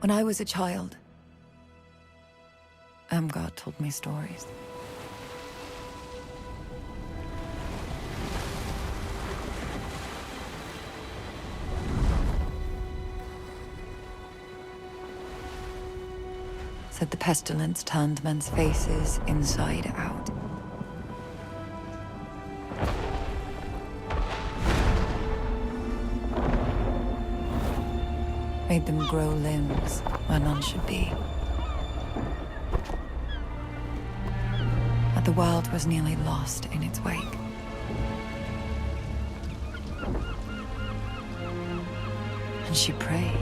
When I was a child, God told me stories. Said the pestilence turned men's faces inside out. Made them grow limbs where none should be. That the world was nearly lost in its wake. And she prayed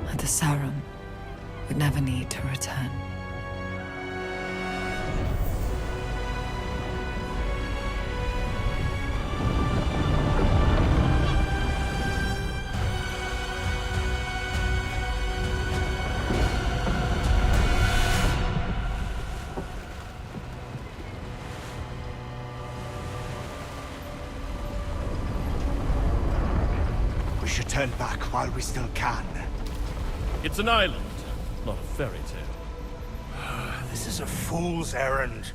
that the Sacrament would never need to return. Turn back while we still can. It's an island, not a fairy tale. This is a fool's errand.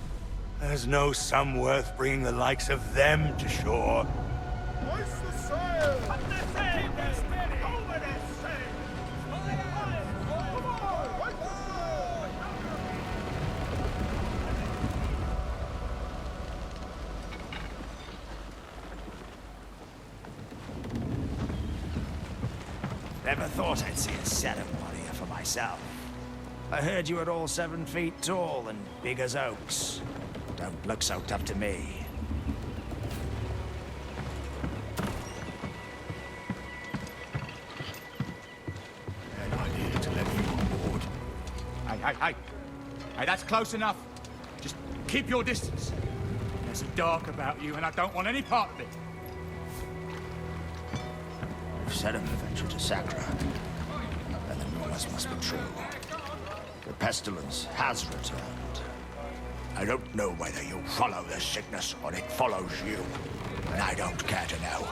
There's no sum worth bringing the likes of them to shore. Hoist the sail! Cut the sail! Keep it steady! Over the sail! Never thought I'd see a ceremony for myself. I heard you were all 7 feet tall and big as oaks. Don't look so tough to me. An idea to let you on board. Hey, that's close enough. Just keep your distance. There's a dark about you, and I don't want any part of it. If Sacrament ventured to Sacrament, then the rumors must be true. The pestilence has returned. I don't know whether you follow the sickness or it follows you, and I don't care to know.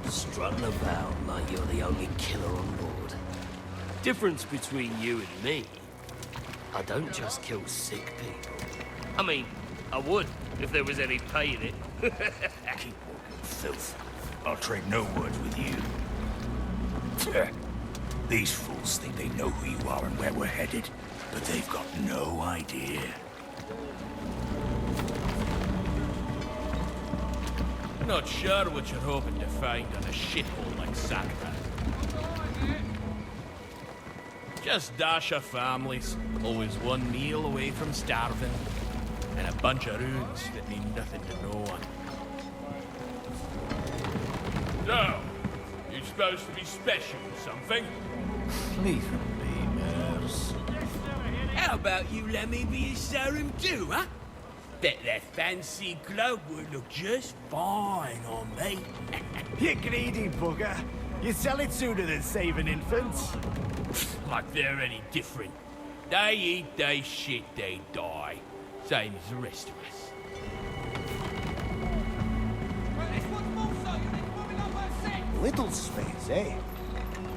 Strutting about like you're the only killer on board. Difference between you and me, I don't just kill sick people. I mean, I would, if there was any pay in it. Keep walking, filth. I'll trade no words with you. These fools think they know who you are and where we're headed, but they've got no idea. Not sure what you're hoping to find on a shithole like Sacrament. Just dasher families, always one meal away from starving, and a bunch of runes that mean nothing to no one. So, you're supposed to be special or something? Leave him be, Meadows. How about you let me be a serum too, huh? Bet that fancy glove would look just fine on me. You greedy bugger. You sell it sooner than saving infants. Like they're any different. They eat, they shit, they die. Same as the rest of us. Little space, eh?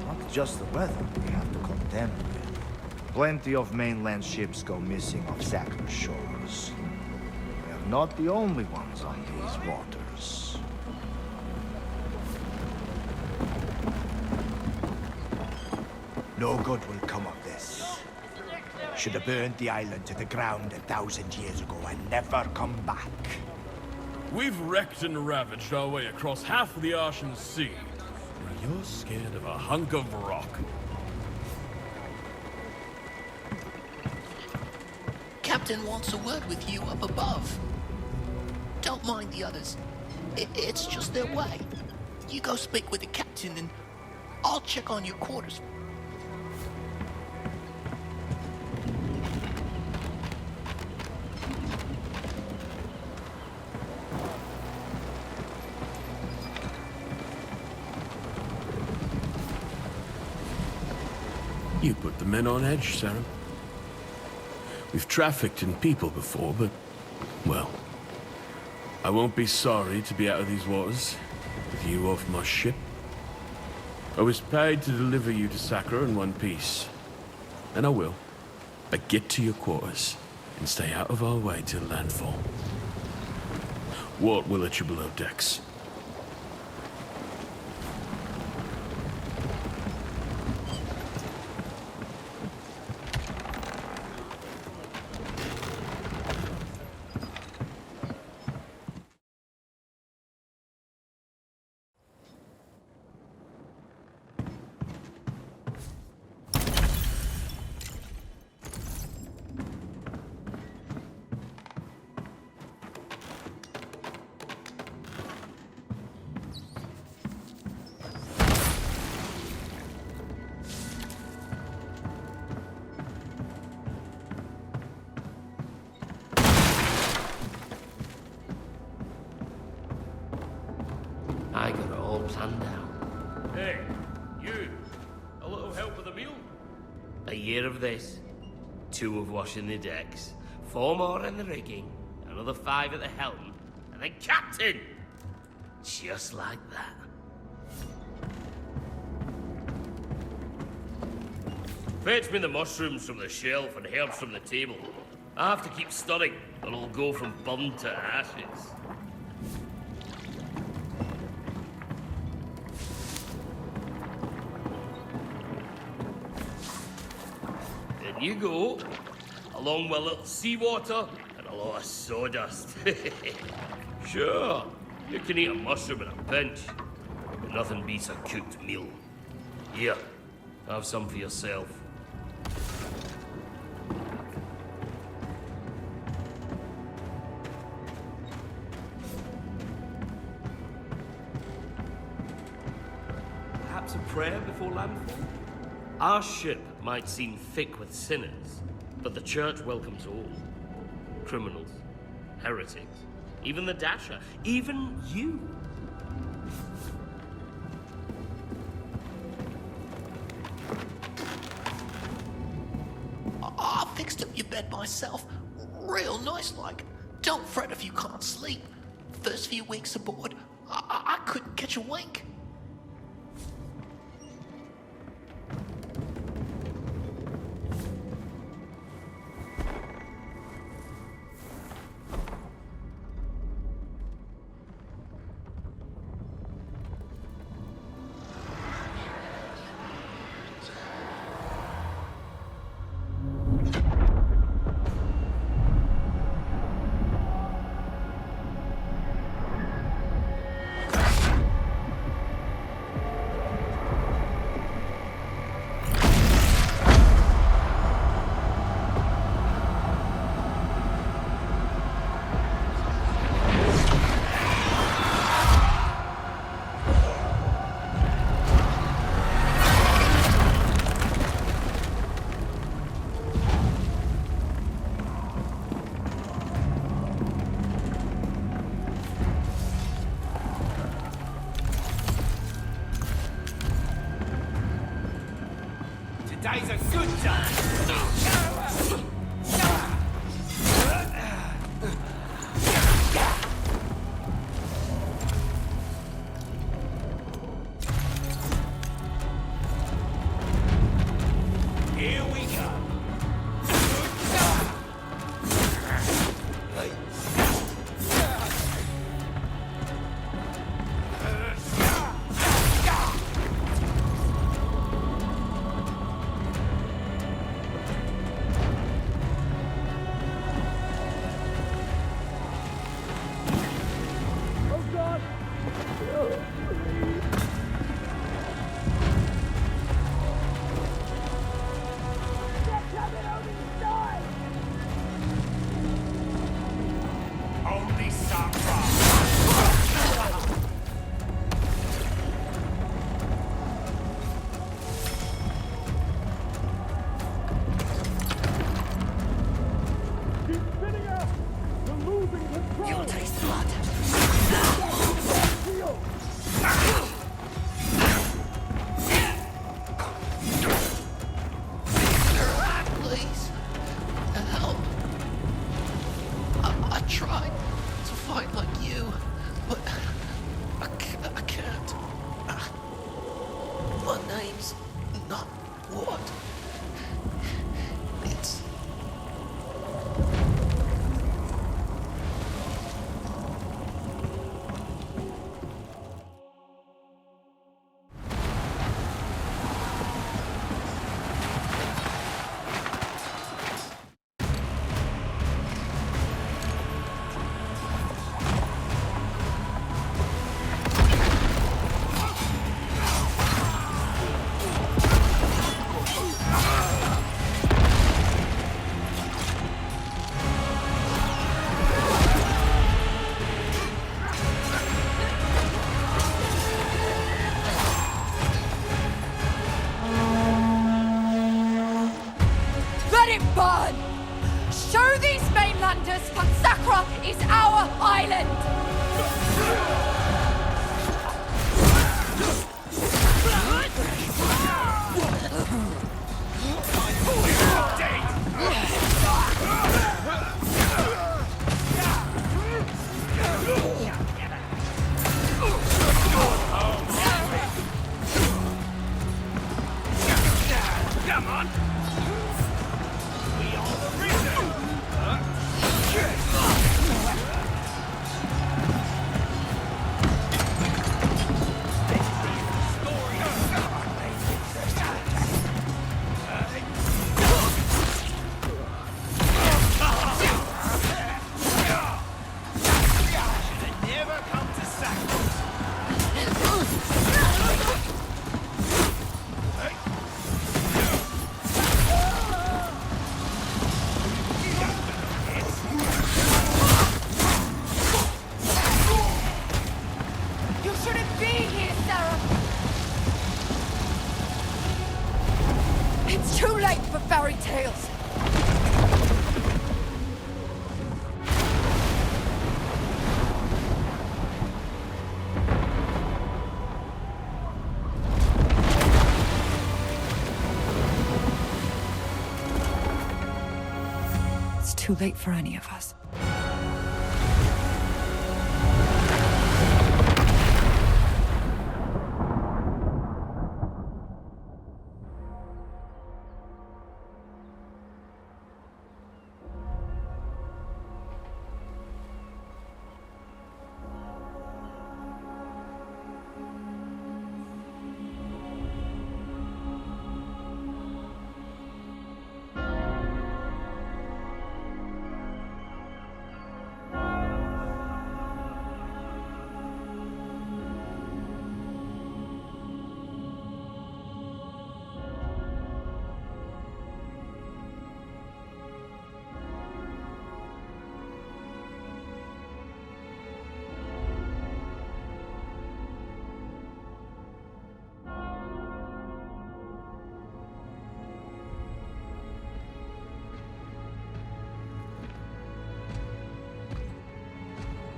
Not just the weather we have to contend with. Plenty of mainland ships go missing off Sacred shores. We're not the only ones on these waters. No good will come of this. Should have burned the island to the ground 1,000 years ago and never come back. We've wrecked and ravaged our way across half of the Ocean Sea. Now you're scared of a hunk of rock. Captain wants a word with you up above. Don't mind the others. It's just their way. You go speak with the captain and I'll check on your quarters. You put the men on edge, Sarah. We've trafficked in people before, but, well, I won't be sorry to be out of these waters with you off my ship. I was paid to deliver you to Sacra in one piece, and I will. But get to your quarters and stay out of our way till landfall. Walt will let you below decks. I got it all planned out. Hey, you. A little help with the meal? A year of this, 2 of washing the decks, 4 more in the rigging, another 5 at the helm, and then captain! Just like that. Fetch me the mushrooms from the shelf and herbs from the table. I have to keep stirring, or it'll go from bun to ashes. There you go. Along with a little seawater and a lot of sawdust. Sure, you can eat a mushroom in a pinch, but nothing beats a cooked meal. Here, have some for yourself. Perhaps a prayer before landfall? Our ship might seem thick with sinners, but the church welcomes all. Criminals, heretics, even the Dasher, even you. I fixed up your bed myself. Real nice like. Don't fret if you can't sleep. First few weeks aboard, I couldn't catch a wink. fight like you, but I can't. My name's not what. It's... Let it burn! Show these mainlanders Sacra is our island! Come on! We are the reason! You shouldn't be here, Sarah! It's too late for fairy tales! It's too late for any of us.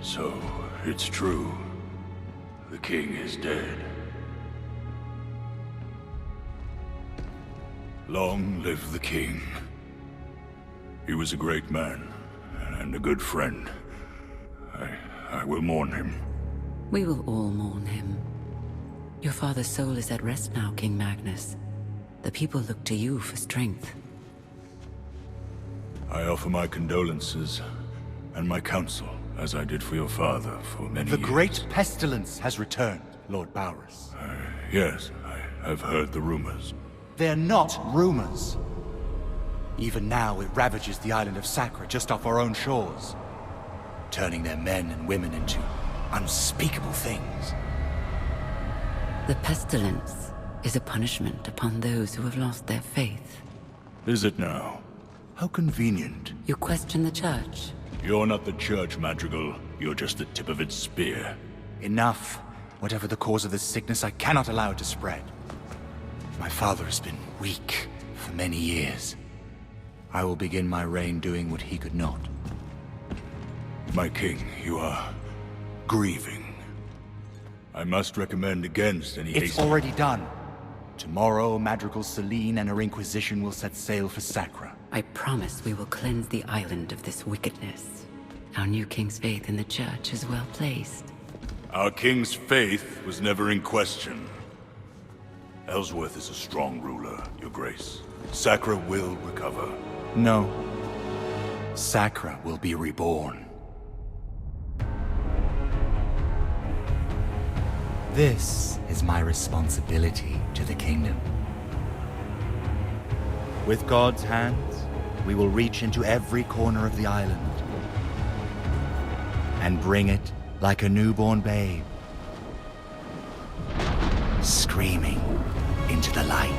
So, it's true. The king is dead. Long live the king. He was a great man, and a good friend. I will mourn him. We will all mourn him. Your father's soul is at rest now, King Magnus. The people look to you for strength. I offer my condolences and my counsel, as I did for your father for many years. The great pestilence has returned, Lord Baurus. Yes, I've heard the rumors. They're not rumors. Even now, it ravages the island of Sacra just off our own shores, turning their men and women into unspeakable things. The pestilence is a punishment upon those who have lost their faith. Is it now? How convenient. You question the church? You're not the church, Madrigal. You're just the tip of its spear. Enough. Whatever the cause of this sickness, I cannot allow it to spread. My father has been weak for many years. I will begin my reign doing what he could not. My king, you are grieving. I must recommend against any It's haste. already done. Tomorrow, Madrigal Celine and her Inquisition will set sail for Sacra. I promise we will cleanse the island of this wickedness. Our new king's faith in the church is well placed. Our king's faith was never in question. Ellsworth is a strong ruler, Your Grace. Sacra will recover. No. Sacra will be reborn. This is my responsibility to the kingdom. With God's hands, we will reach into every corner of the island and bring it like a newborn babe, screaming into the light.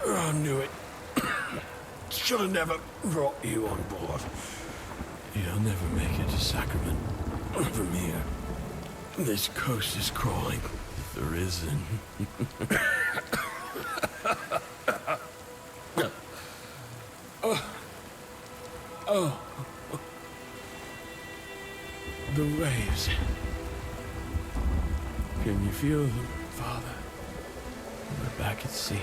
I knew it. Should have never brought you on board. You'll never make it to Sacrament from here. This coast is crawling. If there isn't. Oh. The waves. Can you feel them, Father? We're back at sea.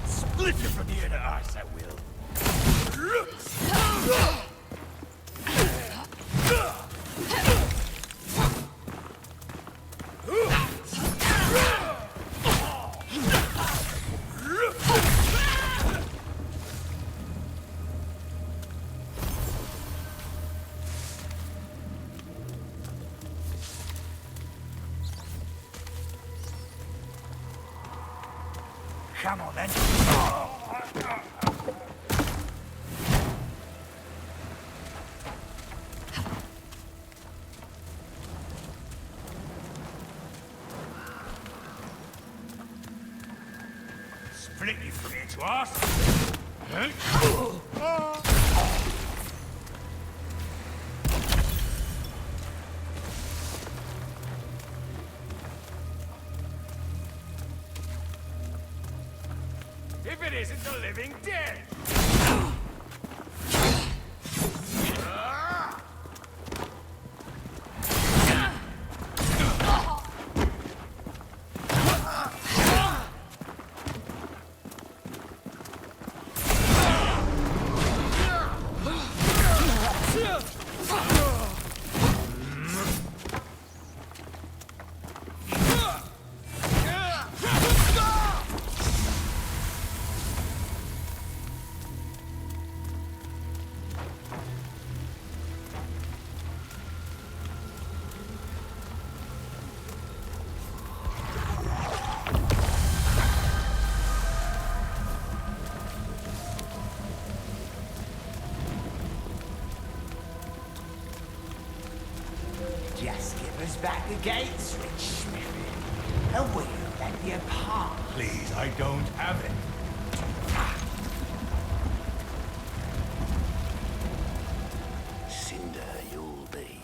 Split you from ear to arse, I will. Come on, then. Split you from here to us. If it isn't the living dead! Just give us back the gates, rich spirit, and we'll let you part. Please, I don't have it. Cinder you'll be.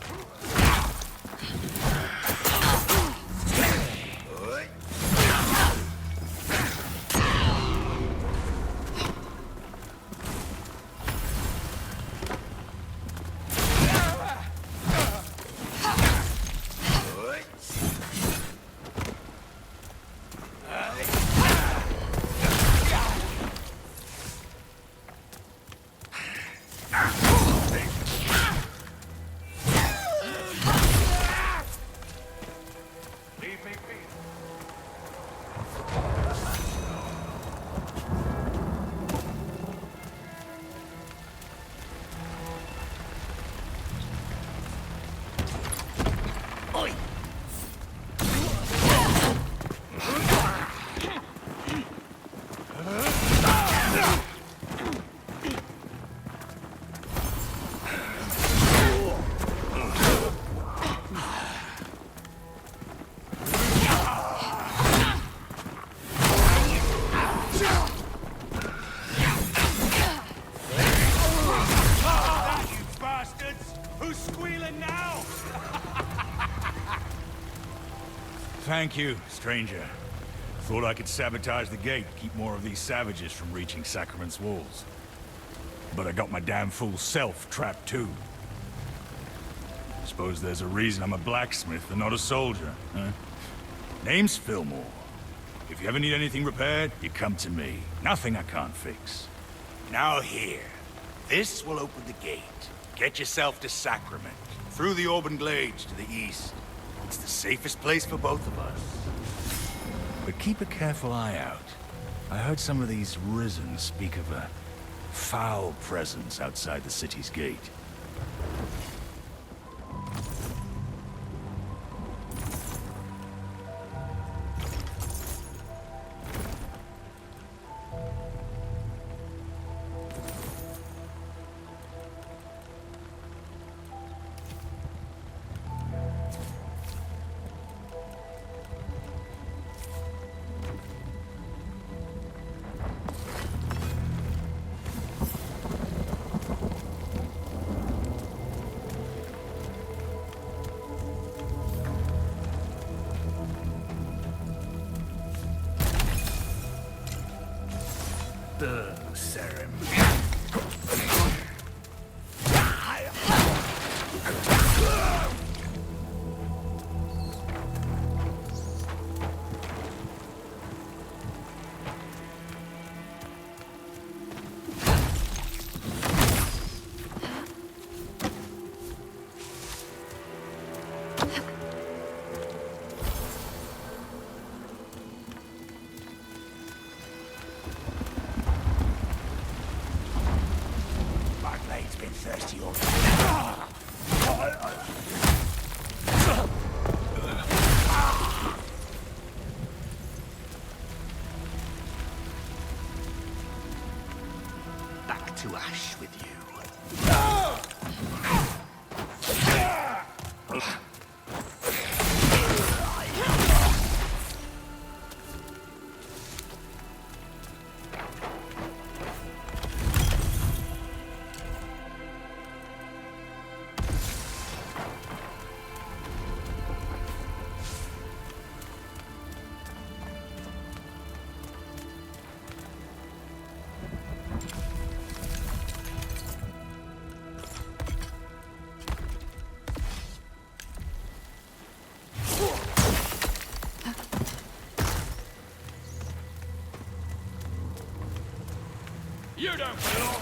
Leave me be. Thank you, stranger. Thought I could sabotage the gate, keep more of these savages from reaching Sacrament's walls. But I got my damn fool self trapped too. Suppose there's a reason I'm a blacksmith and not a soldier, huh? Name's Fillmore. If you ever need anything repaired, you come to me. Nothing I can't fix. Now here. This will open the gate. Get yourself to Sacrament, through the Orban glades to the east. It's the safest place for both of us. But keep a careful eye out. I heard some of these Risen speak of a foul presence outside the city's gate. To ash with you. You don't belong.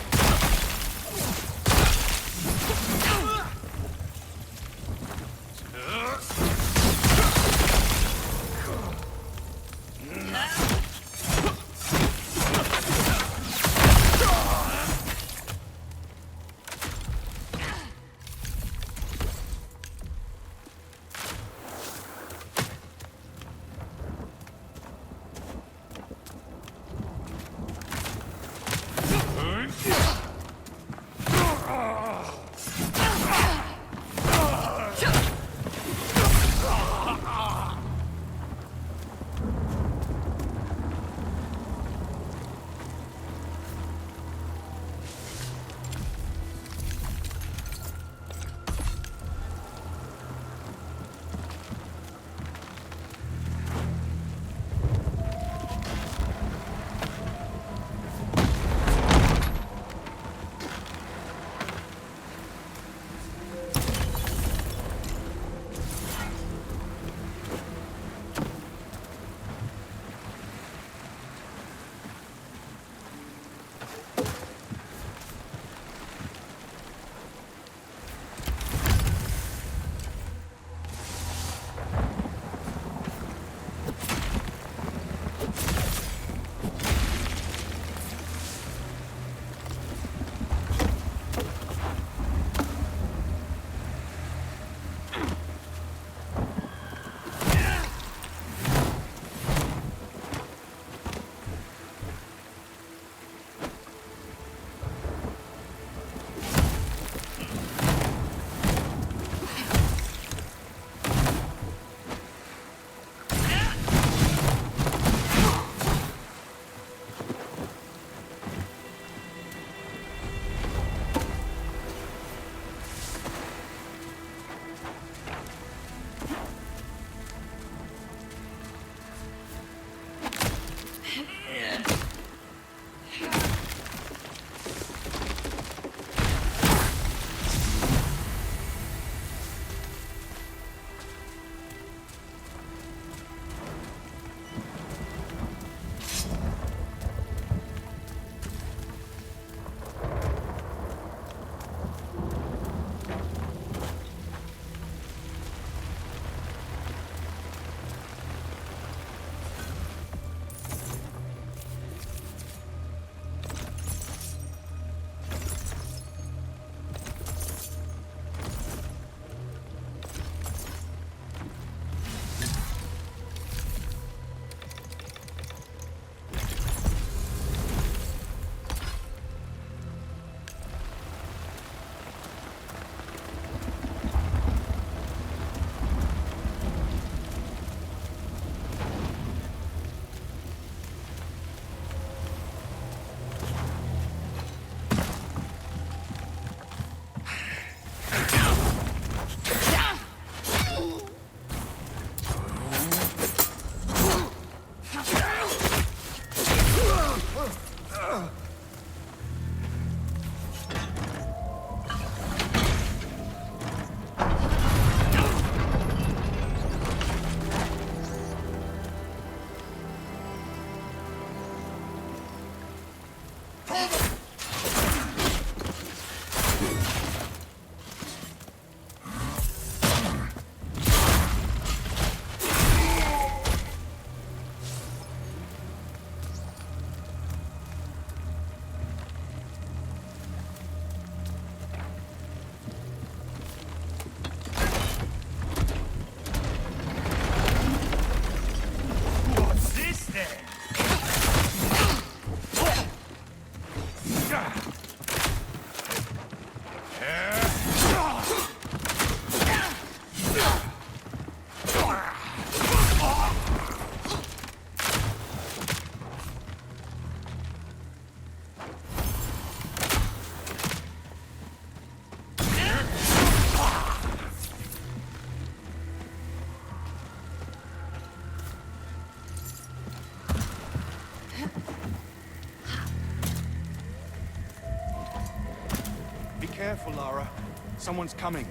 Be careful, Lara. Someone's coming.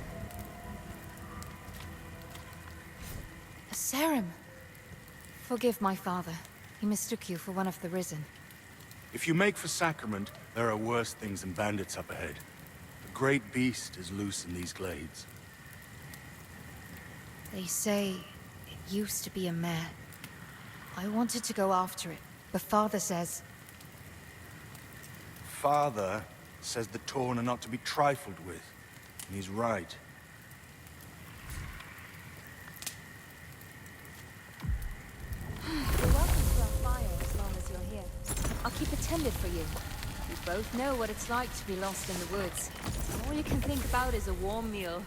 A serum. Forgive my father. He mistook you for one of the Risen. If you make for Sacrament, there are worse things than bandits up ahead. A great beast is loose in these glades. They say it used to be a mare. I wanted to go after it, but Father says... Father says the Torn are not to be trifled with, and he's right. You're welcome to our fire as long as you're here. I'll keep it tended for you. We both know what it's like to be lost in the woods. All you can think about is a warm meal.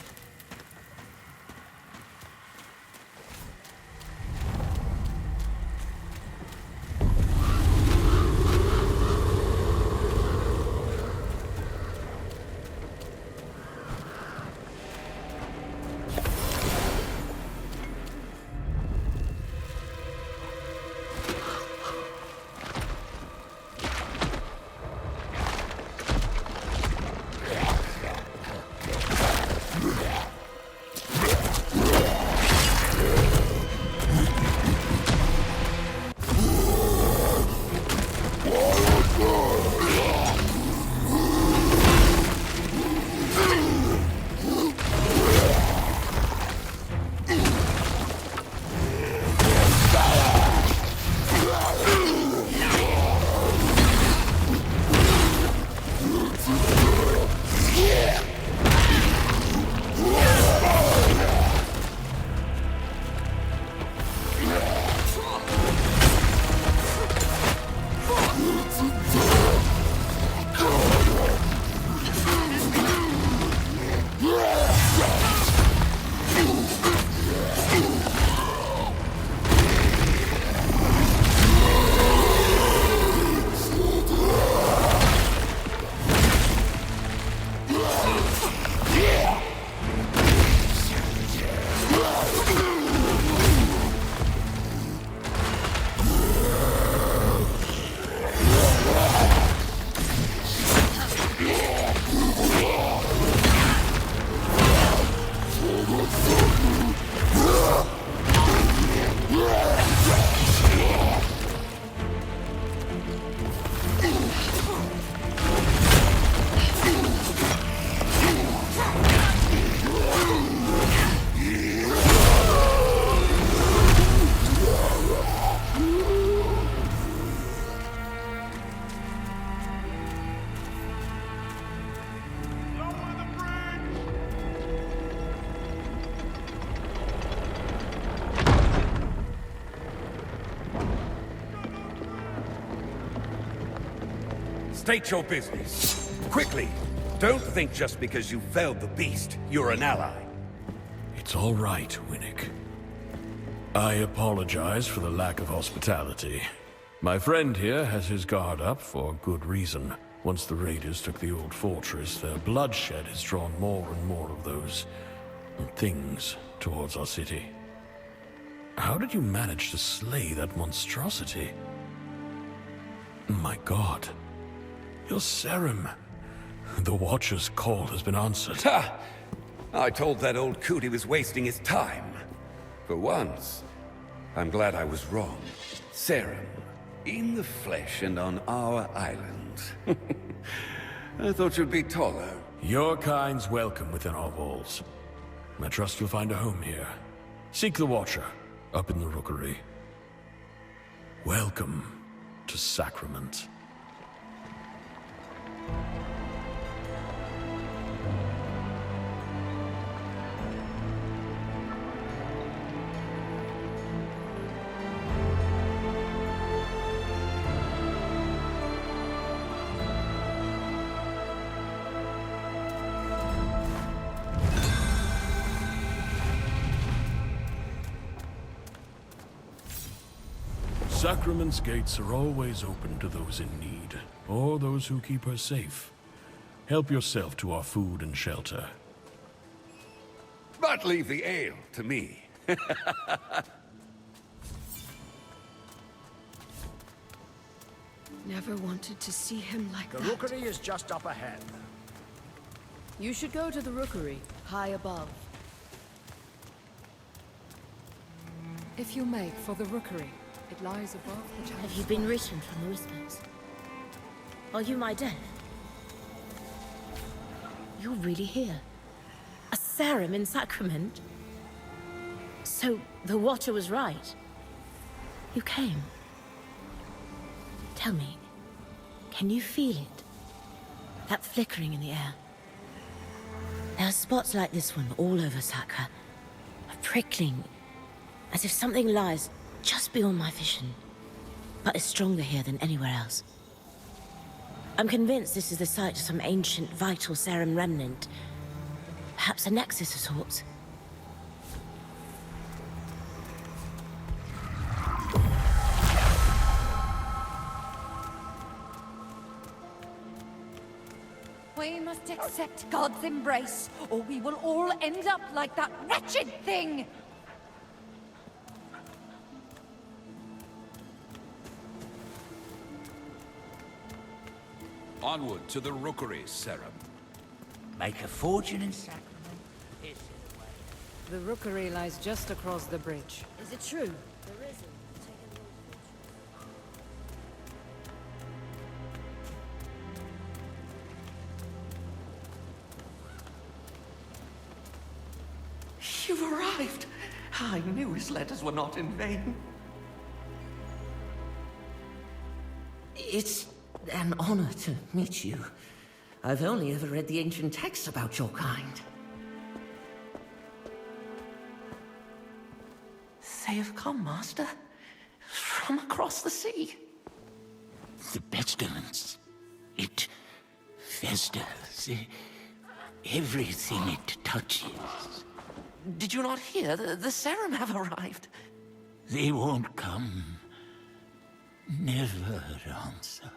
State your business. Quickly. Don't think just because you felled the beast, you're an ally. It's all right, Winnick. I apologize for the lack of hospitality. My friend here has his guard up for good reason. Once the raiders took the old fortress, their bloodshed has drawn more and more of those things towards our city. How did you manage to slay that monstrosity? My god. Your serum. The Watcher's call has been answered. Ha! I told that old coot he was wasting his time. For once, I'm glad I was wrong. Serum. In the flesh and on our island. I thought you'd be taller. Your kind's welcome within our walls. I trust you'll find a home here. Seek the Watcher, up in the rookery. Welcome to Sacrament. Sacrament's gates are always open to those in need, or those who keep her safe. Help yourself to our food and shelter. But leave the ale to me. Never wanted to see him like The that. rookery is just up ahead. You should go to the rookery, high above. If you make for the rookery, it lies above the town. Have you been written from the whispers? Are you my death? You're really here? A serum in Sacrament? So, the Watcher was right. You came. Tell me, can you feel it? That flickering in the air? There are spots like this one all over Sacra. A prickling, as if something lies just beyond my vision, but is stronger here than anywhere else. I'm convinced this is the site of some ancient, vital serum remnant. Perhaps a nexus of sorts. We must accept God's embrace, or we will all end up like that wretched thing! Onward to the rookery, Serum. Make a fortune in Sacrament. The rookery lies just across the bridge. Is it true? There isn't. You've arrived! I knew his letters were not in vain. It's an honor to meet you. I've only ever read the ancient texts about your kind. They have come, Master. From across the sea. The pestilence. It festers. Everything it touches. Did you not hear? The serum have arrived. They won't come. Never answer.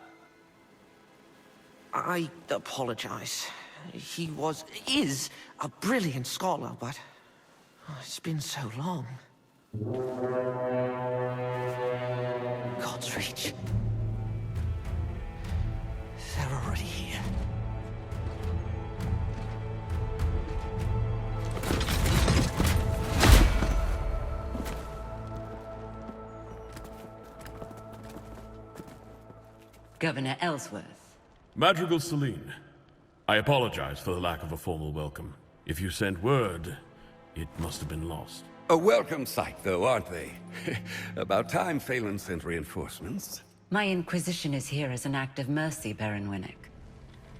I apologize. He is a brilliant scholar, but it's been so long. God's reach. They're already here. Governor Ellsworth. Madrigal Celine, I apologize for the lack of a formal welcome. If you sent word, it must have been lost. A welcome sight, though, aren't they? About time Phelan sent reinforcements. My Inquisition is here as an act of mercy, Baron Winnick.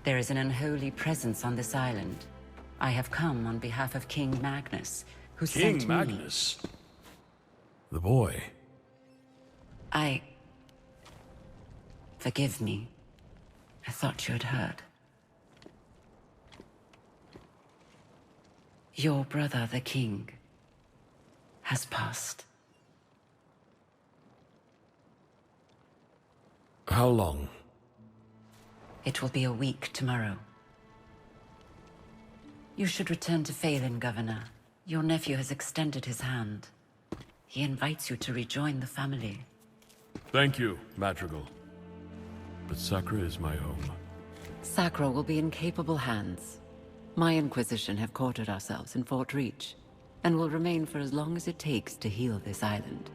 There is an unholy presence on this island. I have come on behalf of King Magnus, who sent me... King Magnus? The boy. Forgive me. I thought you had heard. Your brother, the king, has passed. How long? It will be a week tomorrow. You should return to Phelan, Governor. Your nephew has extended his hand. He invites you to rejoin the family. Thank you, Madrigal. But Sacra is my home. Sacra will be in capable hands. My Inquisition have quartered ourselves in Fort Reach, and will remain for as long as it takes to heal this island.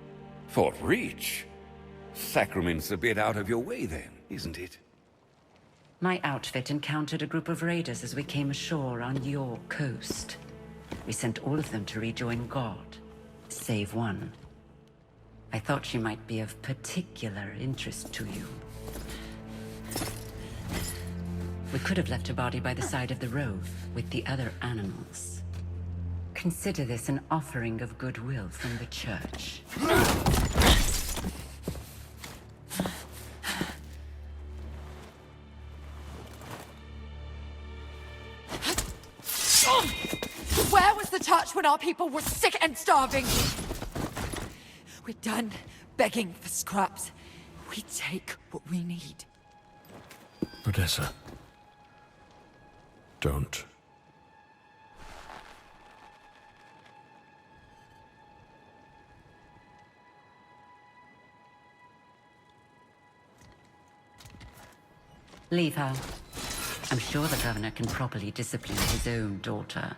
Fort Reach? Sacrament's a bit out of your way then, isn't it? My outfit encountered a group of raiders as we came ashore on your coast. We sent all of them to rejoin God, save one. I thought she might be of particular interest to you. We could have left her body by the side of the road with the other animals. Consider this an offering of goodwill from the church. Where was the touch when our people were sick and starving? We're done begging for scraps. We take what we need. Odessa. Don't. Leave her. I'm sure the governor can properly discipline his own daughter.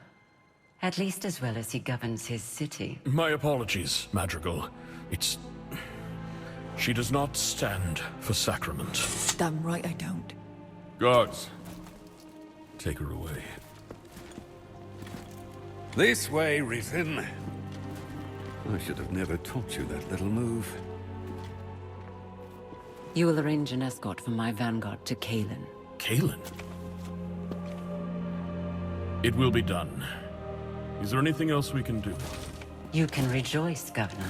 At least as well as he governs his city. My apologies, Madrigal. She does not stand for Sacrament. Damn right I don't. Guards, take her away. This way, Risen. I should have never taught you that little move. You will arrange an escort for my vanguard to Kalen. Kalen? It will be done. Is there anything else we can do? You can rejoice, Governor.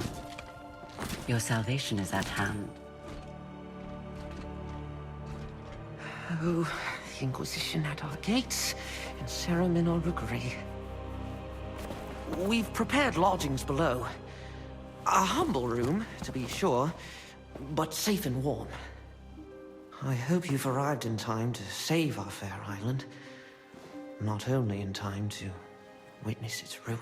Your salvation is at hand. Oh, the Inquisition at our gates, and Sacrament or Rookery. We've prepared lodgings below. A humble room, to be sure, but safe and warm. I hope you've arrived in time to save our fair island. Not only in time to witness its ruin.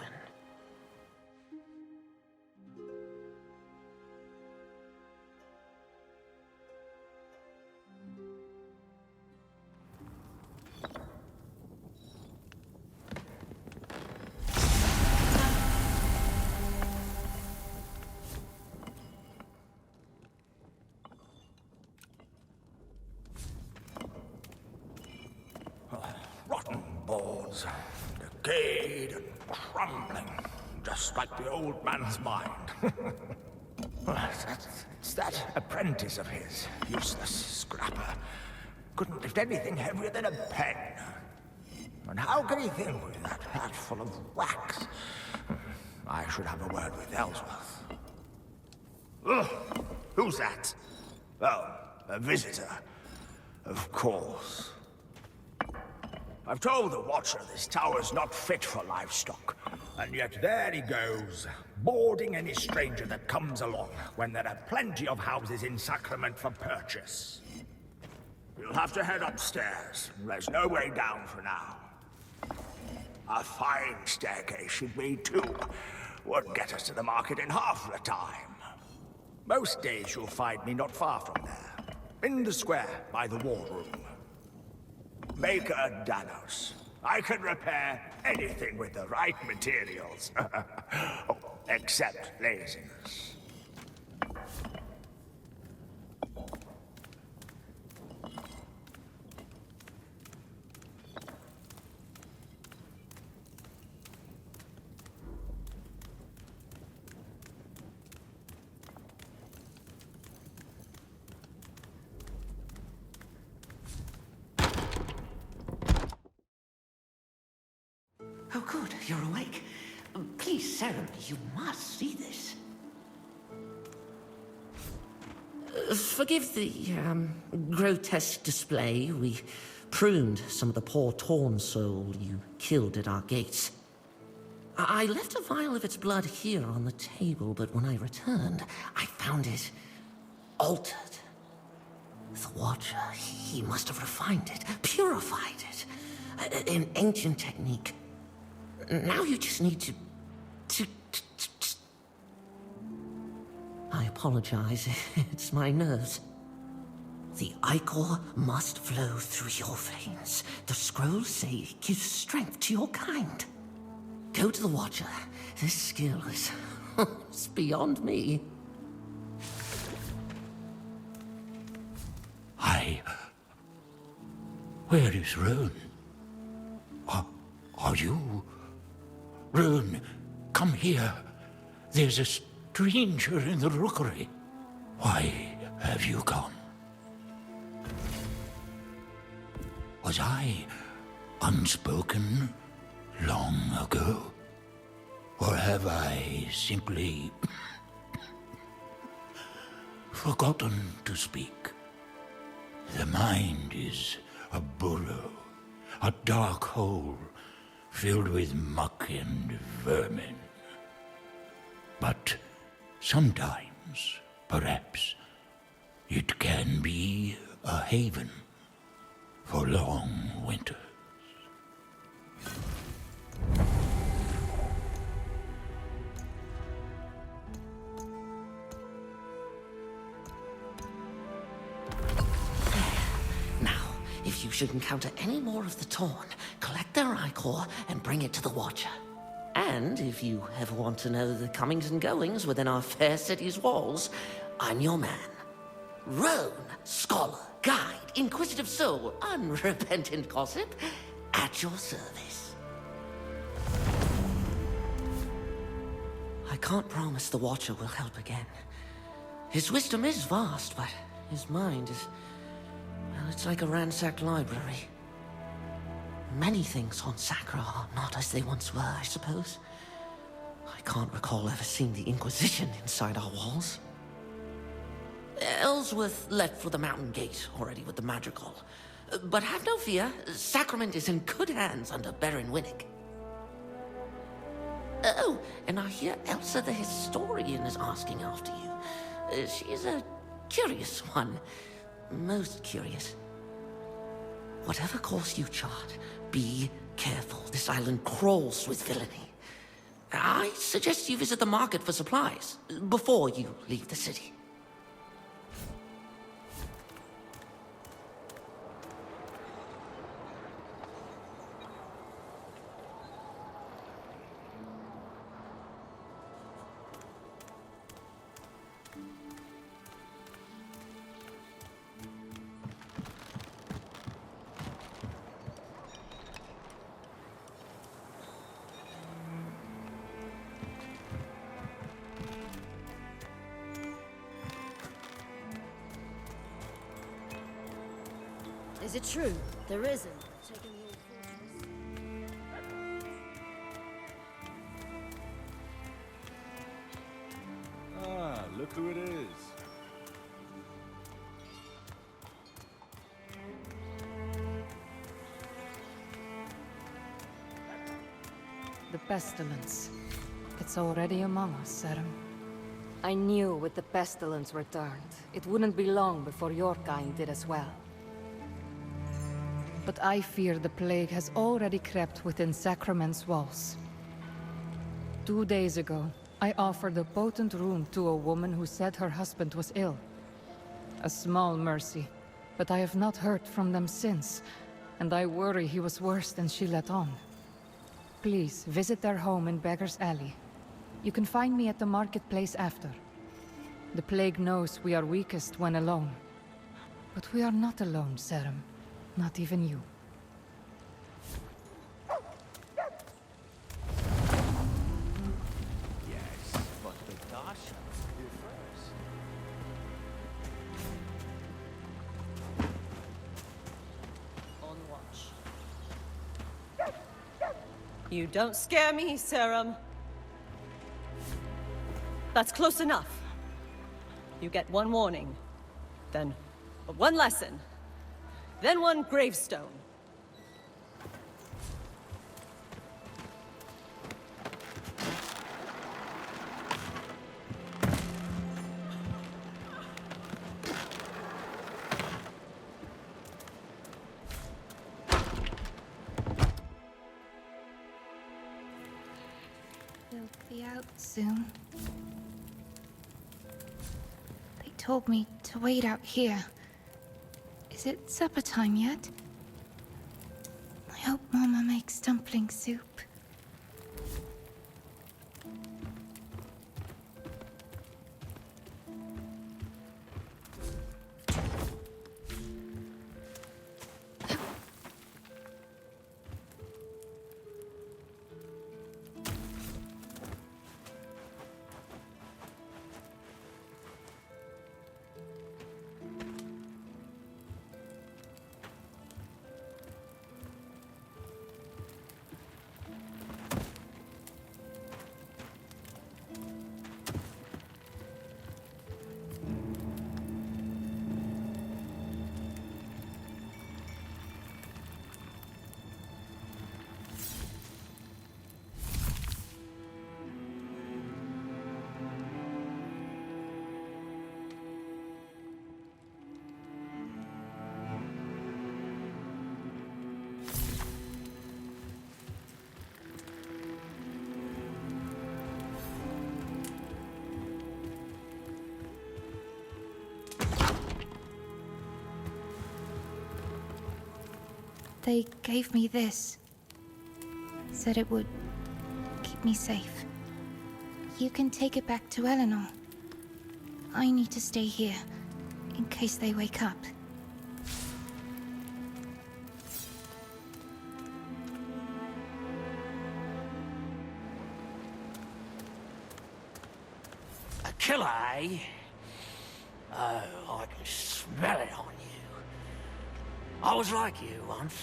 Rotten boards, decayed and crumbling, just like the old man's mind. It's that apprentice of his, useless scrapper. Couldn't lift anything heavier than a pen. And how can he think with that hat full of wax? I should have a word with Ellsworth. Ugh, who's that? Oh, a visitor. Of course. I've told the Watcher this tower's not fit for livestock. And yet there he goes, boarding any stranger that comes along, when there are plenty of houses in Sacrament for purchase. You'll have to head upstairs. There's no way down for now. A fine staircase should be, too. Would get us to the market in half the time. Most days you'll find me not far from there. In the square, by the wardroom. Maker Danos. I can repair anything with the right materials. Oh, except laziness. Oh, good, you're awake. Please, Sarah, you must see this. Forgive the, grotesque display. We pruned some of the poor torn soul you killed at our gates. I left a vial of its blood here on the table, but when I returned, I found it altered. The Watcher, he must have refined it, purified it. An ancient technique. Now you just need to... I apologize, it's my nerves. The ichor must flow through your veins. The scrolls say it gives strength to your kind. Go to the Watcher. This skill is... it's beyond me. Where is Rune? Are you... Rune, come here. There's a stranger in the rookery. Why have you come? Was I unspoken long ago? Or have I simply forgotten to speak? The mind is a burrow, a dark hole filled with muck and vermin. But sometimes, perhaps, it can be a haven for long winters. Now, if you you should encounter any more of the Torn, collect their ichor and bring it to the Watcher. And if you ever want to know the comings and goings within our fair city's walls, I'm your man. Roan, scholar, guide, inquisitive soul, unrepentant gossip, at your service. I can't promise the Watcher will help again. His wisdom is vast, but his mind is... well, it's like a ransacked library. Many things on Sacra are not as they once were, I suppose. I can't recall ever seeing the Inquisition inside our walls. Ellsworth left for the Mountain Gate already with the Madrigal. But have no fear, Sacrament is in good hands under Baron Winnick. Oh, and I hear Elsa the Historian is asking after you. She's a curious one. Most curious. Whatever course you chart, be careful. This island crawls with villainy. I suggest you visit the market for supplies before you leave the city. Is it true? There isn't. Taking the Ah, look who it is. The pestilence. It's already among us, Serum. I knew with the pestilence returned, it wouldn't be long before your kind did as well. But I fear the plague has already crept within Sacrament's walls. 2 days ago, I offered a potent rune to a woman who said her husband was ill. A small mercy, but I have not heard from them since, and I worry he was worse than she let on. Please, visit their home in Beggar's Alley. You can find me at the marketplace after. The plague knows we are weakest when alone. But we are not alone, Serum. Not even you. Yes, but the Dasha do first. On watch. You don't scare me, Serum. That's close enough. You get one warning, then one lesson. Then one gravestone. They'll be out soon. They told me to wait out here. Is it supper time yet? I hope Mama makes dumpling soup. They gave me this. Said it would keep me safe. You can take it back to Eleanor. I need to stay here, in case they wake up. A killer, eh? Oh, I can smell it on you. I was like you once.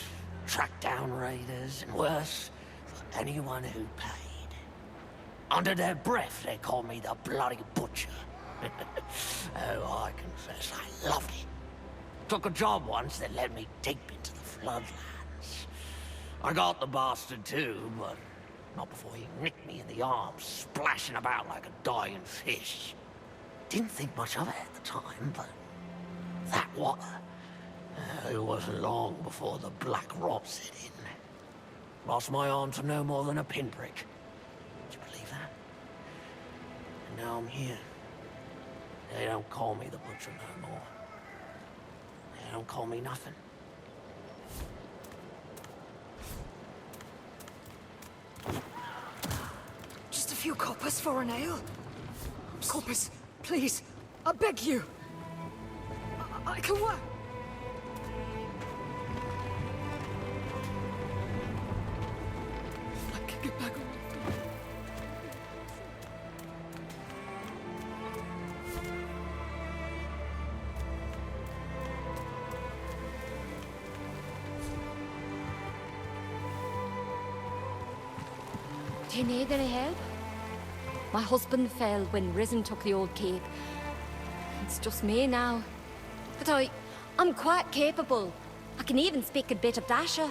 Tracked down raiders, and worse, for anyone who paid. Under their breath, they called me the Bloody Butcher. Oh, I confess, I loved it. Took a job once that led me deep into the floodlands. I got the bastard too, but not before he nicked me in the arm, splashing about like a dying fish. Didn't think much of it at the time, but that water, it wasn't long before the black rot set in. Lost my arm to no more than a pinprick. Would you believe that? And now I'm here. They don't call me the Butcher no more. They don't call me nothing. Just a few coppers for an ale. Coppers, please, I beg you. I can work. I can get back on my feet. Do you need any help? My husband fell when Risen took the old cape. It's just me now. But I'm quite capable. I can even speak a bit of Dasha.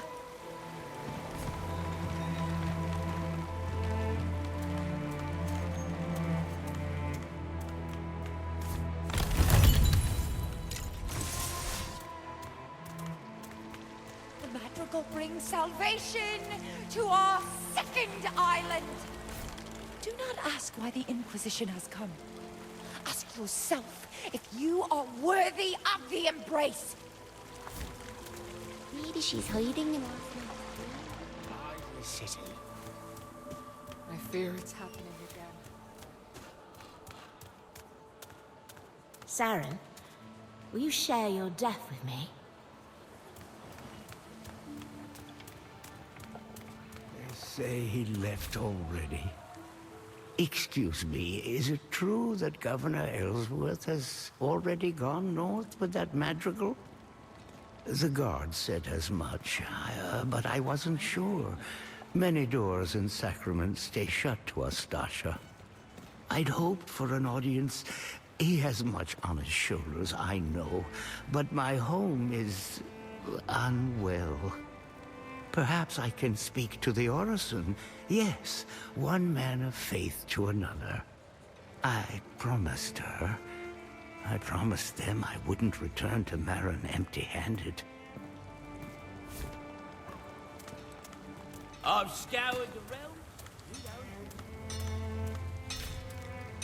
The madrigal brings salvation to our second island. Do not ask why the Inquisition has come. Ask yourself if you are worthy of the embrace. Maybe she's hiding in The city. I fear it's happening again. Saren, will you share your death with me? They say he left already. Excuse me, is it true that Governor Ellsworth has already gone north with that madrigal? The guard said as much, but I wasn't sure. Many doors in Sacrament stay shut to us, Dasha. I'd hoped for an audience. He has much on his shoulders, I know, but my home is unwell. Perhaps I can speak to the Orison. Yes, one man of faith to another. I promised her. I promised them I wouldn't return to Marin empty-handed. I've scoured the realm.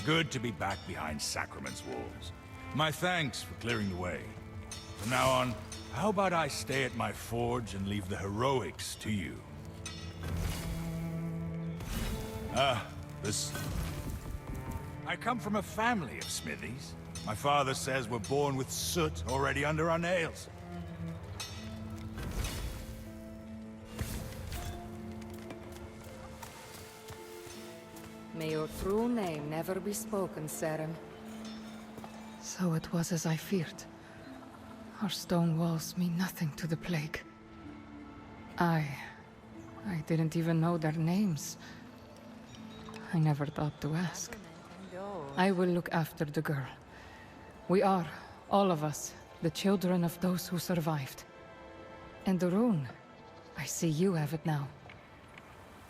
Good to be back behind Sacrament's walls. My thanks for clearing the way. From now on, how about I stay at my forge and leave the heroics to you? I come from a family of smithies. My father says we're born with soot already under our nails. May your true name never be spoken, Saren. So it was as I feared. Our stone walls mean nothing to the plague. I didn't even know their names. I never thought to ask. I will look after the girl. We are, all of us, the children of those who survived. And the rune, I see you have it now.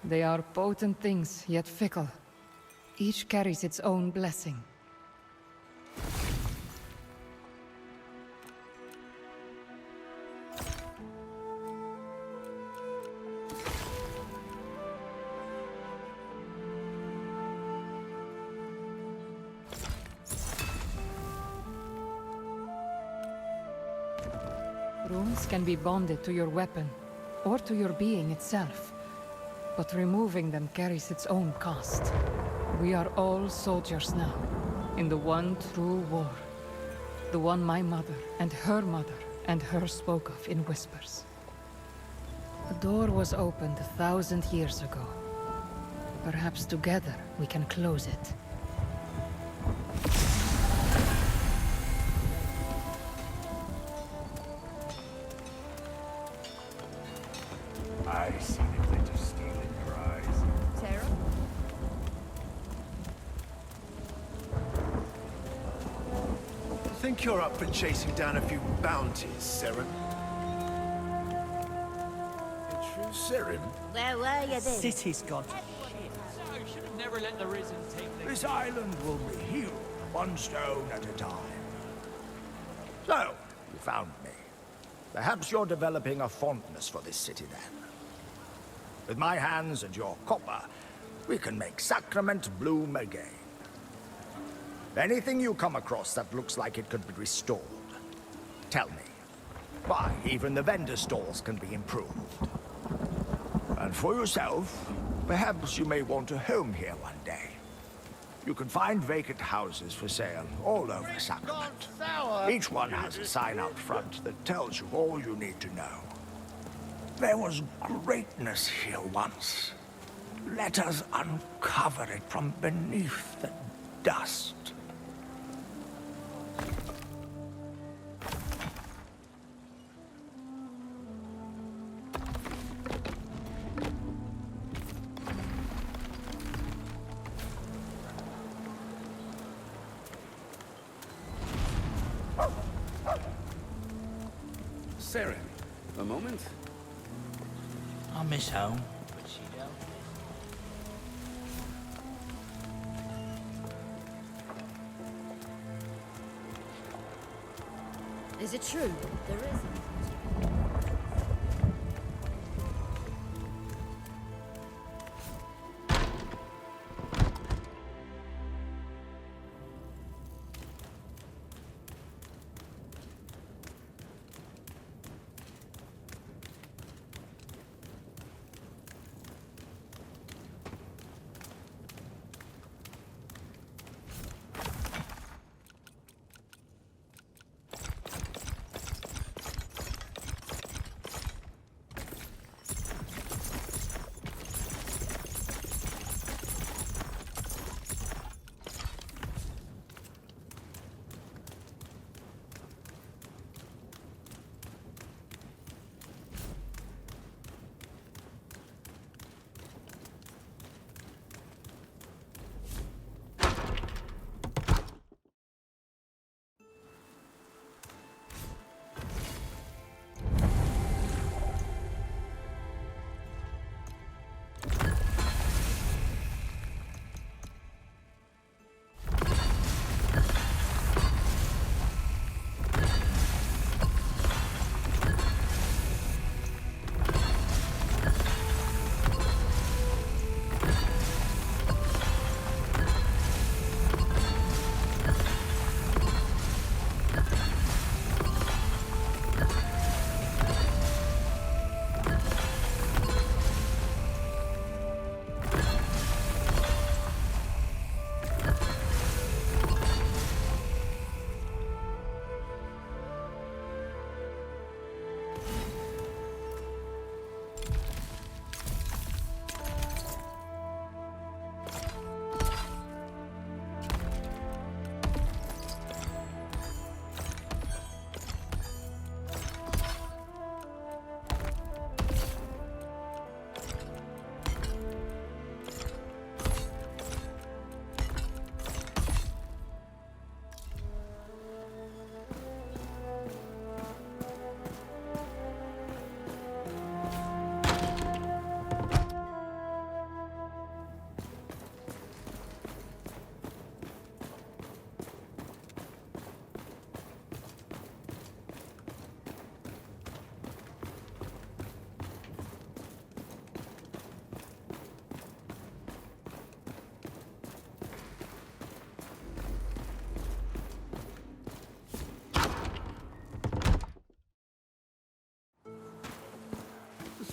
They are potent things, yet fickle. Each carries its own blessing. Runes can be bonded to your weapon. or to your being itself. But removing them carries its own cost. We are all soldiers now, in the one true war. The one my mother and her spoke of in whispers. The door was opened 1,000 years ago. Perhaps together we can close it. I see the glint of steel in your eyes. Tara? I think you're up for chasing down a few bounties, Seren. Seren? Where were you then? City's gone. Should have never let the Risen take things. This island will be healed, one stone at a time. So, you found me. Perhaps you're developing a fondness for this city then. With my hands and your copper, we can make Sacrament bloom again. Anything you come across that looks like it could be restored, tell me. Why, even the vendor stalls can be improved. And for yourself, perhaps you may want a home here one day. You can find vacant houses for sale all over Sacrament. Each one has a sign out front that tells you all you need to know. There was greatness here once. Let us uncover it from beneath the dust. Seren, a moment? I miss home, but she don't. Is it true? There isn't.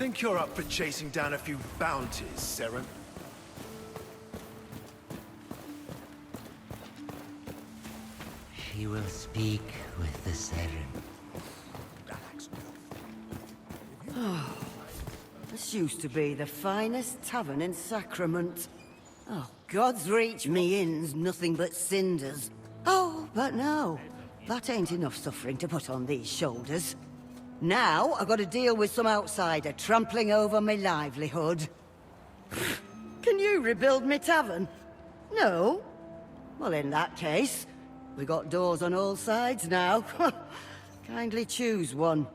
Think you're up for chasing down a few bounties, Saren? She will speak with the Saren. Oh, this used to be the finest tavern in Sacrament. Oh, God's reach me in's nothing but cinders. Oh, but no. That ain't enough suffering to put on these shoulders. Now I've got to deal with some outsider trampling over my livelihood. Can you rebuild me tavern? No? Well, in that case, we got doors on all sides now. Kindly choose one.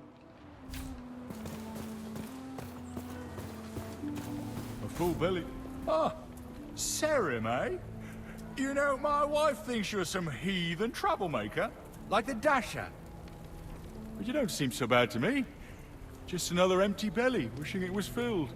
A full belly. Ah, Serim, eh? You know, my wife thinks you're some heathen troublemaker, like the Dasher. But you don't seem so bad to me. Just another empty belly, wishing it was filled.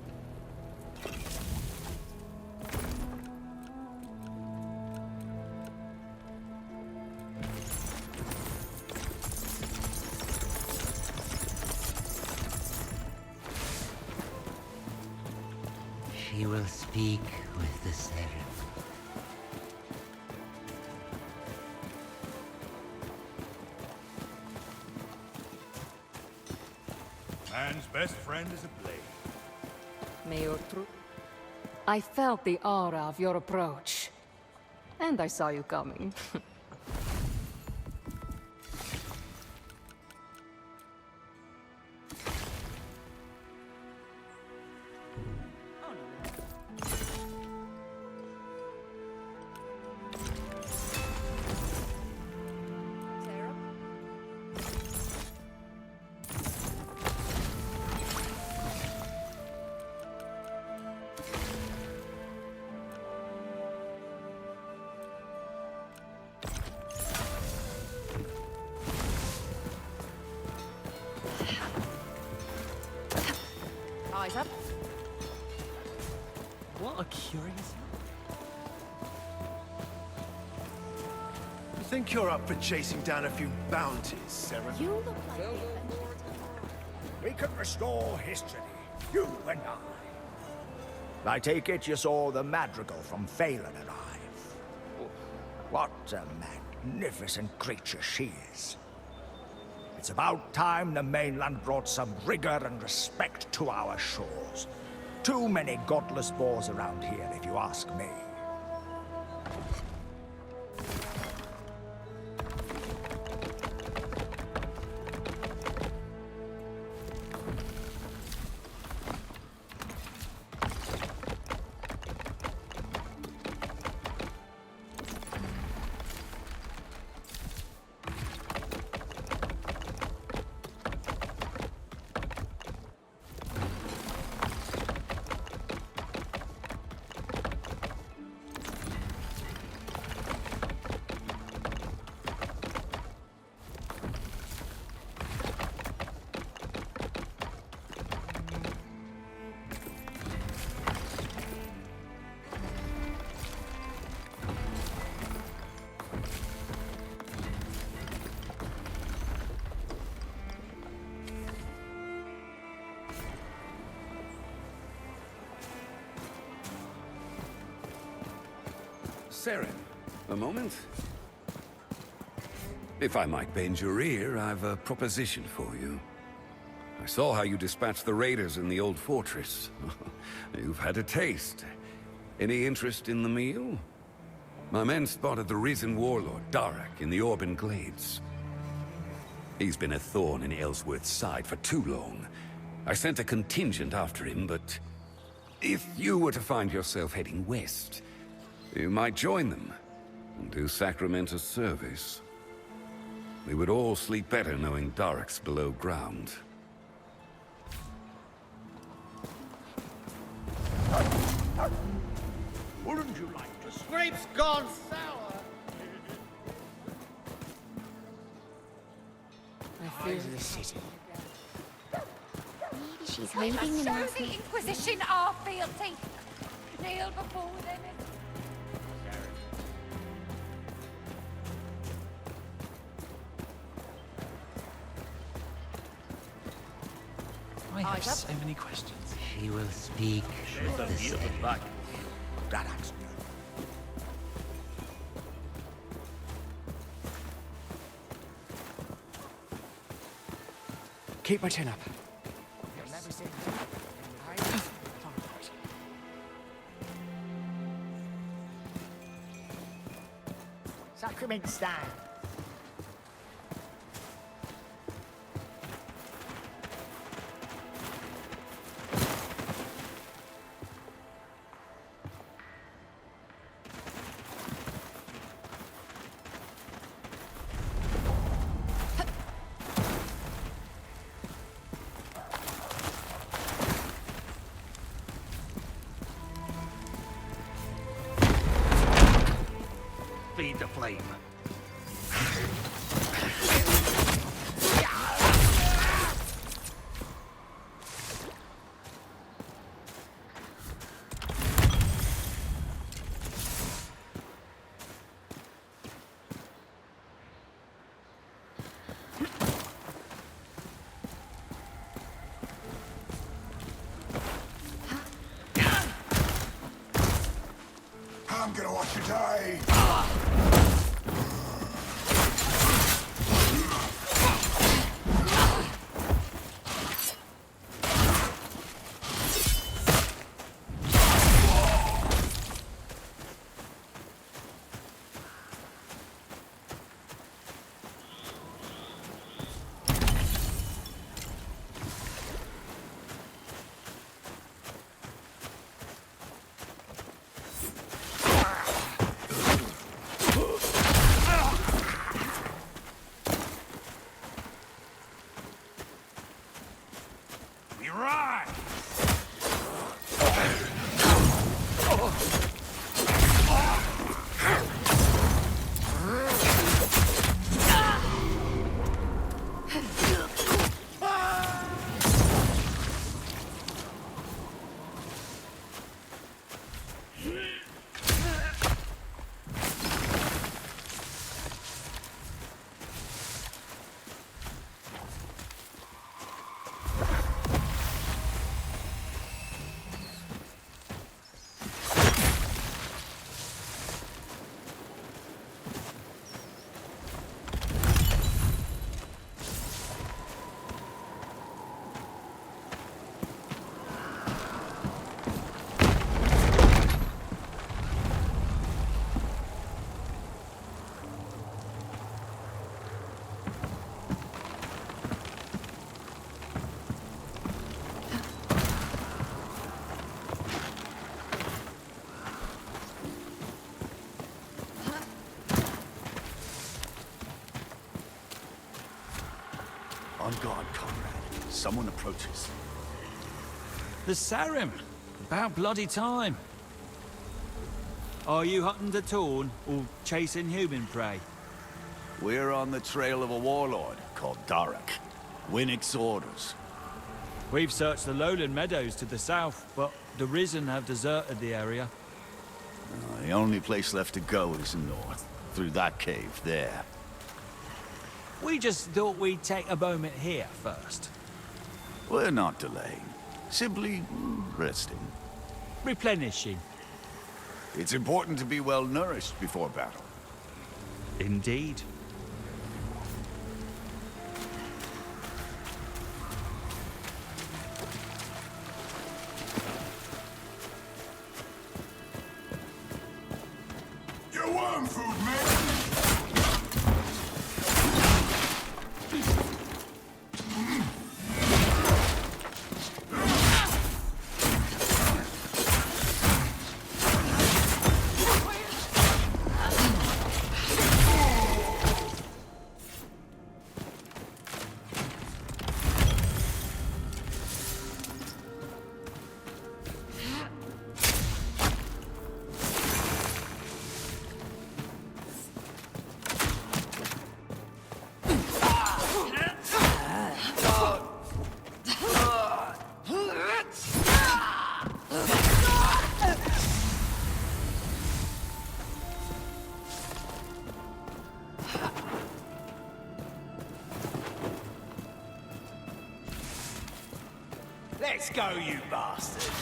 She will speak with the Saren. Man's best friend is a blade. I felt the aura of your approach. And I saw you coming. Eyes up. What a curious... You think you're up for chasing down a few bounties, Saren? You look like We can restore history, you and I take it you saw the madrigal from Phelan arrive. What a magnificent creature she is. It's about time the mainland brought some rigor and respect to our shores. Too many godless boars around here, if you ask me. Saren, a moment. If I might bend your ear, I've a proposition for you. I saw how you dispatched the raiders in the old fortress. You've had a taste. Any interest in the meal? My men spotted the risen warlord, Darak, in the Orban glades. He's been a thorn in Ellsworth's side for too long. I sent a contingent after him, but if you were to find yourself heading west, you might join them and do Sacrament a service. We would all sleep better knowing Darak's below ground. Wouldn't you like to Grape's gone sour. Eyes of the city. Maybe she's I hiding in show our the Inquisition our fealty. Kneel before them. I have so many questions. She will speak with the same. Back. Relax. Keep my chin up. Sacrament style. Feed the flame. I'm gonna watch you die. On guard, comrade. Someone approaches. The Sarim! About bloody time. Are you hunting the Torn or chasing human prey? We're on the trail of a warlord called Darak. Winnick's orders. We've searched the Lowland Meadows to the south, but the Risen have deserted the area. The only place left to go is north, through that cave there. We just thought we'd take a moment here first. We're not delaying. Simply resting. Replenishing. It's important to be well nourished before battle. Indeed. Your worm food, mate. go, you bastard!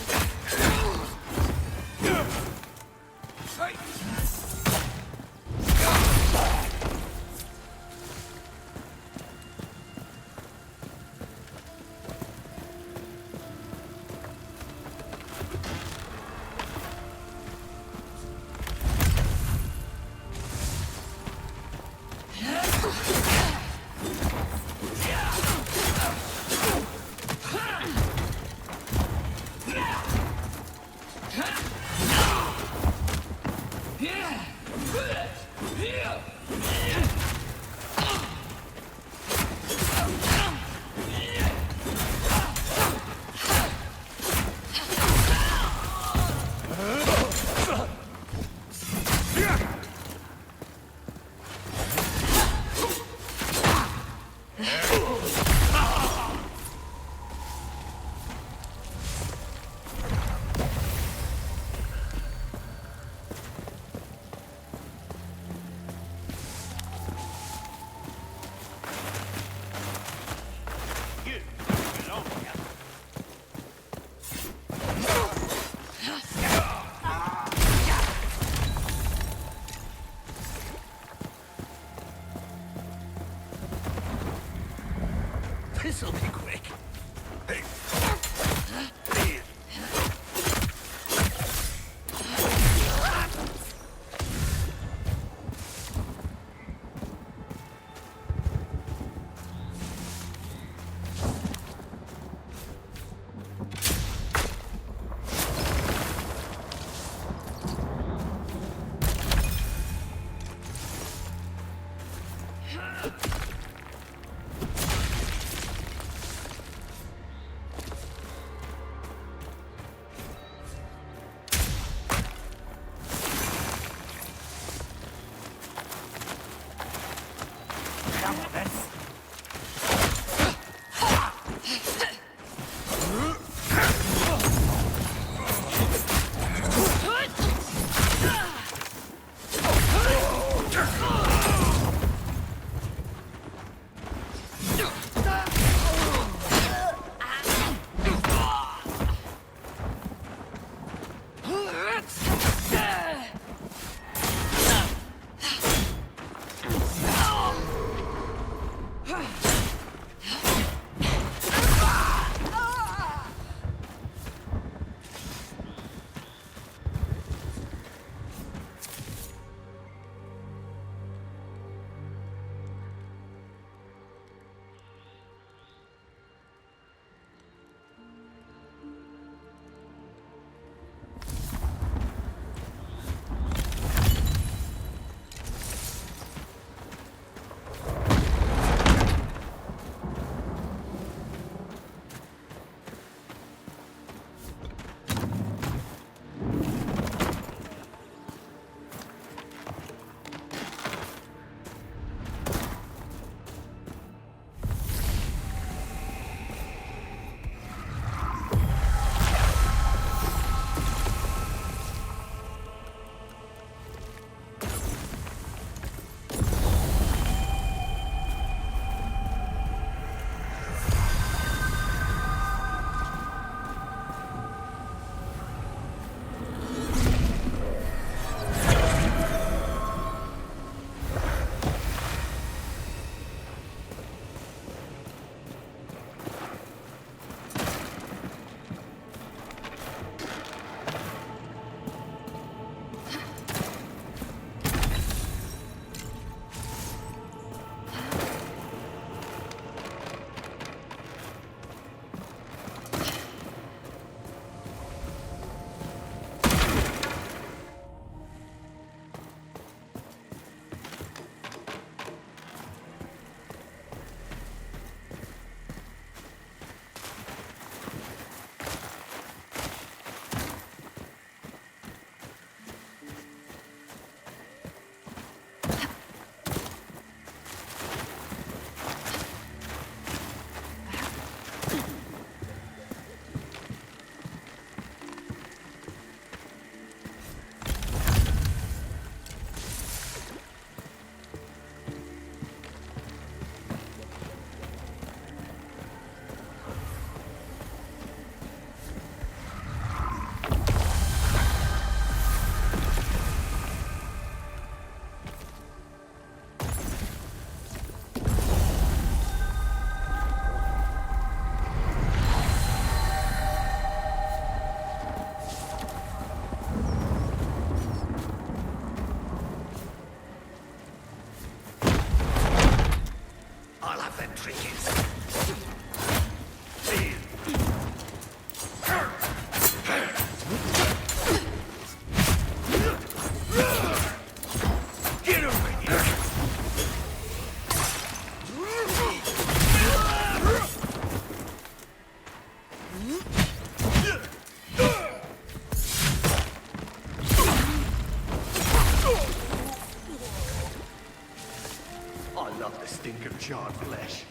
charred flesh.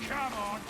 Come on.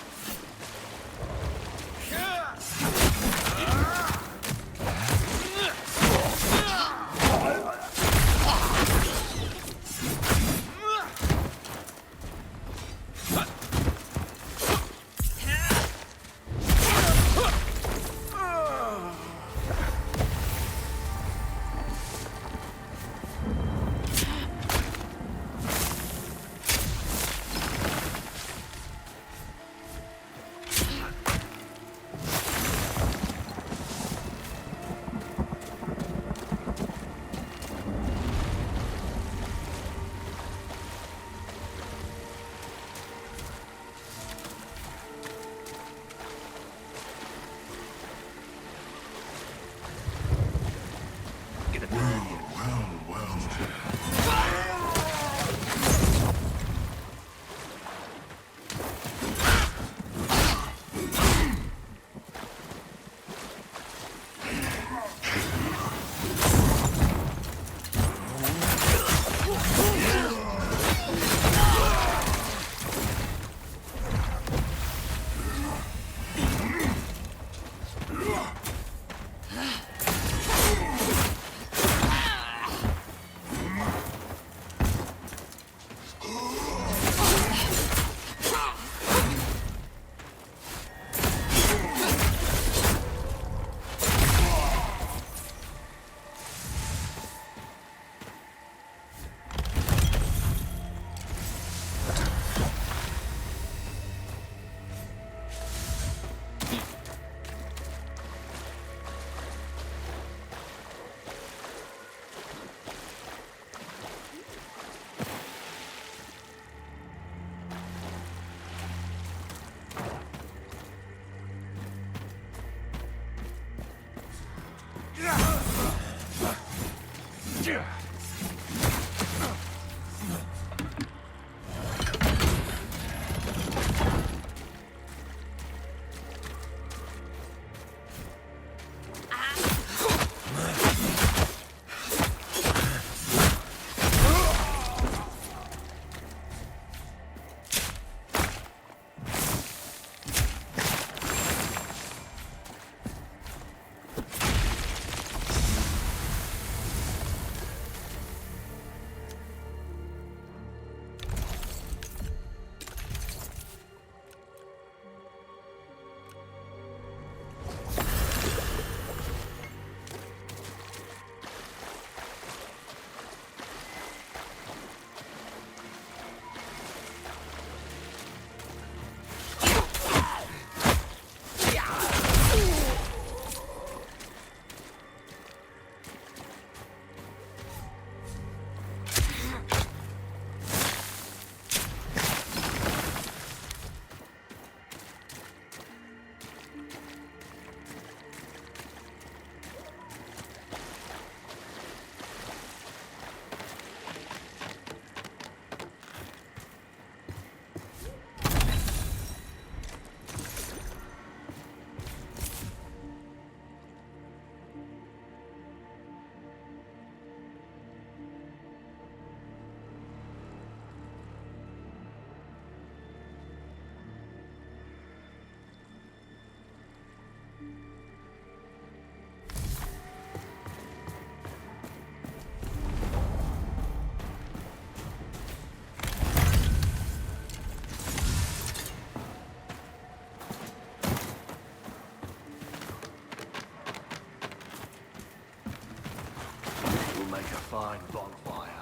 Fine bonfire.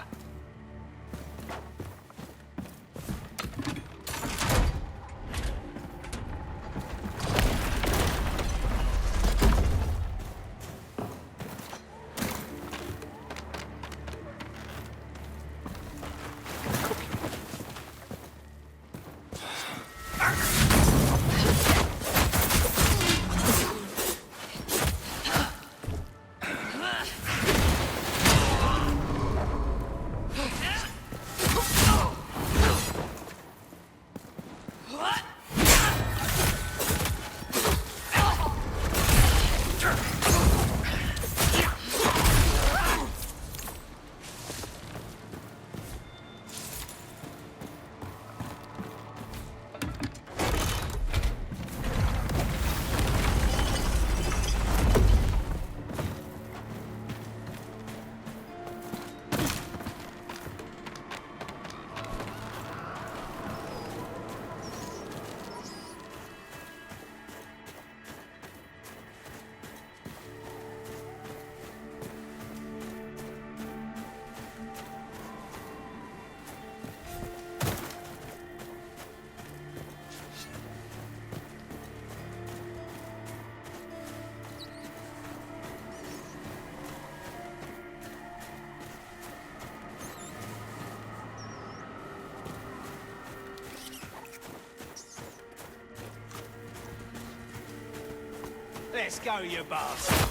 Let's go, you bastard.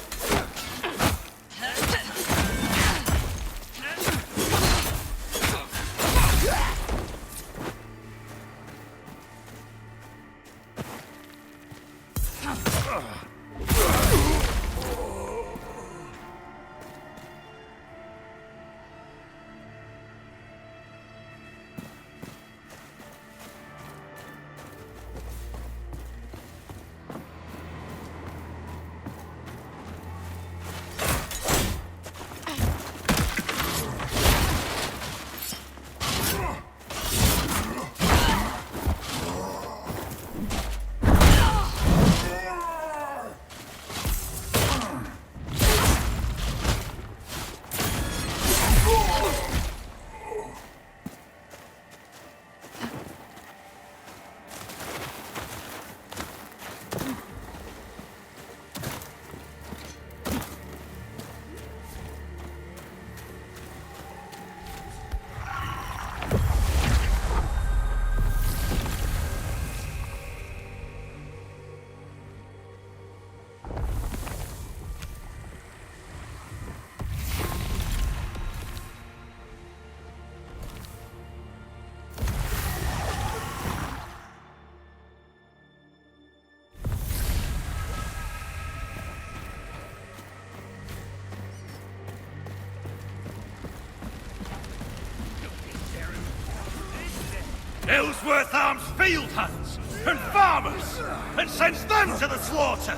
Ellsworth arms field hands and farmers and sends them to the slaughter.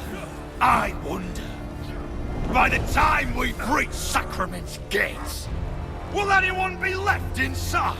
I wonder, by the time we breach Sacrament's gates, will anyone be left inside?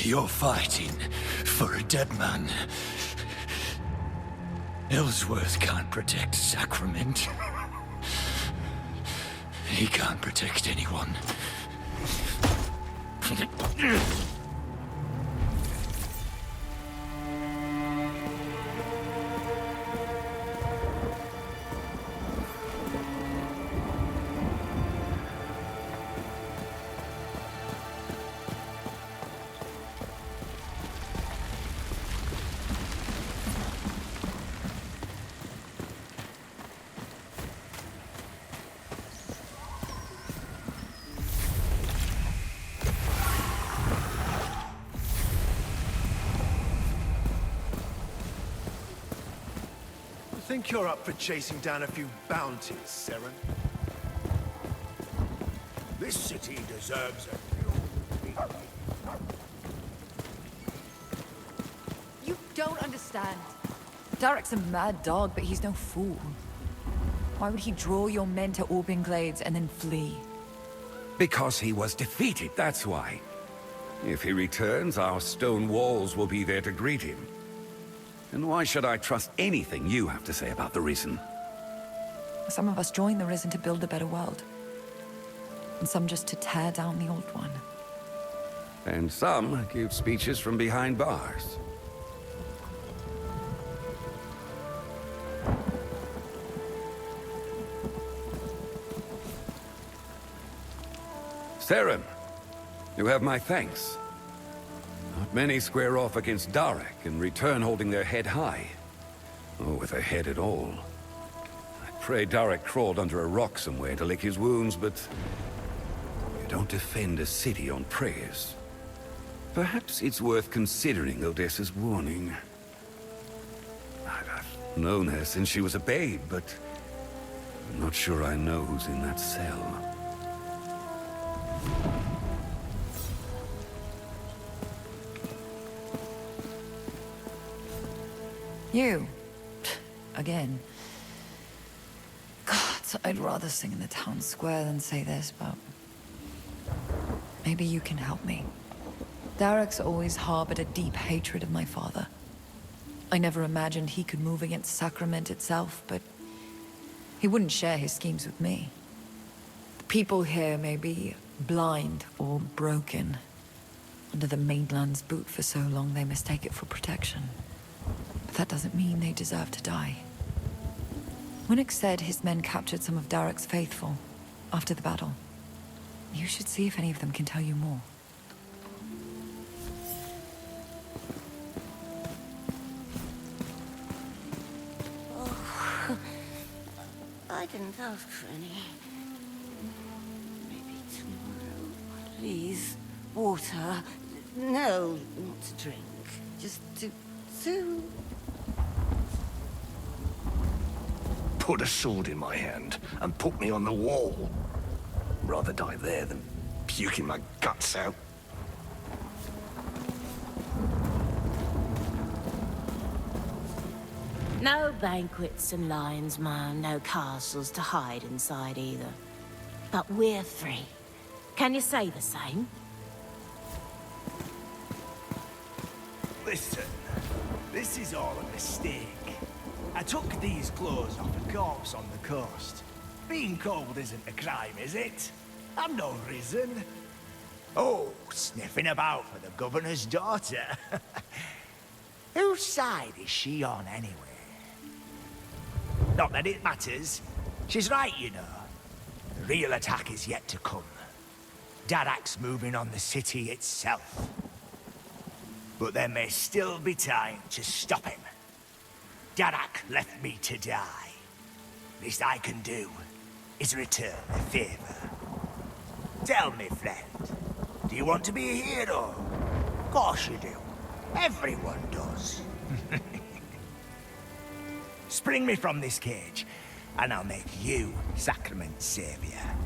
You're fighting for a dead man. Ellsworth can't protect Sacrament. He can't protect anyone. I think you're up for chasing down a few bounties, Seren. This city deserves a new... You don't understand. Derek's a mad dog, but he's no fool. Why would he draw your men to Orban Glades and then flee? Because he was defeated, that's why. If he returns, our stone walls will be there to greet him. And why should I trust anything you have to say about the Risen? Some of us join the Risen to build a better world. And some just to tear down the old one. And some give speeches from behind bars. Seren, you have my thanks. Not many square off against Darek and return holding their head high. Or with a head at all. I pray Darek crawled under a rock somewhere to lick his wounds, but... you don't defend a city on prayers. Perhaps it's worth considering Odessa's warning. I've known her since she was a babe, but... I'm not sure I know who's in that cell. You. Again. God, I'd rather sing in the town square than say this, but... maybe you can help me. Darek's always harbored a deep hatred of my father. I never imagined he could move against Sacrament itself, but... he wouldn't share his schemes with me. The people here may be blind or broken. Under the mainland's boot for so long, they mistake it for protection. But that doesn't mean they deserve to die. Winnick said his men captured some of Darek's faithful after the battle. You should see if any of them can tell you more. Oh, I didn't ask for any. Maybe tomorrow. Please. Water. No, not to drink. Just to soothe. Put a sword in my hand and put me on the wall. Rather die there than puking my guts out. No banquets and lions, man. No castles to hide inside either. But we're free. Can you say the same? Listen, this is all a mistake. I took these clothes off a corpse on the coast. Being cold isn't a crime, is it? I'm no risen. Oh, sniffing about for the governor's daughter. Whose side is she on, anyway? Not that it matters. She's right, you know. The real attack is yet to come. Darak's moving on the city itself. But there may still be time to stop him. Darak left me to die. Least I can do is return the favor. Tell me, friend, do you want to be a hero? Of course you do. Everyone does. Spring me from this cage, and I'll make you Sacrament's savior.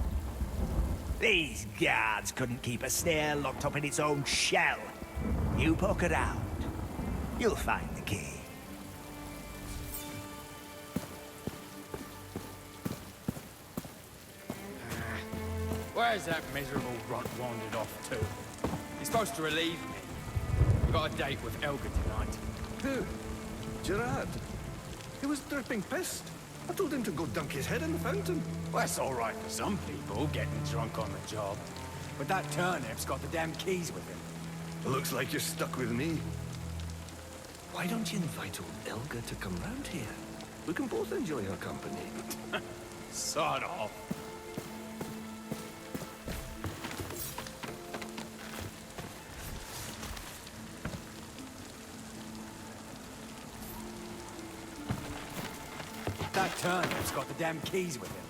These guards couldn't keep a snail locked up in its own shell. You poke around, you'll find the key. Where's that miserable runt wandered off to? He's supposed to relieve me. We've got a date with Elga tonight. Who? Gerard. He was dripping pissed. I told him to go dunk his head in the fountain. Well, that's all right for some people, getting drunk on the job. But that turnip's got the damn keys with him. Looks like you're stuck with me. Why don't you invite old Elga to come round here? We can both enjoy her company. Sod off. That turnip's got the damn keys with him.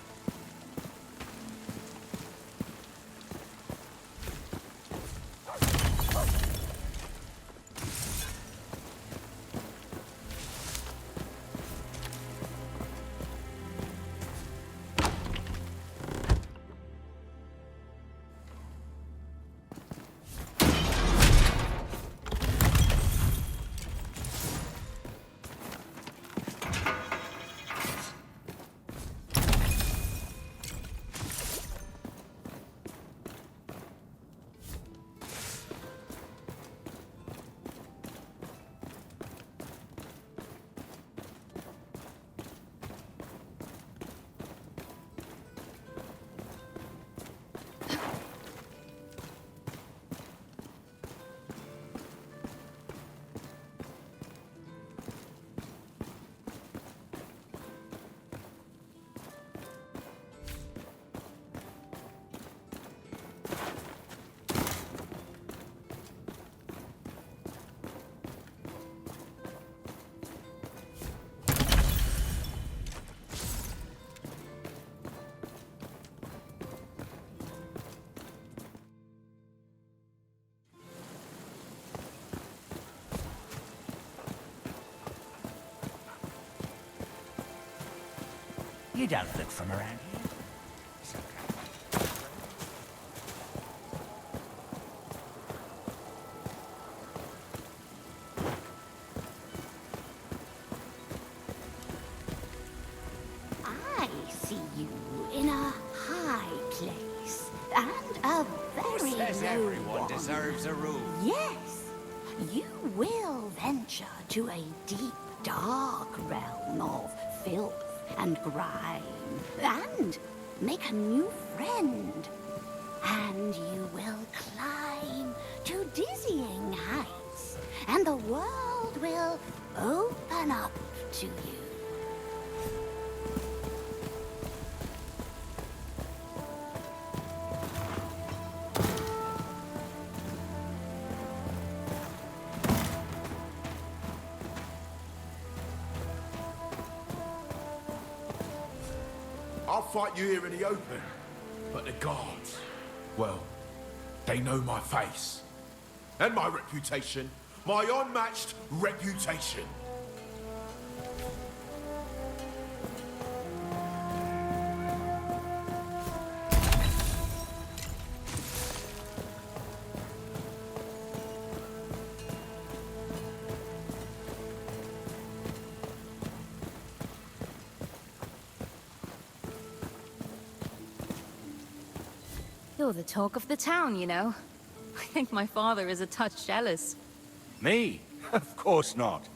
You don't look from around here. I see you in a high place, and a very says low everyone one. deserves a roof? Yes, you will venture to a deep, dark realm of filth and grime, and make a new friend. And you will climb to dizzying heights, and the world will open up to you. I'll fight you here in the open. But the guards, well, they know my face. And my reputation. My unmatched reputation. You're the talk of the town, you know. I think my father is a touch jealous. Me? Of course not.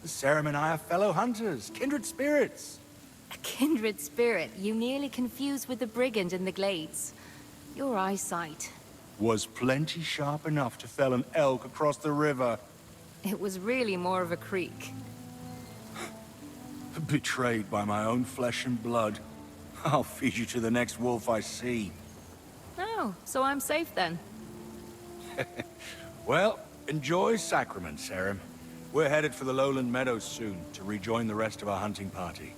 Sarah and I are fellow hunters, kindred spirits. A kindred spirit you nearly confused with the brigand in the glades. Your eyesight. Was plenty sharp enough to fell an elk across the river. It was really more of a creek. Betrayed by my own flesh and blood. I'll feed you to the next wolf I see. Oh, so I'm safe then. Well, enjoy Sacrament, Sarah. We're headed for the Lowland Meadows soon to rejoin the rest of our hunting party.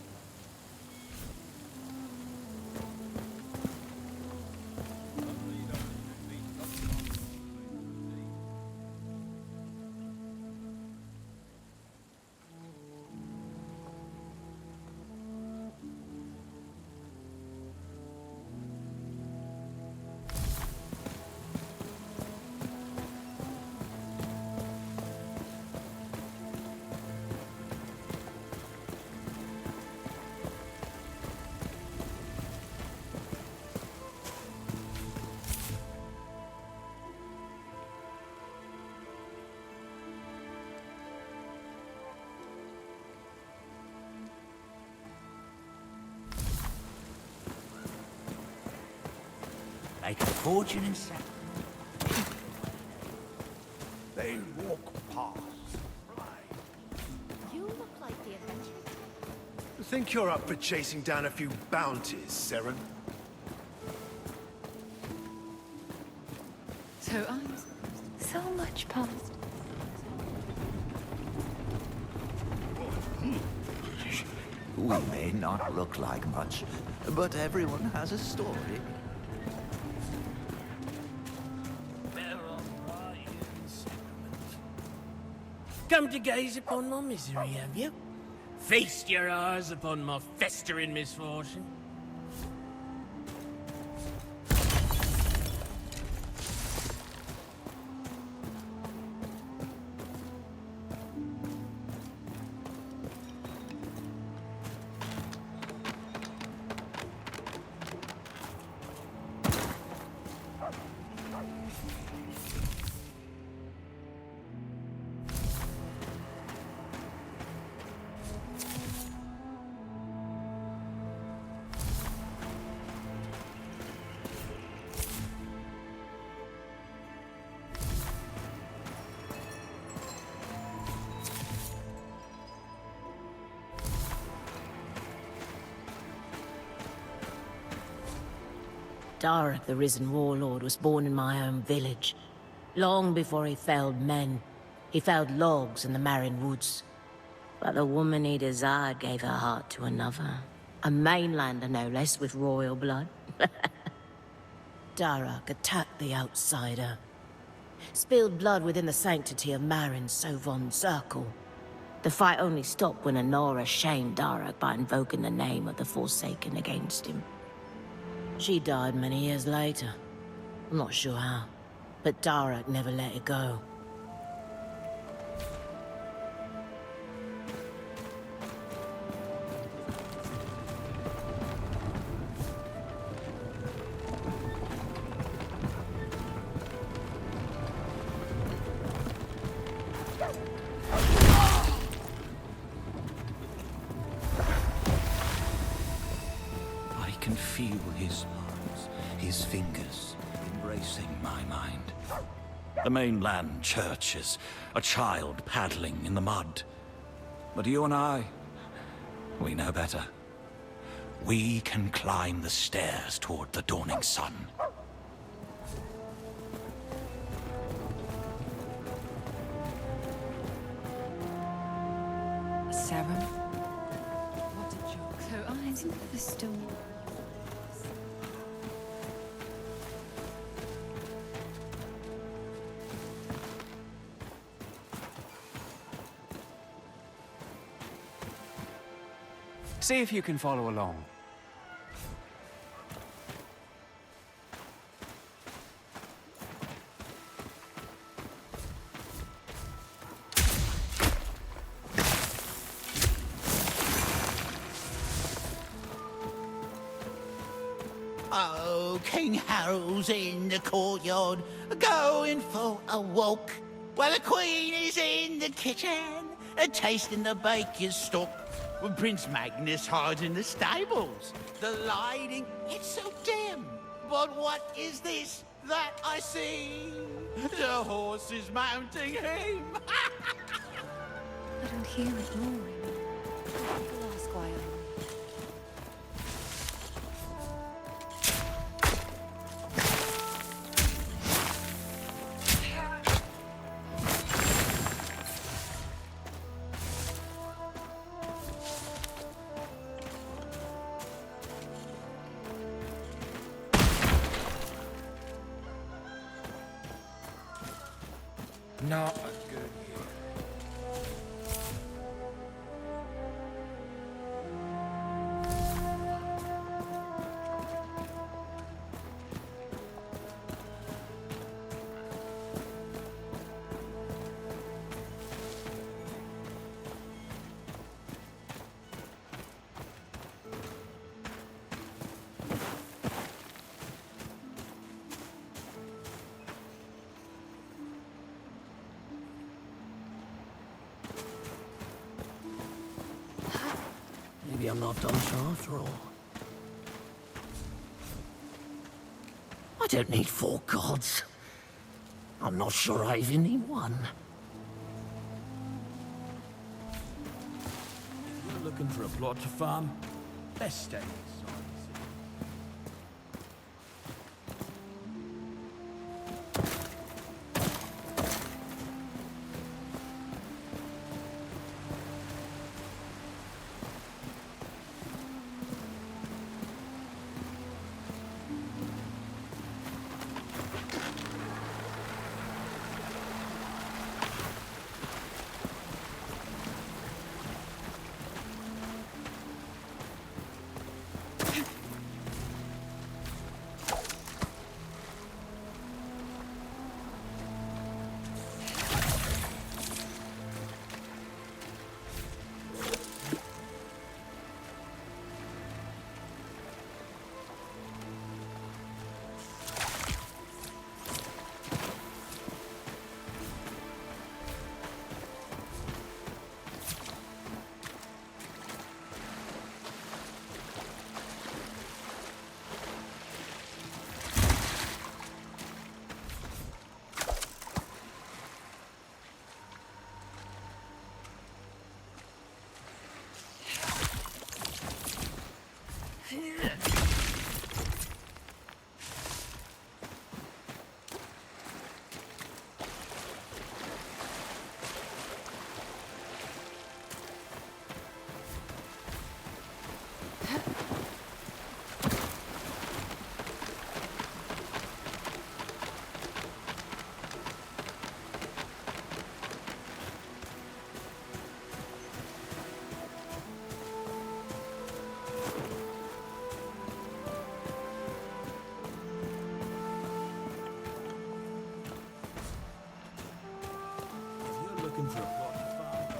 Make a fortune in Sacrament. They walk past. You look like the adventurer. I think you're up for chasing down a few bounties, Seren. So I'm so much past. We may not look like much, but everyone has a story. Come to gaze upon my misery, have you? Feast your eyes upon my festering misfortune. Darak, the risen warlord, was born in my own village. Long before he felled men, he felled logs in the Marin woods. But the woman he desired gave her heart to another. A mainlander, no less, with royal blood. Darak attacked the outsider. Spilled blood within the sanctity of Marin's Sovon circle. The fight only stopped when Honora shamed Darak by invoking the name of the Forsaken against him. She died many years later. I'm not sure how, but Darak never let it go. Feel his palms, his fingers embracing my mind. The mainland church is a child paddling in the mud. But you and I, we know better. We can climb the stairs toward the dawning sun. Sarah? What a joke. Her eyes are still... See if you can follow along. Oh, King Harold's in the courtyard, going for a walk, while the Queen is in the kitchen, tasting the baker's stock. When Prince Magnus hides in the stables. The lighting, it's so dim. But what is this that I see? The horse is mounting him. I don't hear it roaring. People ask why I'm... Not a good year. Maybe I'm not done so after all. I don't need 4 gods. I'm not sure I even need one. If you're looking for a plot to farm, best stay inside. looking for a plot of farm.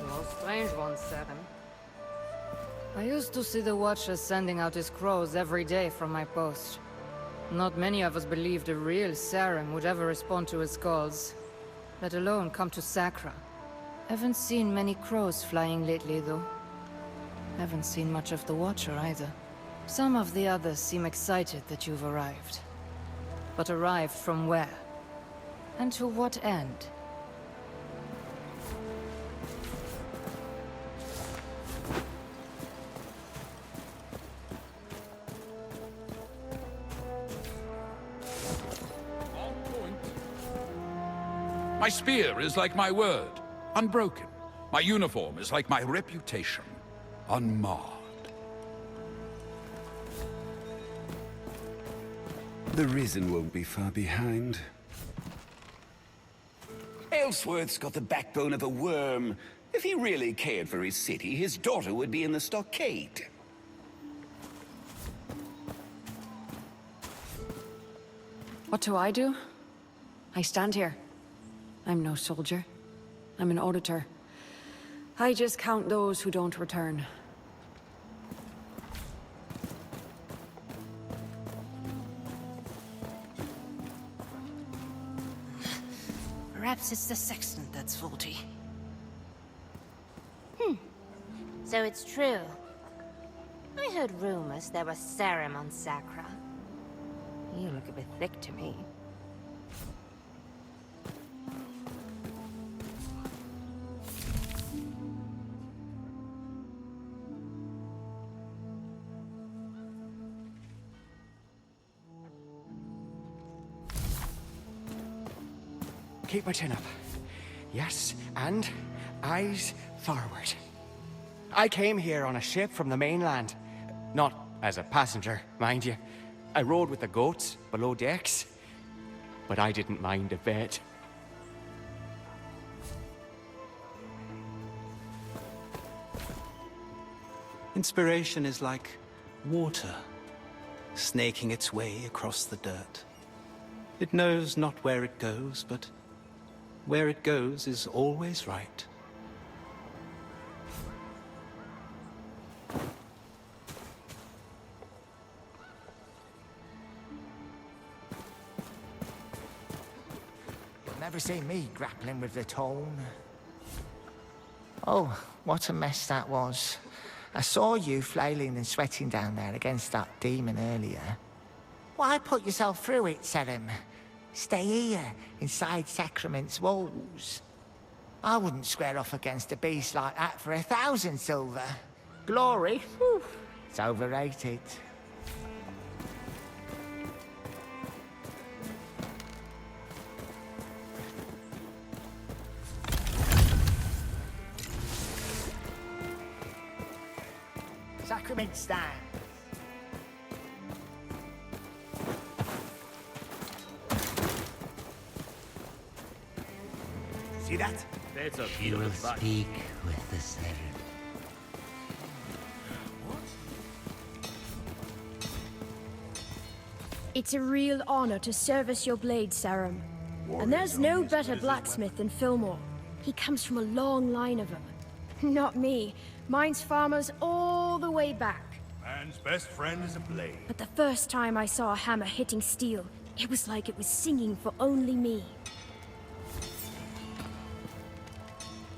No strange ones, Sacrament. I used to see the Watcher sending out his crows every day from my post. Not many of us believed a real Sacrament would ever respond to his calls, let alone come to Sacra. Haven't seen many crows flying lately, though. Haven't seen much of the Watcher either. Some of the others seem excited that you've arrived. But arrived from where? And to what end? My spear is like my word, unbroken. My uniform is like my reputation, unmarred. The Risen won't be far behind. Ellsworth's got the backbone of a worm. If he really cared for his city, his daughter would be in the stockade. What do? I stand here. I'm no soldier. I'm an auditor. I just count those who don't return. Perhaps it's the sextant that's faulty. So it's true. I heard rumors there was serum on Sacra. You look a bit thick to me. Keep my chin up. Yes, and eyes forward. I came here on a ship from the mainland. Not as a passenger, mind you. I rode with the goats below decks, but I didn't mind a bit. Inspiration is like water, snaking its way across the dirt. It knows not where it goes, but where it goes is always right. You'll never see me grappling with the tone. Oh, what a mess that was. I saw you flailing and sweating down there against that demon earlier. Why put yourself through it, Serum? Stay here, inside Sacrament's walls. I wouldn't square off against a beast like that for 1,000 silver. Glory? Whew, it's overrated. Sacrament stands. See that? Better You will speak with the Serum. It's a real honor to service your blade, Serum. And there's no better blacksmith than Fillmore. He comes from a long line of them. Not me. Mine's farmers all the way back. Man's best friend is a blade. But the first time I saw a hammer hitting steel, it was like it was singing for only me.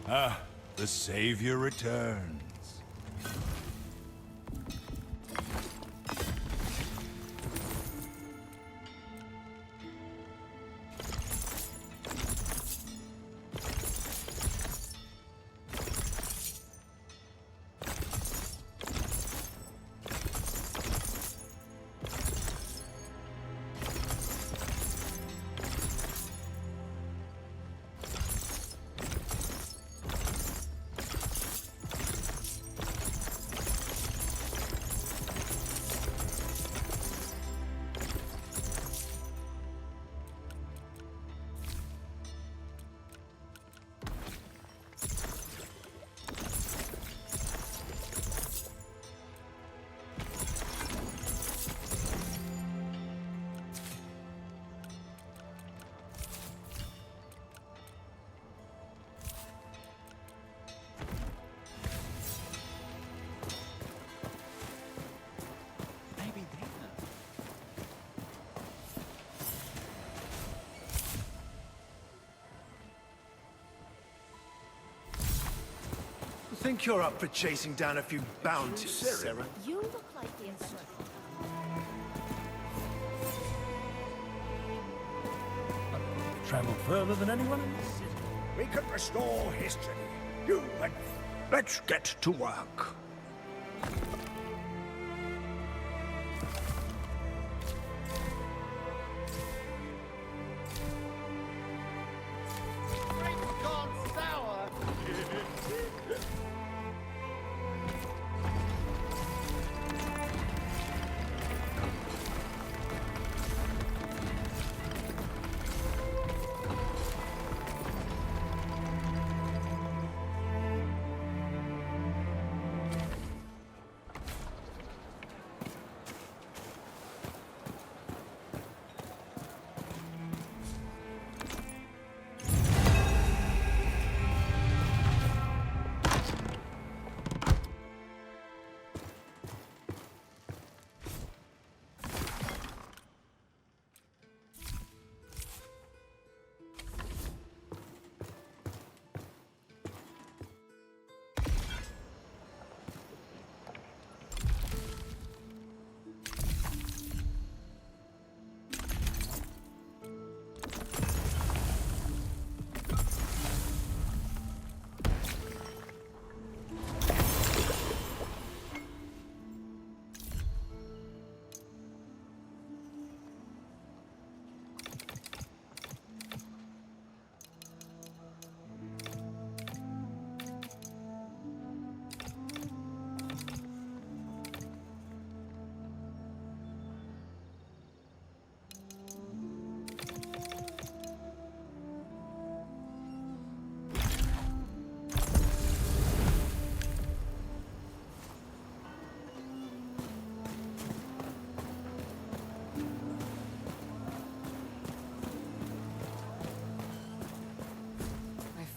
Ah, the Savior returns. think you're up for chasing down a few bounties, Sarah? You look like the instructor. Traveled further than anyone in this city. We could restore history. You and me. Let's get to work.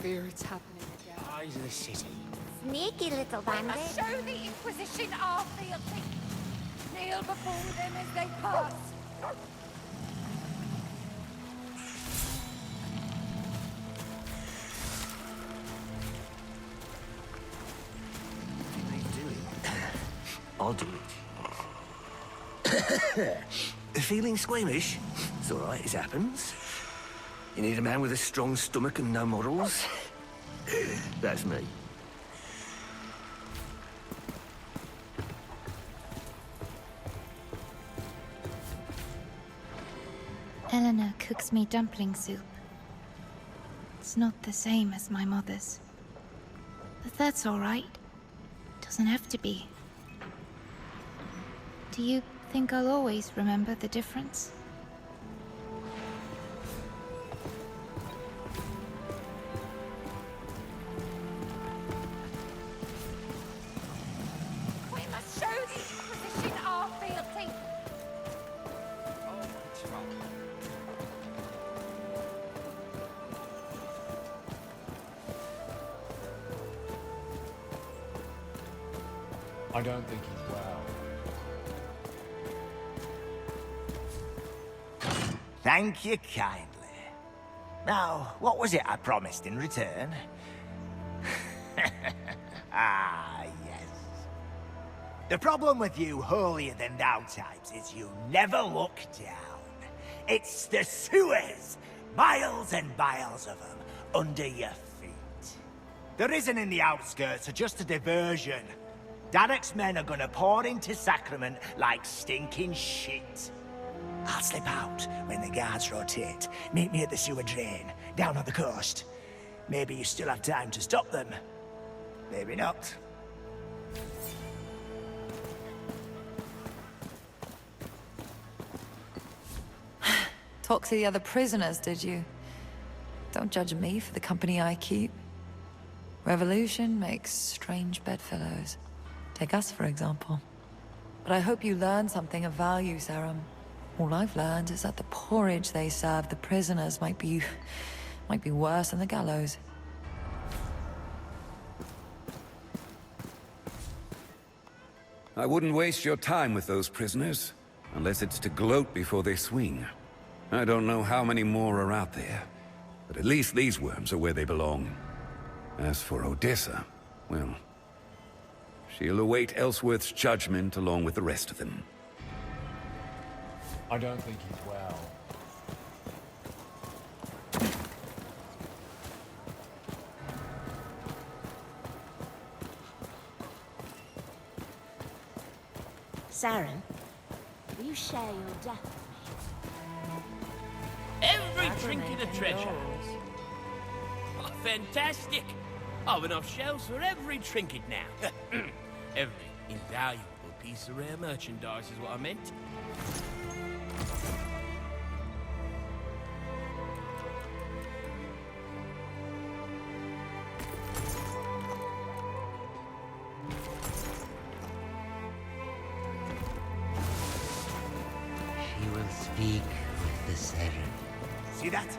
Fear it's happening again. Eyes of the city. Sneaky little bandit. Show the Inquisition our fealty. Kneel before them as they pass. What are you doing? I'll do it. Feeling squeamish? It's all right, it happens. You need a man with a strong stomach and no morals? That's me. Eleanor cooks me dumpling soup. It's not the same as my mother's. But that's all right. Doesn't have to be. Do you think I'll always remember the difference? We must show the Inquisition our fealty. I don't think he's well. Thank you kindly. Now, what was it I promised in return? Ah, yes. The problem with you holier-than-thou types is you never look down. It's the sewers! Miles and miles of them under your feet. The risen in the outskirts are just a diversion. Darek's men are gonna pour into Sacrament like stinking shit. I'll slip out when the guards rotate. Meet me at the sewer drain, down on the coast. Maybe you still have time to stop them. Maybe not. Talk to the other prisoners, did you? Don't judge me for the company I keep. Revolution makes strange bedfellows. Take us, for example. But I hope you learned something of value, Sarum. All I've learned is that the porridge they serve the prisoners might be worse than the gallows. I wouldn't waste your time with those prisoners, unless it's to gloat before they swing. I don't know how many more are out there, but at least these worms are where they belong. As for Odessa, well, She'll await Ellsworth's judgment along with the rest of them. I don't think he's well. Saren, will you share your death with Every trinket a treasure. Oh, fantastic! I've enough shells for every trinket now. Every invaluable piece of rare merchandise is what I meant. She will speak with the Siren. See that?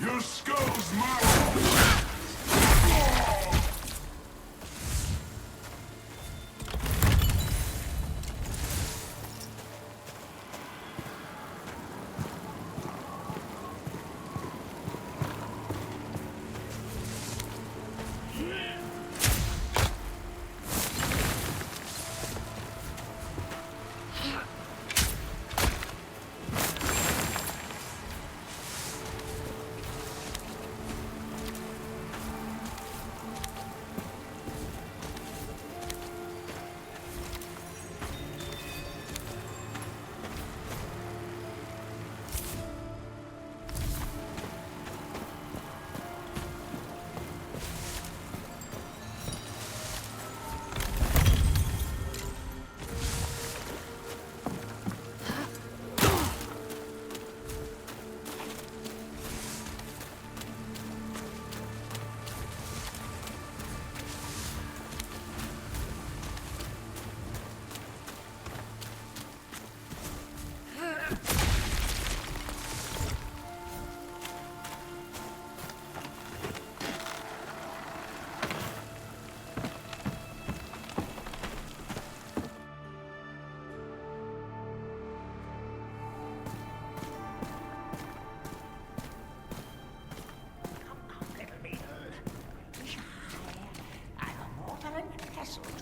Your skull's mine!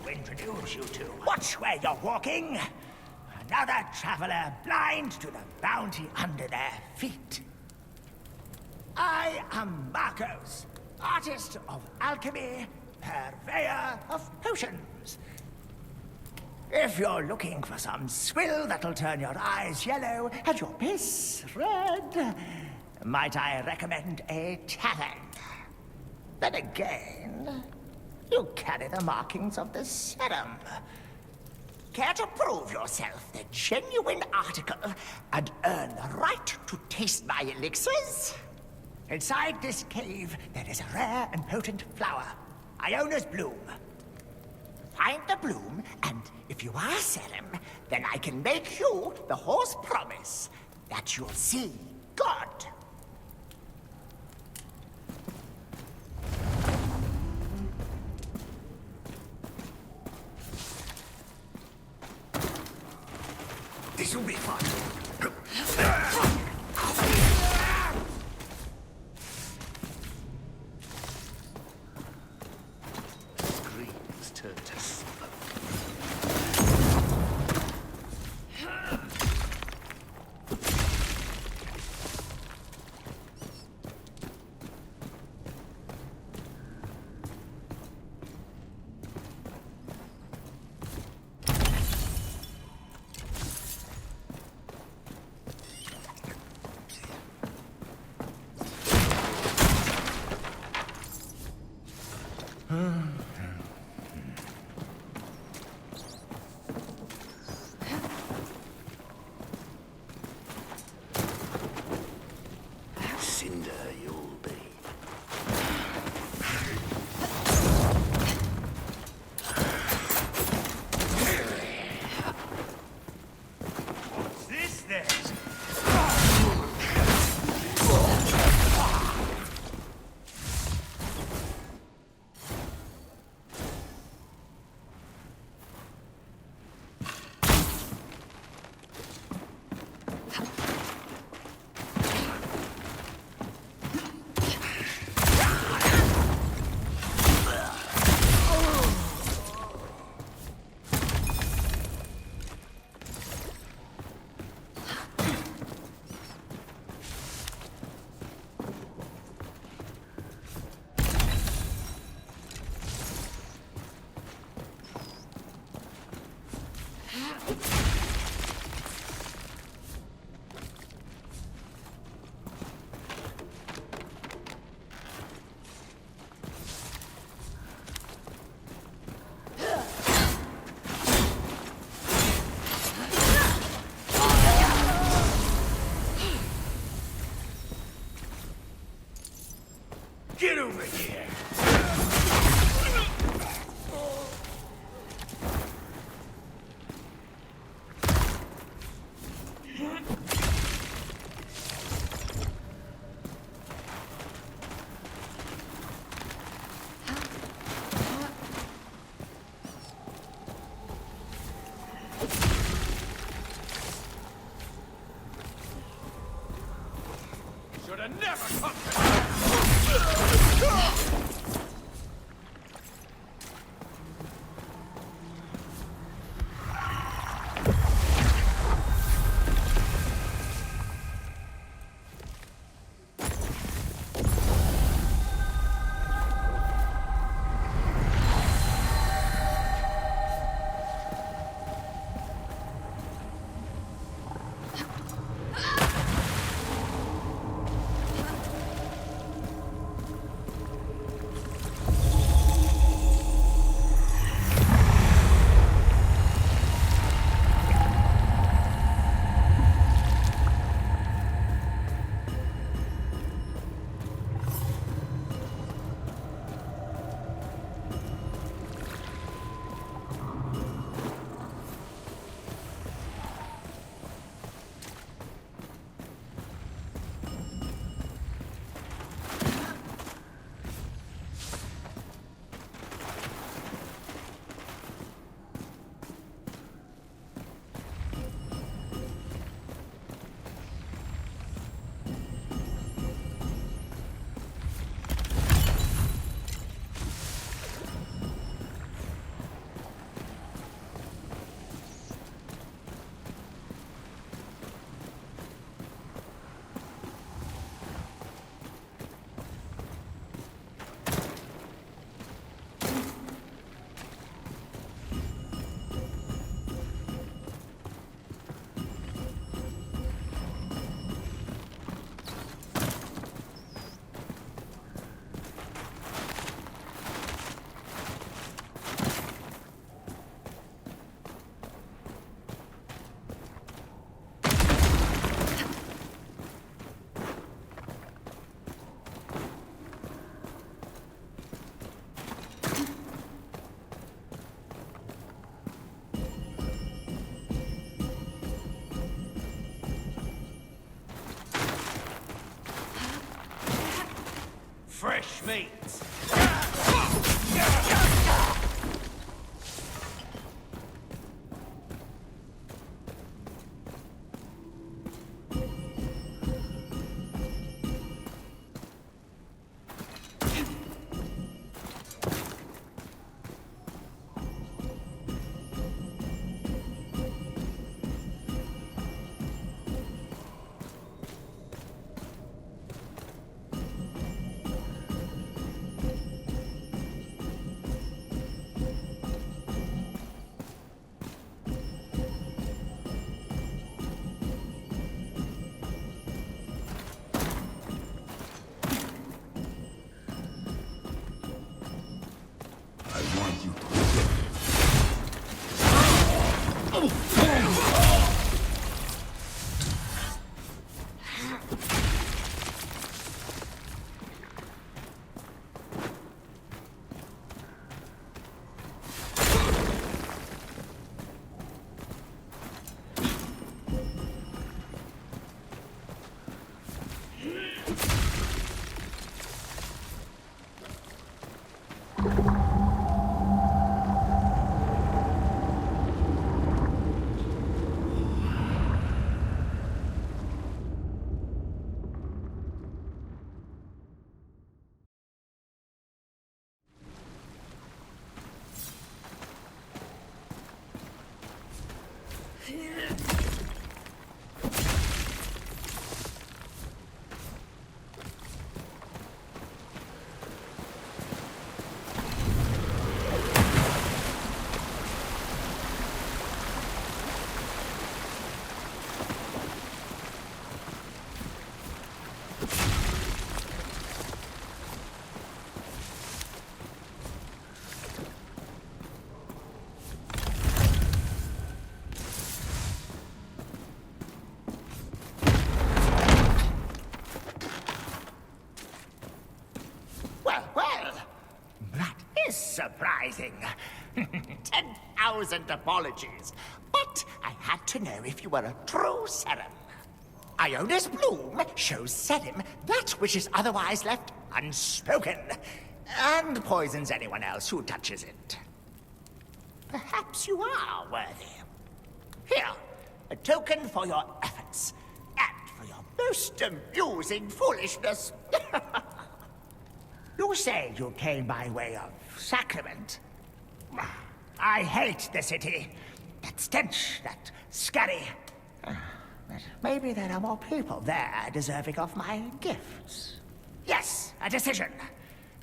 to introduce you to. Watch where you're walking. Another traveler blind to the bounty under their feet. I am Marcos, artist of alchemy, purveyor of potions. If you're looking for some swill that'll turn your eyes yellow and your piss red, might I recommend a tavern? Then again, you carry the markings of the serum. Care to prove yourself the genuine article and earn the right to taste my elixirs? Inside this cave, there is a rare and potent flower, Iona's bloom. Find the bloom, and if you are serum, then I can make you the horse promise that you'll see God. This'll be fun. Screams turn to smoke. Cinder you'll be. What's this then? Get over here! fresh meat. Surprising. 10,000 apologies. But I had to know if you were a true serum. Iona's bloom shows serum that which is otherwise left unspoken, and poisons anyone else who touches it. Perhaps you are worthy. Here, a token for your efforts, and for your most amusing foolishness. You say you came by way of Sacrament. I hate the city. That stench, that scurry. But maybe there are more people there deserving of my gifts. Yes, a decision.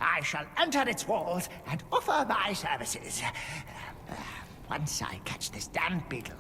I shall enter its walls and offer my services. Once I catch this damned beetle.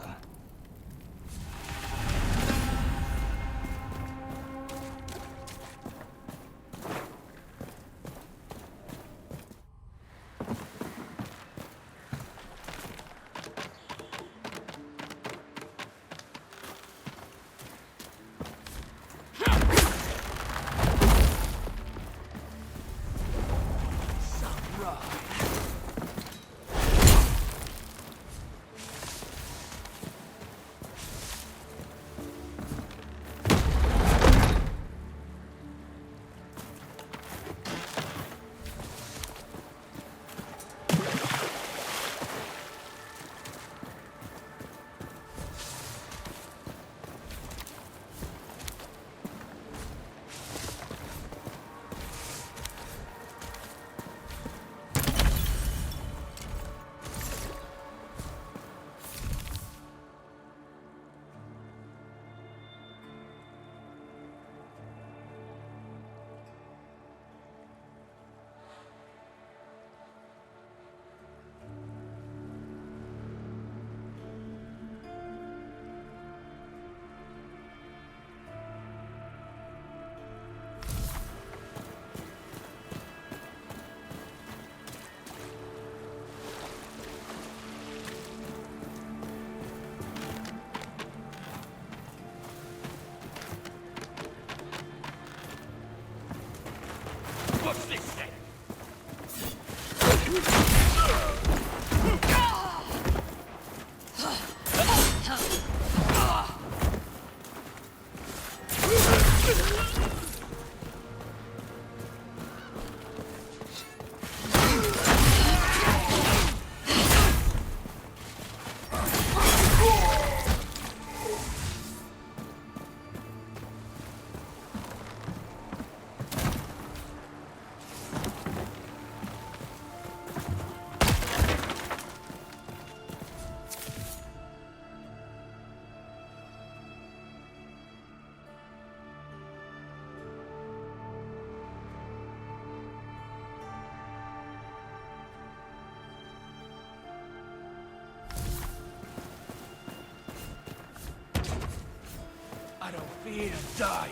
don't fear dying.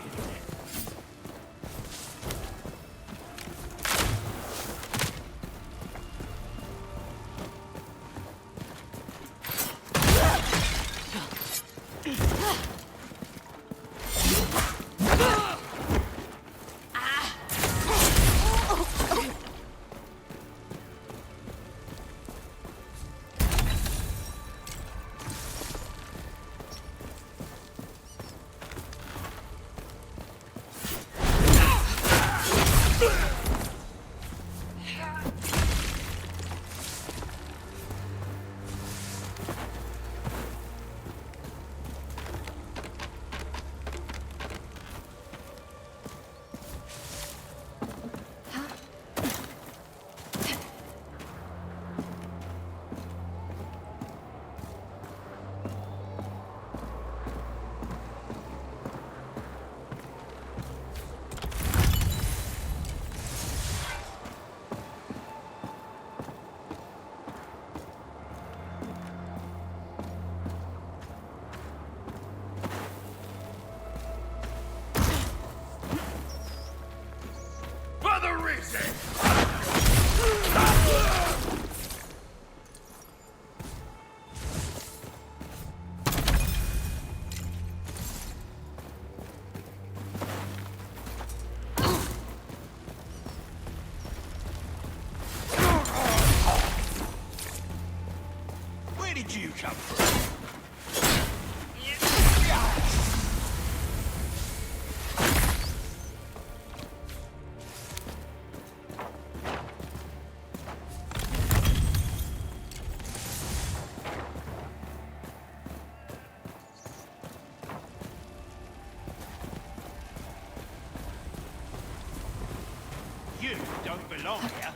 Where did you come from? You don't belong here.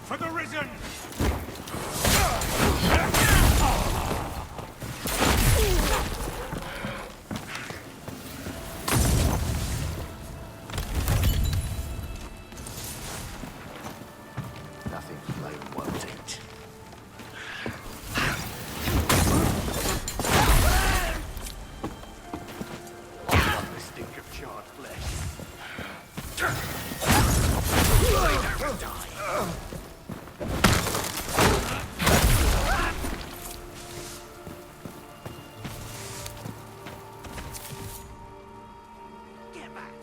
for the risen! Nothing flame won't eat. I love the stink of charred flesh. Lie down and die. Get back.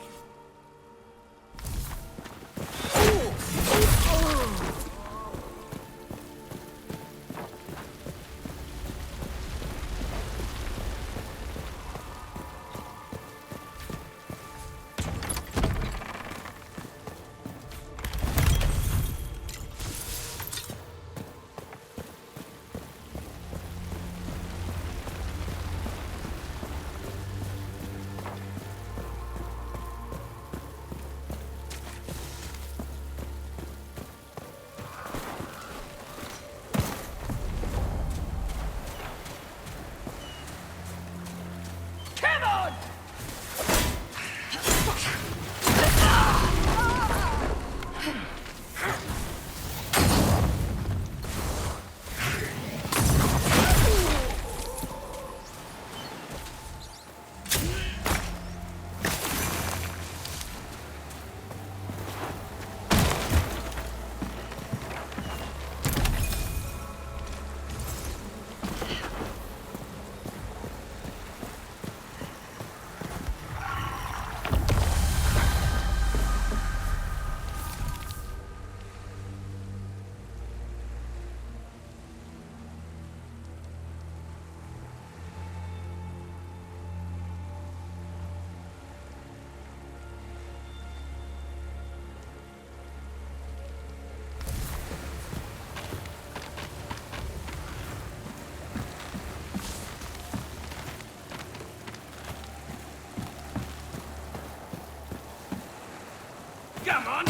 Come on!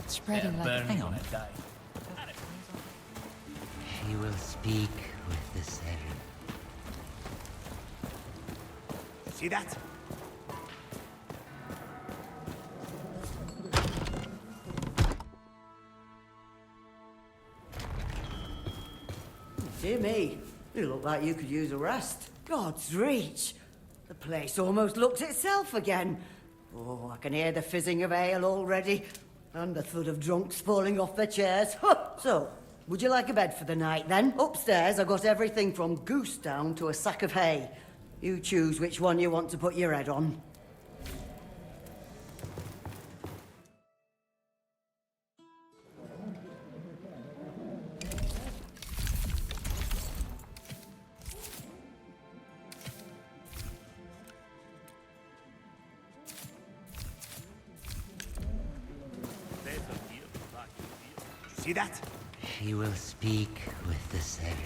Spreading like hang on a day. She will speak with the Sacrament. See that? Dear me, you look like you could use a rest. God's reach! The place almost looked itself again. Oh, I can hear the fizzing of ale already, and the thud of drunks falling off their chairs. So, would you like a bed for the night, then? Upstairs, I got everything from goose down to a sack of hay. You choose which one you want to put your head on. See that? She will speak with the Seven.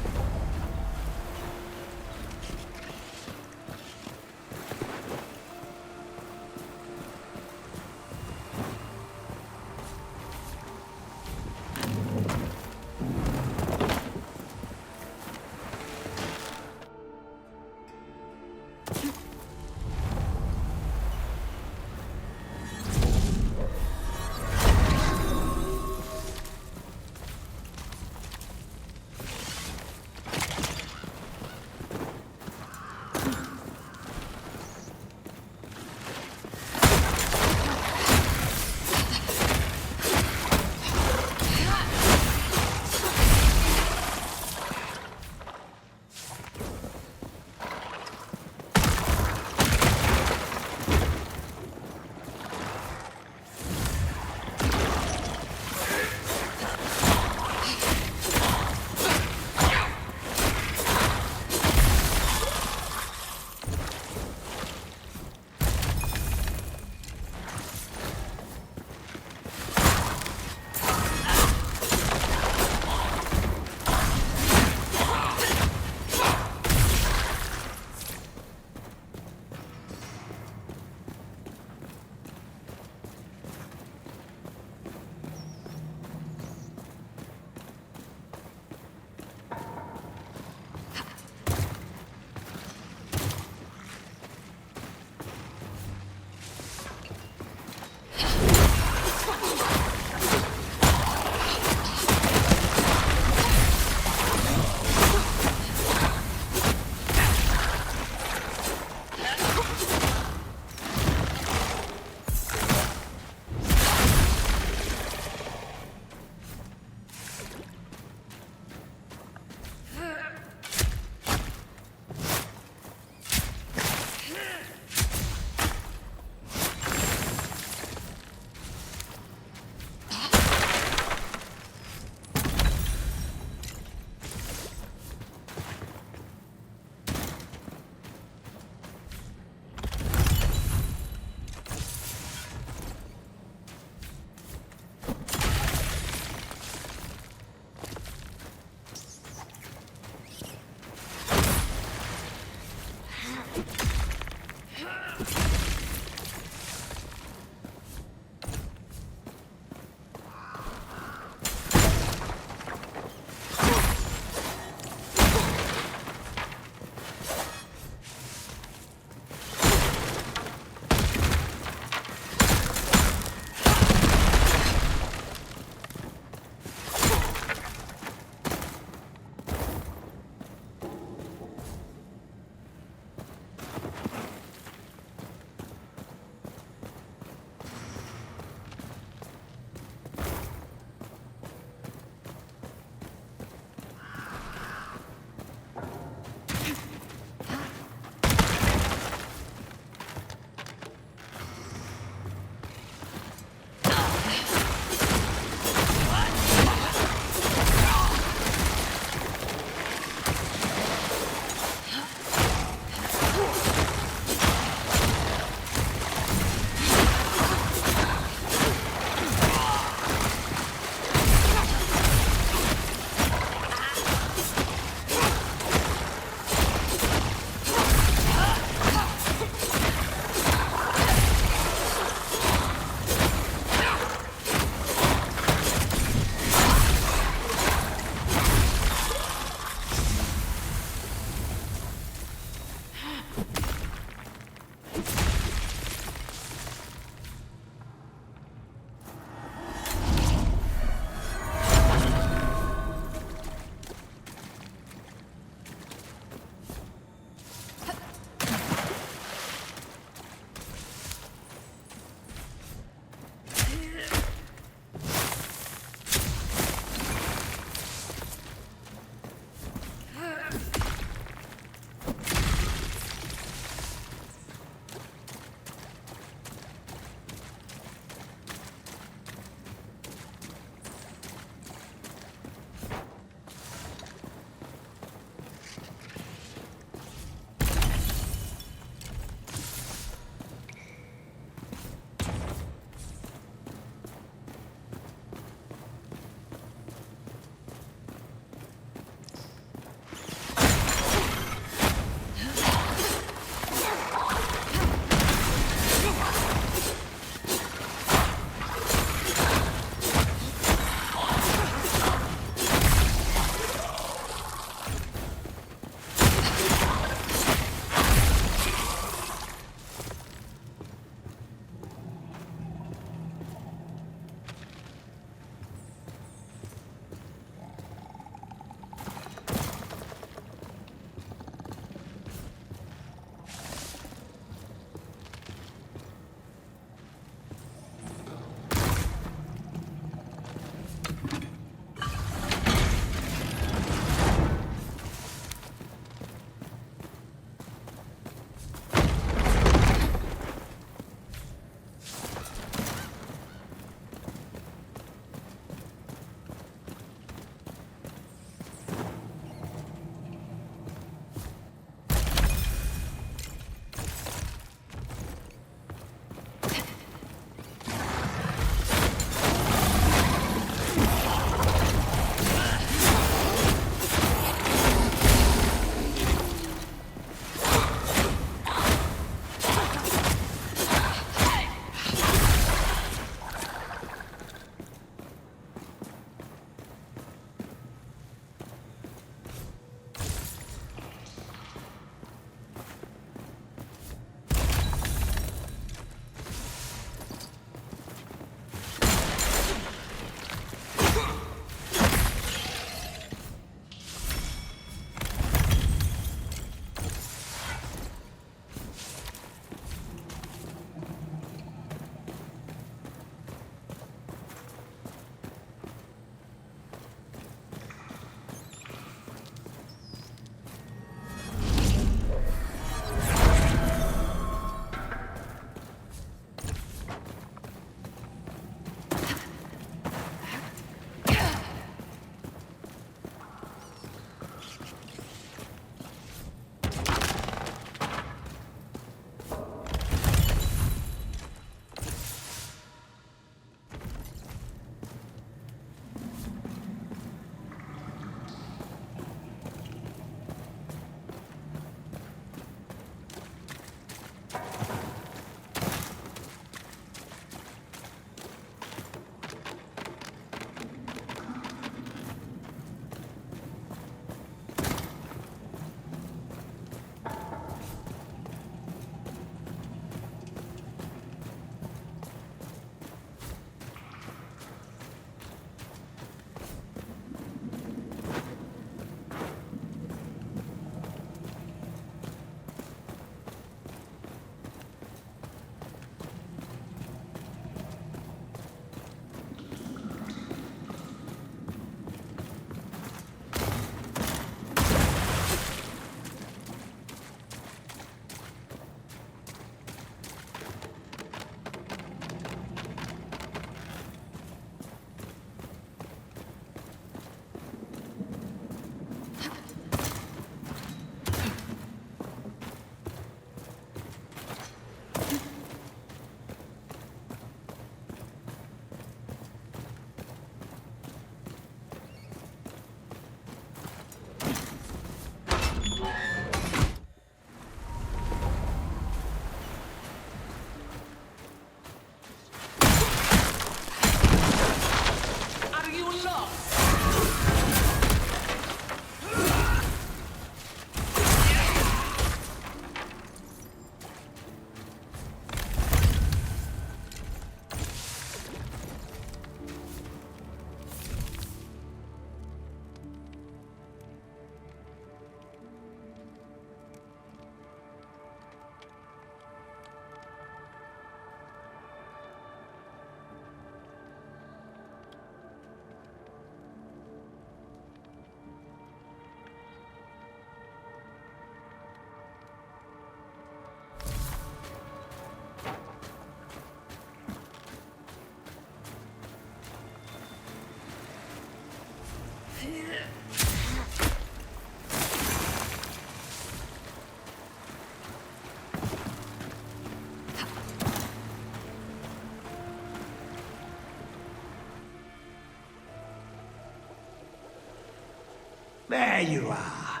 There you are.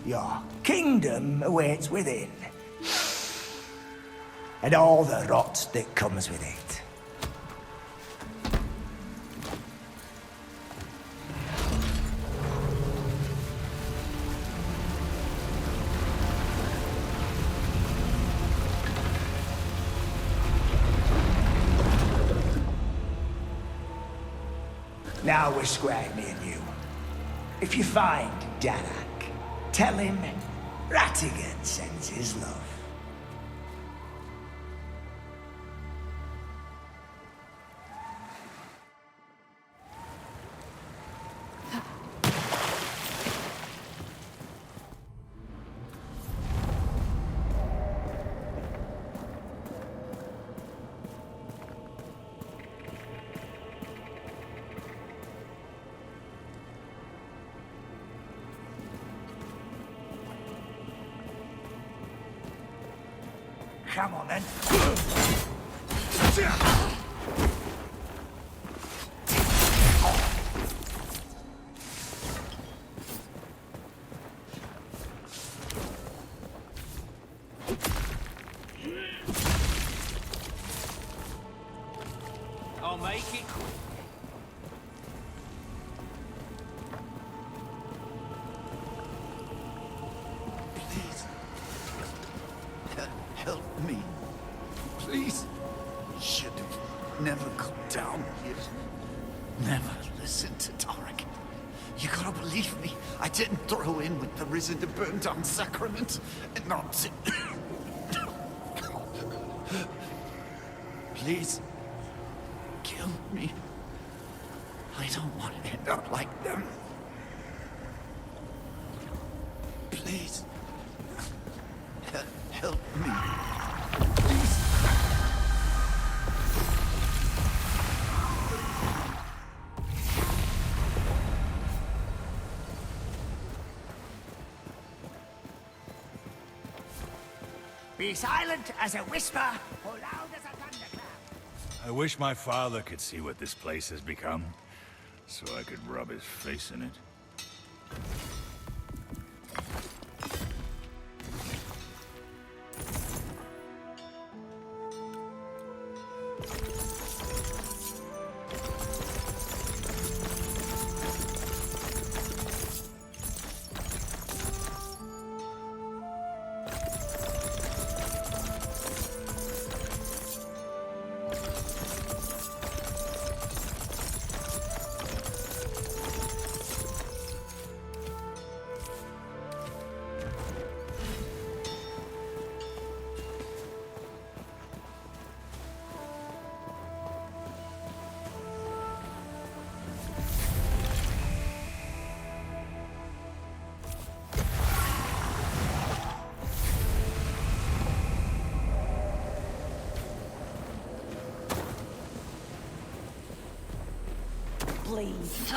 Your kingdom awaits within. And all the rot that comes with it. Now we're square, me and you. If you find Darak, tell him Rattigan sends his love. Come on, then. I'll make it quick. Help me. Please. Should have never come down here. Never listen to Tarek. You gotta believe me. I didn't throw in with the Risen to burn down Sacrament. And not to... Please. Kill me. I don't want to end up like them. Please. Help me. Please. Be silent as a whisper, or loud as a thunderclap. I wish my father could see what this place has become, so I could rub his face in it. Please.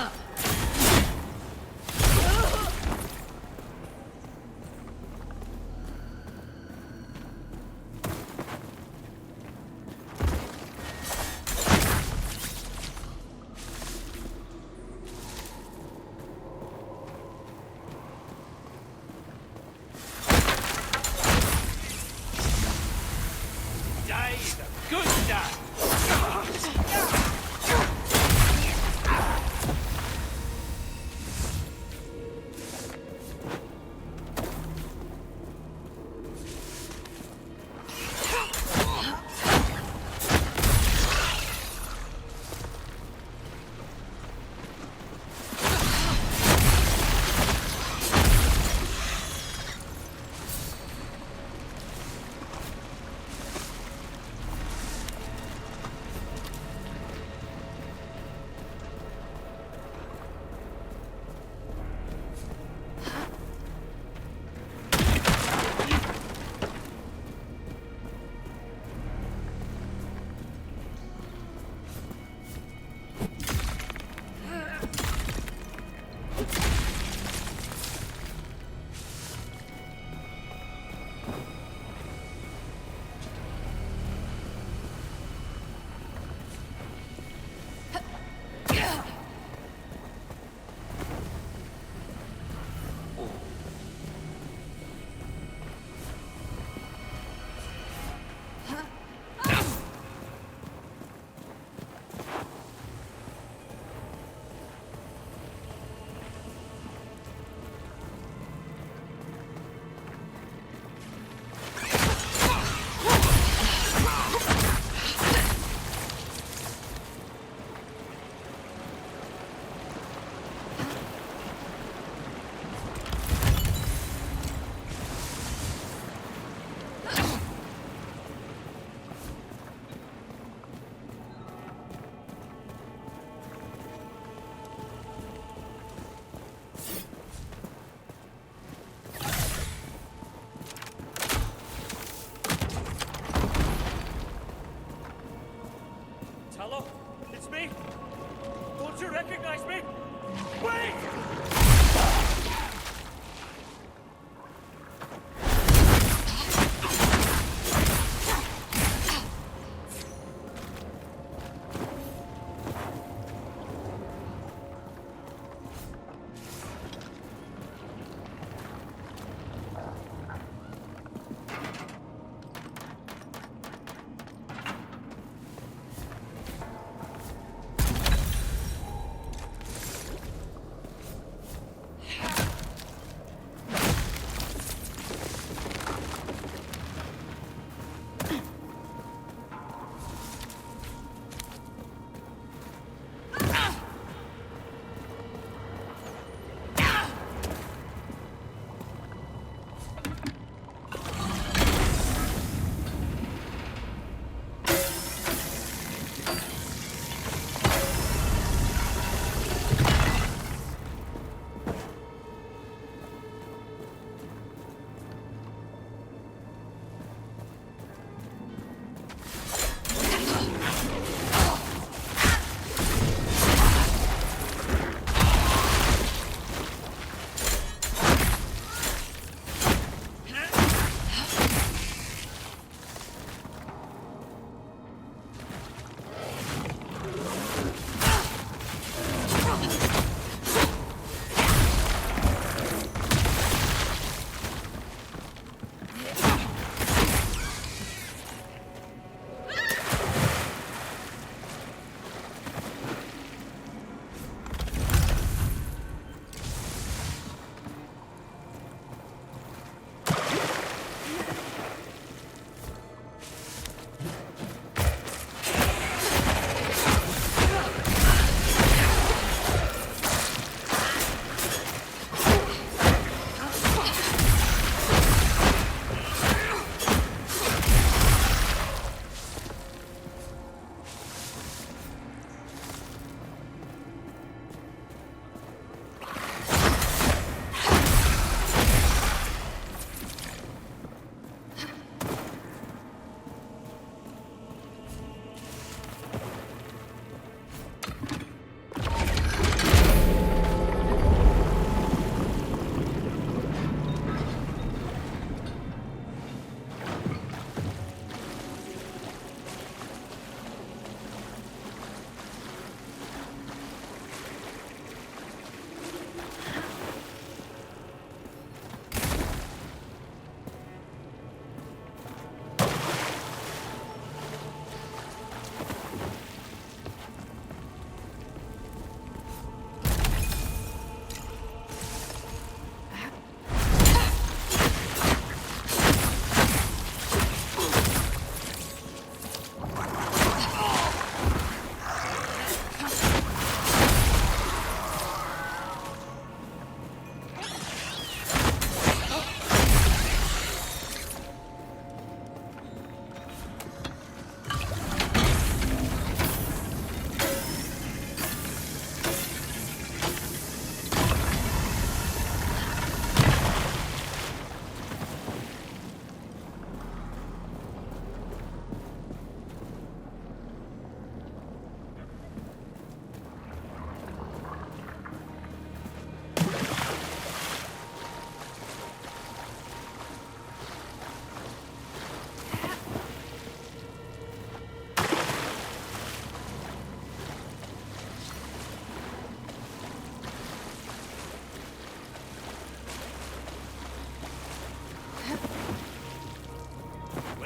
Day is a good day.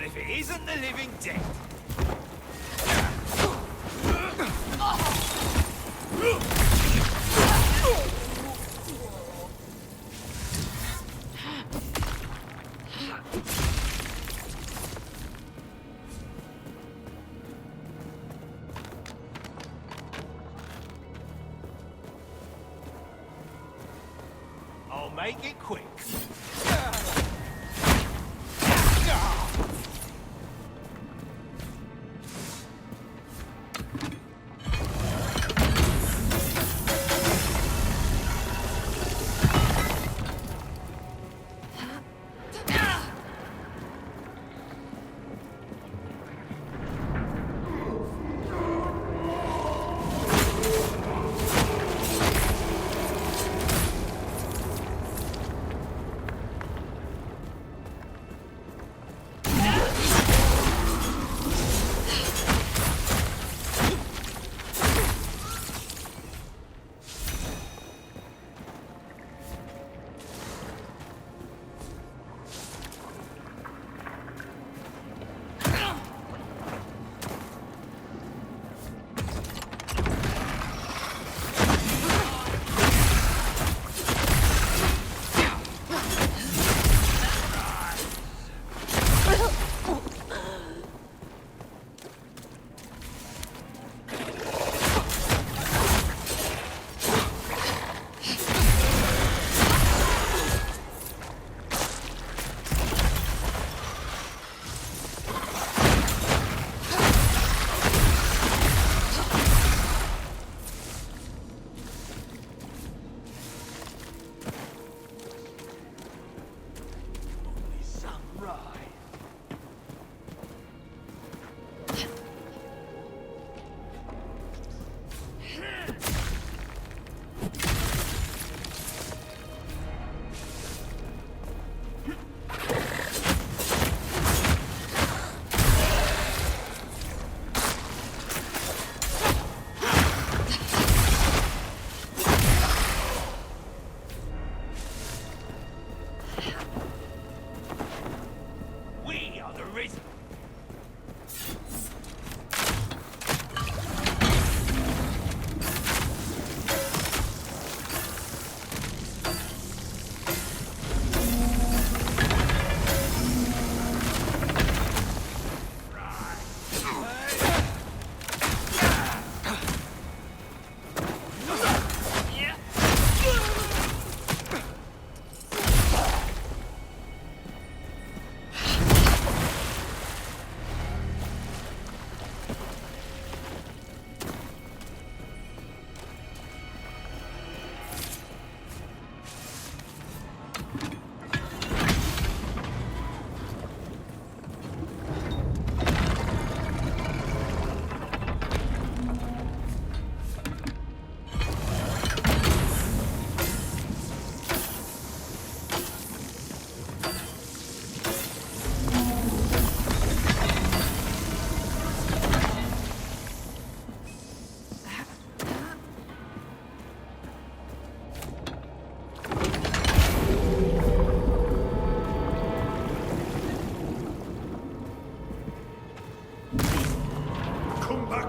if it isn't the living dead. I'll make it quick.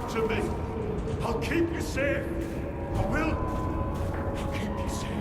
to me. I'll keep you safe. I will. I'll keep you safe.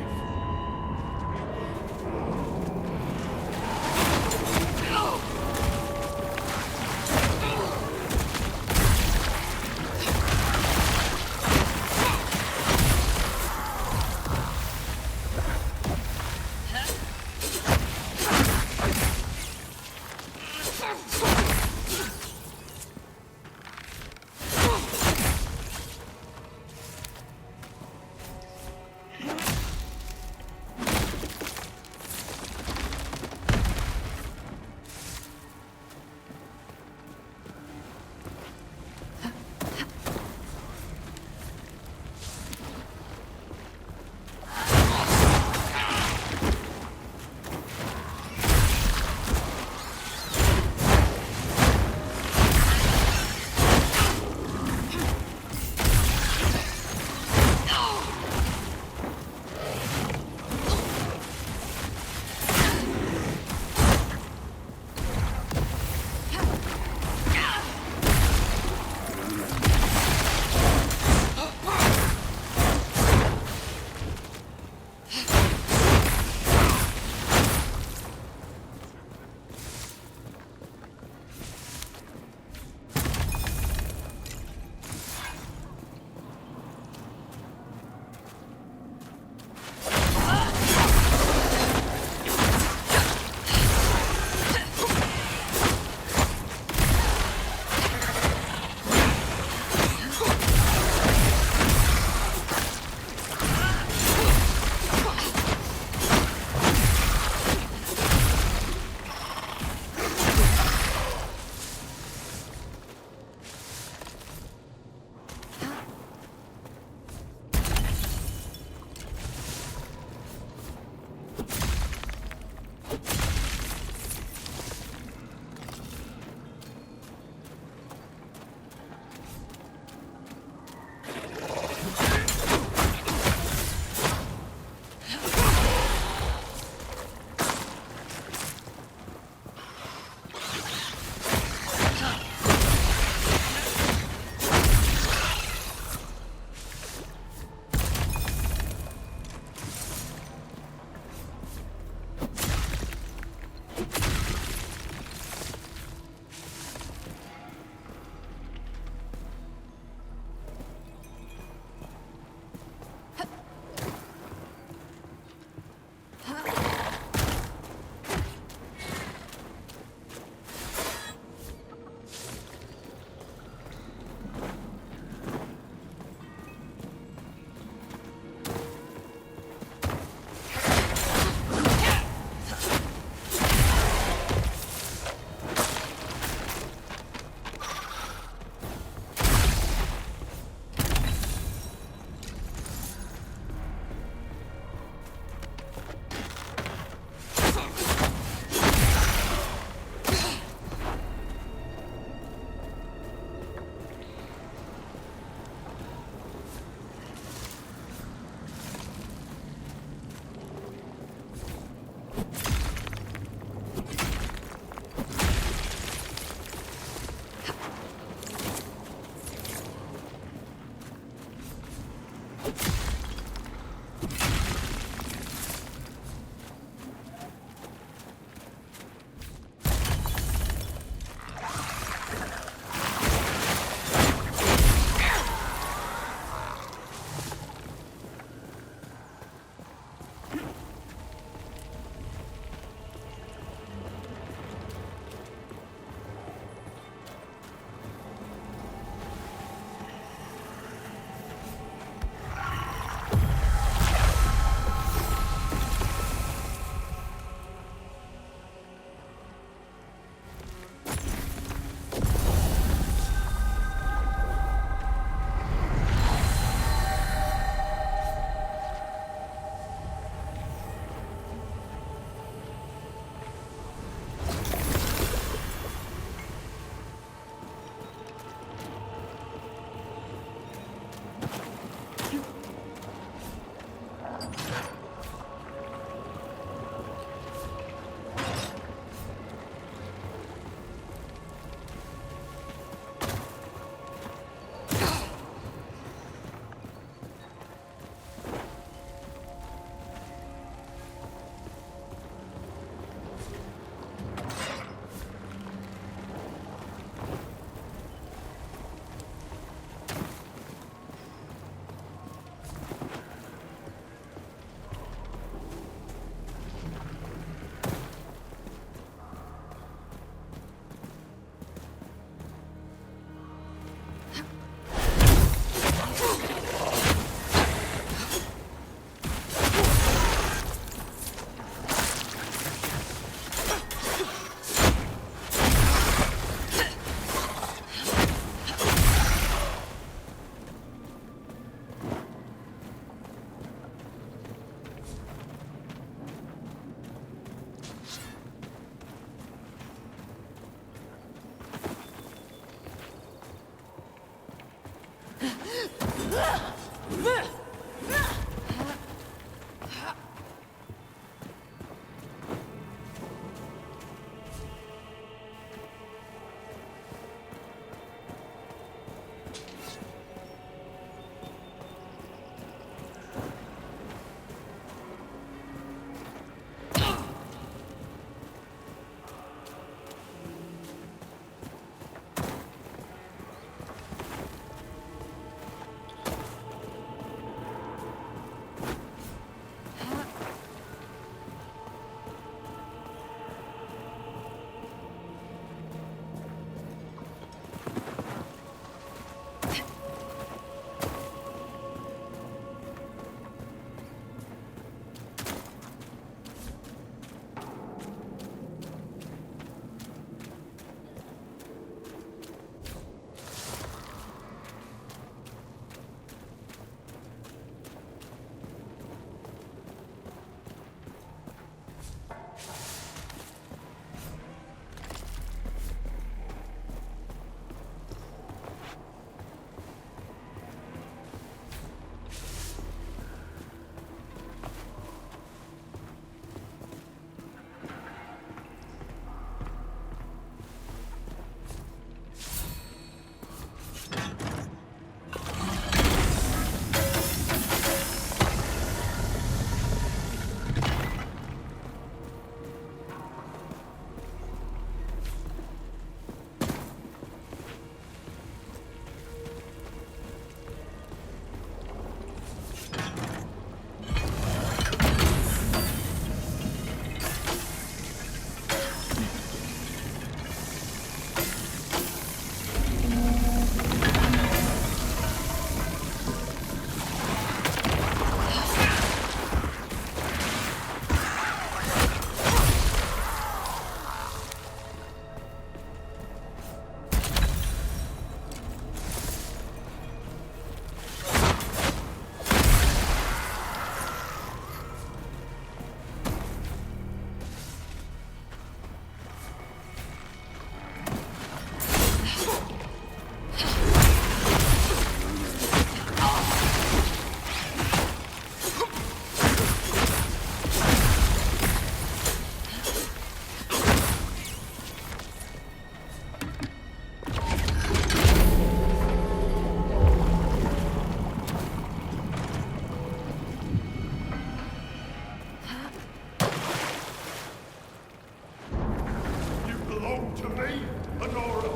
Come to me, Honora.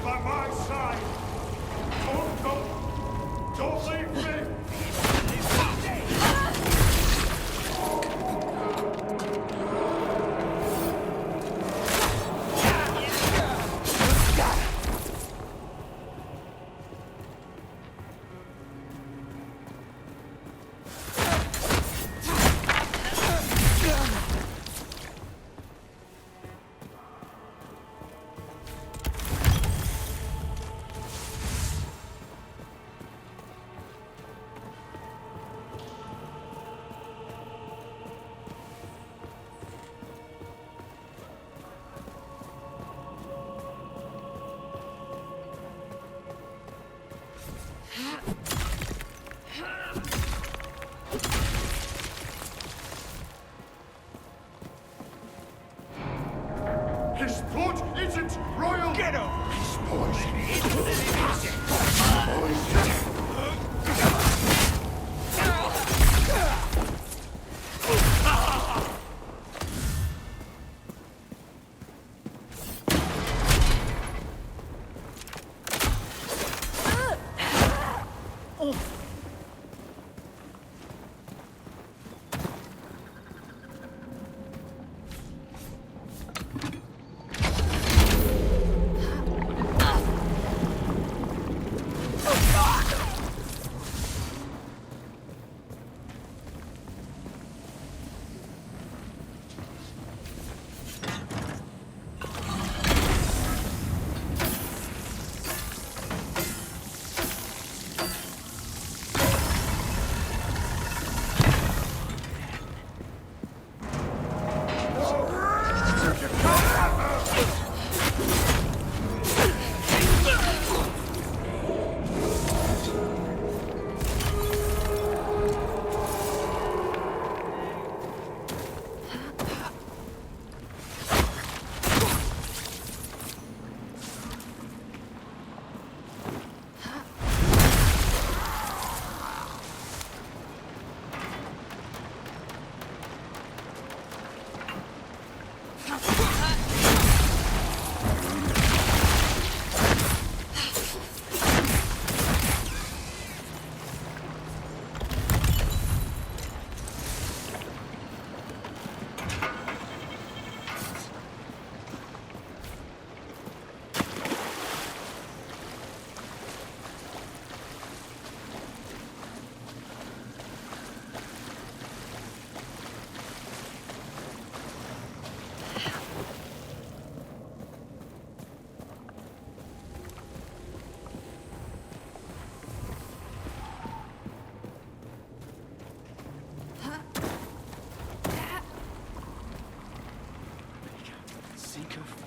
By my side. Don't go. Don't leave me. His blood isn't royal! Get him! His poison isn't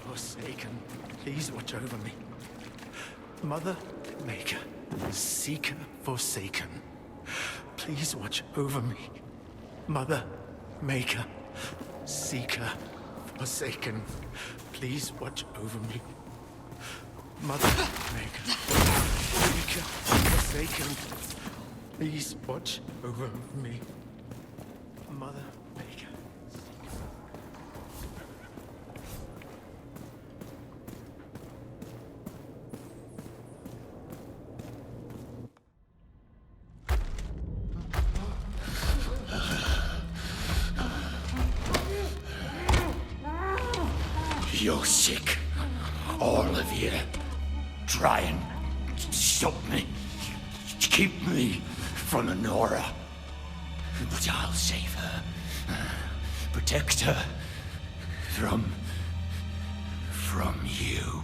Forsaken, please watch over me. Mother Maker, Seeker Forsaken, please watch over me. Mother Maker, Seeker Forsaken, please watch over me. Mother Maker, Seeker Forsaken, please watch over me. Mother Maker. You're sick. All of you. Try and stop me. Keep me from Honora. But I'll save her. Protect her from you.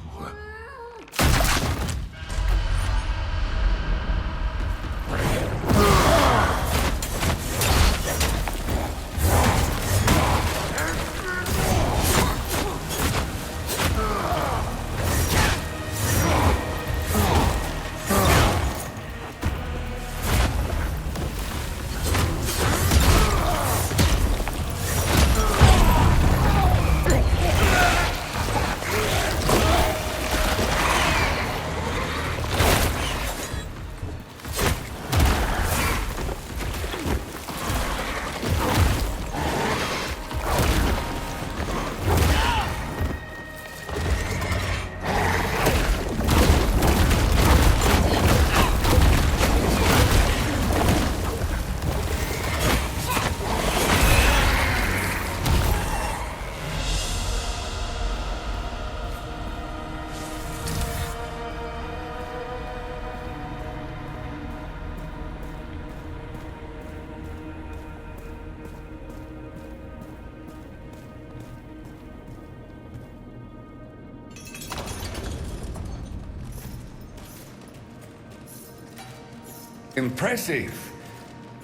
Impressive.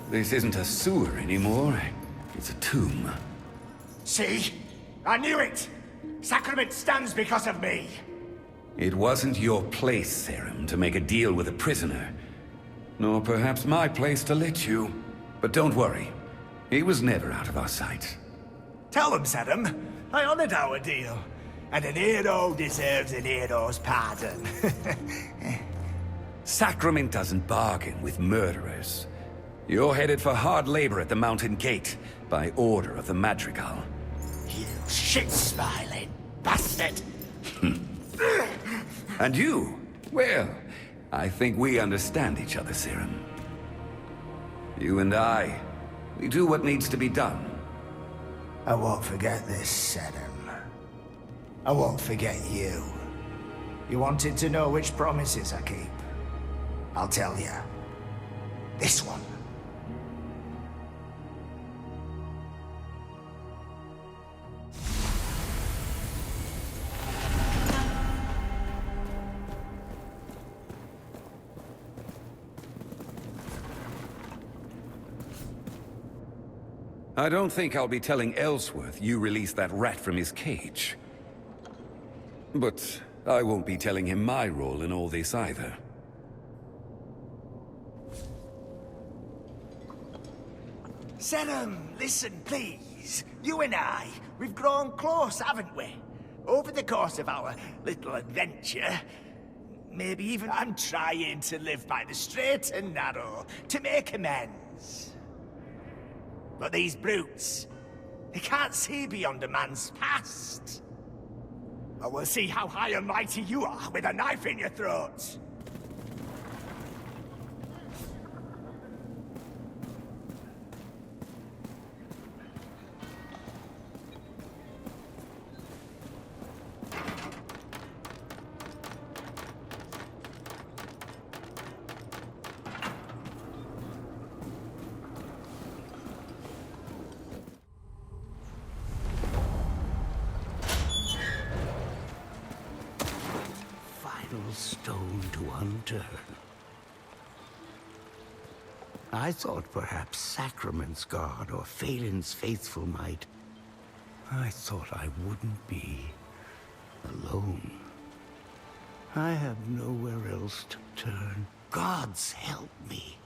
This isn't a sewer anymore. It's a tomb. See? I knew it! Sacrament stands because of me! It wasn't your place, Serum, to make a deal with a prisoner. Nor perhaps my place to let you. But don't worry. He was never out of our sight. Tell them, Serum. I honored our deal. And an hero deserves an hero's pardon. Sacrament doesn't bargain with murderers. You're headed for hard labor at the Mountain Gate, by order of the Madrigal. You shit-smiling bastard! And you? Well, I think we understand each other, Serum. You and I, we do what needs to be done. I won't forget this, Serum. I won't forget you. You wanted to know which promises I keep. I'll tell you. This one. I don't think I'll be telling Ellsworth you released that rat from his cage. But I won't be telling him my role in all this either. Serum, listen, please. You and I, we've grown close, haven't we? Over the course of our little adventure. Maybe even I'm trying to live by the straight and narrow, to make amends. But these brutes, they can't see beyond a man's past. But we'll see how high and mighty you are with a knife in your throat. Stone to unturned. I thought perhaps Sacrament's guard or Phelan's faithful might. I thought I wouldn't be alone. I have nowhere else to turn. Gods help me.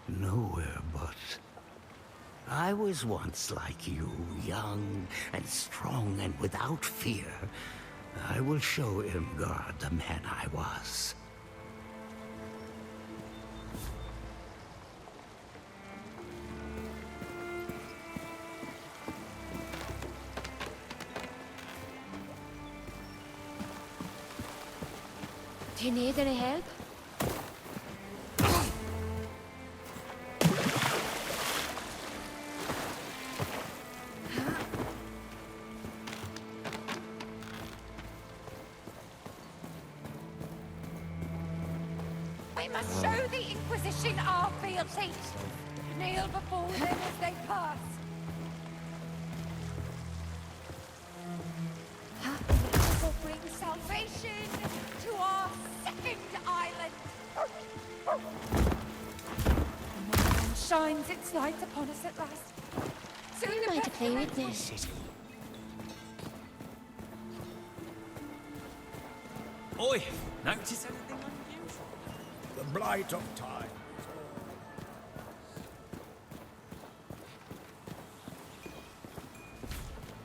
Nowhere but. I was once like you, young and strong and without fear. I will show Irmgard the man I was. Do you need any help? We must show the Inquisition our fealty. Kneel before them as they pass. Will bring salvation to our second island. The morning shines its light upon us at last. Soon Who am I to play with this? Oi, notice anything unusual? The blight of time.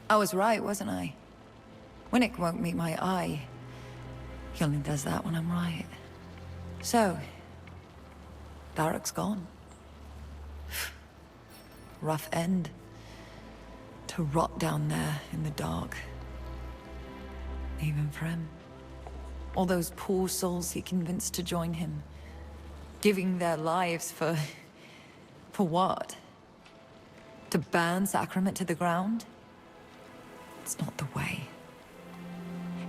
I was right, wasn't I? Winnick won't meet my eye. He only does that when I'm right. So, Barrack's gone. Rough end. To rot down there in the dark. Even for him. All those poor souls he convinced to join him. Giving their lives for what? To burn Sacrament to the ground? It's not the way.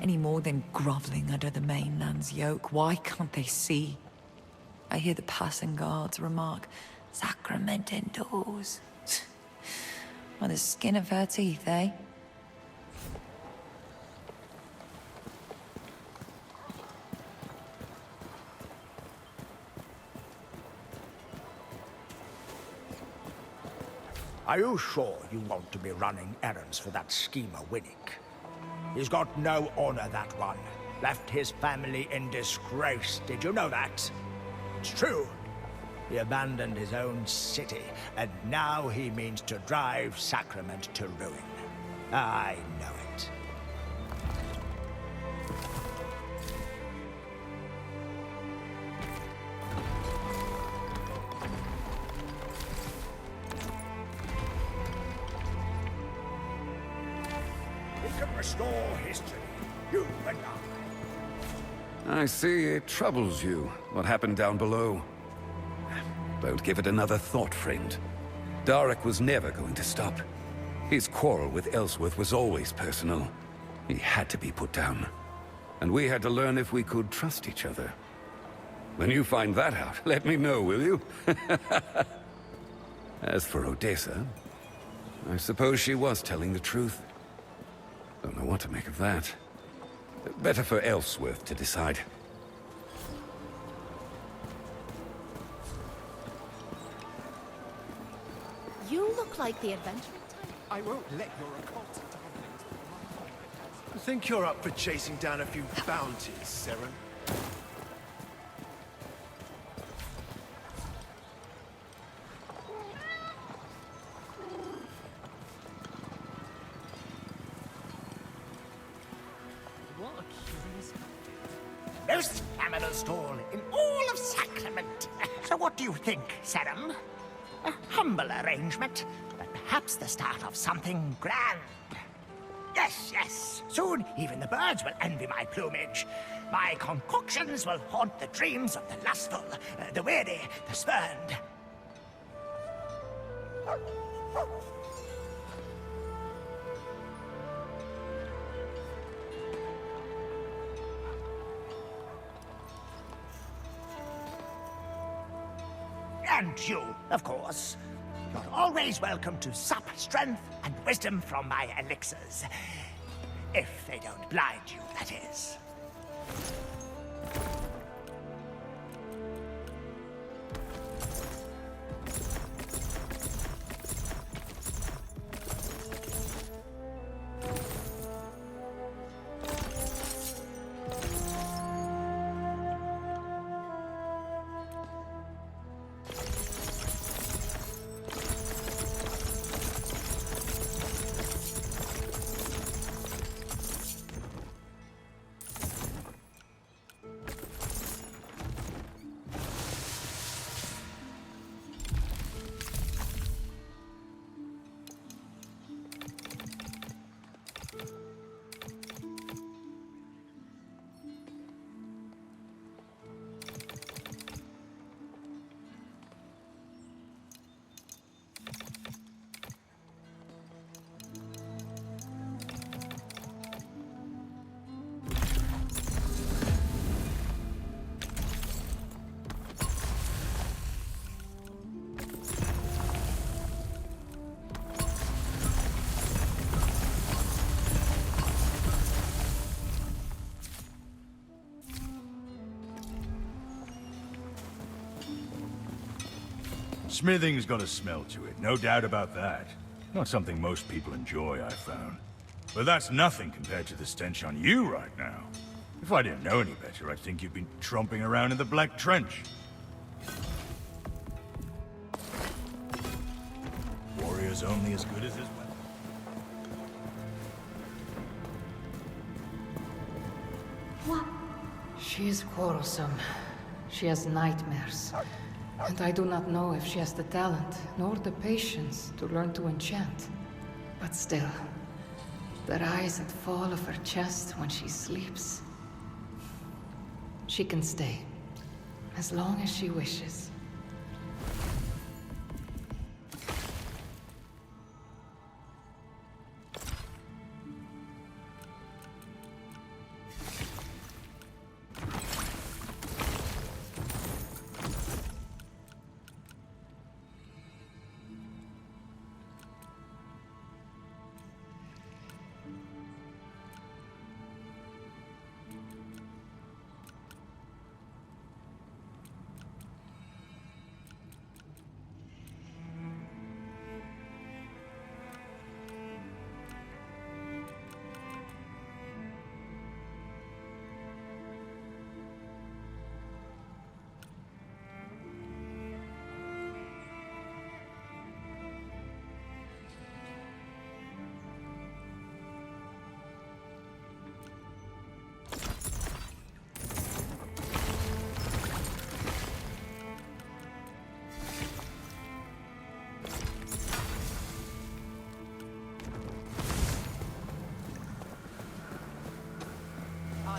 Any more than groveling under the mainland's yoke. Why can't they see? I hear the passing guards remark, Sacrament indoors. By the skin of her teeth, eh? Are you sure you want to be running errands for that schemer Winnick? He's got no honor, that one. Left his family in disgrace. Did you know that? It's true. He abandoned his own city, and now he means to drive Sacrament to ruin. I know it. We can restore history, you and I see it troubles you, what happened down below. Don't give it another thought, friend. Darek was never going to stop. His quarrel with Ellsworth was always personal. He had to be put down. And we had to learn if we could trust each other. When you find that out, let me know, will you? As for Odessa, I suppose she was telling the truth. Don't know what to make of that. Better for Ellsworth to decide. You look like the adventuring type. I won't let your occult dumplings. I think you're up for chasing down a few bounties, Seren. What a curious... Most capital stall in all of Sacrament. So what do you think, Seren? A humble arrangement, but perhaps the start of something grand. Yes, yes. Soon, even the birds will envy my plumage. My concoctions will haunt the dreams of the lustful, the weary, the spurned. And you, of course. You're always welcome to sup strength and wisdom from my elixirs. If they don't blind you, that is. Smithing's got a smell to it, no doubt about that. Not something most people enjoy, I found. But that's nothing compared to the stench on you right now. If I didn't know any better, I'd think you've been tromping around in the Black Trench. Warrior's only as good as his weapon. What? She is quarrelsome. She has nightmares. And I do not know if she has the talent, nor the patience to learn to enchant. But still, the rise and fall of her chest when she sleeps. She can stay, as long as she wishes.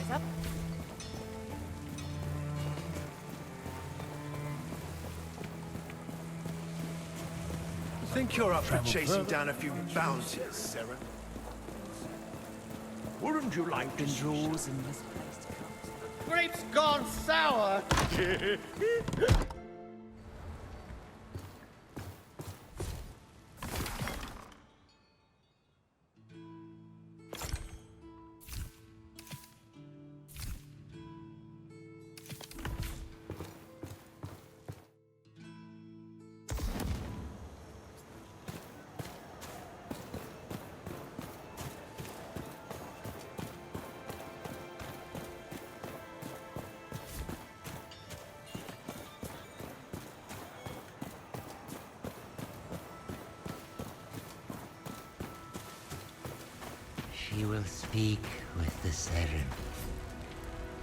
Eyes up. I think you're up for Travel chasing further. down a few bounties, Sarah. Wouldn't you like to see Draws in this Grapes gone sour! She will speak with the Serum.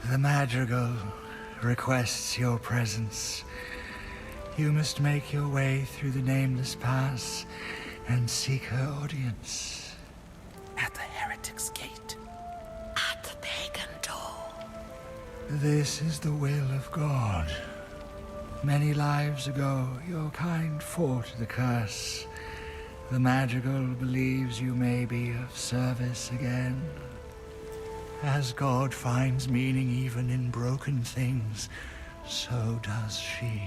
The Madrigal requests your presence. You must make your way through the Nameless Pass and seek her audience. At the Heretic's Gate. At the Pagan Door. This is the will of God. Many lives ago, your kind fought the curse. The Madrigal believes you may be of service again. As God finds meaning even in broken things, so does she.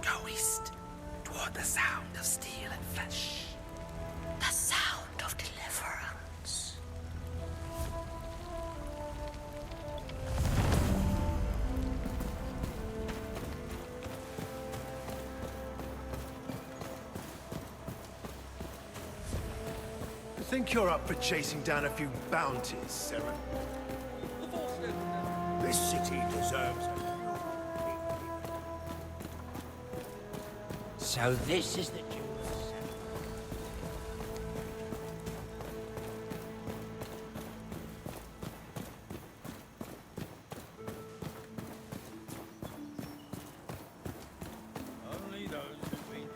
Go east, toward the sound of steel and flesh. The sound of deliverance. I think you're up for chasing down a few bounties, Sarah. This city deserves it. So this is the Jews. Only those who've been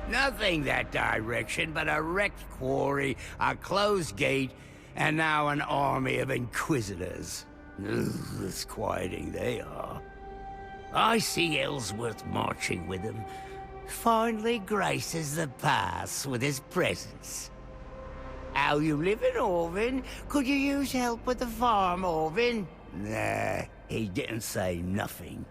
Nothing that direction but a wrecked quarry, a closed gate, and now an army of Inquisitors. Disquieting they are. I see Ellsworth marching with them. Finally graces the pass with his presence. How you living, Orban? Could you use help with the farm, Orban? Nah, he didn't say nothing.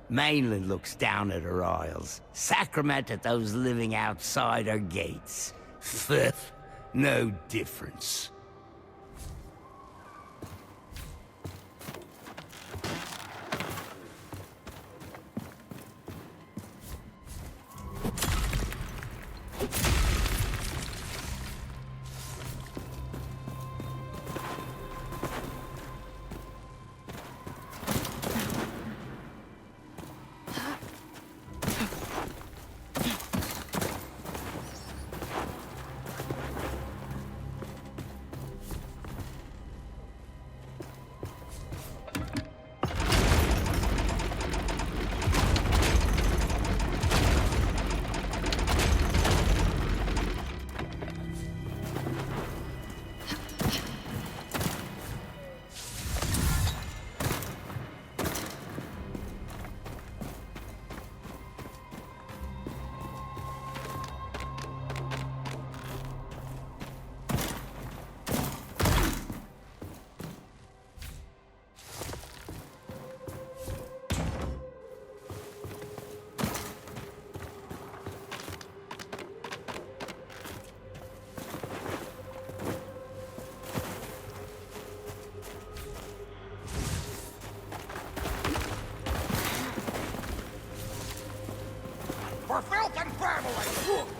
Mainland looks down at her isles. Sacrament at those living outside her gates. No difference. For filth and family!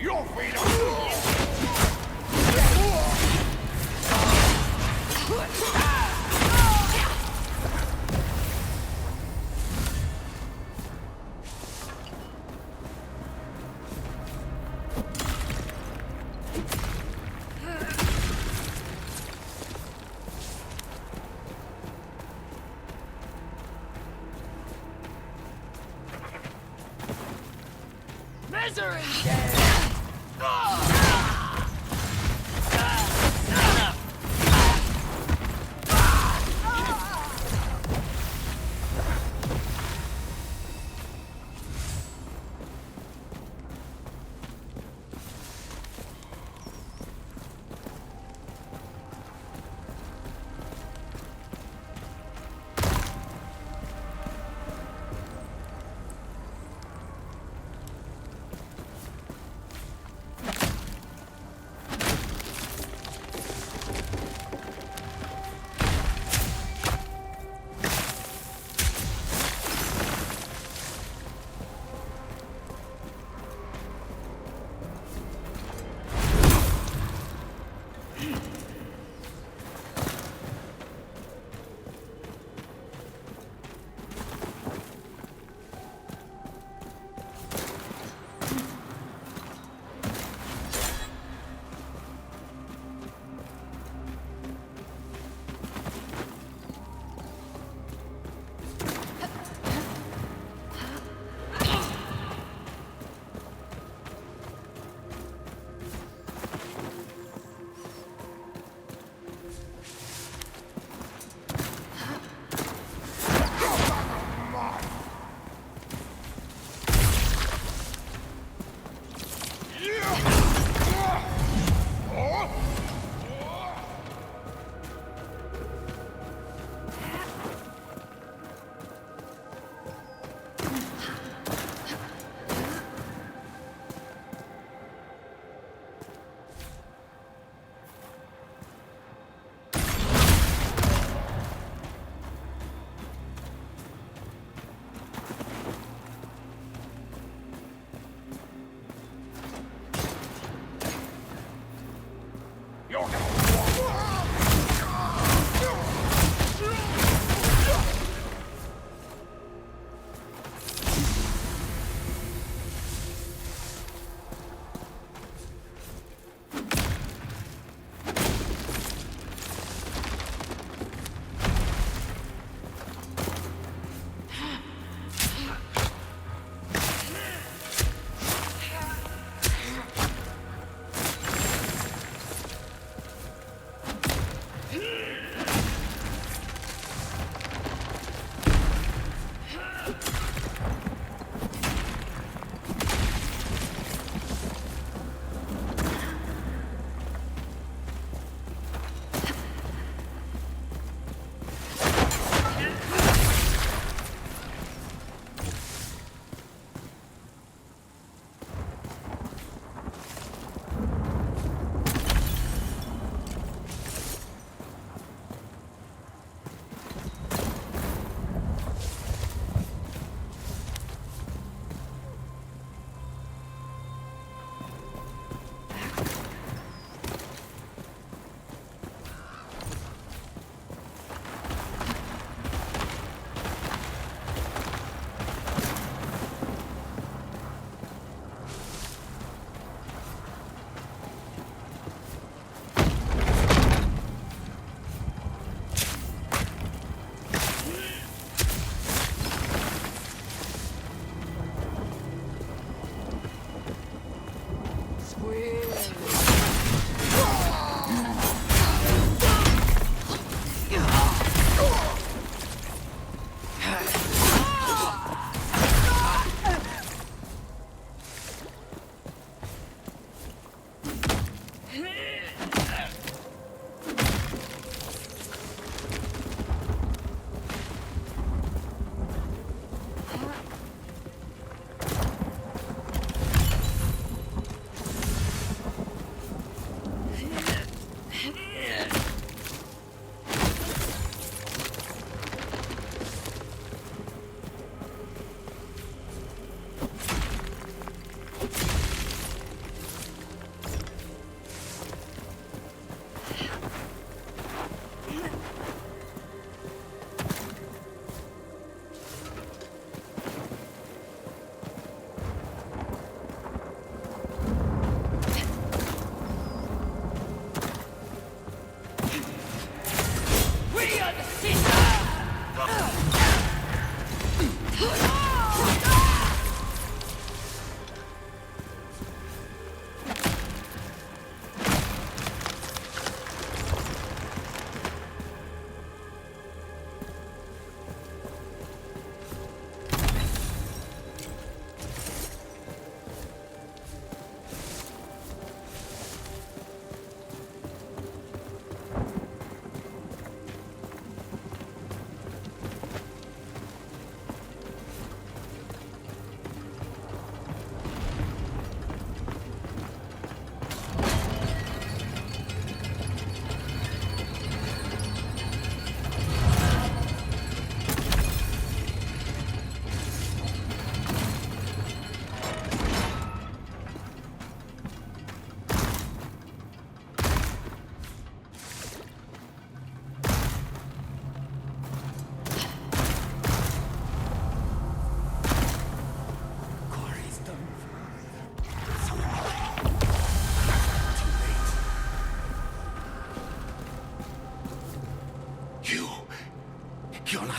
Your feet are... Misery!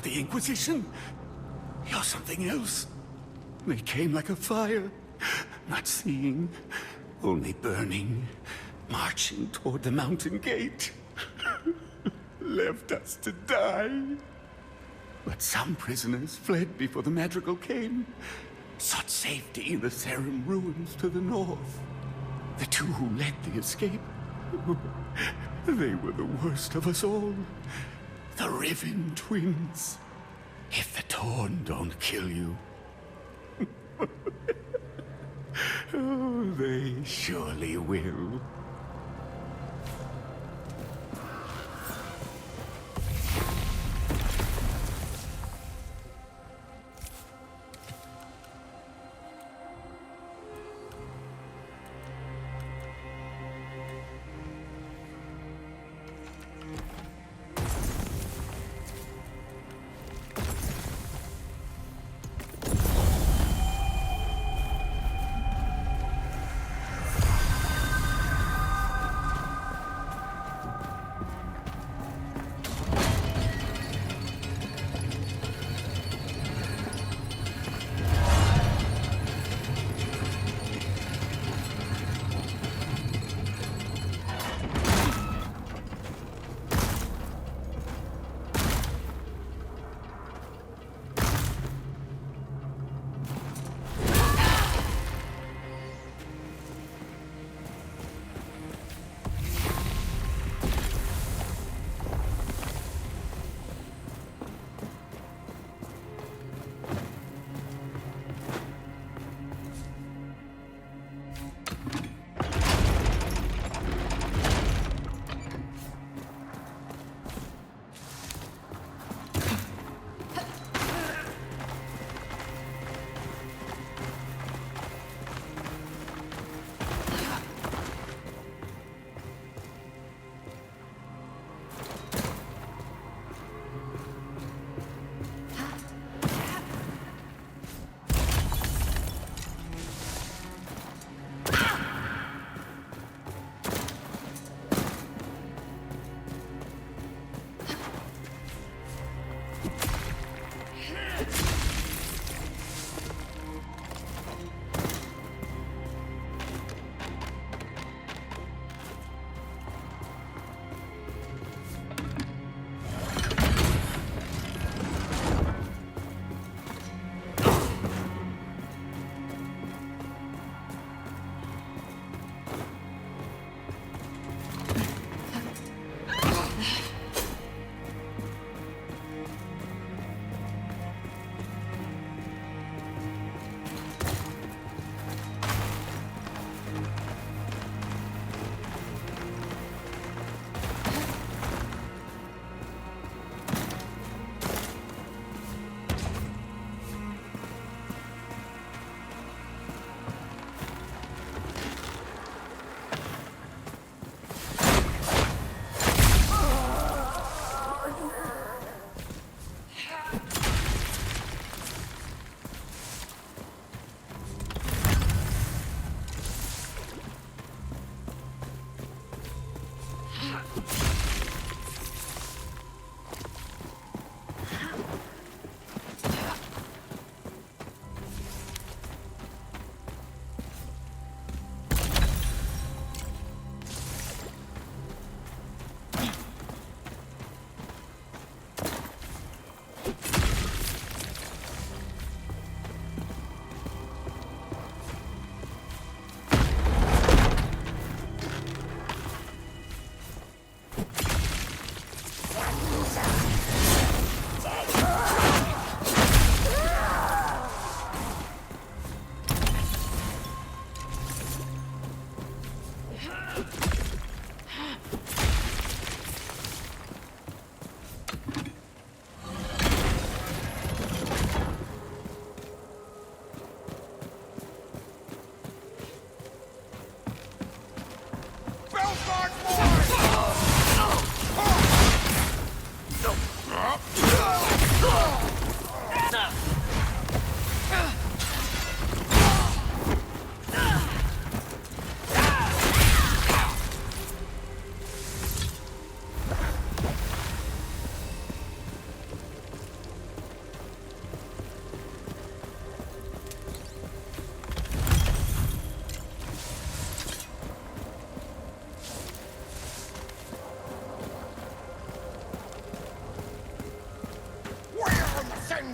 the Inquisition. You're something else. They came like a fire, not seeing, only burning, marching toward the mountain gate. Left us to die. But some prisoners fled before the madrigal came, sought safety in the Sarum ruins to the north. The two who led the escape, they were the worst of us all. The Riven twins. If the Torn don't kill you, oh, they surely will.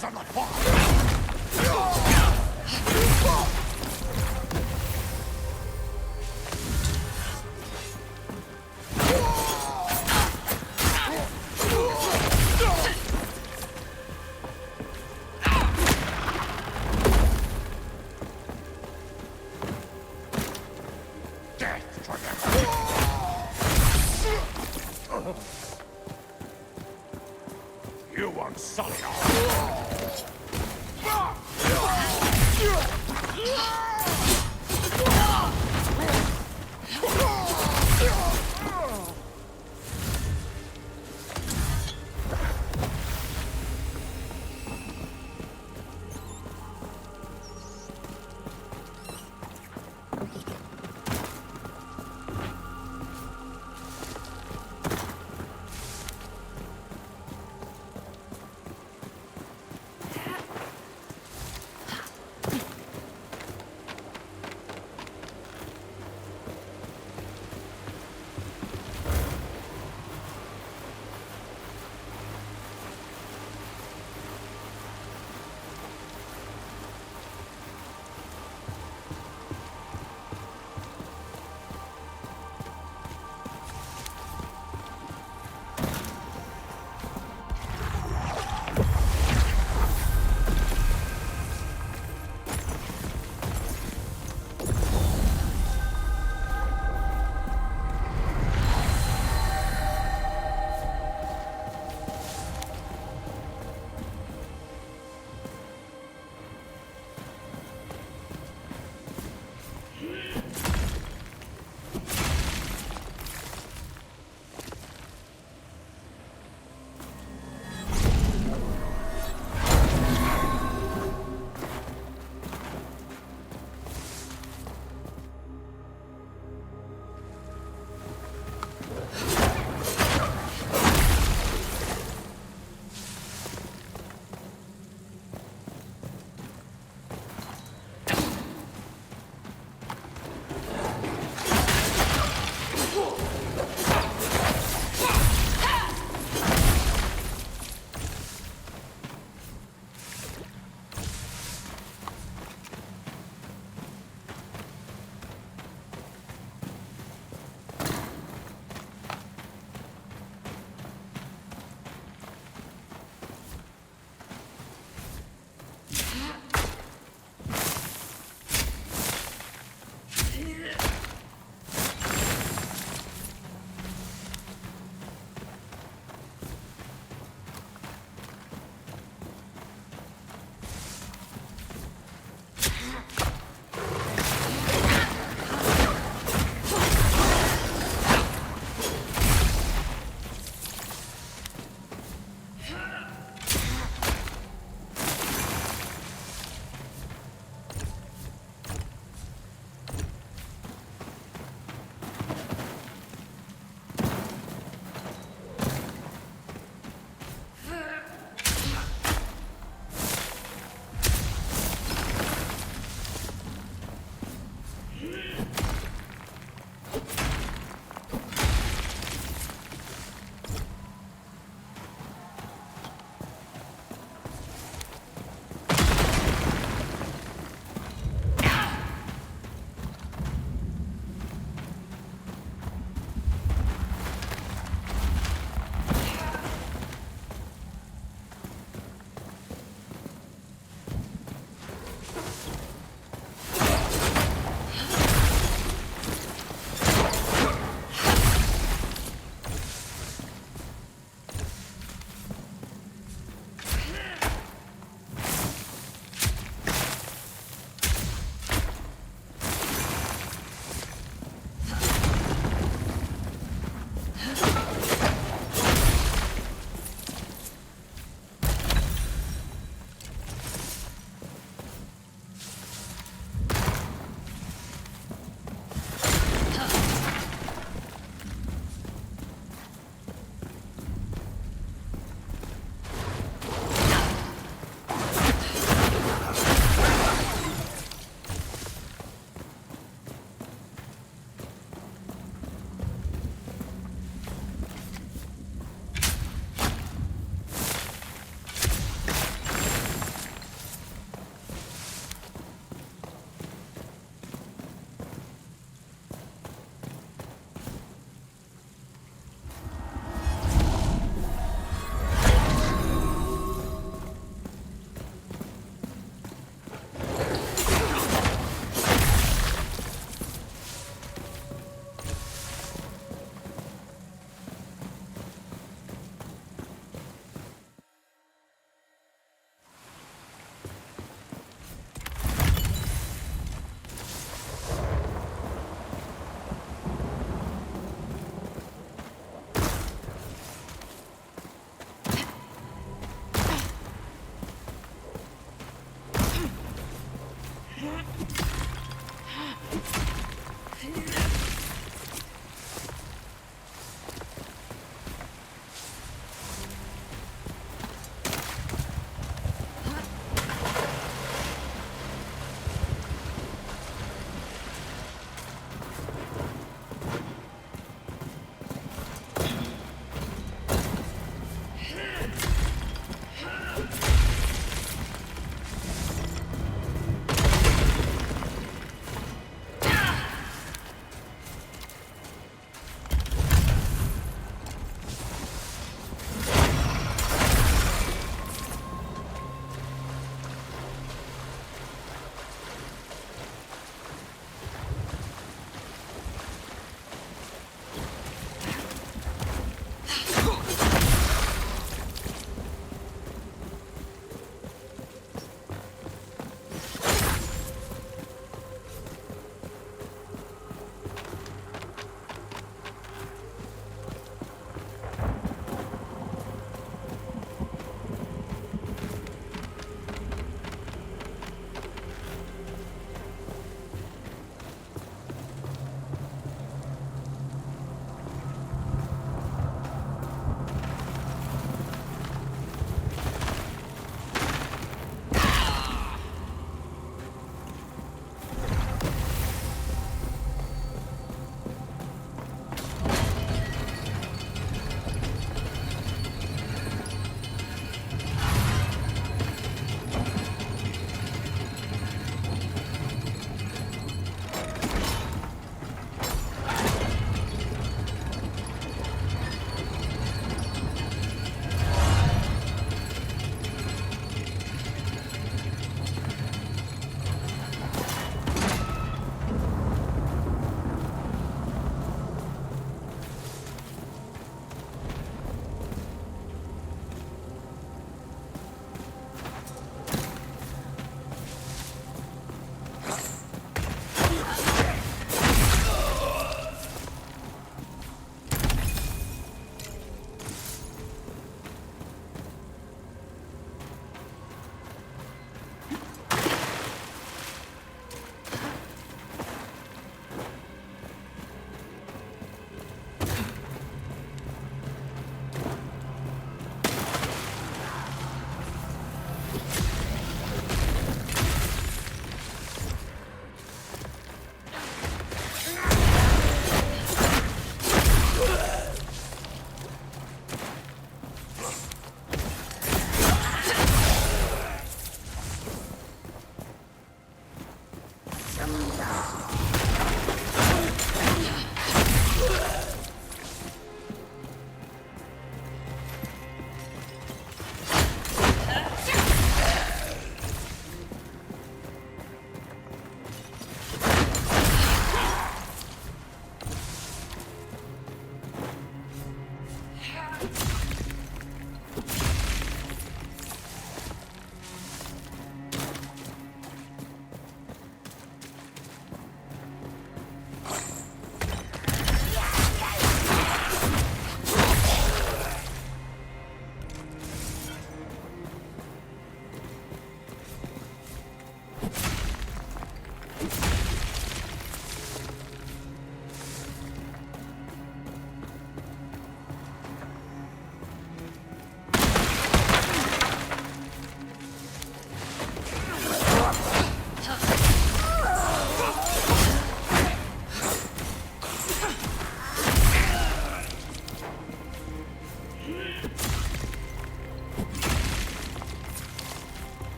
flames on the fire! You won't sully our...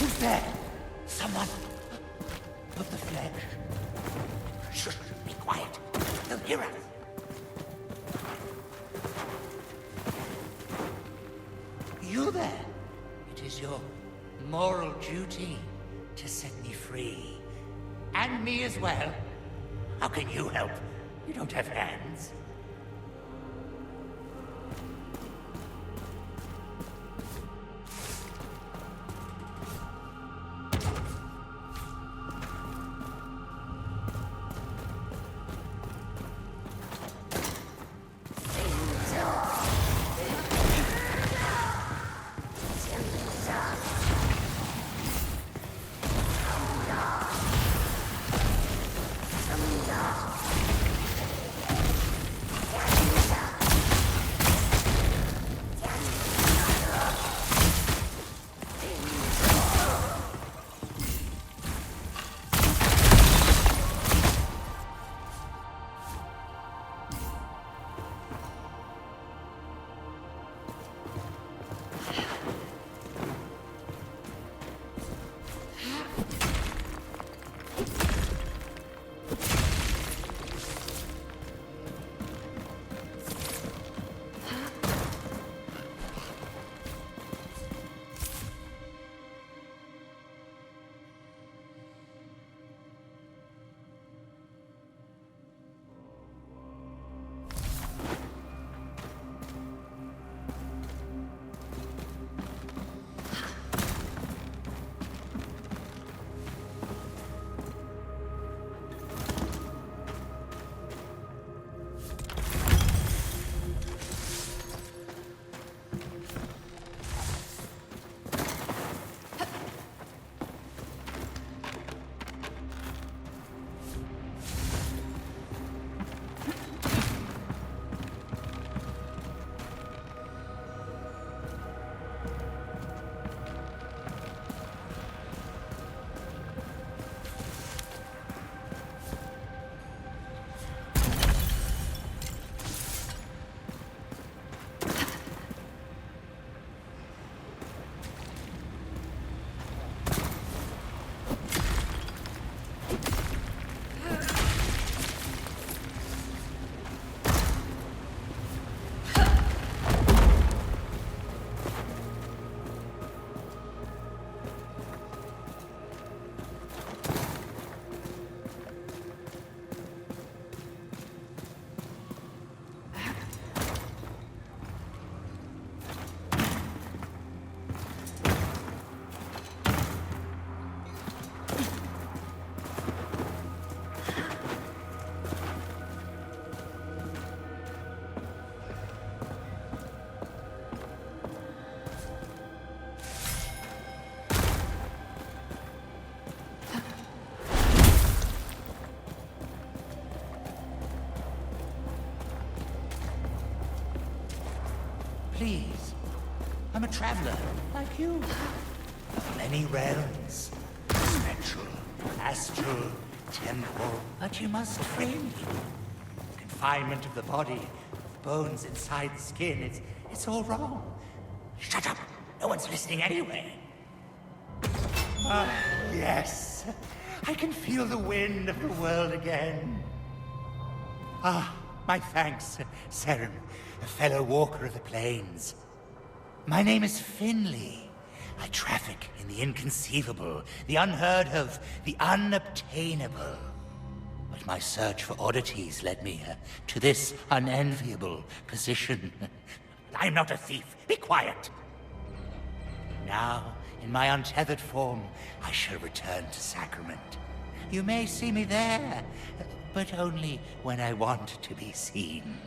Who's there? Someone of the flesh. Shh, be quiet. They'll hear us. You there? It is your moral duty to set me free. And me as well. How can you help? You don't have hands. Please. I'm a traveler, like you. Of many realms. Spectral, astral, temporal. But you must free me. Confinement of the body, bones inside the skin, it's all wrong. Shut up! No one's listening anyway. Ah, yes. I can feel the wind of the world again. Ah, my thanks, Sacrament, a fellow walker of the plains. My name is Finley. I traffic in the inconceivable, the unheard of, the unobtainable. But my search for oddities led me to this unenviable position. I'm not a thief. Be quiet. Now, in my untethered form, I shall return to Sacrament. You may see me there, but only when I want to be seen.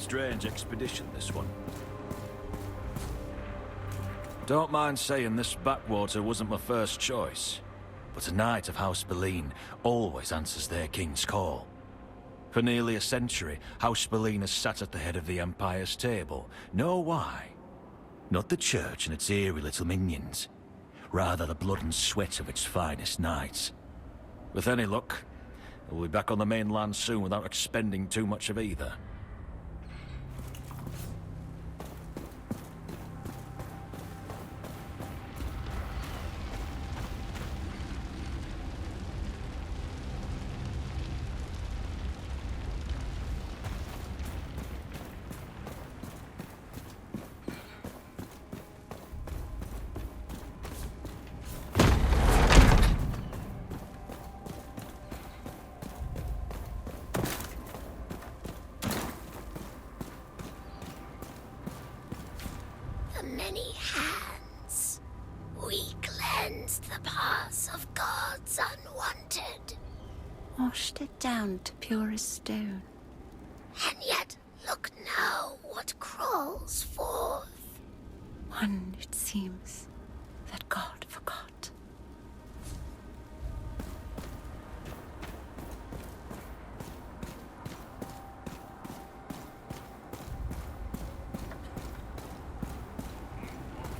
Strange expedition, this one. Don't mind saying this backwater wasn't my first choice, but a knight of House Boleyn always answers their king's call. For nearly a century, House Boleyn has sat at the head of the Empire's table. Know why? Not the church and its eerie little minions. Rather the blood and sweat of its finest knights. With any luck, we'll be back on the mainland soon without expending too much of either. The many hands. We cleansed the paths of gods unwanted. Washed it down to purest stone. And yet, look now what crawls forth. One, it seems, that God forgot.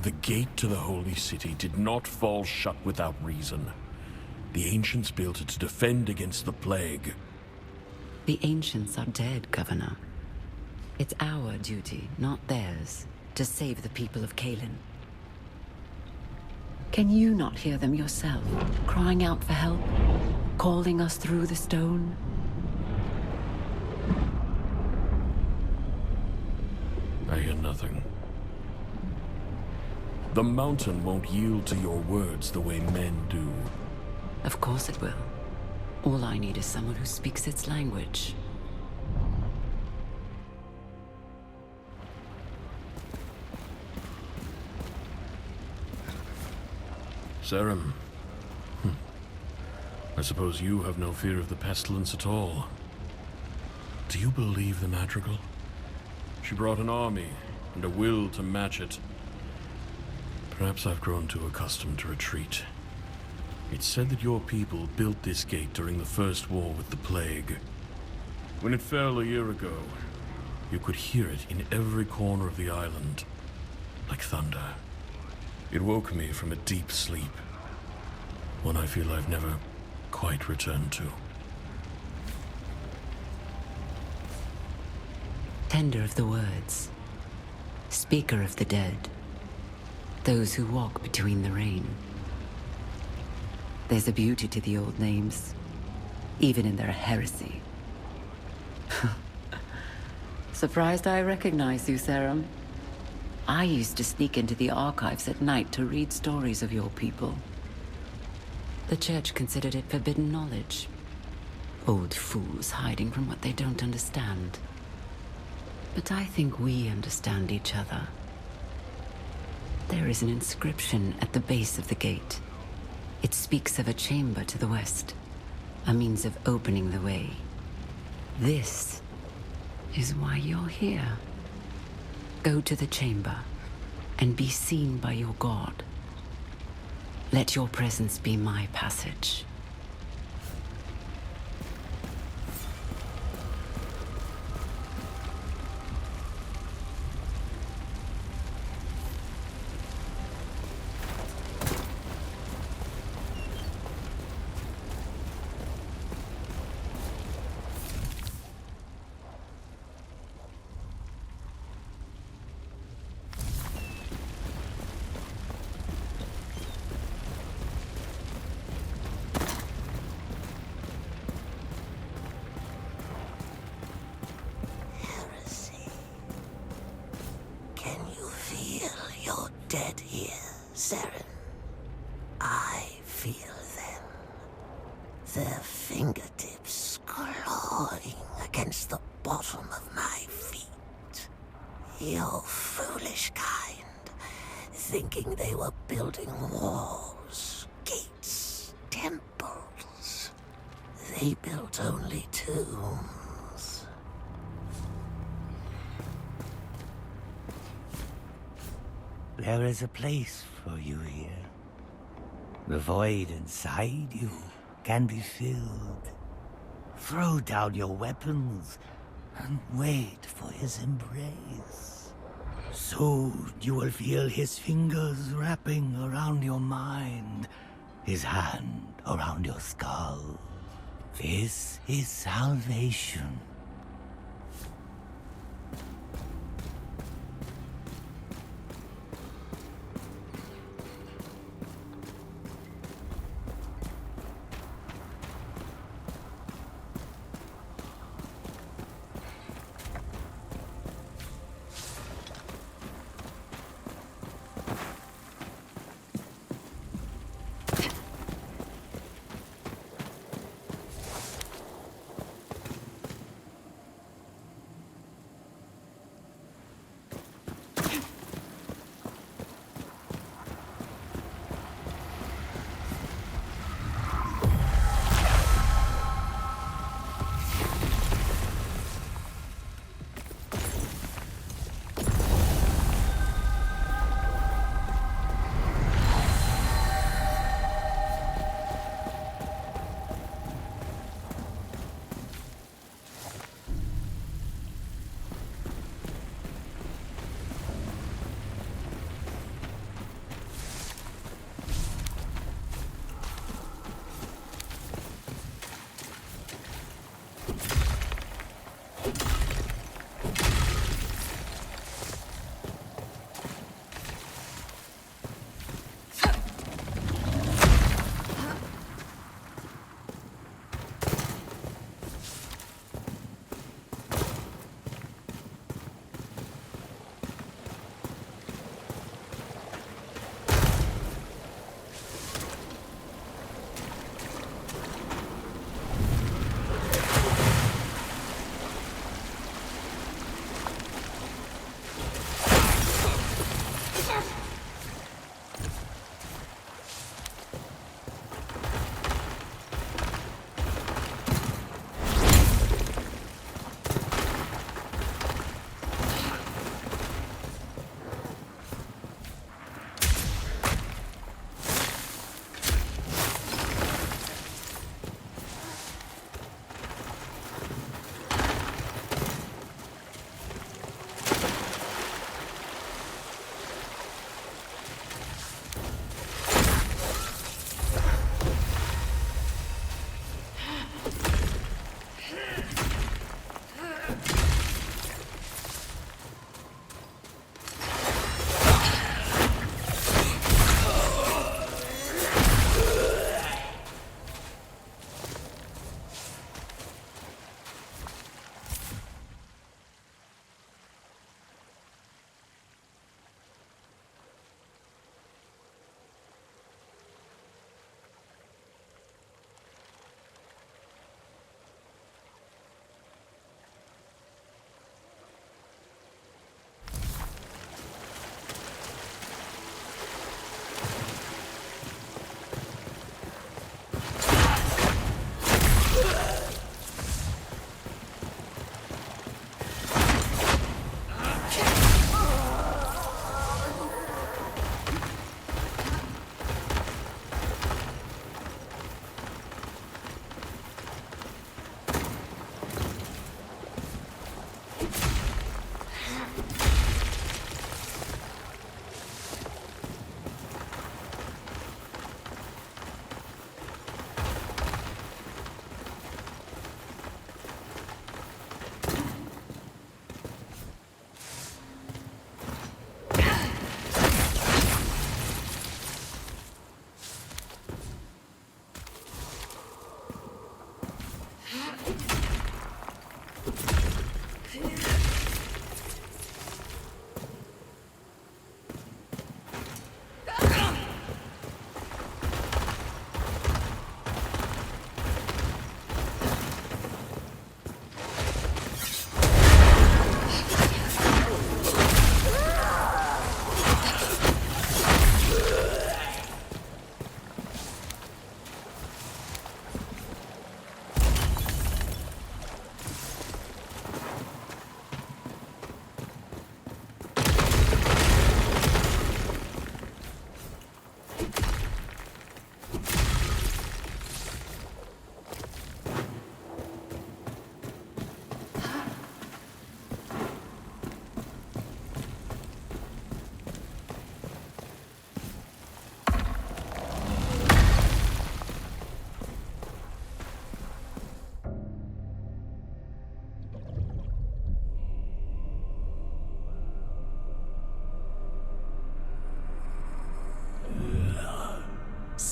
The gate to the Holy City did not fall shut without reason. The ancients built it to defend against the plague. The ancients are dead, Governor. It's our duty, not theirs, to save the people of Caelin. Can you not hear them yourself, crying out for help, calling us through the stone? I hear nothing. The mountain won't yield to your words the way men do. Of course it will. All I need is someone who speaks its language. Sacrament. I suppose you have no fear of the pestilence at all. Do you believe the madrigal? She brought an army and a will to match it. Perhaps I've grown too accustomed to retreat. It's said that your people built this gate during the First War with the plague. When it fell a year ago, you could hear it in every corner of the island, like thunder. It woke me from a deep sleep, one I feel I've never quite returned to. Tender of the words, speaker of the dead, those who walk between the rain. There's a beauty to the old names, even in their heresy. Surprised I recognize you, Sacrament. I used to sneak into the archives at night to read stories of your people. The church considered it forbidden knowledge. Old fools hiding from what they don't understand. But I think we understand each other. There is an inscription at the base of the gate. It speaks of a chamber to the west, a means of opening the way. This is why you're here. Go to the chamber and be seen by your god. Let your presence be my passage. Dead here, Sacrament. I feel them. Their fingertips clawing against the bottom of my feet. Your foolish kind, thinking they were building walls, gates, temples. They built only tombs. There is a place for you here. The void inside you can be filled. Throw down your weapons and wait for his embrace. Soon you will feel his fingers wrapping around your mind, his hand around your skull. This is salvation.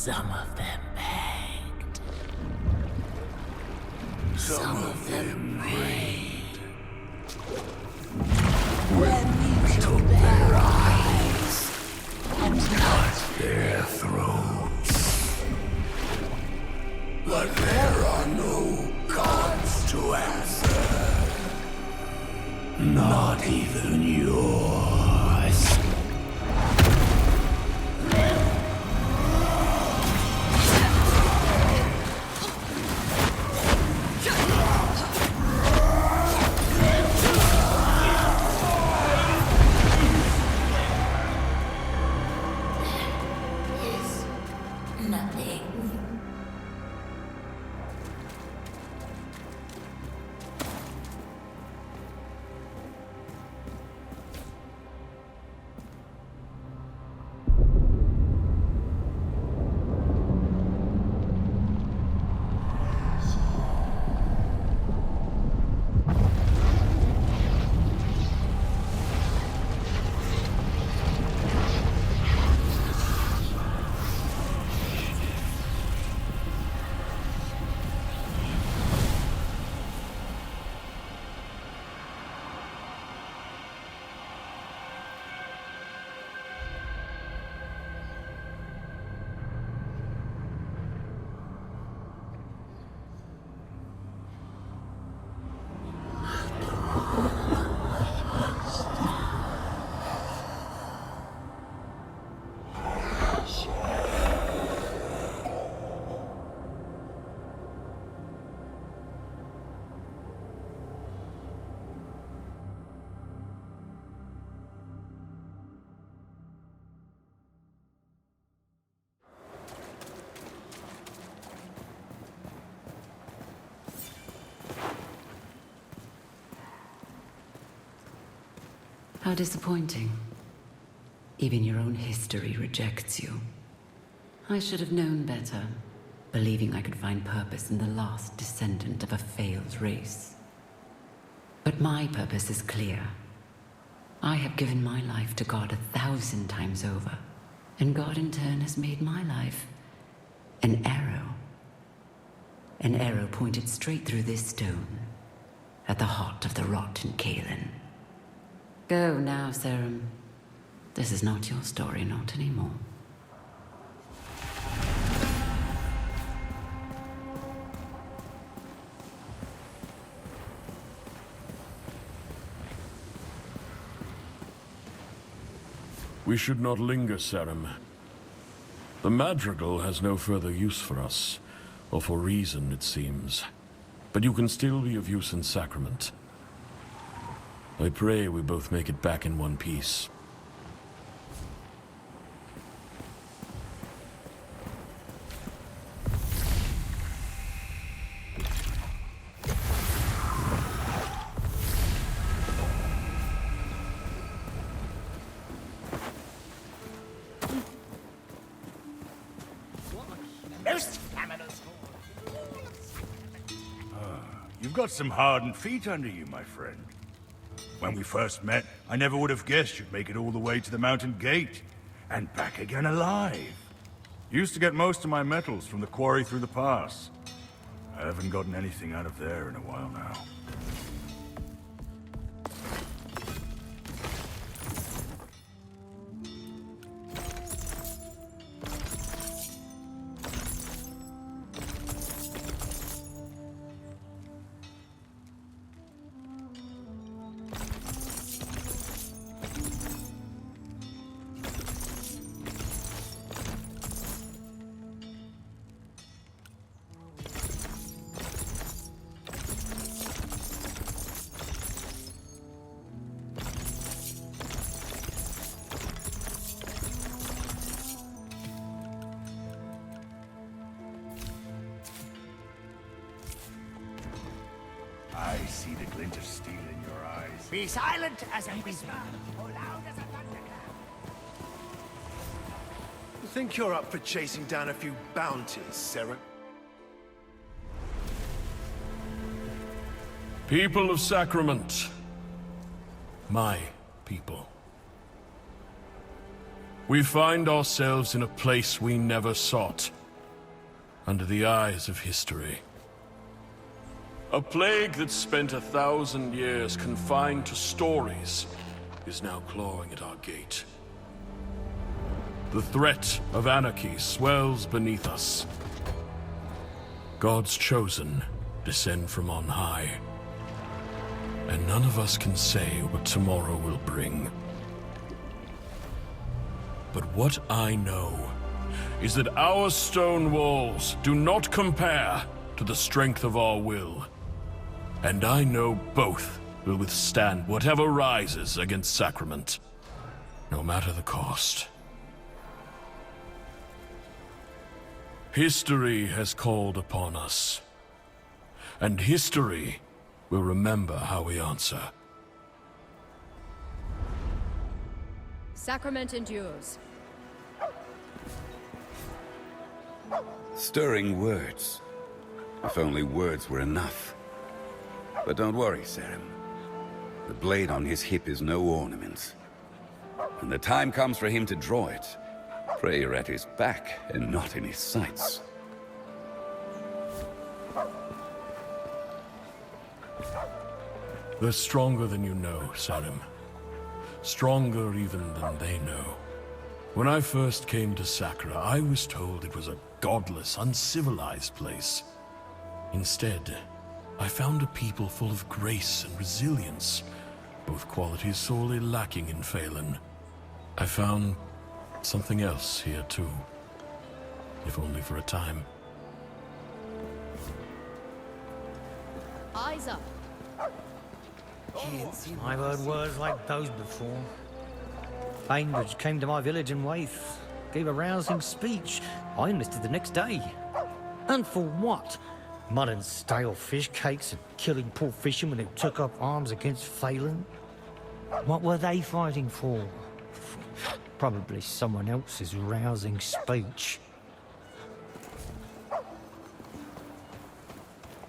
Some of them begged. Some of them prayed. When we took their eyes and cut their throats. But there are no gods to answer. Not even yours. How disappointing. Even your own history rejects you. I should have known better, believing I could find purpose in the last descendant of a failed race. But my purpose is clear. I have given my life to God 1,000 times over, and God in turn has made my life an arrow. An arrow pointed straight through this stone, at the heart of the rotten Kalen. Go now, Serum. This is not your story, not anymore. We should not linger, Serum. The madrigal has no further use for us, or for reason, it seems. But you can still be of use in Sacrament. I pray we both make it back in one piece. You've got some hardened feet under you, my friend. When we first met, I never would have guessed you'd make it all the way to the mountain gate, and back again alive. Used to get most of my metals from the quarry through the pass. I haven't gotten anything out of there in a while now. I see the glint of steel in your eyes. Be silent as a whisper, or loud as a thunderclap. I think you're up for chasing down a few bounties, Sarah. People of Sacrament. My people. We find ourselves in a place we never sought, under the eyes of history. A plague that spent 1,000 years confined to stories is now clawing at our gate. The threat of anarchy swells beneath us. God's chosen descend from on high, and none of us can say what tomorrow will bring. But what I know is that our stone walls do not compare to the strength of our will. And I know both will withstand whatever rises against Sacrament, no matter the cost. History has called upon us, and history will remember how we answer. Sacrament endures. Stirring words. If only words were enough. But don't worry, Sarim. The blade on his hip is no ornament. When the time comes for him to draw it, prayer at his back and not in his sights. They're stronger than you know, Sarim. Stronger even than they know. When I first came to Sacra, I was told it was a godless, uncivilized place. Instead, I found a people full of grace and resilience, both qualities sorely lacking in Phelan. I found something else here too, if only for a time. Eyes up. I've heard words like those before. Bainbridge came to my village in Waith, gave a rousing speech. I enlisted the next day. And for what? Mudding stale fish cakes and killing poor fishermen who took up arms against Phelan? What were they fighting for? Probably someone else's rousing speech.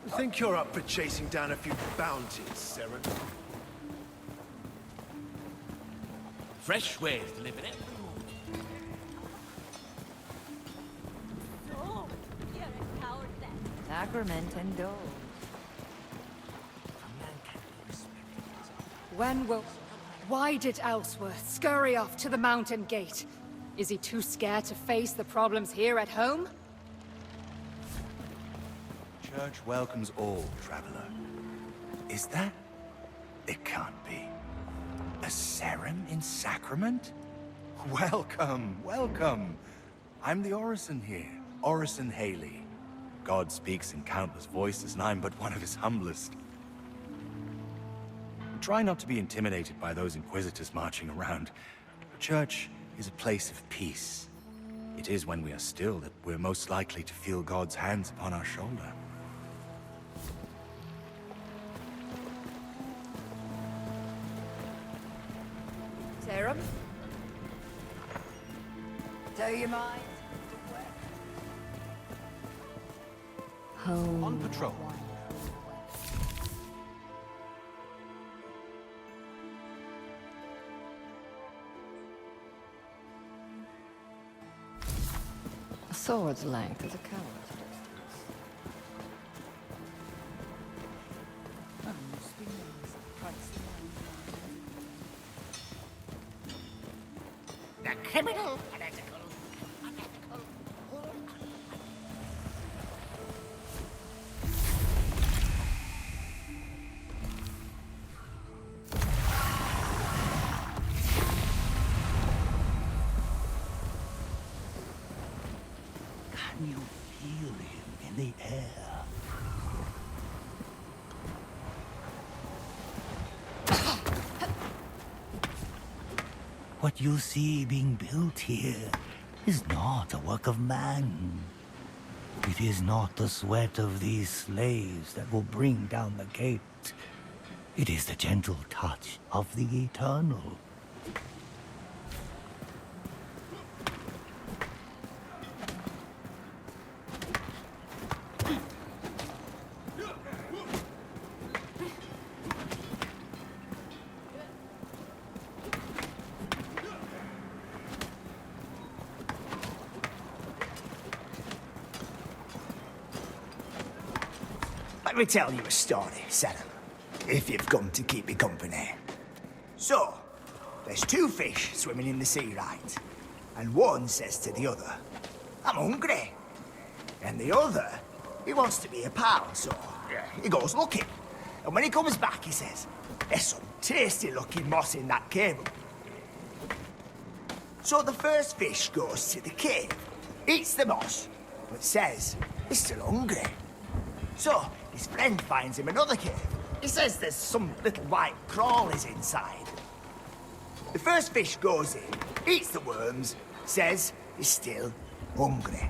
I think you're up for chasing down a few bounties, Saren. Fresh ways to live in it. So, you're a coward then. Sacrament endures. Why did Ellsworth scurry off to the mountain gate? Is he too scared to face the problems here at home? Church welcomes all, traveler. Is that? It can't be. A Saren in Sacrament? Welcome, welcome. I'm the Orison here, Orison Haley. God speaks in countless voices, and I'm but one of his humblest. Try not to be intimidated by those inquisitors marching around. The church is a place of peace. It is when we are still that we're most likely to feel God's hands upon our shoulder. Sarum? Do you mind? Home. On patrol. A sword's length is a coward. The criminal, heretical, unethical, Can you feel him in the air? What you see being built here is not a work of man. It is not the sweat of these slaves that will bring down the gate. It is the gentle touch of the Eternal. Let me tell you a story, Sarah, if you've come to keep me company. So, there's two fish swimming in the sea, right? And one says to the other, I'm hungry. And the other, he wants to be a pal, so he goes looking. And when he comes back, he says, there's some tasty-looking moss in that cave. So the first fish goes to the cave, eats the moss, but says he's still hungry. So his friend finds him another cave. He says there's some little white crawlies inside. The first fish goes in, eats the worms, says he's still hungry.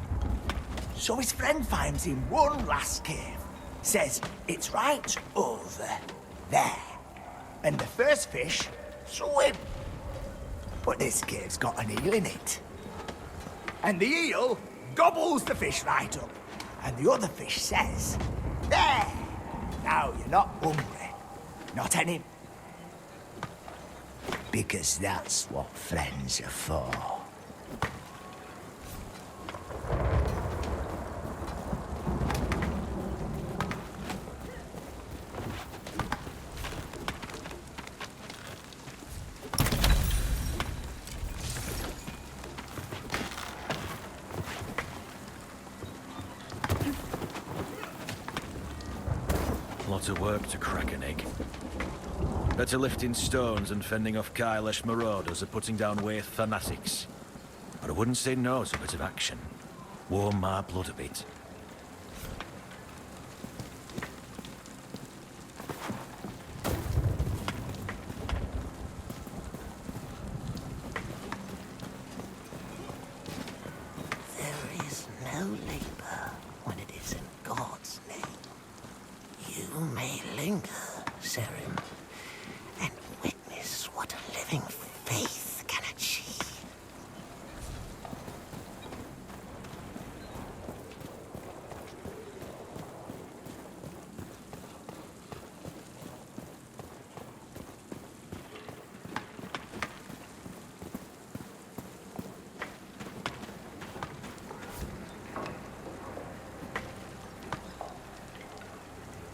So his friend finds him one last cave, says it's right over there. And the first fish swim. But this cave's got an eel in it. And the eel gobbles the fish right up. And the other fish says, there! Now you're not hungry. Not any. Because that's what friends are for. Lots of work to crack an egg. Better lifting stones and fending off Kailesh marauders or putting down Waith fanatics. But I wouldn't say no to a bit of action. Warm my blood a bit. There is no labor when it is in God's name. You may linger, Serim, and witness what a living faith can achieve.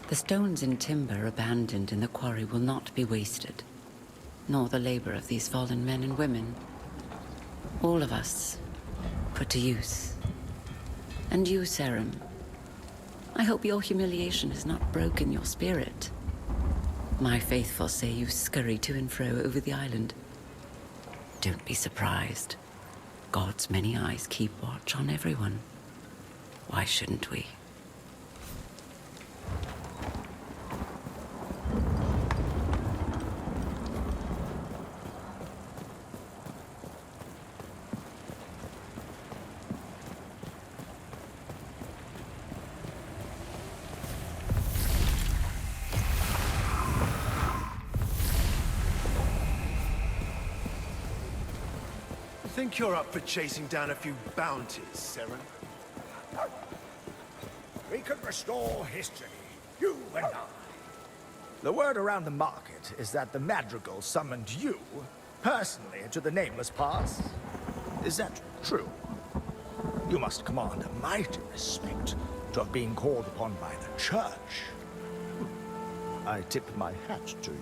The stones and timber abandoned in the quarry will not be wasted, nor the labor of these fallen men and women. All of us put to use. And you, Serim, I hope your humiliation has not broken your spirit. My faithful say you scurry to and fro over the island. Don't be surprised. God's many eyes keep watch on everyone. Why shouldn't we? I think you're up for chasing down a few bounties, Seren. We could restore history, you and I. The word around the market is that the Madrigal summoned you, personally, to the Nameless Pass. Is that true? You must command a mighty respect to have been called upon by the Church. I tip my hat to you.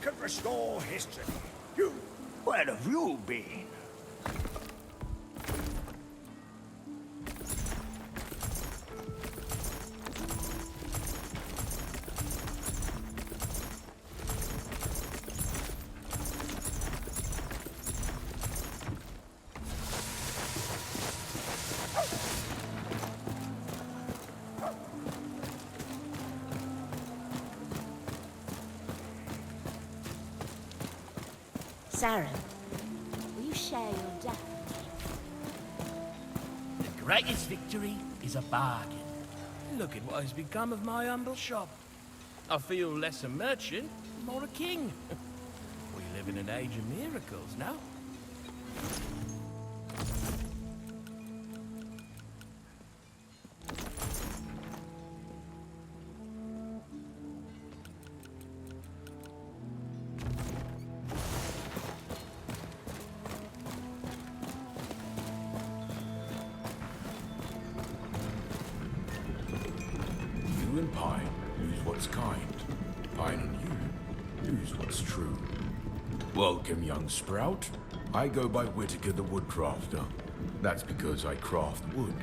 could restore history. You... Where have you been? Saren, will you share your death? The greatest victory is a bargain. Look at what has become of my humble shop. I feel less a merchant, more a king. We live in an age of miracles now. You and Pine lose what's kind. Pine and you lose what's true. Welcome, young sprout. I go by Whitaker the Woodcrafter. That's because I craft wood.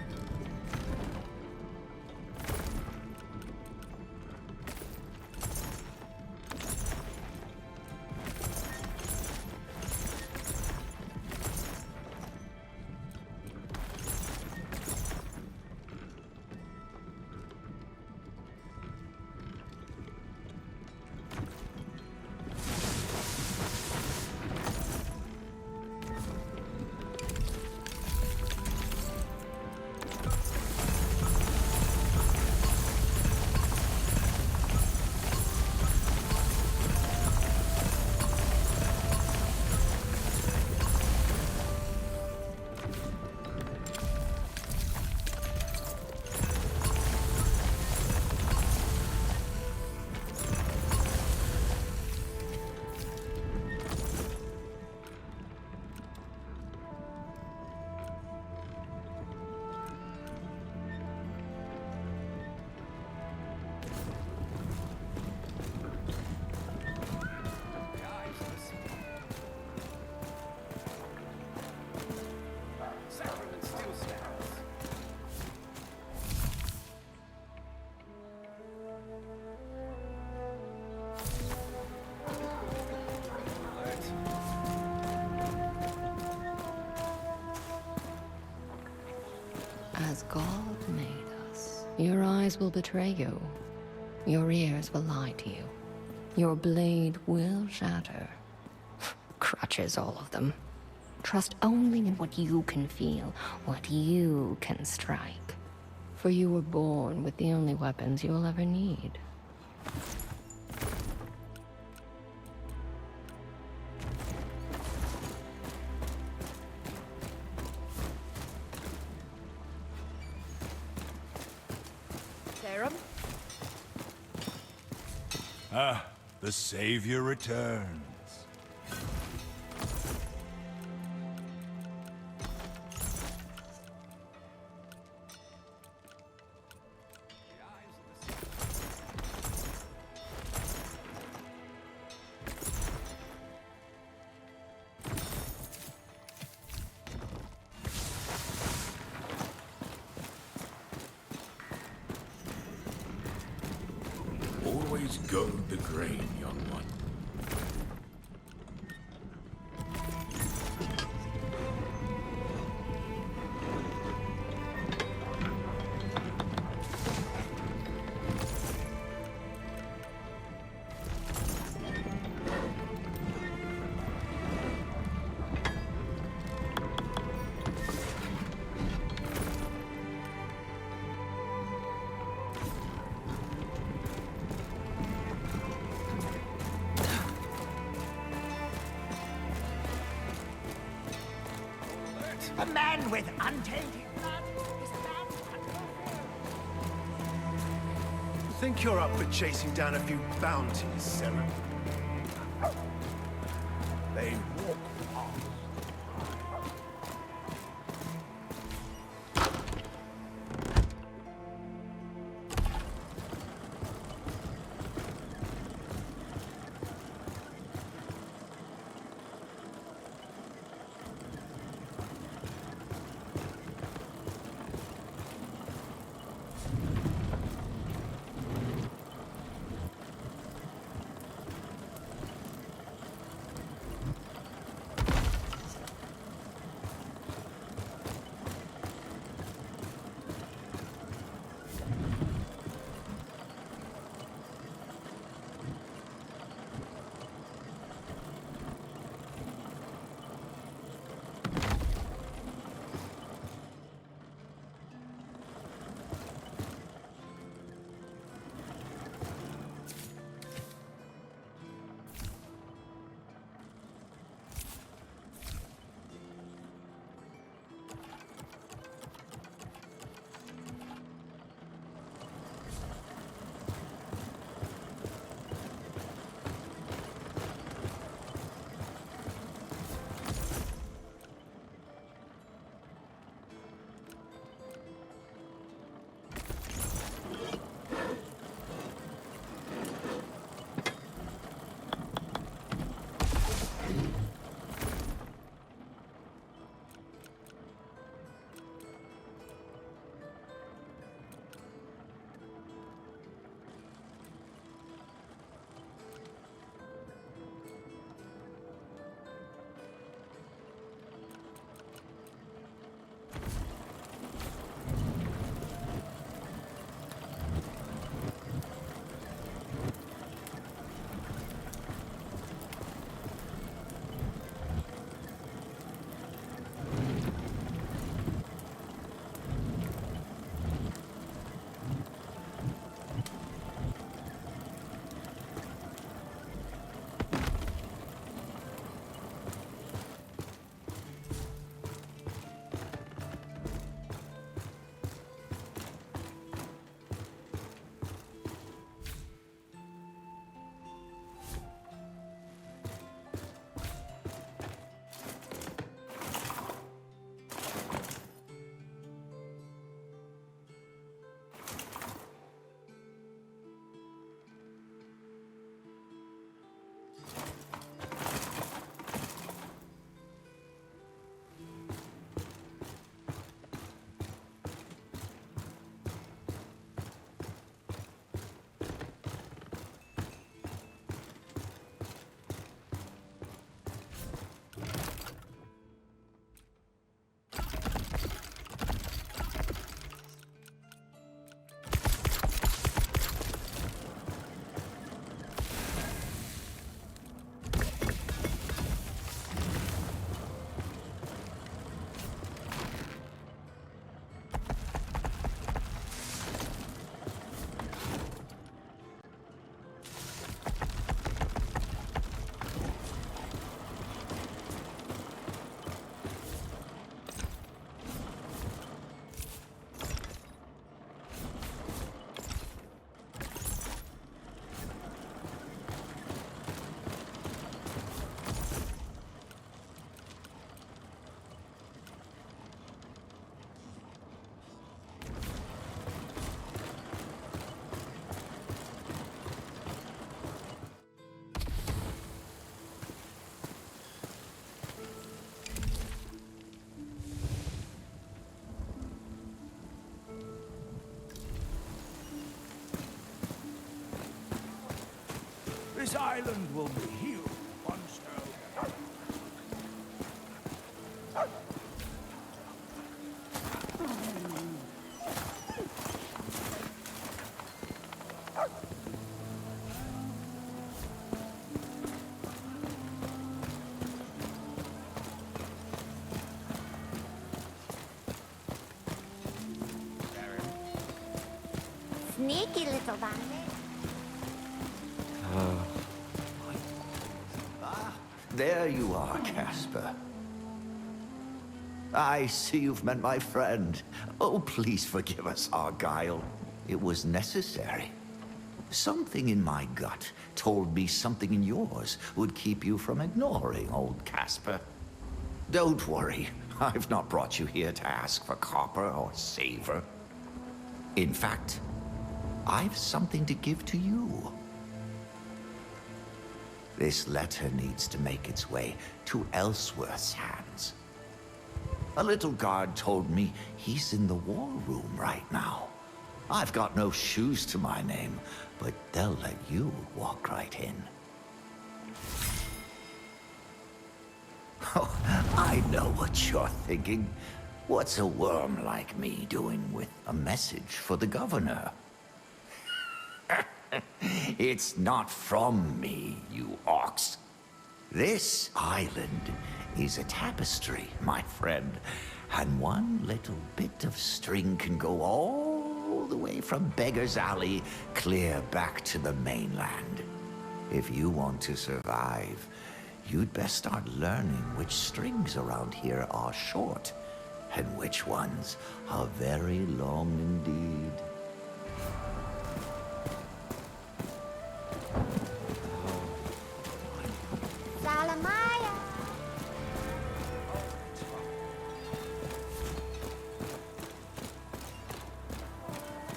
As God made us, your eyes will betray you. Your ears will lie to you. Your blade will shatter. Crutches, all of them. Trust only in what you can feel, what you can strike. For you were born with the only weapons you'll ever need. Ah, the Savior returns. Always goad the grain, young one. A man with untainted blood is a man You think you're up for chasing down a few bounties, Saren? They walk on. this island will be healed once no. Sneaky little bandit. There you are, Casper. I see you've met my friend. Oh, please forgive us our guile. It was necessary. Something in my gut told me something in yours would keep you from ignoring old Casper. Don't worry, I've not brought you here to ask for copper or savor. In fact, I've something to give to you. This letter needs to make its way to Ellsworth's hands. A little guard told me he's in the war room right now. I've got no shoes to my name, but they'll let you walk right in. Oh, I know what you're thinking. What's a worm like me doing with a message for the governor? It's not from me, you ox. This island is a tapestry, my friend, and one little bit of string can go all the way from Beggar's Alley clear back to the mainland. If you want to survive, you'd best start learning which strings around here are short and which ones are very long indeed. Salamaya.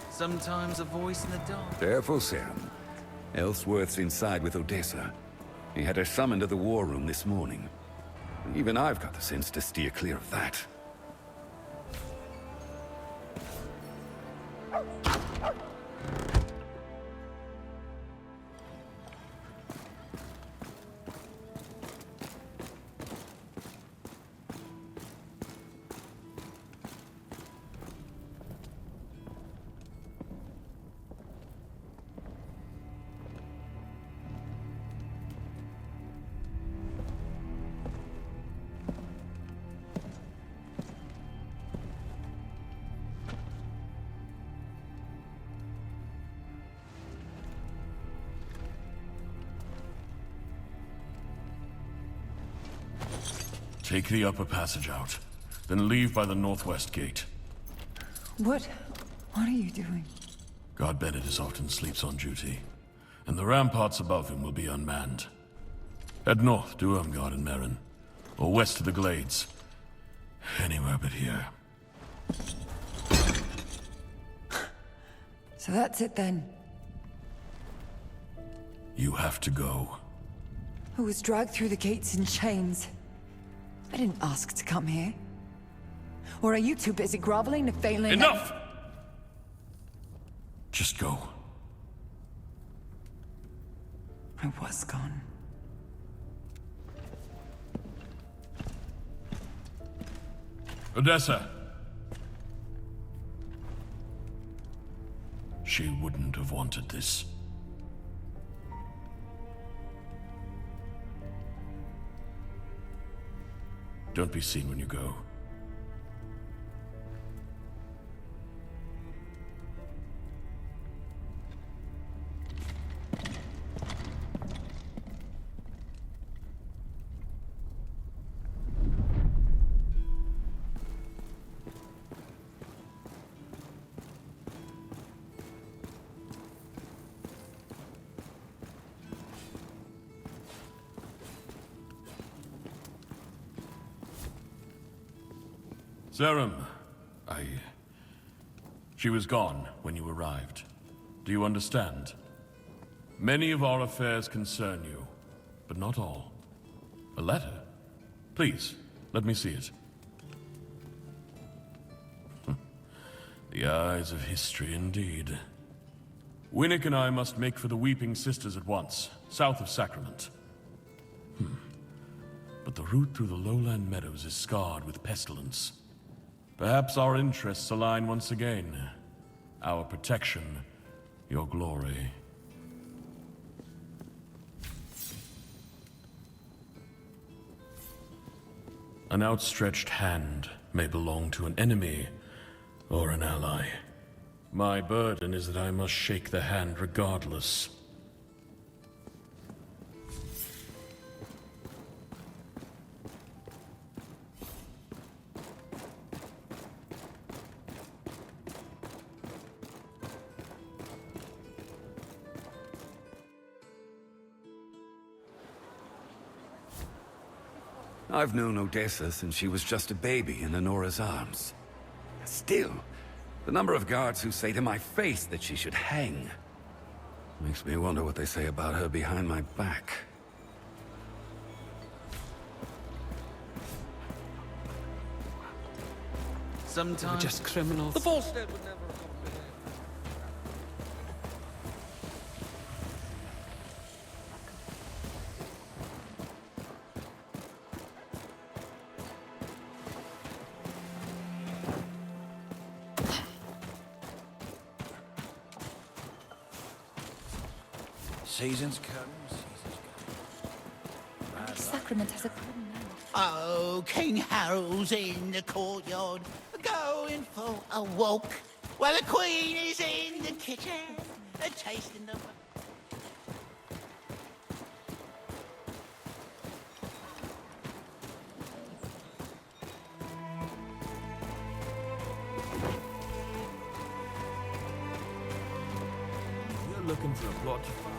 Sometimes a voice in the dark. Careful, Sam. Ellsworth's inside with Odessa. He had her summoned to the war room this morning. Even I've got the sense to steer clear of that. Take the upper passage out, then leave by the northwest gate. What are you doing? God Bennett is often sleeps on duty, and the ramparts above him will be unmanned. Head north to Urmgard and Marin, or west to the Glades. Anywhere but here. So that's it then. You have to go. I was dragged through the gates in chains. I didn't ask to come here. Or are you too busy groveling to failing? Enough! Just go. I was gone. Odessa! She wouldn't have wanted this. Don't be seen when you go. Serum, She was gone when you arrived. Do you understand? Many of our affairs concern you, but not all. A letter? Please, let me see it. The eyes of history indeed. Winnick and I must make for the Weeping Sisters at once, south of Sacrament. But the route through the Lowland Meadows is scarred with pestilence. Perhaps our interests align once again. Our protection, your glory. An outstretched hand may belong to an enemy or an ally. My burden is that I must shake the hand regardless. I've known Odessa since she was just a baby in Anora's arms. Still, the number of guards who say to my face that she should hang makes me wonder what they say about her behind my back. Sometimes we're just criminals. The Volstead would never have Seasons come, Sacrament has a good name. Oh, King Harold's in the courtyard, going for a walk, while the Queen is in the kitchen, tasting the... You're looking for a plot to find.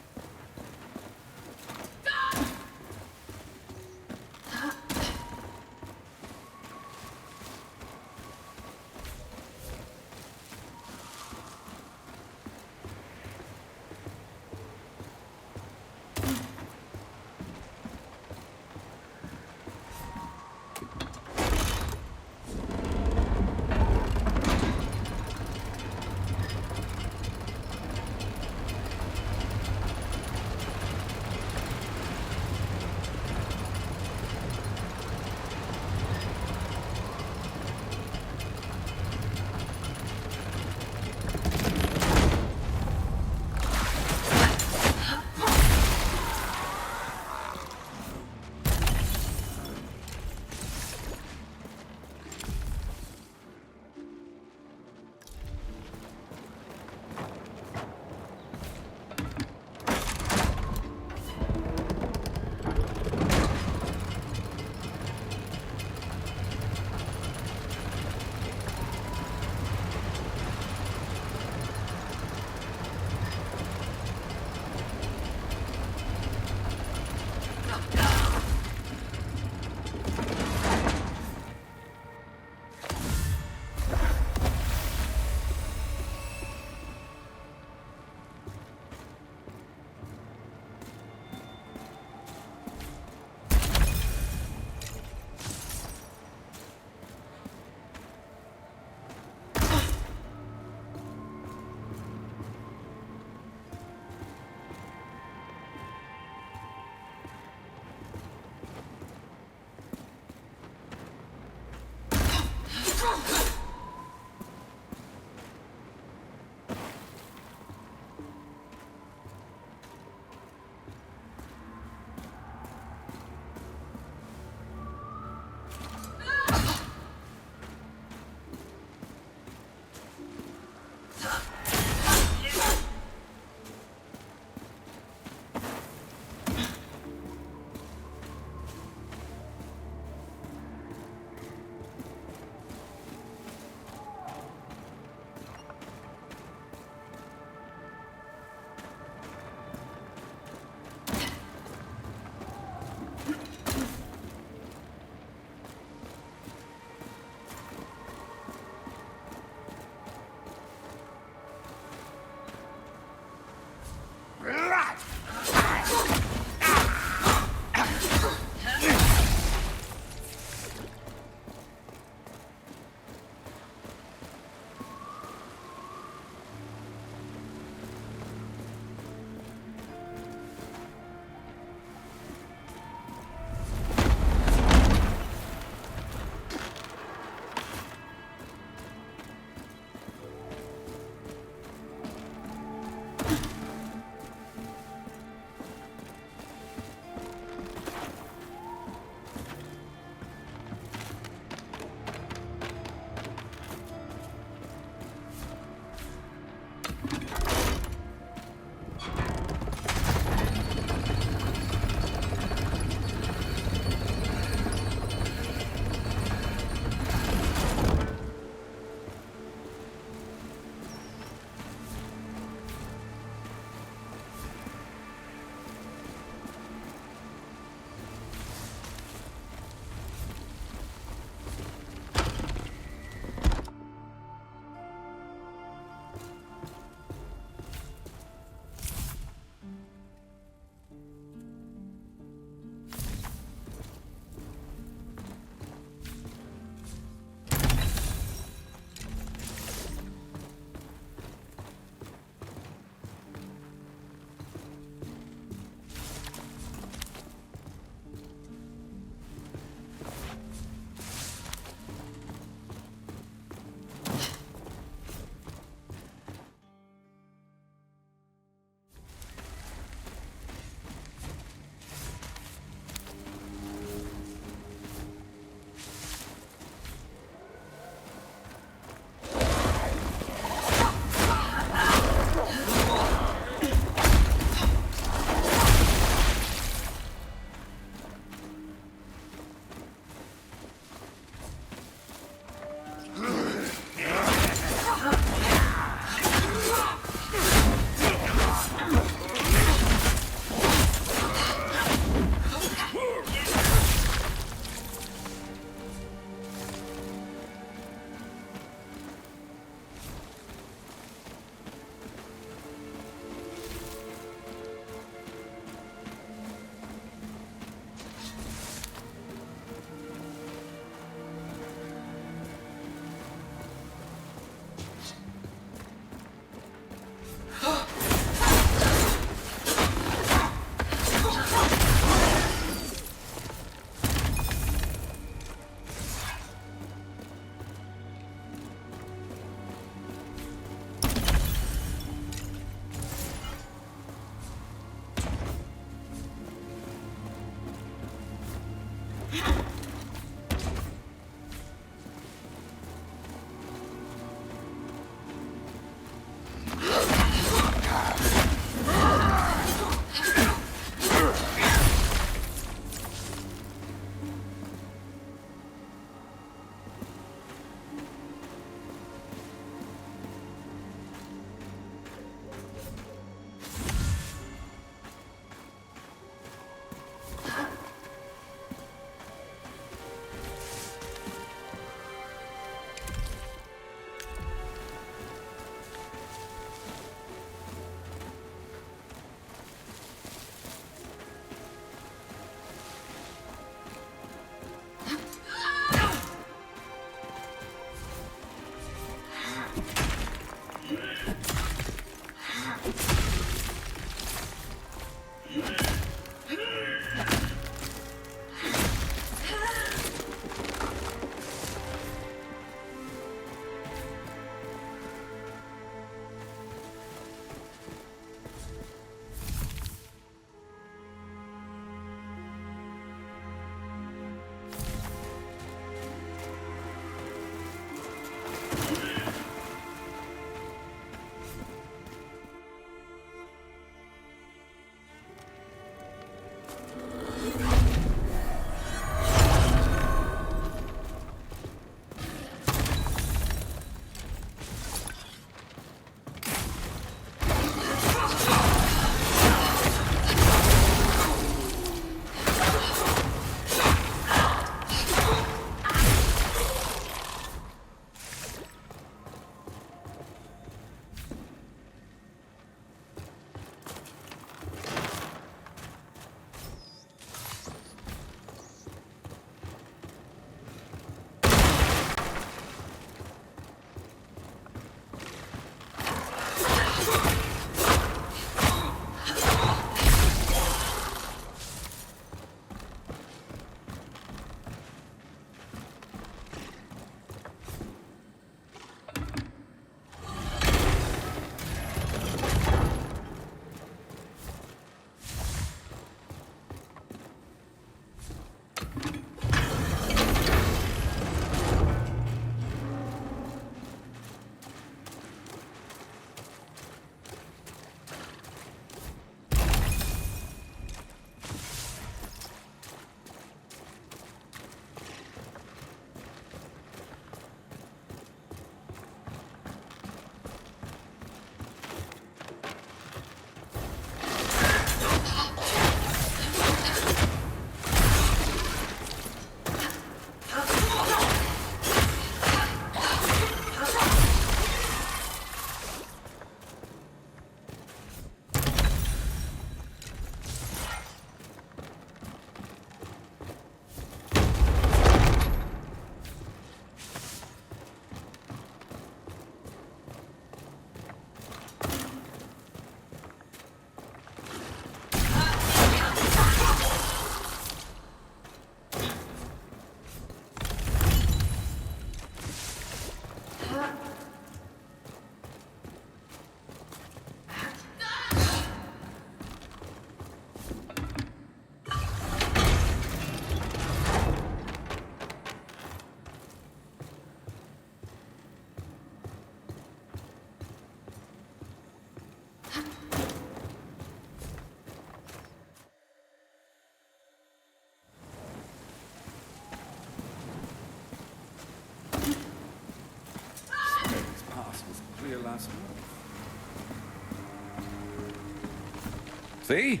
See?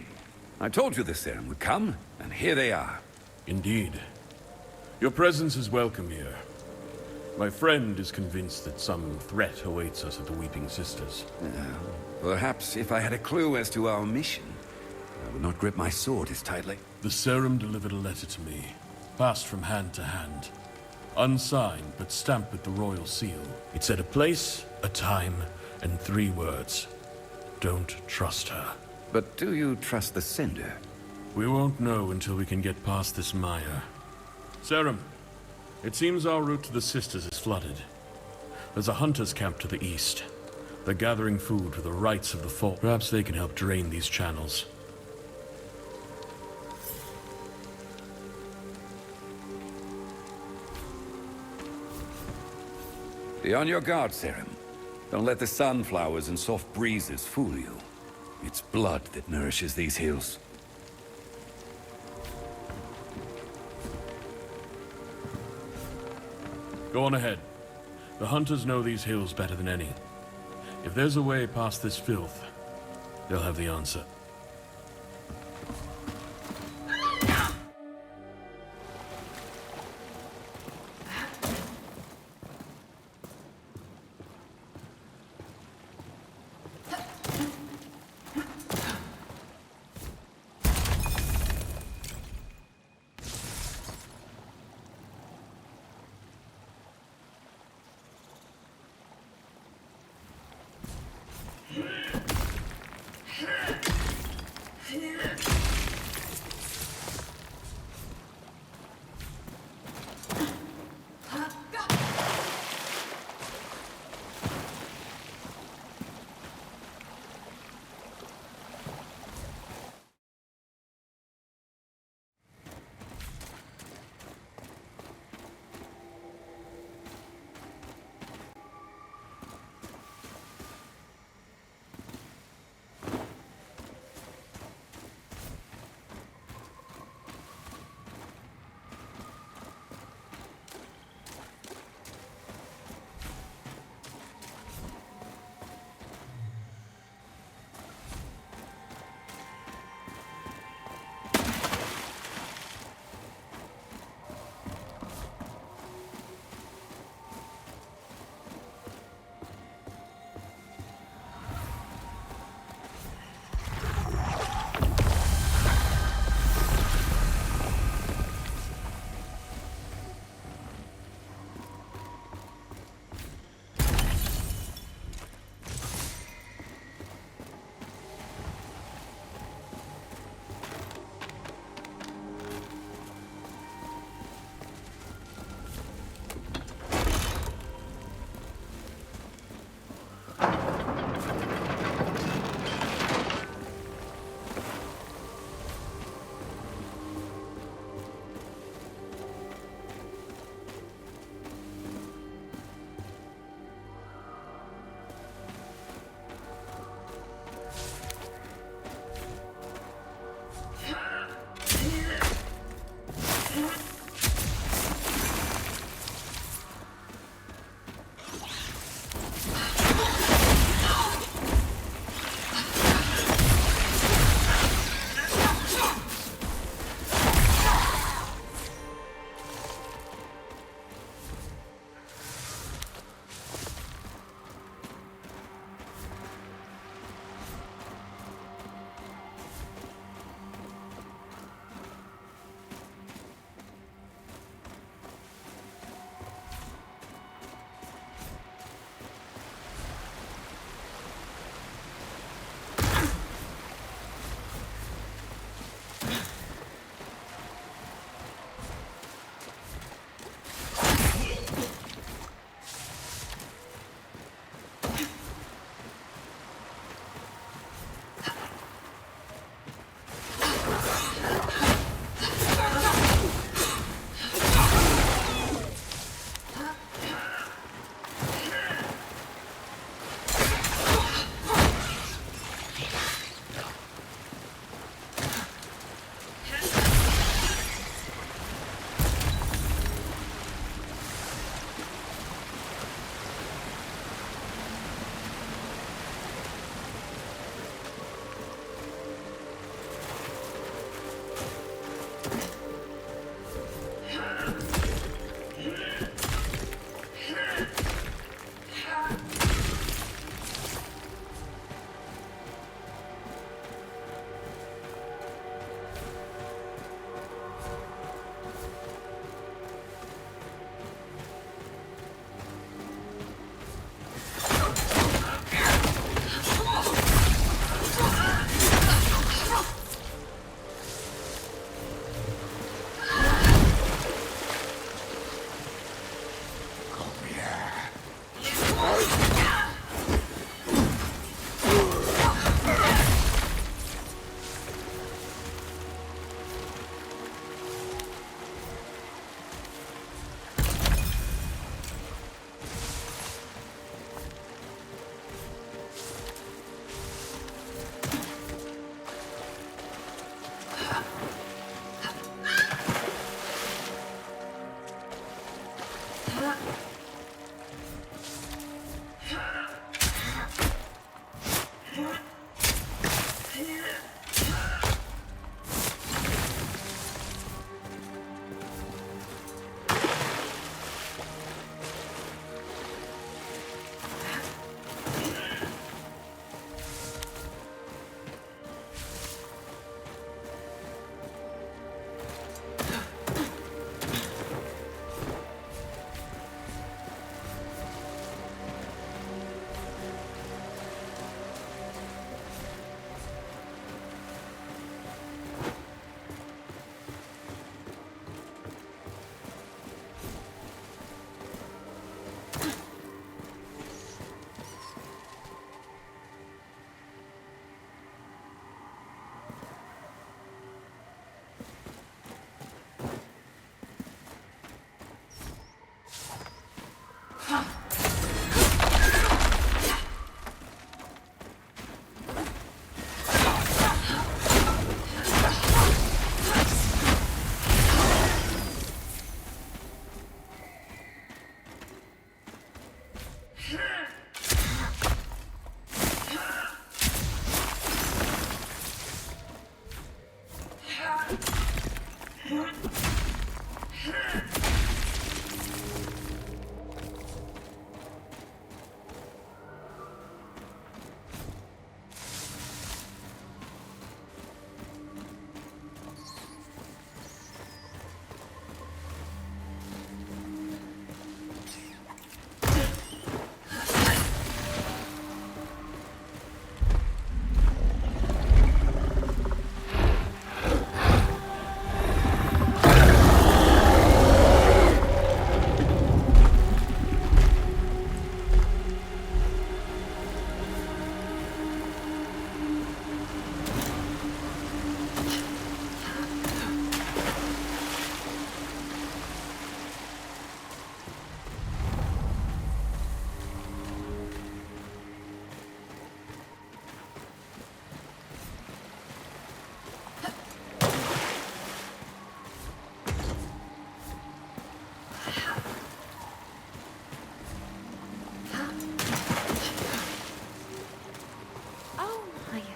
I told you the serum would come, and here they are. Indeed. Your presence is welcome here. My friend is convinced that some threat awaits us at the Weeping Sisters. Perhaps if I had a clue as to our mission, I would not grip my sword as tightly. The serum delivered a letter to me, passed from hand to hand. Unsigned, but stamped with the royal seal. It said a place, a time, and 3 words. Don't trust her. But do you trust the sender? We won't know until we can get past this mire. Serum, it seems our route to the Sisters is flooded. There's a hunter's camp to the east. They're gathering food for the rites of the fall. Perhaps they can help drain these channels. Be on your guard, Serum. Don't let the sunflowers and soft breezes fool you. It's blood that nourishes these hills. Go on ahead. The hunters know these hills better than any. If there's a way past this filth, they'll have the answer.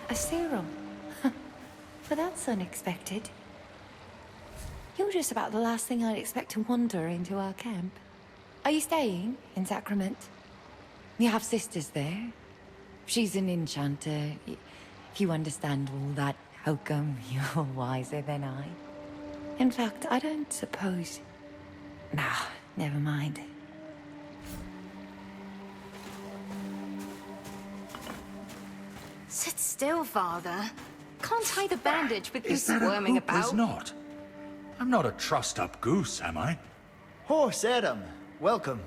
A serum. But that's unexpected. You're just about the last thing I'd expect to wander into our camp. Are you staying in Sacrament? You have sisters there. She's an enchanter. If you understand all that, how come you're wiser than I? In fact, I don't suppose... Nah, never mind. Sit still, Father. Can't hide the bandage with you squirming about. Is not. I'm not a trussed-up goose, am I? Oh, Serim, welcome.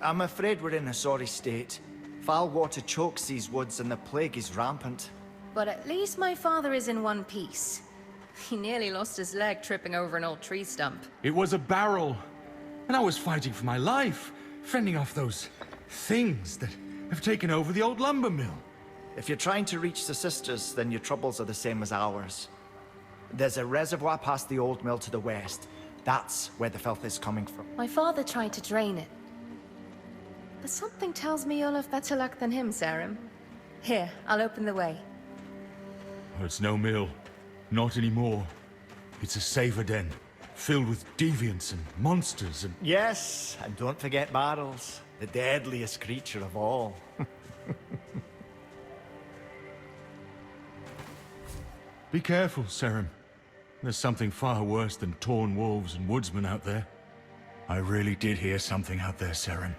I'm afraid we're in a sorry state. Foul water chokes these woods and the plague is rampant. But at least my father is in one piece. He nearly lost his leg tripping over an old tree stump. It was a barrel, and I was fighting for my life, fending off those things that have taken over the old lumber mill. If you're trying to reach the sisters, then your troubles are the same as ours. There's a reservoir past the old mill to the west. That's where the filth is coming from. My father tried to drain it. But something tells me you'll have better luck than him, Serim. Here, I'll open the way. It's no mill. Not anymore. It's a saver den, filled with deviants and monsters and... Yes, and don't forget barrels, the deadliest creature of all. Be careful, Serim. There's something far worse than torn wolves and woodsmen out there. I really did hear something out there, Serim.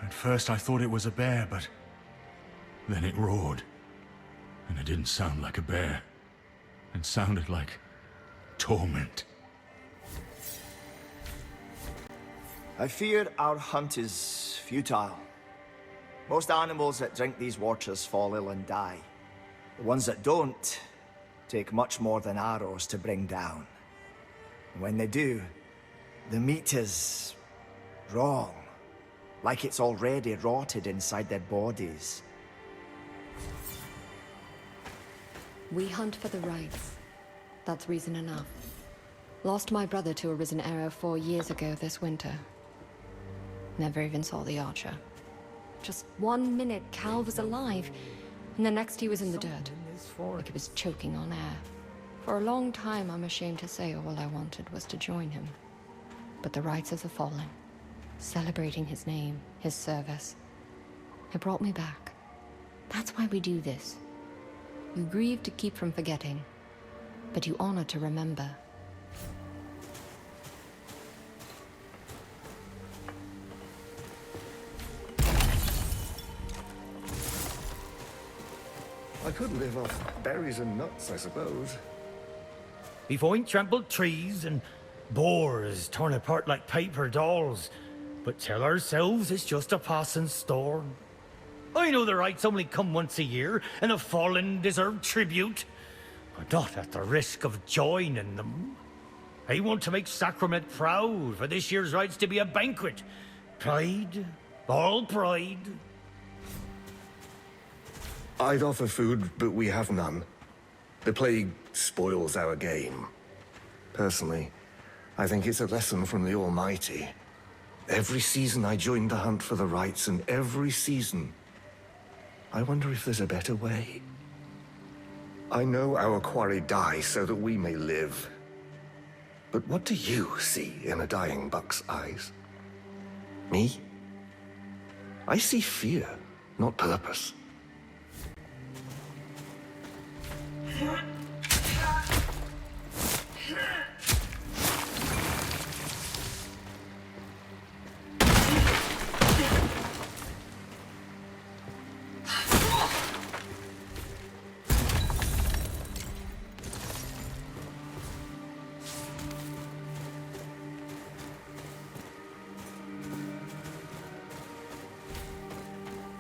At first I thought it was a bear, but... then it roared. And it didn't sound like a bear. It sounded like... torment. I fear our hunt is futile. Most animals that drink these waters fall ill and die. The ones that don't take much more than arrows to bring down. And when they do, the meat is wrong. Like it's already rotted inside their bodies. We hunt for the rights. That's reason enough. Lost my brother to a risen arrow 4 years ago this winter. Never even saw the archer. Just 1 minute Cal was alive, And the next he was in the dirt, like he was choking on air. For a long time, I'm ashamed to say all I wanted was to join him. But the rites of the fallen, celebrating his name, his service, it brought me back. That's why we do this. You grieve to keep from forgetting, but you honor to remember. I could live off berries and nuts, I suppose. We find trampled trees and boars torn apart like paper dolls, but tell ourselves it's just a passing storm. I know the rites only come once a year, and the fallen deserve tribute, but not at the risk of joining them. I want to make Sacrament proud for this year's rites to be a banquet. Pride, all pride. I'd offer food, but we have none. The plague spoils our game. Personally, I think it's a lesson from the Almighty. Every season I joined the hunt for the rites, and every season, I wonder if there's a better way. I know our quarry dies so that we may live. But what do you see in a dying buck's eyes? Me? I see fear, not purpose.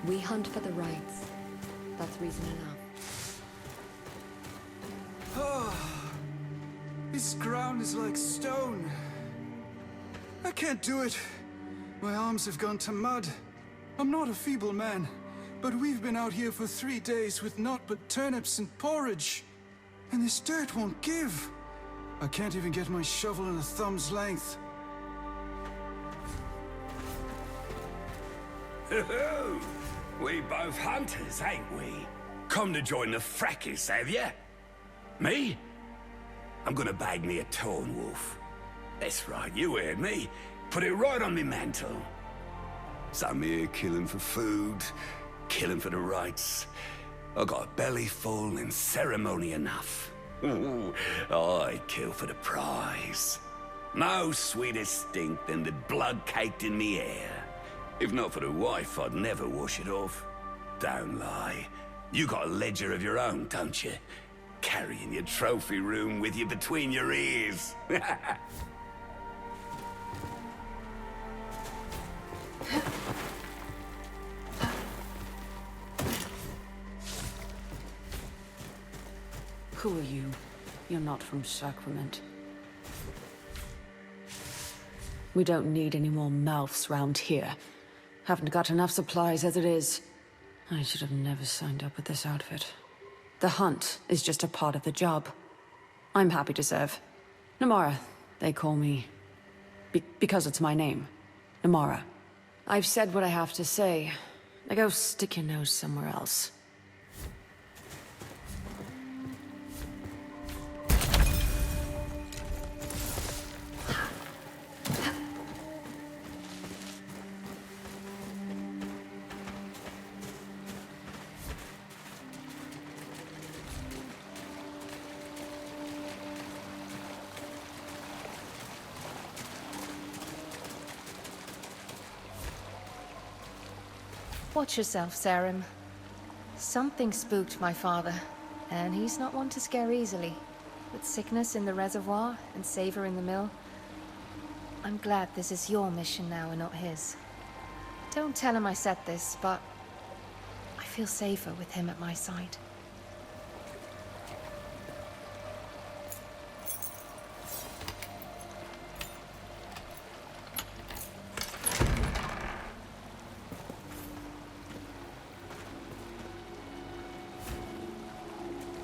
We hunt for the rights. That's reason enough. This ground is like stone. I can't do it. My arms have gone to mud. I'm not a feeble man, but we've been out here for 3 days with naught but turnips and porridge. And this dirt won't give. I can't even get my shovel in a thumb's length. We both hunters, ain't we? Come to join the fracas, have ya? Me? I'm gonna bag me a torn wolf. That's right, you heard me. Put it right on me mantle. So I'm here killing for food, killing for the rights. I got a belly full and ceremony enough. Ooh, I kill for the prize. No sweeter stink than the blood caked in me hair. If not for the wife, I'd never wash it off. Don't lie. You got a ledger of your own, don't you? Carrying your trophy room with you between your ears. Who are you? You're not from Sacrament. We don't need any more mouths round here. Haven't got enough supplies as it is. I should have never signed up with this outfit. The hunt is just a part of the job. I'm happy to serve. Namara, they call me. Because it's my name. Namara. I've said what I have to say. Now go stick your nose somewhere else. Watch yourself, Sarim. Something spooked my father, and he's not one to scare easily. With sickness in the reservoir and savor in the mill, I'm glad this is your mission now and not his. Don't tell him I said this, but I feel safer with him at my side.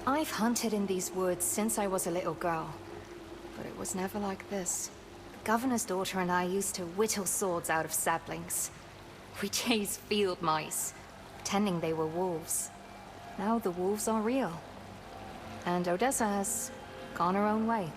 I've hunted in these woods since I was a little girl, but it was never like this. The governor's daughter and I used to whittle swords out of saplings. We chased field mice, pretending they were wolves. Now the wolves are real. And Odessa has gone her own way.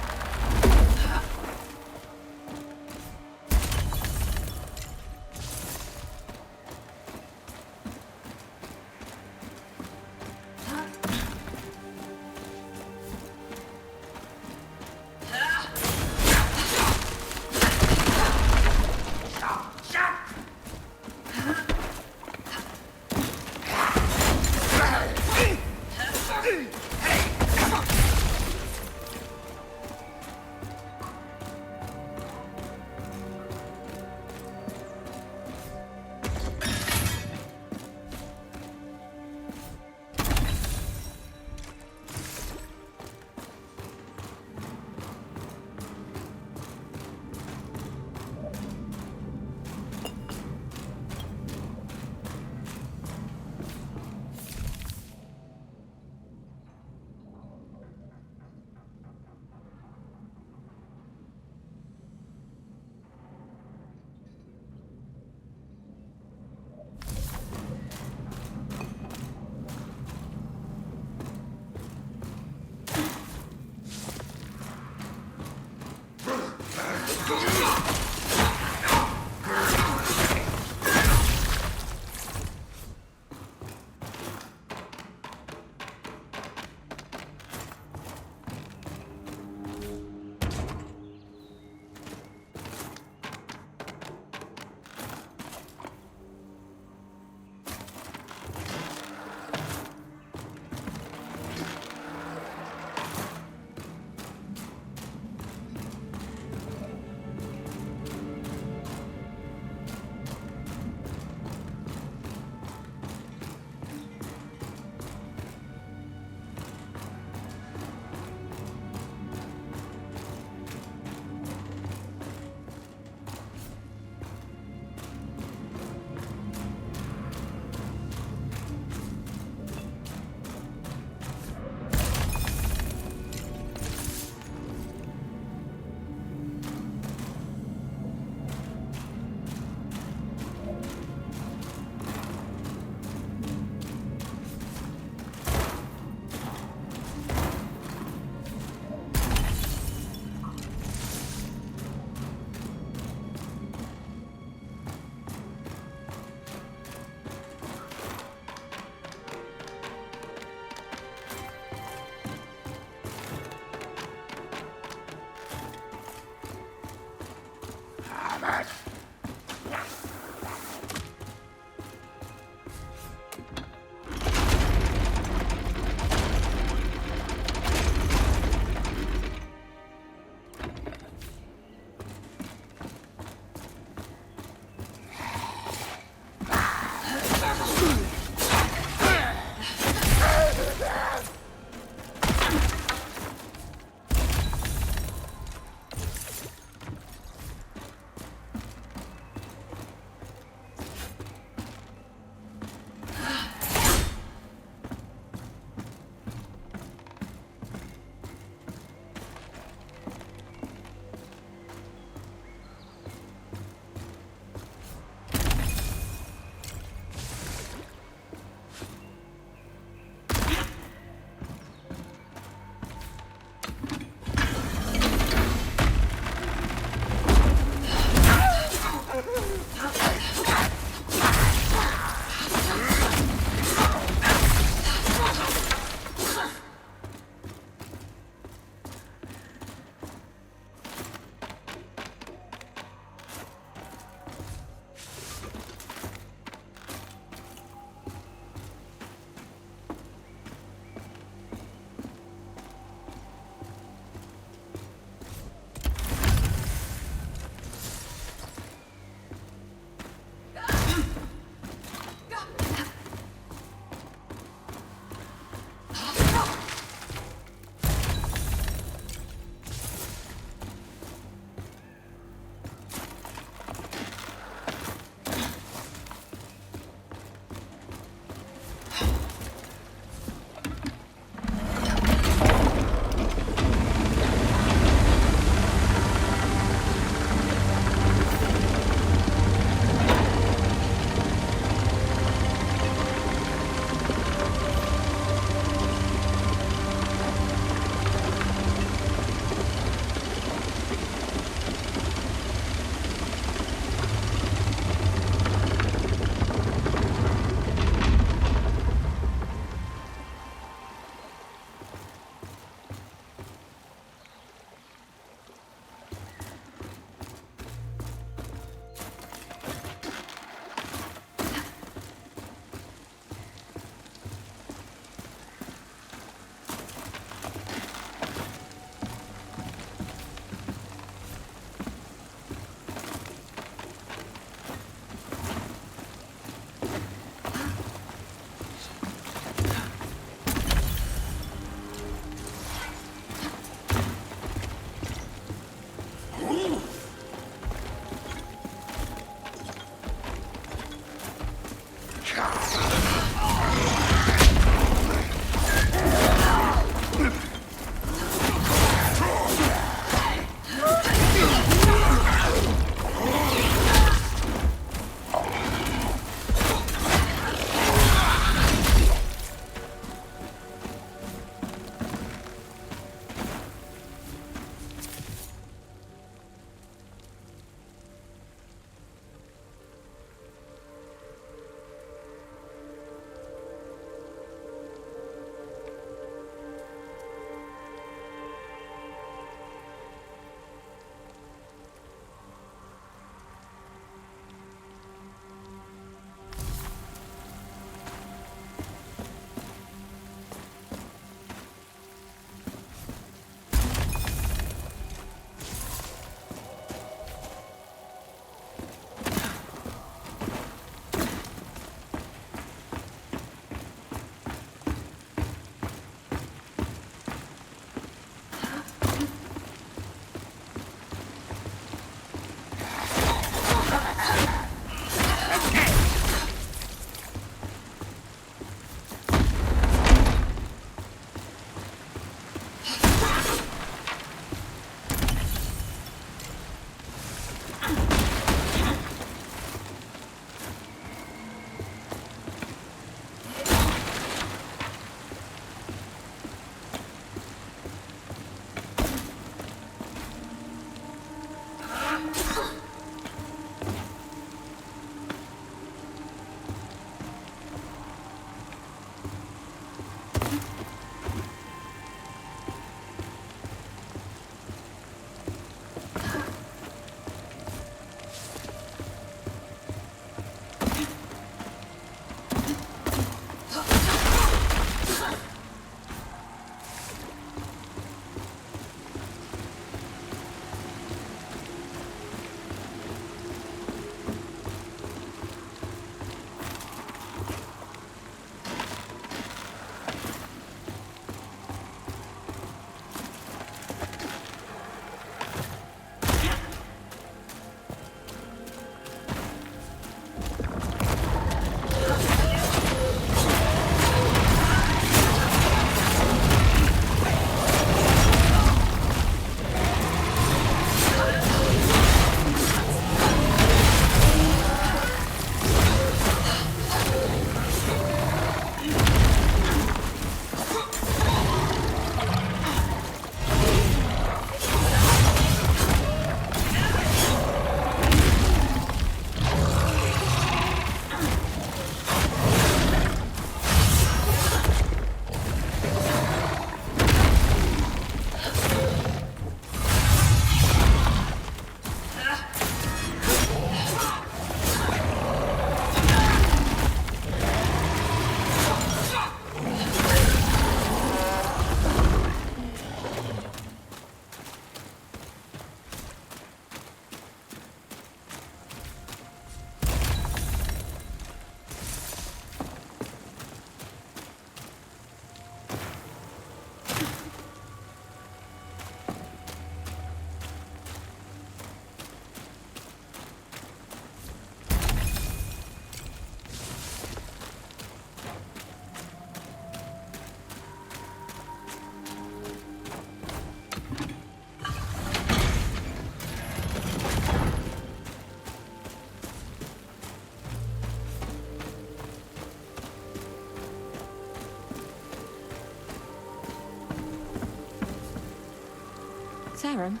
Sarum,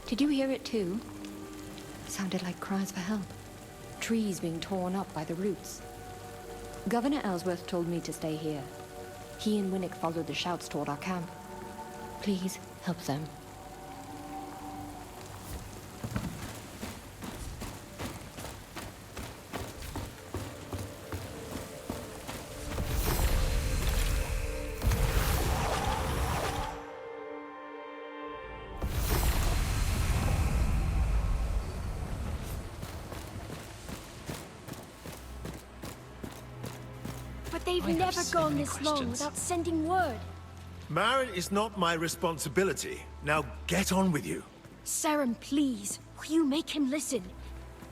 did you hear it too? Sounded like cries for help. Trees being torn up by the roots. Governor Ellsworth told me to stay here. He and Winnick followed the shouts toward our camp. Please, help them. They've never gone this long without sending word. Marin is not my responsibility. Now get on with you. Sacrament, please. Will you make him listen?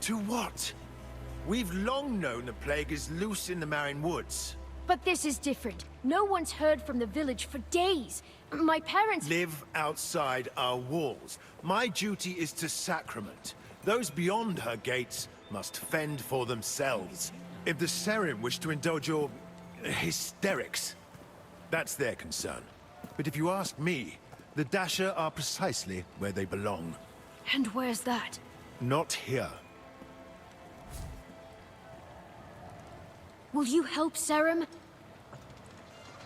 To what? We've long known the plague is loose in the Marin woods. But this is different. No one's heard from the village for days. My parents live outside our walls. My duty is to Sacrament. Those beyond her gates must fend for themselves. If the Serim wish to indulge your hysterics, that's their concern. But if you ask me, the Dasher are precisely where they belong. And where's that? Not here. Will you help Sacrament?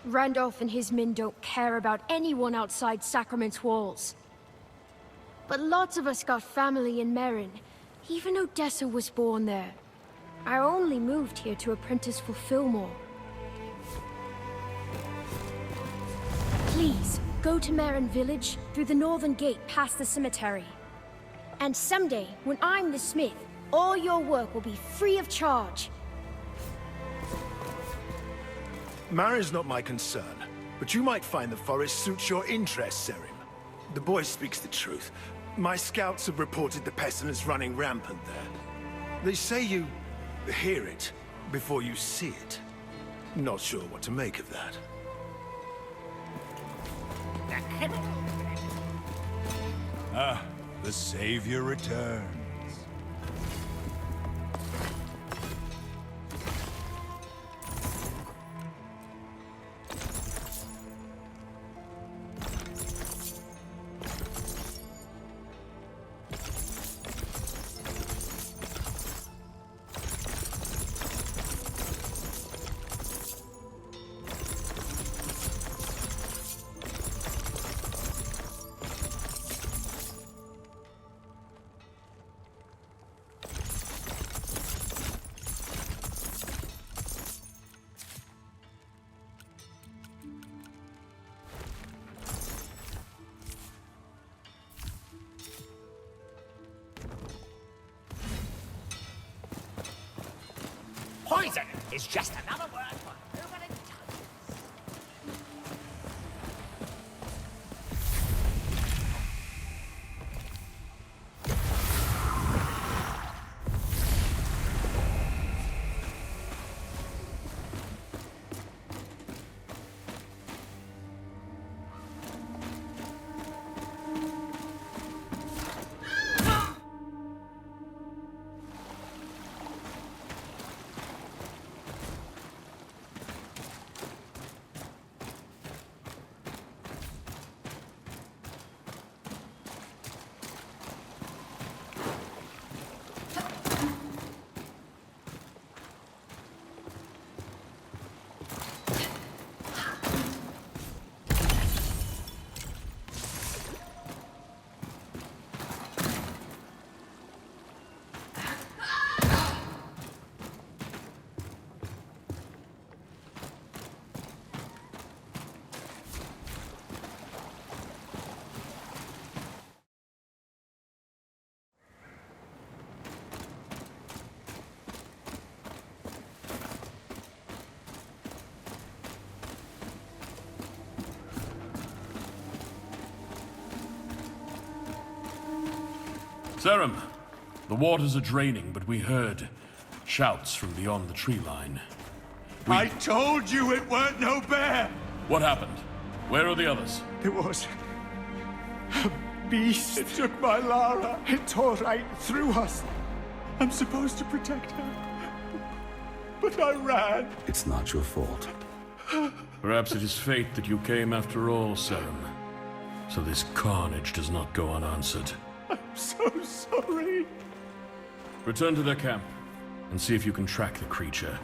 Randolph and his men don't care about anyone outside Sacrament's walls. But lots of us got family in Marin. Even Odessa was born there. I only moved here to apprentice for Fillmore. Please, go to Marin Village, through the northern gate past the cemetery. And someday, when I'm the smith, all your work will be free of charge. Marin's not my concern, but you might find the forest suits your interests, Serim. The boy speaks the truth. My scouts have reported the pestilence running rampant there. They say you hear it before you see it. Not sure what to make of that. Ah, the Savior returns. Poison is just another word for overindulgence. Sacrament, the waters are draining, but we heard shouts from beyond the tree line. I told you it weren't no bear! What happened? Where are the others? There was a beast. It took my Lara. It tore right through us. I'm supposed to protect her, but I ran. It's not your fault. Perhaps it is fate that you came after all, Sacrament. So this carnage does not go unanswered. I'm so sorry. Return to their camp, and see if you can track the creature.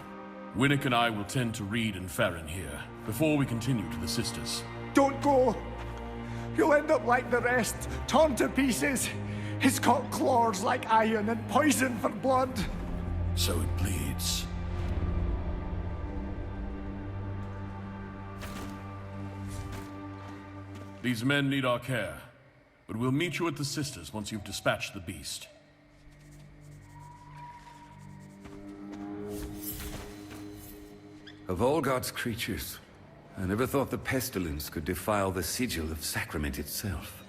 Winnick and I will tend to Reed and Farron here, before we continue to the Sisters. Don't go! You'll end up like the rest, torn to pieces. He's got claws like iron and poison for blood. So it bleeds. These men need our care, but we'll meet you at the Sisters once you've dispatched the beast. Of all God's creatures, I never thought the pestilence could defile the sigil of Sacrament itself.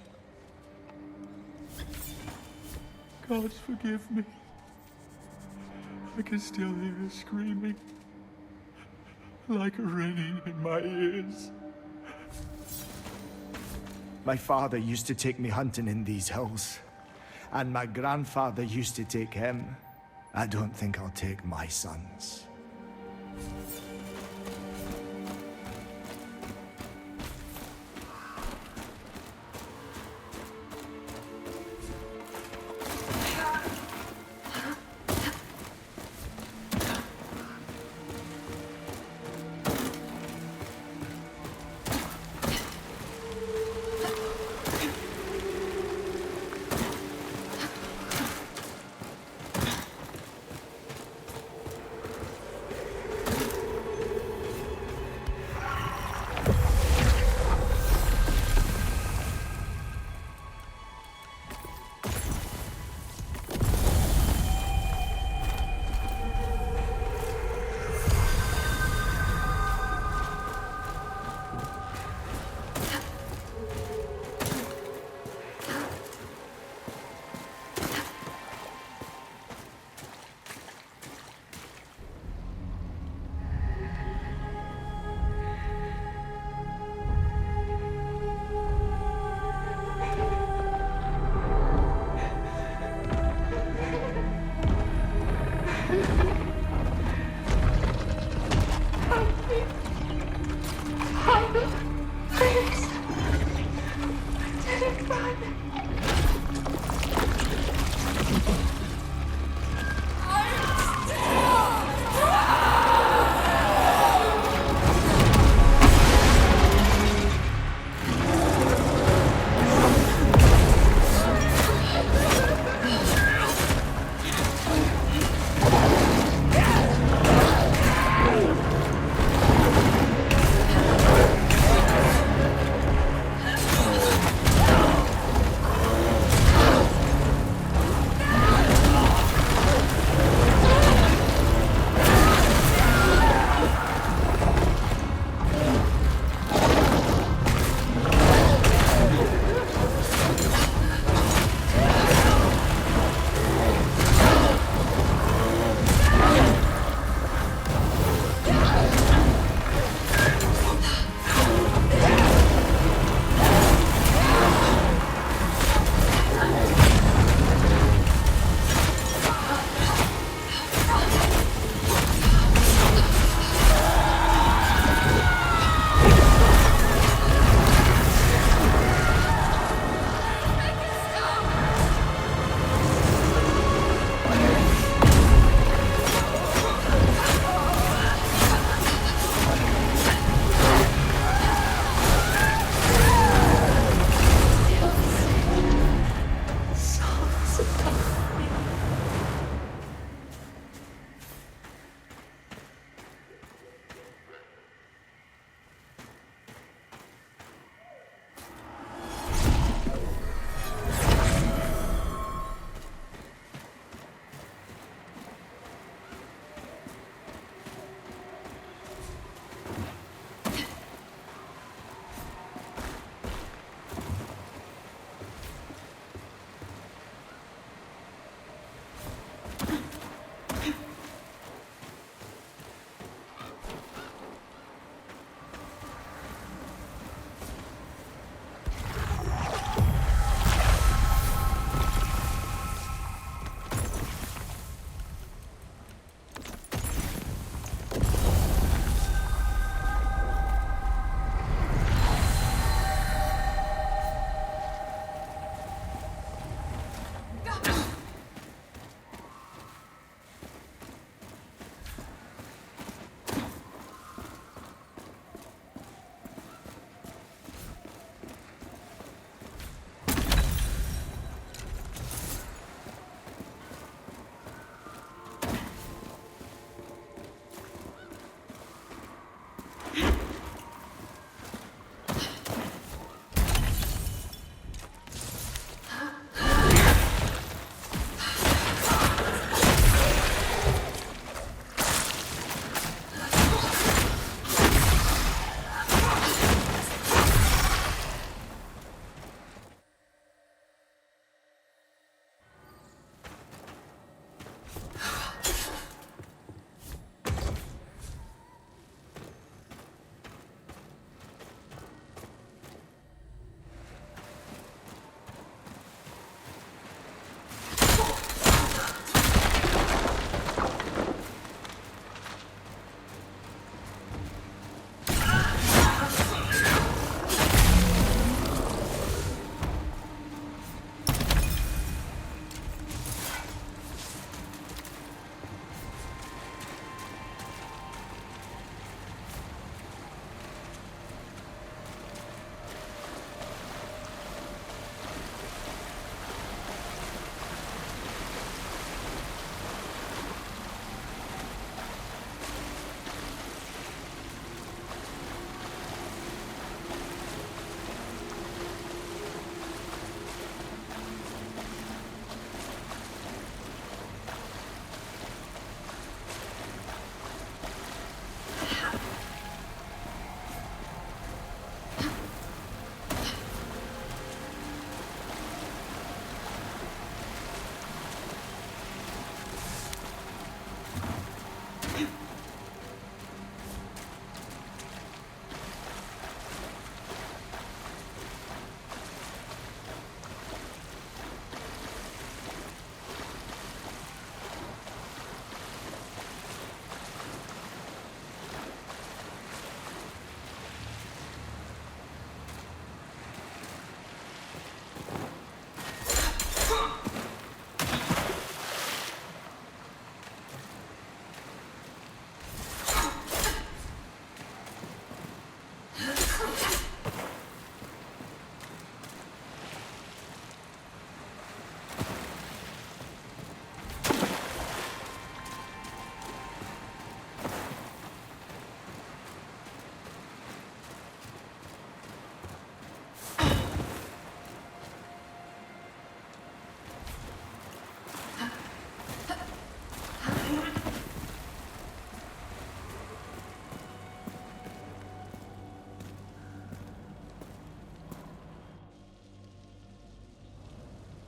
God, forgive me. I can still hear her screaming. Like a ringing in my ears. My father used to take me hunting in these hills. And my grandfather used to take him. I don't think I'll take my sons.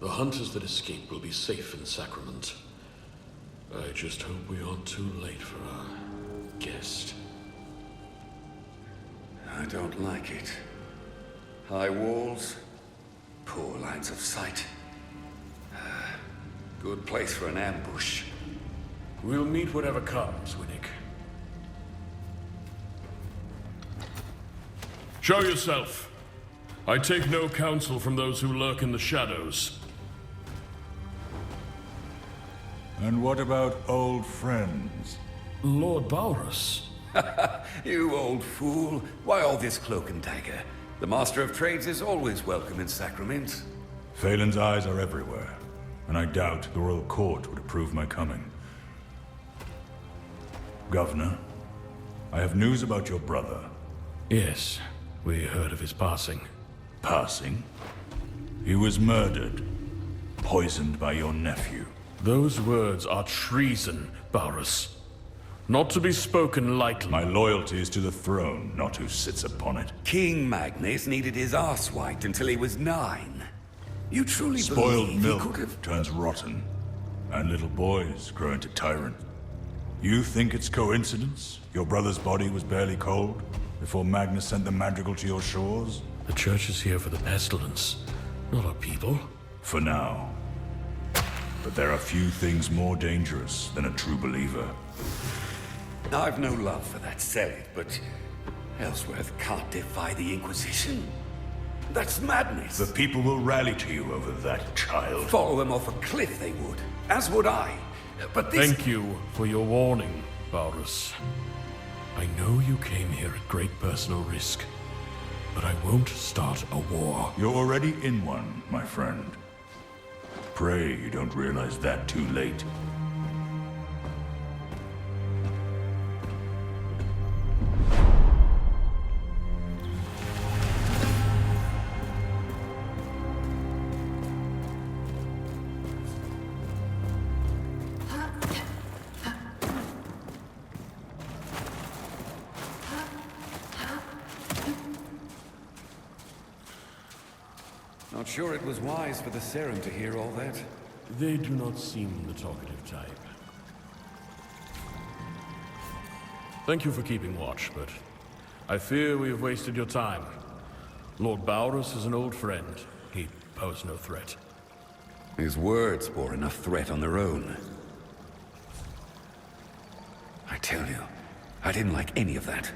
The hunters that escape will be safe in Sacrament. I just hope we aren't too late for our guest. I don't like it. High walls, poor lines of sight. Good place for an ambush. We'll meet whatever comes, Winnick. Show yourself. I take no counsel from those who lurk in the shadows. And what about old friends? Lord Balrus. You old fool. Why all this cloak and dagger? The Master of Trades is always welcome in Sacrament. Phelan's eyes are everywhere, and I doubt the royal court would approve my coming. Governor, I have news about your brother. Yes, we heard of his passing. Passing? He was murdered. Poisoned by your nephew. Those words are treason, Balrus. Not to be spoken lightly. My loyalty is to the throne, not who sits upon it. King Magnus needed his arse wiped until he was 9. You truly Spoiled believe milk he could have... turns rotten, and little boys grow into tyrant. You think it's coincidence? Your brother's body was barely cold before Magnus sent the madrigal to your shores? The church is here for the pestilence, not our people. For now. But there are few things more dangerous than a true believer. I've no love for that Selid, but Ellsworth can't defy the Inquisition. That's madness. The people will rally to you over that, child. Follow them off a cliff they would, as would I. But this... Thank you for your warning, Balrus. I know you came here at great personal risk, but I won't start a war. You're already in one, my friend. Pray you don't realize that too late. Not sure it was wise for the serum to hear all that. They do not seem the talkative type. Thank you for keeping watch, but I fear we have wasted your time. Lord Balrus is an old friend. He posed no threat. His words bore enough threat on their own. I tell you, I didn't like any of that.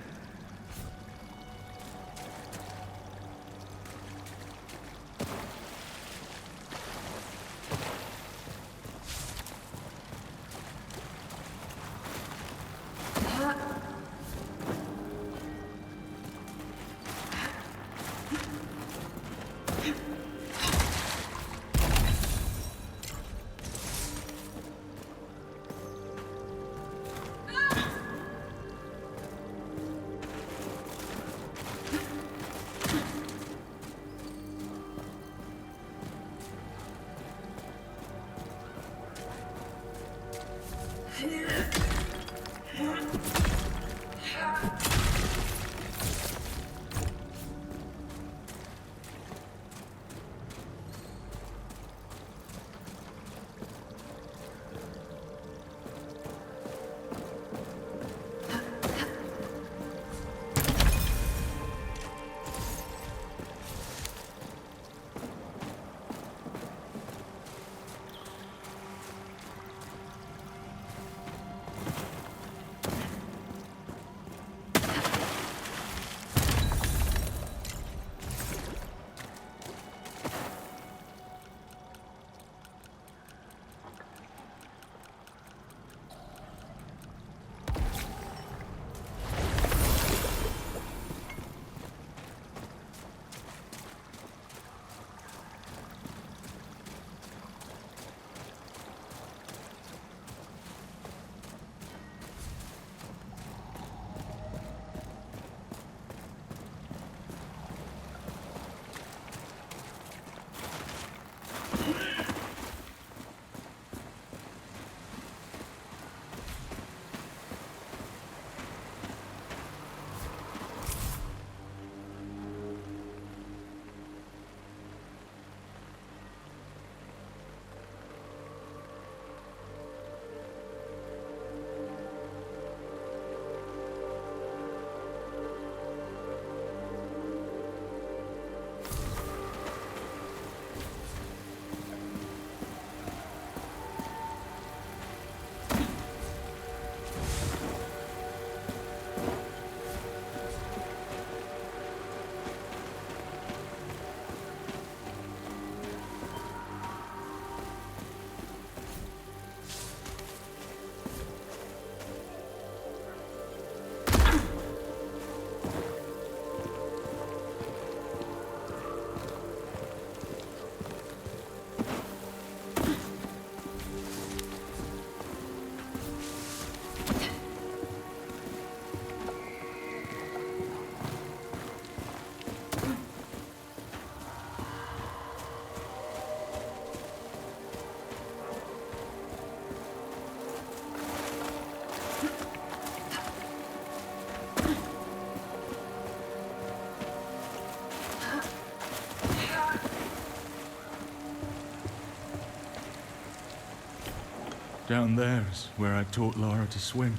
Down there's where I taught Lara to swim.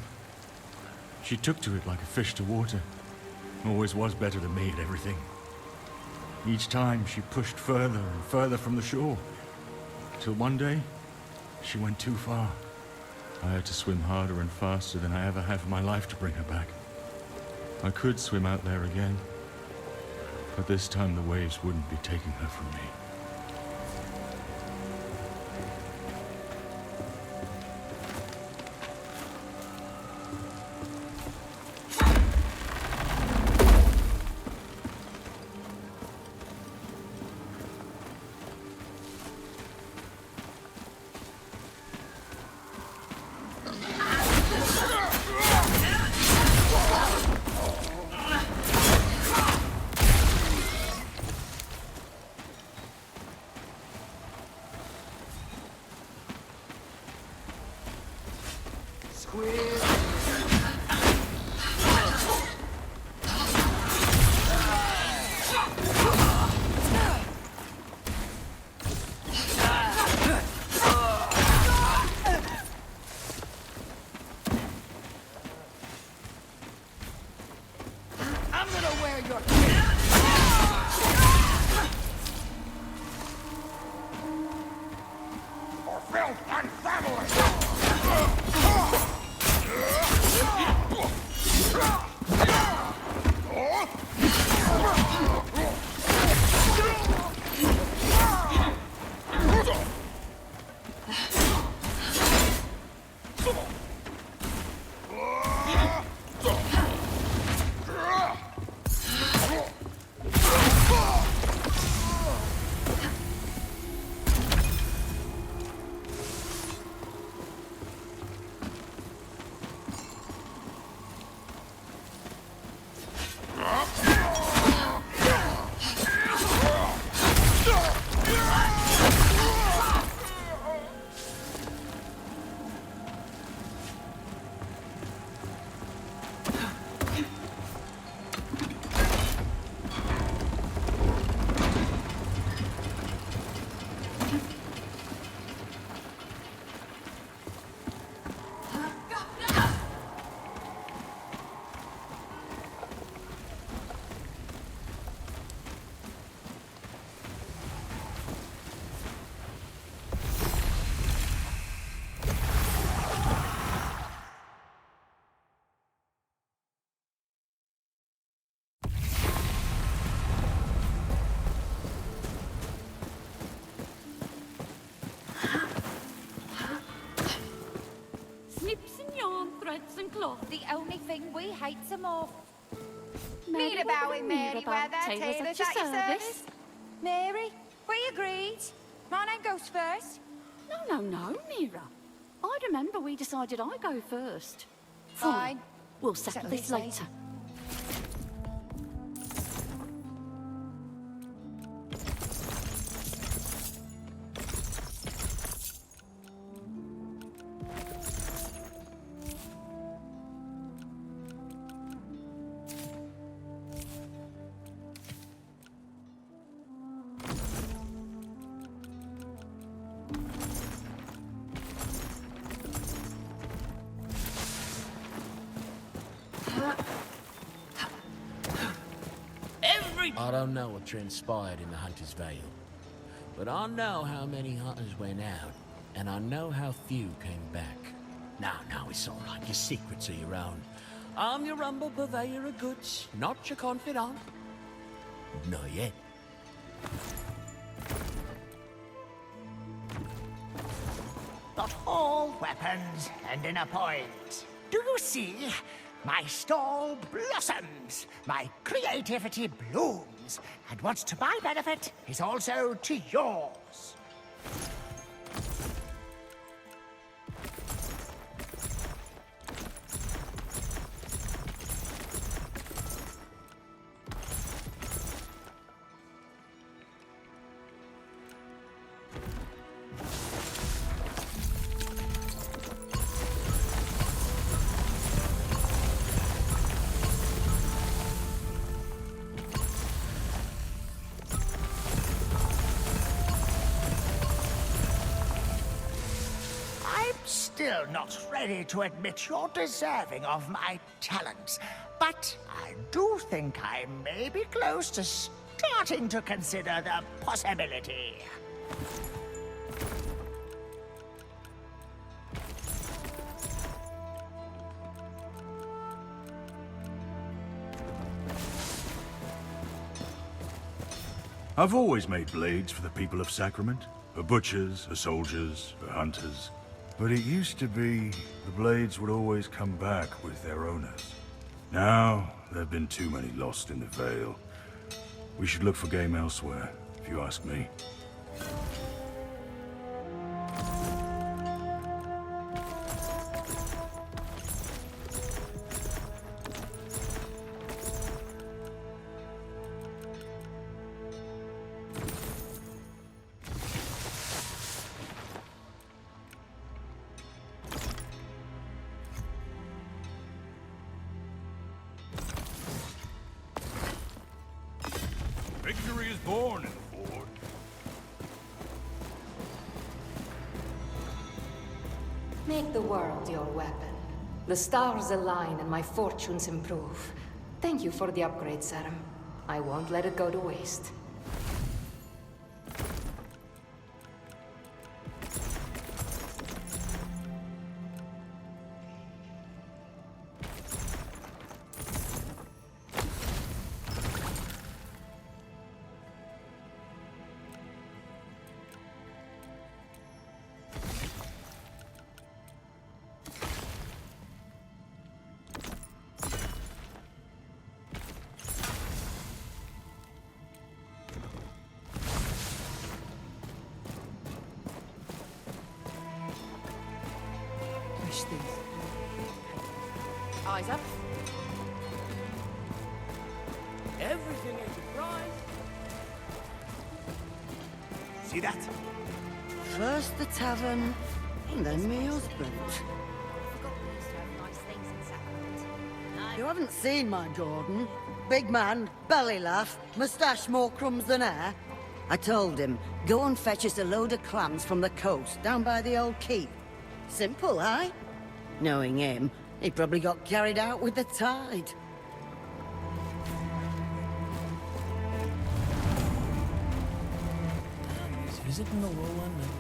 She took to it like a fish to water. Always was better than me at everything. Each time she pushed further and further from the shore. Till one day, she went too far. I had to swim harder and faster than I ever have in my life to bring her back. I could swim out there again, but this time the waves wouldn't be taking her from me. And cloth, the only thing we hate some more. Meet about it, Mary, whether Taylor's Taylor's at your at your service. Mary, we agreed. My name goes first. No, Mira. I remember we decided I go first. Fine. We'll settle this later. I don't know what transpired in the Hunter's Vale, but I know how many hunters went out, and I know how few came back. Now, it's all right. Your secrets are your own. I'm your humble purveyor of goods, not your confidant. Not yet. Got all weapons and in a point. Do you see? My stall blossoms, my creativity blooms, and what's to my benefit is also to yours. still not ready to admit you're deserving of my talents, but I do think I may be close to starting to consider the possibility. I've always made blades for the people of Sacrament. For butchers, for soldiers, for hunters. But it used to be the blades would always come back with their owners. Now, there have been too many lost in the Vale. We should look for game elsewhere, if you ask me. Victory is born in the Ford. Make the world your weapon. The stars align and my fortunes improve. Thank you for the upgrade, Sarum. I won't let it go to waste. Eyes up. Everything is a prize. See that? First the tavern, and then me husband. You haven't seen my Gordon. Big man, belly laugh, moustache more crumbs than hair. I told him, go and fetch us a load of clams from the coast, down by the old keep. Simple, eh? Knowing him, he probably got carried out with the tide. He's visiting the Lowland Meadows.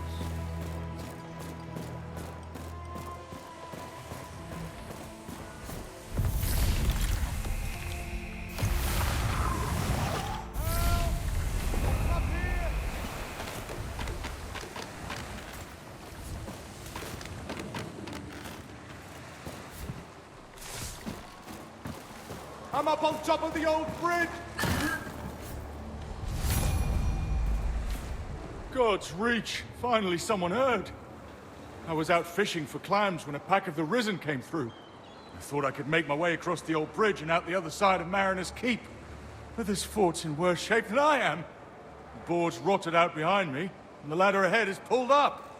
I'm up on top of the old bridge! God's reach! Finally someone heard. I was out fishing for clams when a pack of the Risen came through. I thought I could make my way across the old bridge and out the other side of Marin's Keep. But this fort's in worse shape than I am. The board's rotted out behind me, and the ladder ahead is pulled up.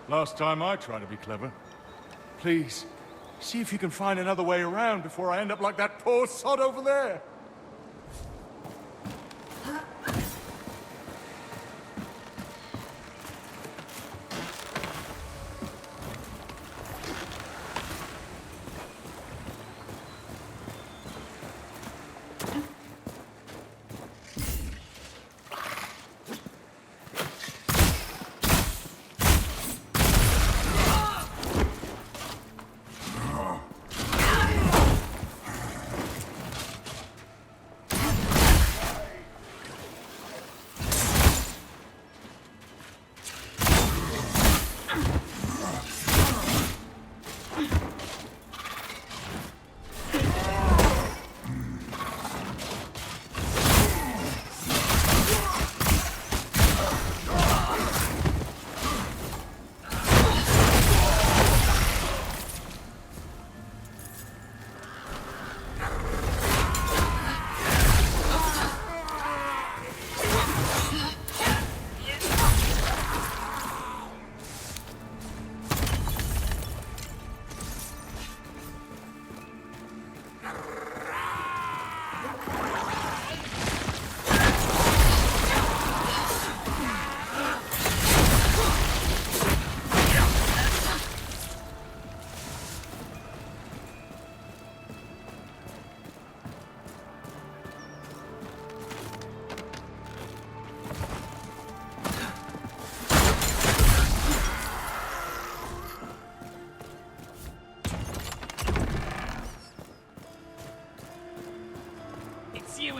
Last time I tried to be clever. Please, see if you can find another way around before I end up like that poor sod over there.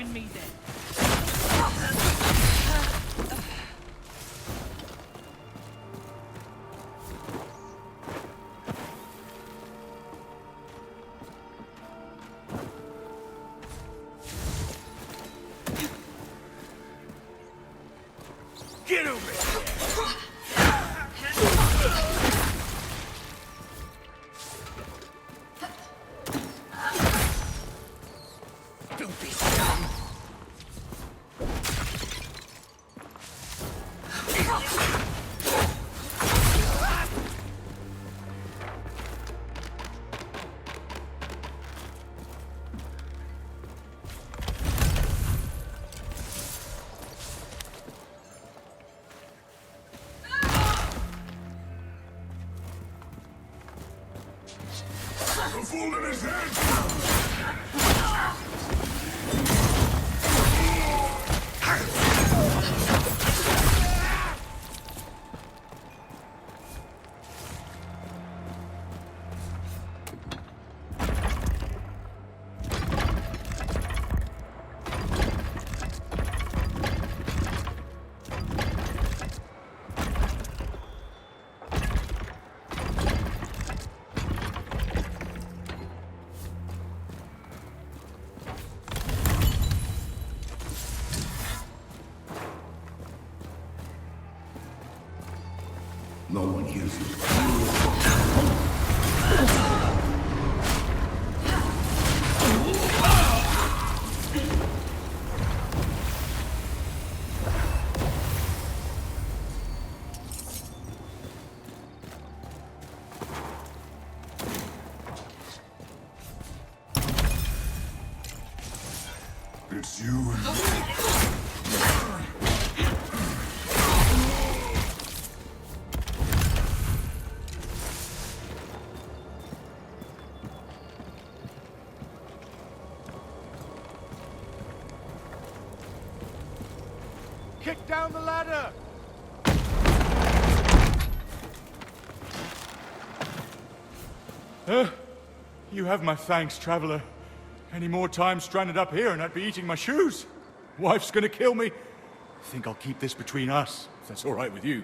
join me then. Get over here! Don't be scum. A fool in his head! No one hears you. It's you and me. Kick down the ladder! You have my thanks, traveler. Any more time stranded up here and I'd be eating my shoes. Wife's gonna kill me. I think I'll keep this between us, if that's all right with you.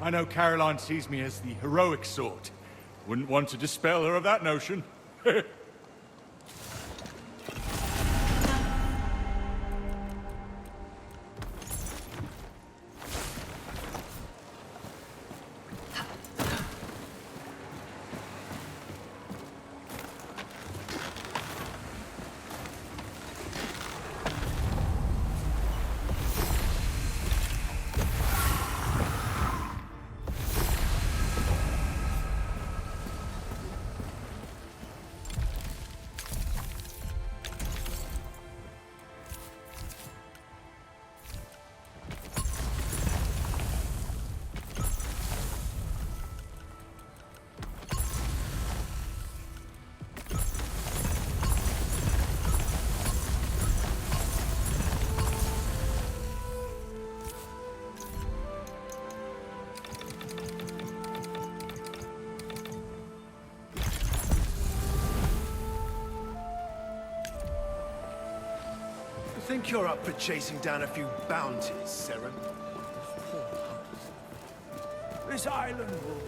I know Caroline sees me as the heroic sort. Wouldn't want to dispel her of that notion. I think you're up for chasing down a few bounties, Seren. This island will...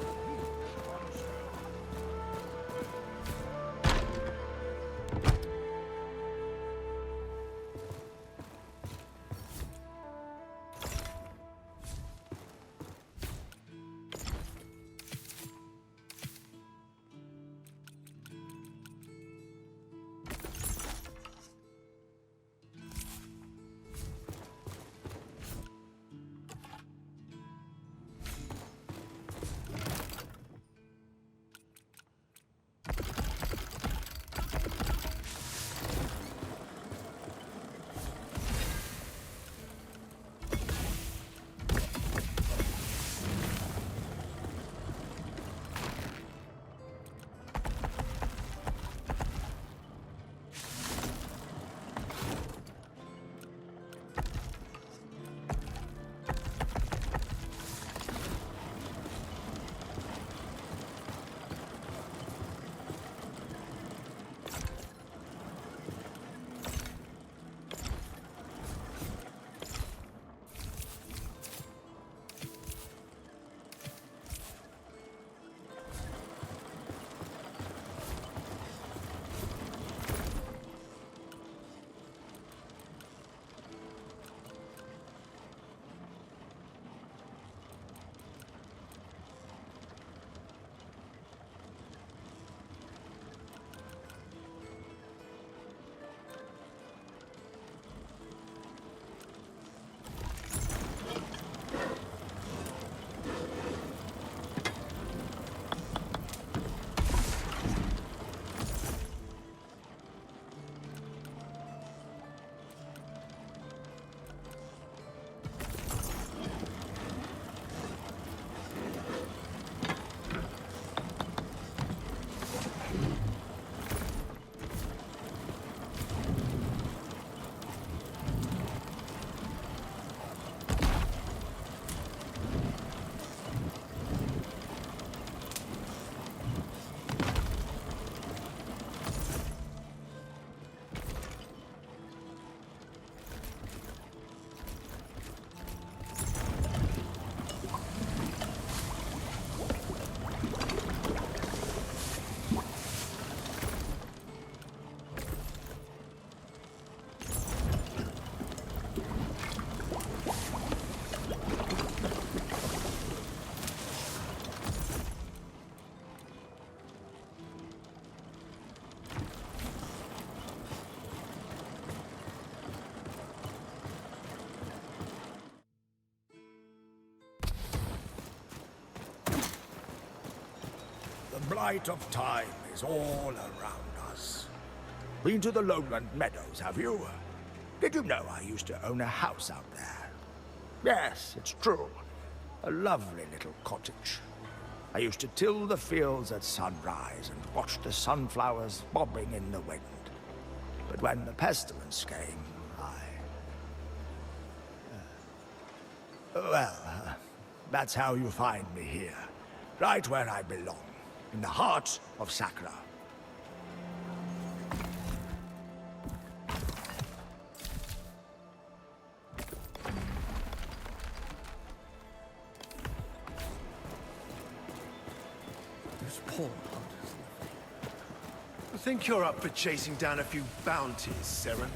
light of time is all around us. Been to the Lowland Meadows, have you? Did you know I used to own a house out there? Yes, it's true. A lovely little cottage. I used to till the fields at sunrise and watch the sunflowers bobbing in the wind. But when the pestilence came, that's how you find me here. Right where I belong. In the heart of Sacra. Those poor hunters. I think you're up for chasing down a few bounties, Seren.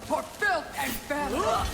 For filth and famine!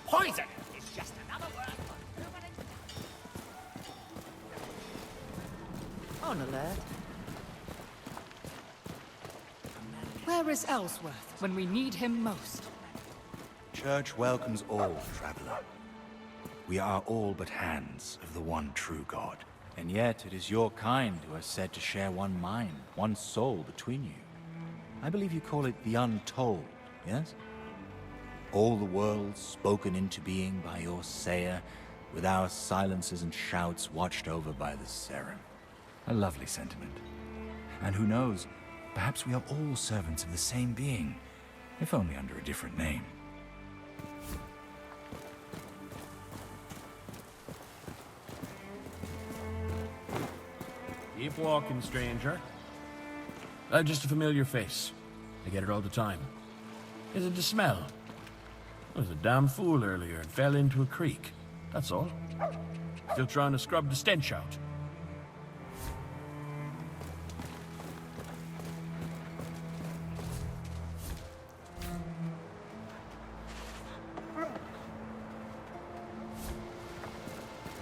Poison is just another word for permanent. On alert. Where is Ellsworth when we need him most? Church welcomes all, traveler. We are all but hands of the one true God. And yet it is your kind who are said to share one mind, one soul between you. I believe you call it the Untold, yes? All the worlds spoken into being by your sayer, with our silences and shouts watched over by the Seren. A lovely sentiment. And who knows, perhaps we are all servants of the same being, if only under a different name. Keep walking, stranger. Just a familiar face. I get it all the time. Is it the smell? I was a damn fool earlier and fell into a creek. That's all. Still trying to scrub the stench out.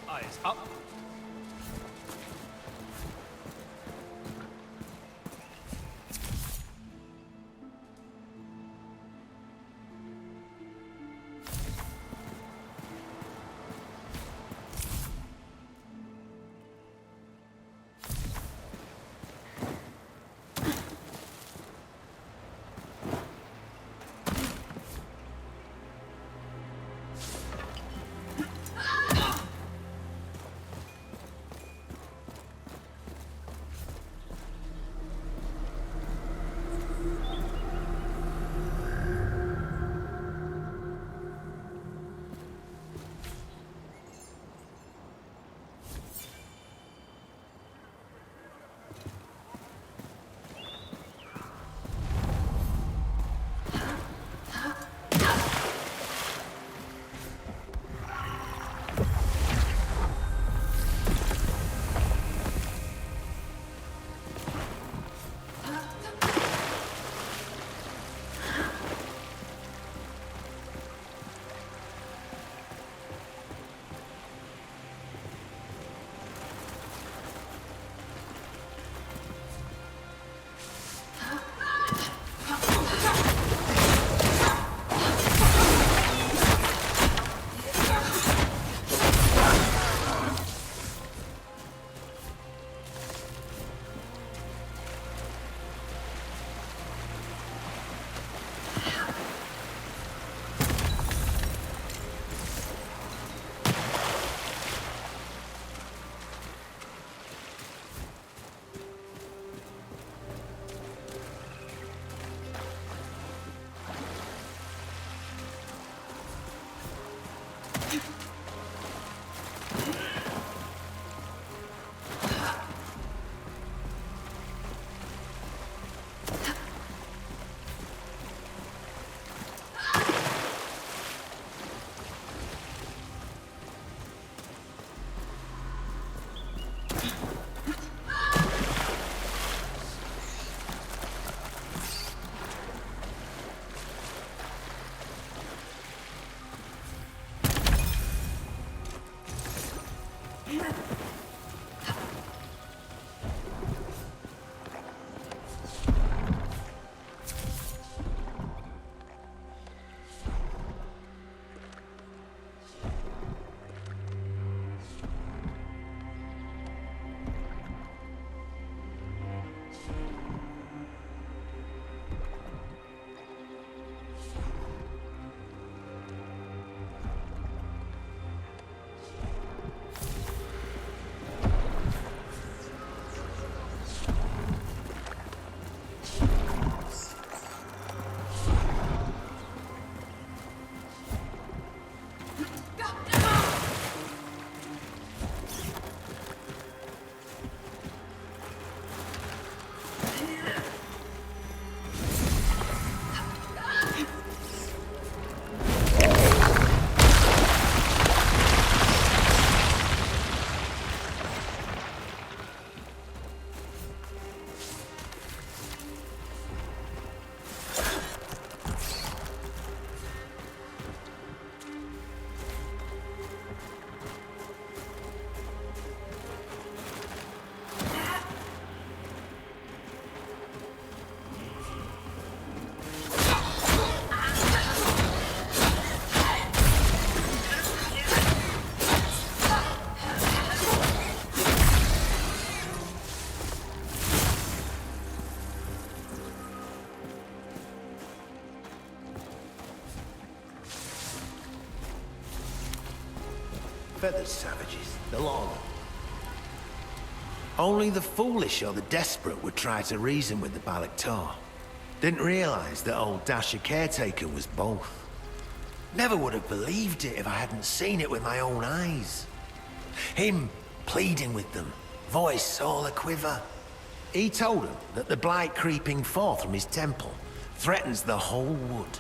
Eyes up. feathered savages, the lot of them. Only the foolish or the desperate would try to reason with the Balak-Tar. Didn't realize that old Dasher Caretaker was both. Never would have believed it if I hadn't seen it with my own eyes. Him pleading with them, voice all a-quiver. He told them that the blight creeping forth from his temple threatens the whole wood.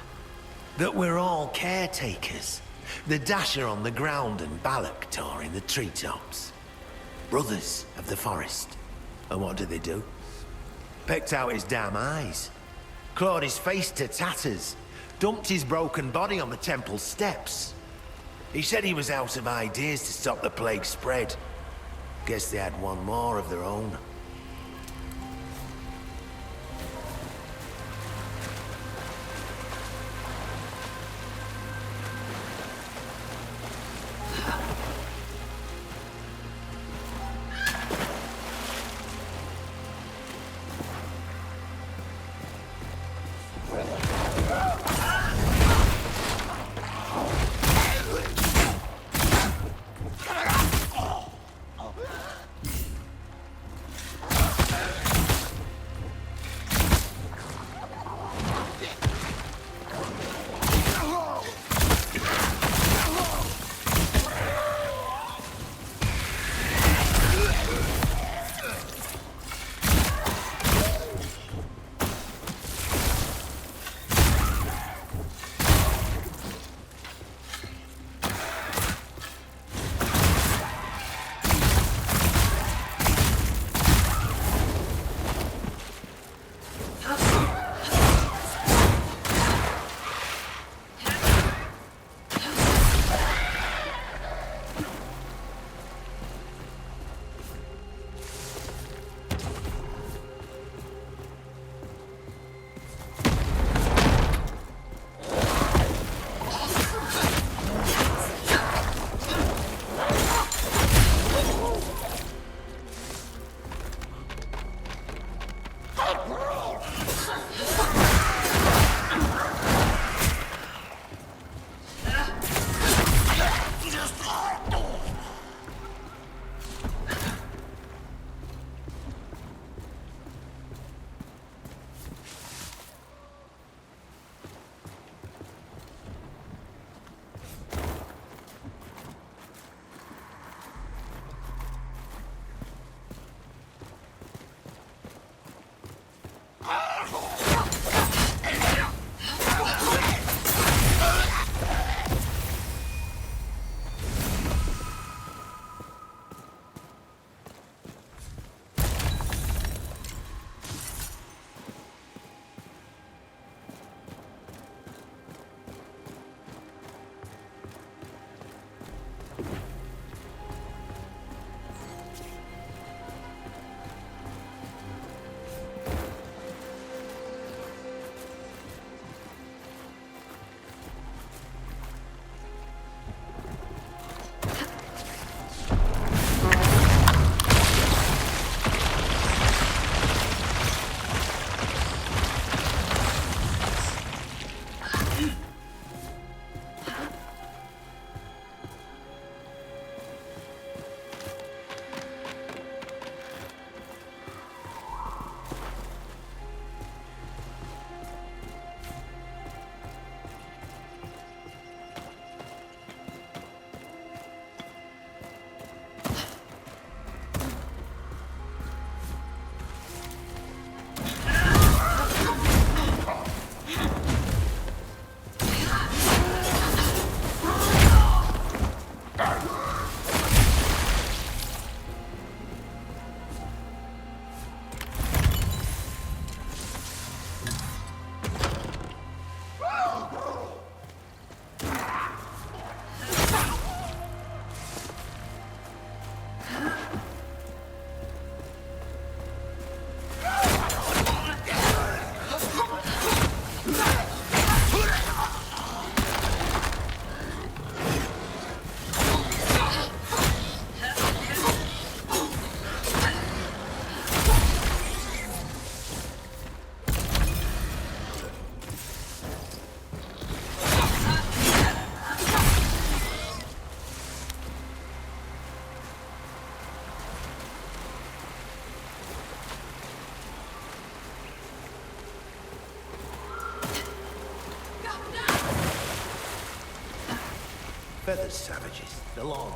That we're all caretakers. The Dasher on the ground and Balak-Tar in the treetops. Brothers of the forest. And what did they do? Pecked out his damn eyes. Clawed his face to tatters. Dumped his broken body on the temple steps. He said he was out of ideas to stop the plague spread. Guess they had one more of their own. Feathers, savages. The long.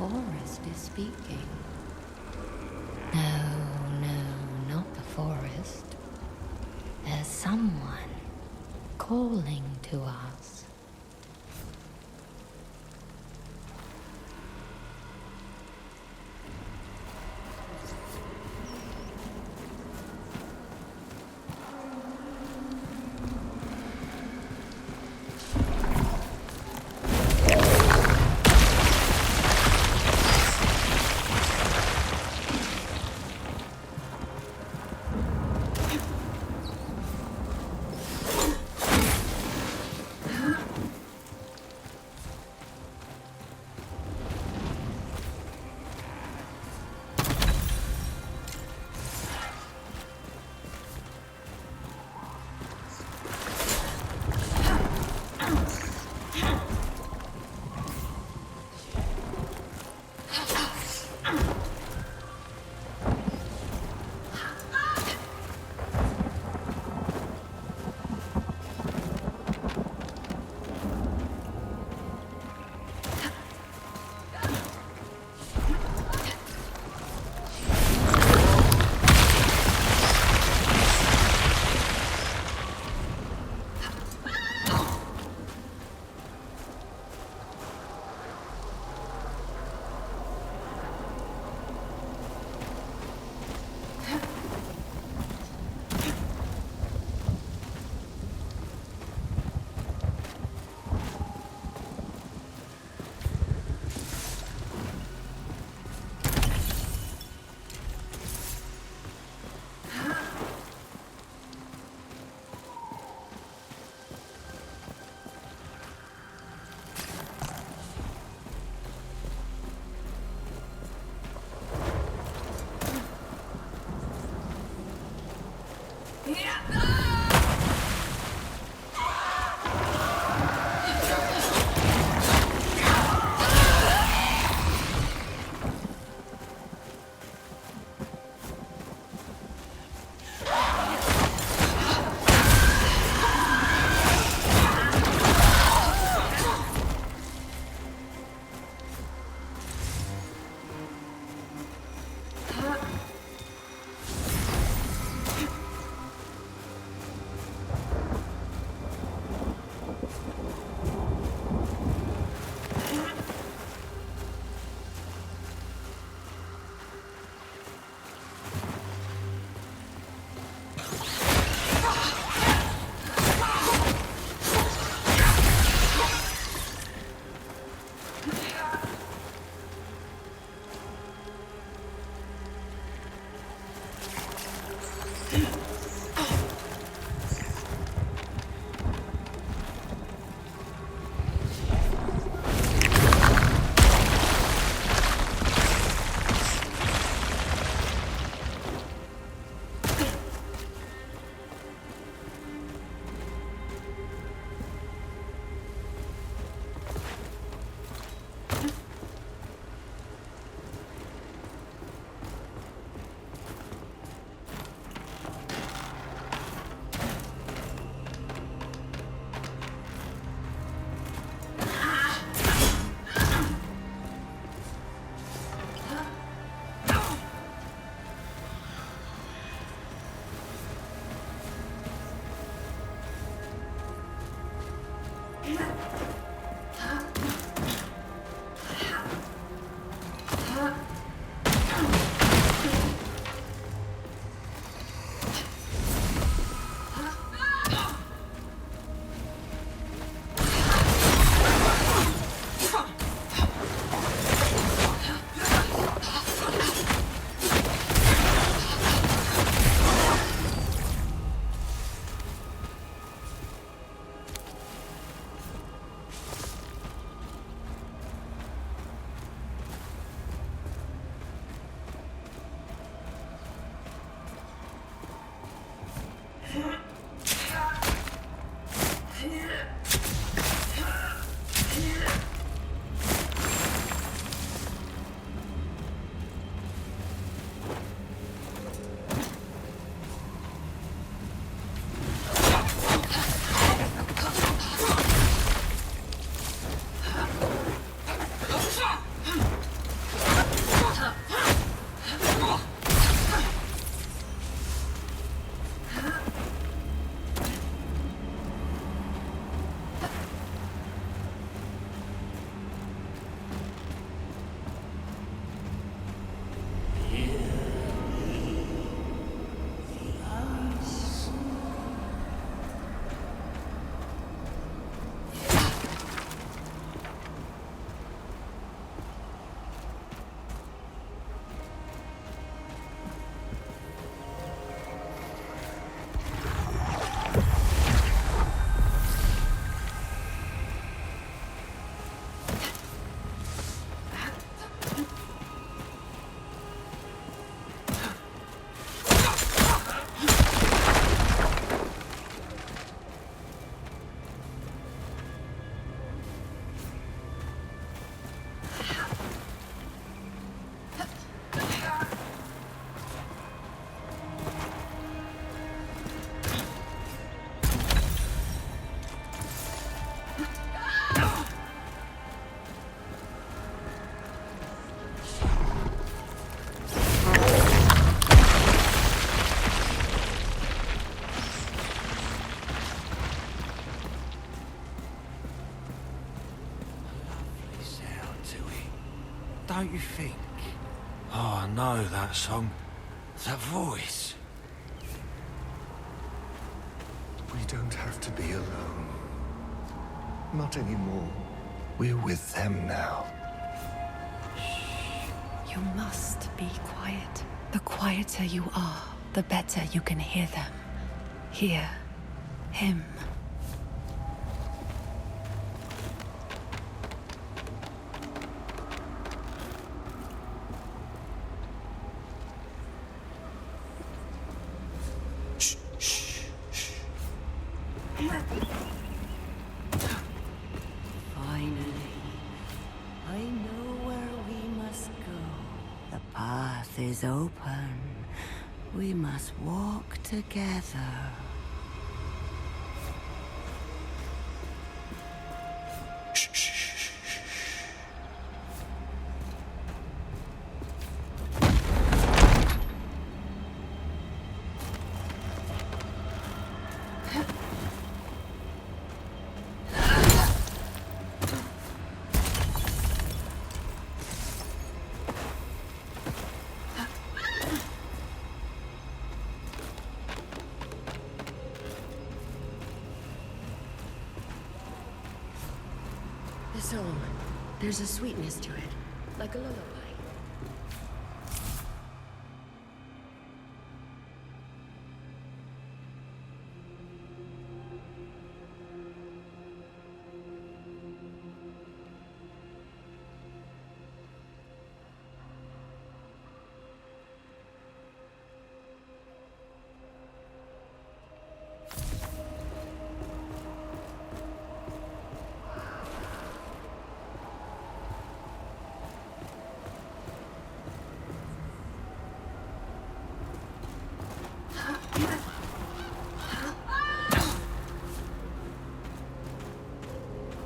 forest is speaking. No, not the forest. There's someone calling to us. don't you think? Oh, I know that song. That voice. We don't have to be alone. Not anymore. We're with them now. You must be quiet. The quieter you are, the better you can hear them. Hear him. Finally, I know where we must go. The path is open. We must walk together. The song, there's a sweetness to it, like a lullaby.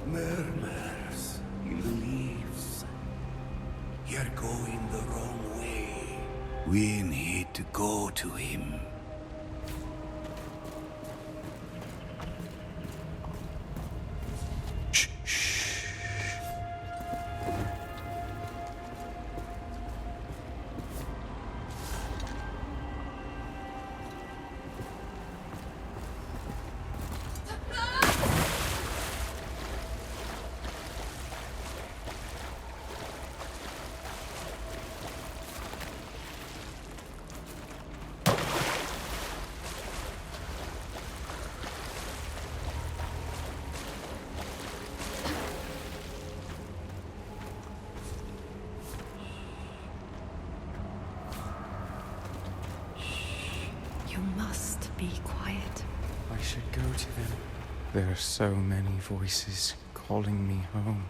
Murmurs in the leaves. You're going the wrong way. We need to go to him. You must be quiet. I should go to them. There are so many voices calling me home.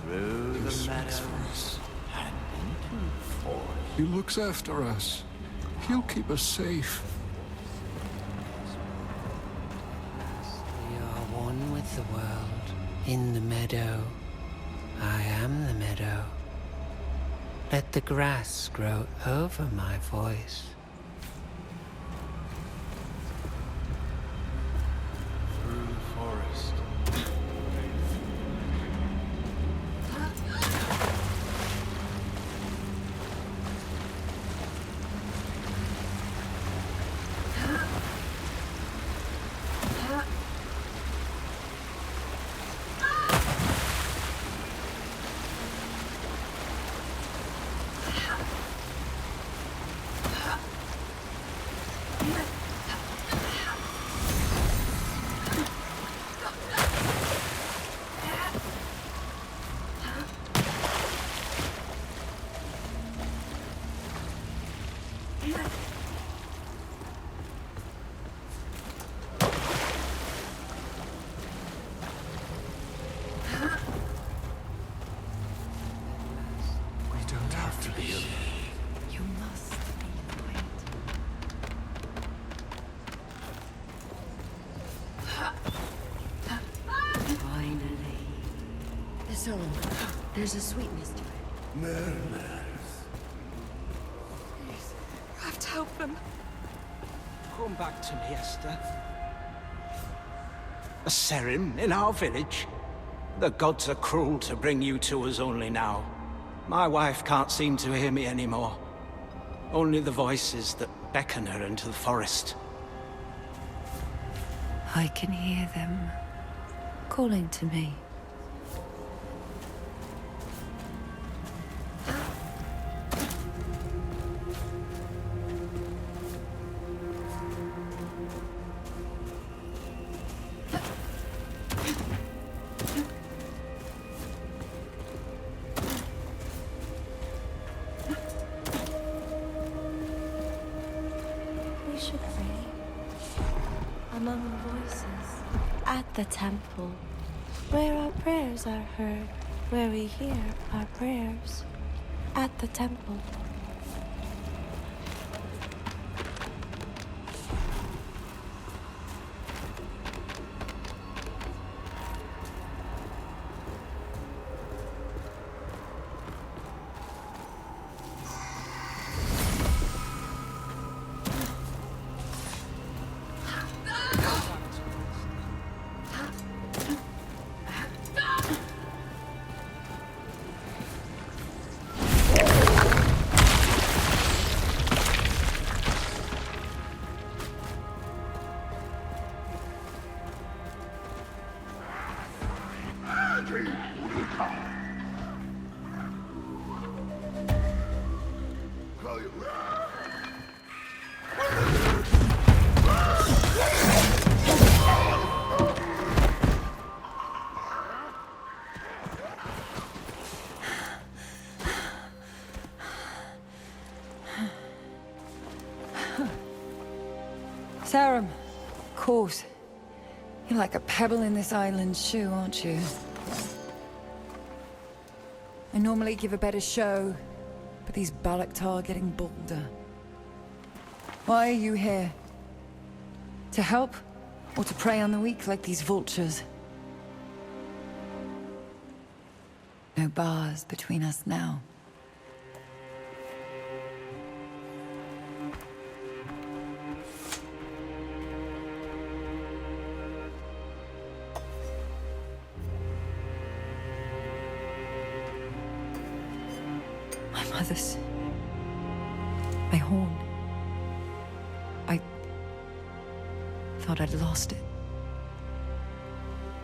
Through the meadows and into the forest. He looks after us. He'll keep us safe. We are one with the world. In the meadow. I am the meadow. Let the grass grow over my voice. Through the forest. song. There's a sweetness to it. Murmurs. Please, you have to help them. Come back to me, Esther. A serum in our village. The gods are cruel to bring you to us only now. My wife can't seem to hear me anymore. Only the voices that beckon her into the forest. I can hear them calling to me. We should pray among the voices at the temple, where our prayers are heard, where we hear our prayers at the temple. Sacrament, of course. You're like a pebble in this island's shoe, aren't you? I normally give a better show, but these Balak are getting bolder. Why are you here? To help? Or to prey on the weak like these vultures? No bars between us now. Mother's... my horn. I... thought I'd lost it.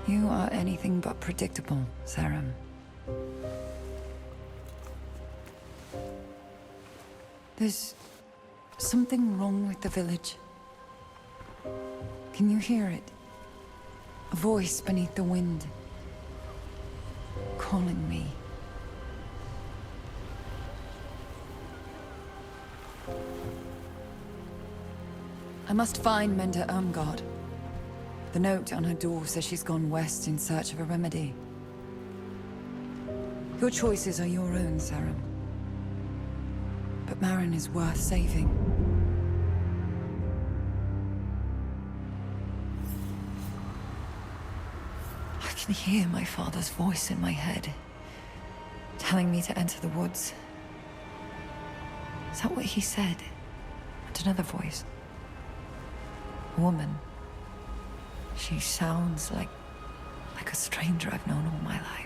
You are anything but predictable, Sacrament. There's something wrong with the village. Can you hear it? A voice beneath the wind. Calling me. I must find Menda Ermgard. The note on her door says she's gone west in search of a remedy. Your choices are your own, Sacrament. But Marin is worth saving. I can hear my father's voice in my head, telling me to enter the woods. Is that what he said? And another voice. A woman. She sounds like a stranger I've known all my life.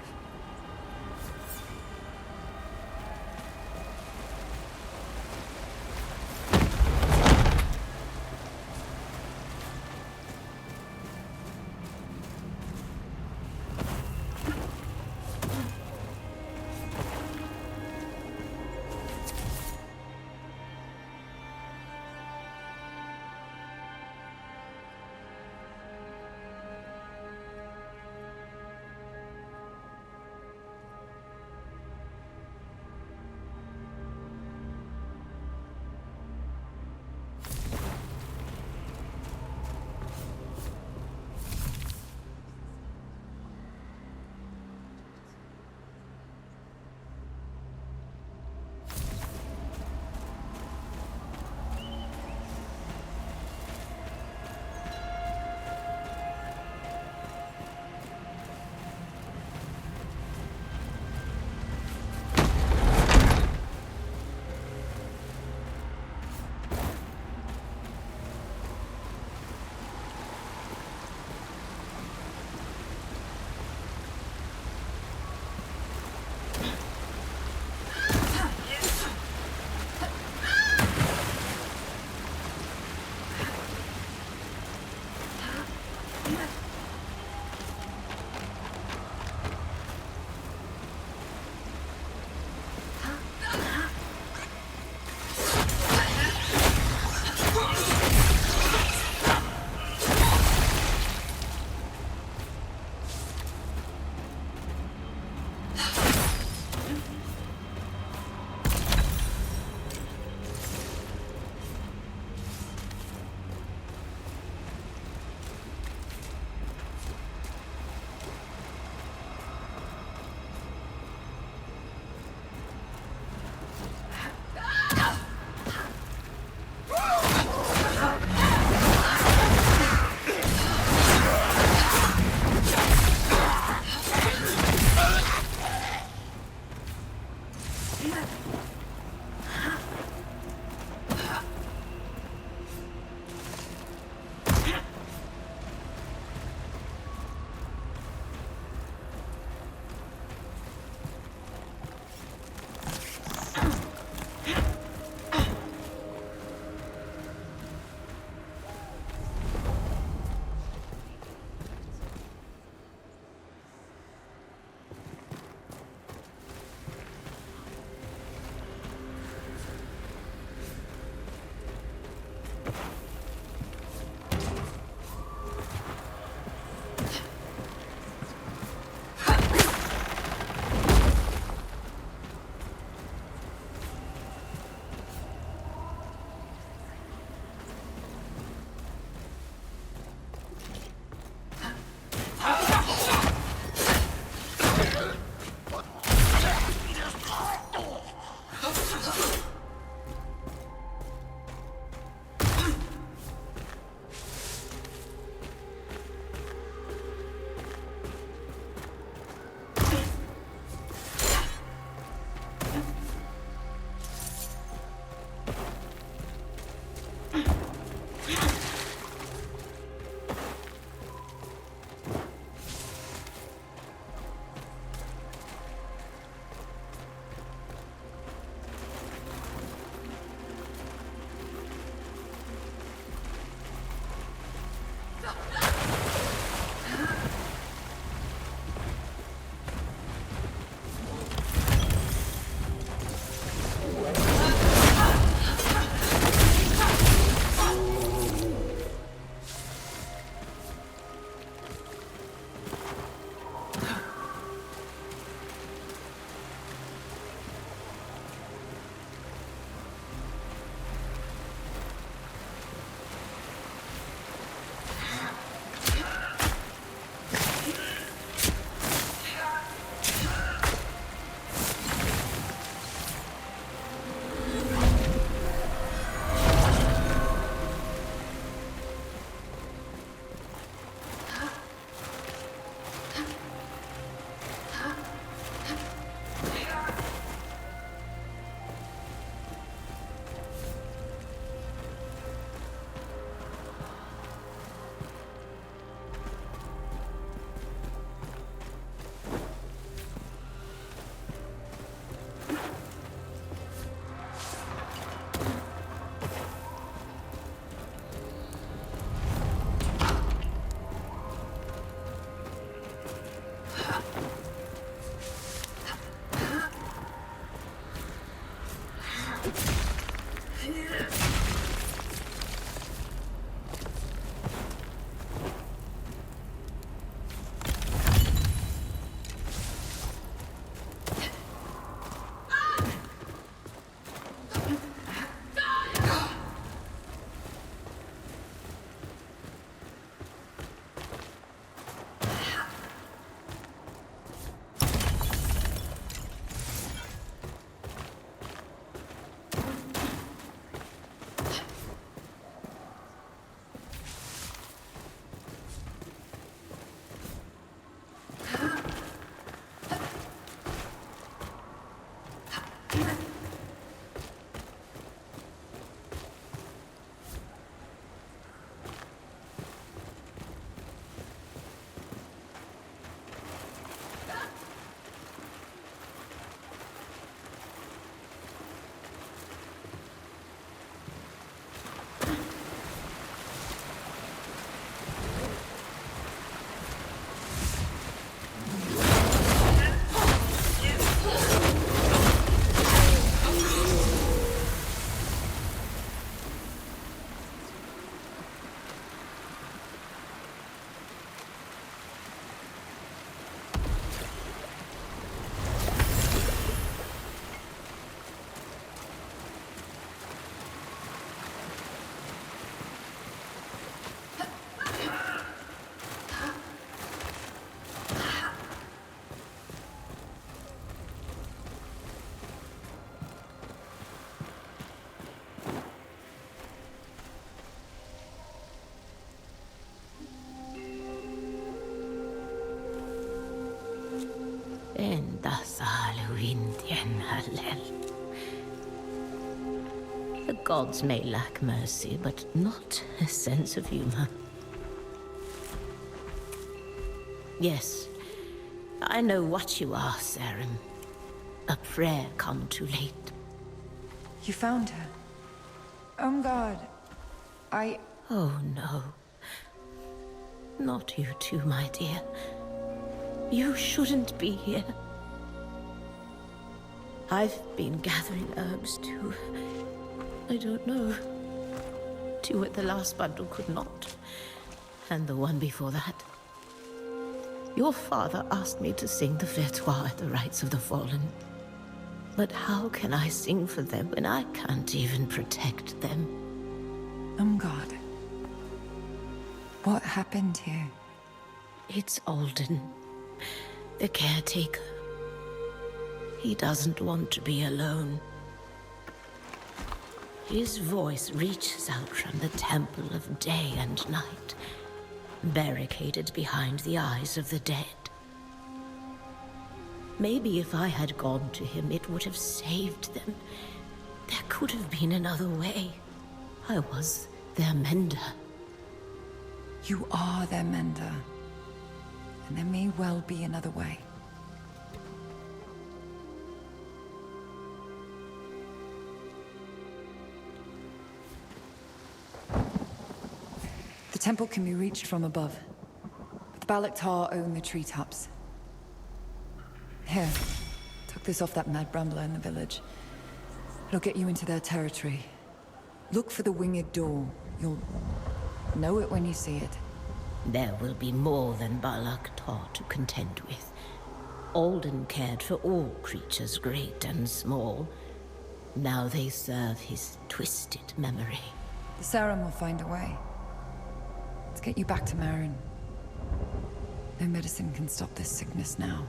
The gods may lack mercy, but not a sense of humor. Yes, I know what you are, Sacrament. A prayer come too late. You found her. Oh God, Oh no. Not you too, my dear. You shouldn't be here. I've been gathering herbs too. I don't know. 2 at the last bundle could not. And the one before that. Your father asked me to sing the Vertois at the rites of the fallen. But how can I sing for them when I can't even protect them? God. What happened here? It's Alden, the caretaker. He doesn't want to be alone. His voice reaches out from the temple of day and night, barricaded behind the eyes of the dead. Maybe if I had gone to him, it would have saved them. There could have been another way. I was their mender. You are their mender. And there may well be another way. The temple can be reached from above. But the Balaktar own the treetops. Here, took this off that mad brambler in the village. It'll get you into their territory. Look for the winged door. You'll know it when you see it. There will be more than Balaktar to contend with. Alden cared for all creatures, great and small. Now they serve his twisted memory. The Sacrament will find a way. Let's get you back to Marin. No medicine can stop this sickness now.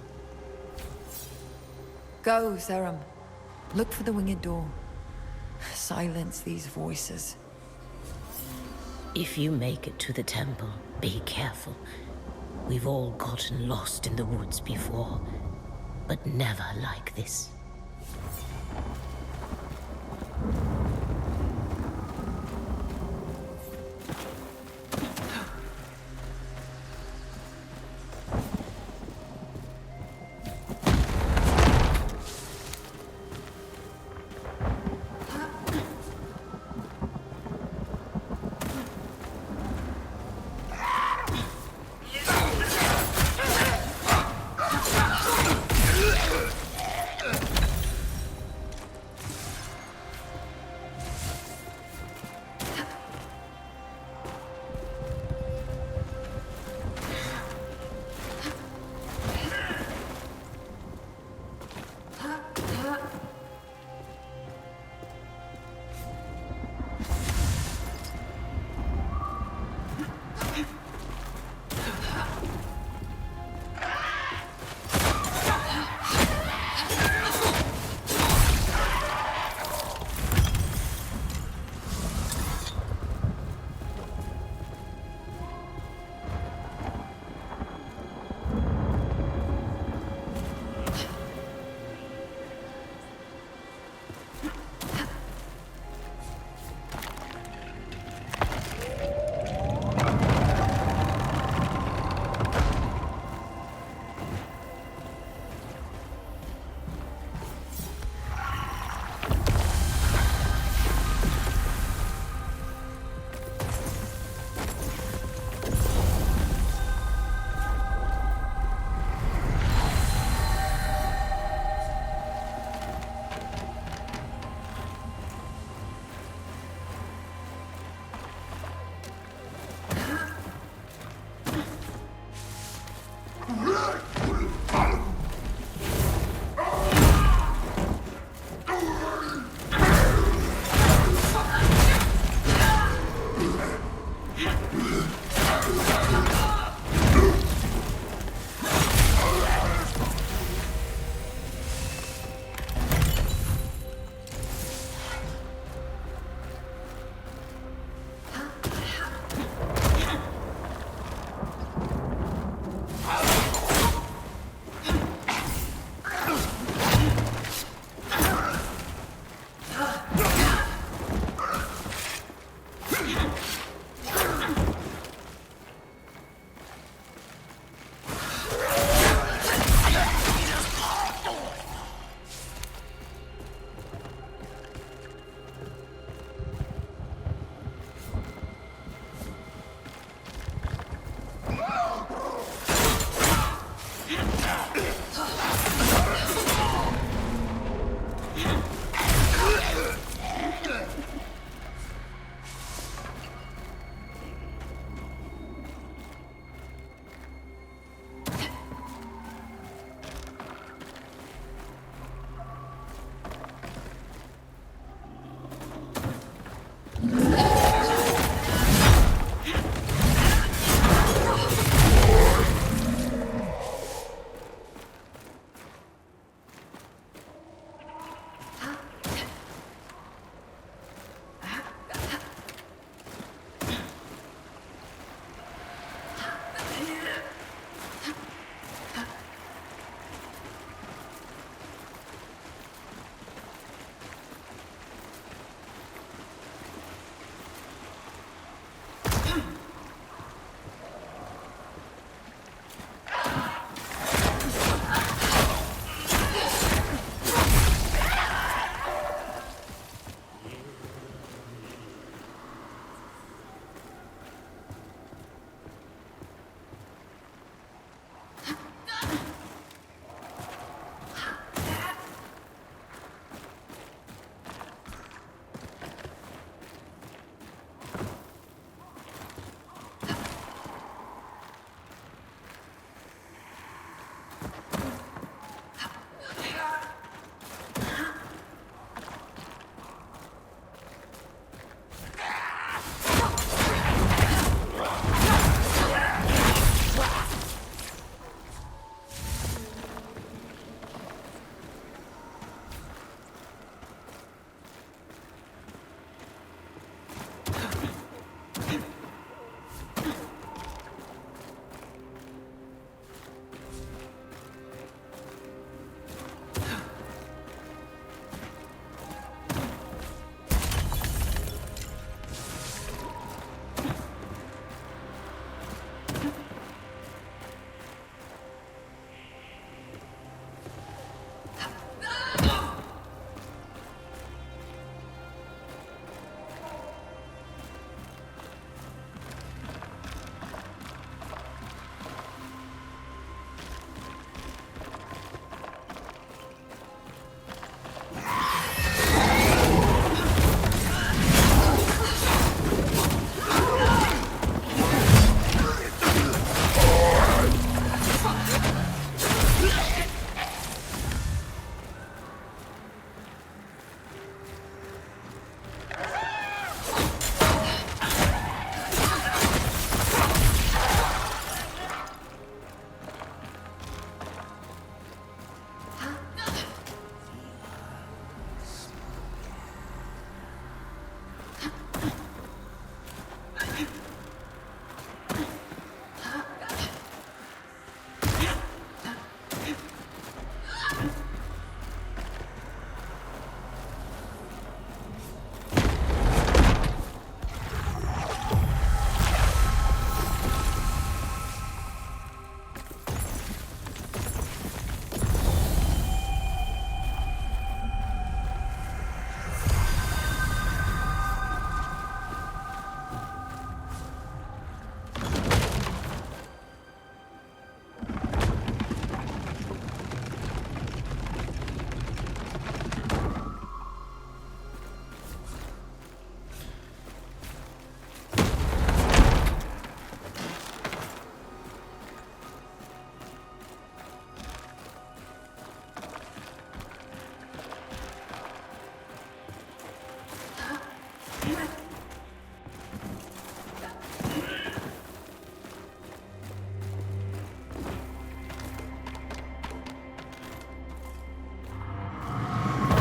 Go, Sacrament. Look for the winged door. Silence these voices. If you make it to the temple, be careful. We've all gotten lost in the woods before, but never like this.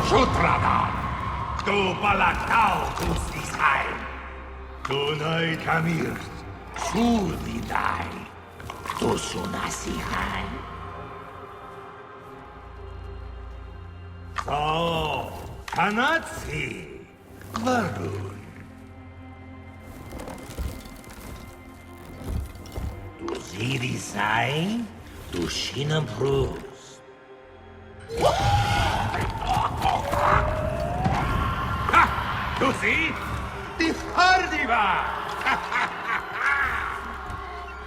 Shutradan! Tu Balaktau tust dies heim! Tu neu kamirst, Shurdidai! Tu sunasi heim! So, Kanatsi! Varun! Du Sirisai, du Schienenbrust! Ha! Du sie? Die Fardiva!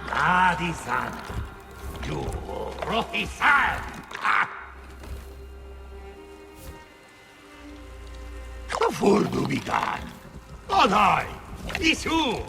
Nadisan! Du Rohisan! Kafur du bigan! Odai! Isu!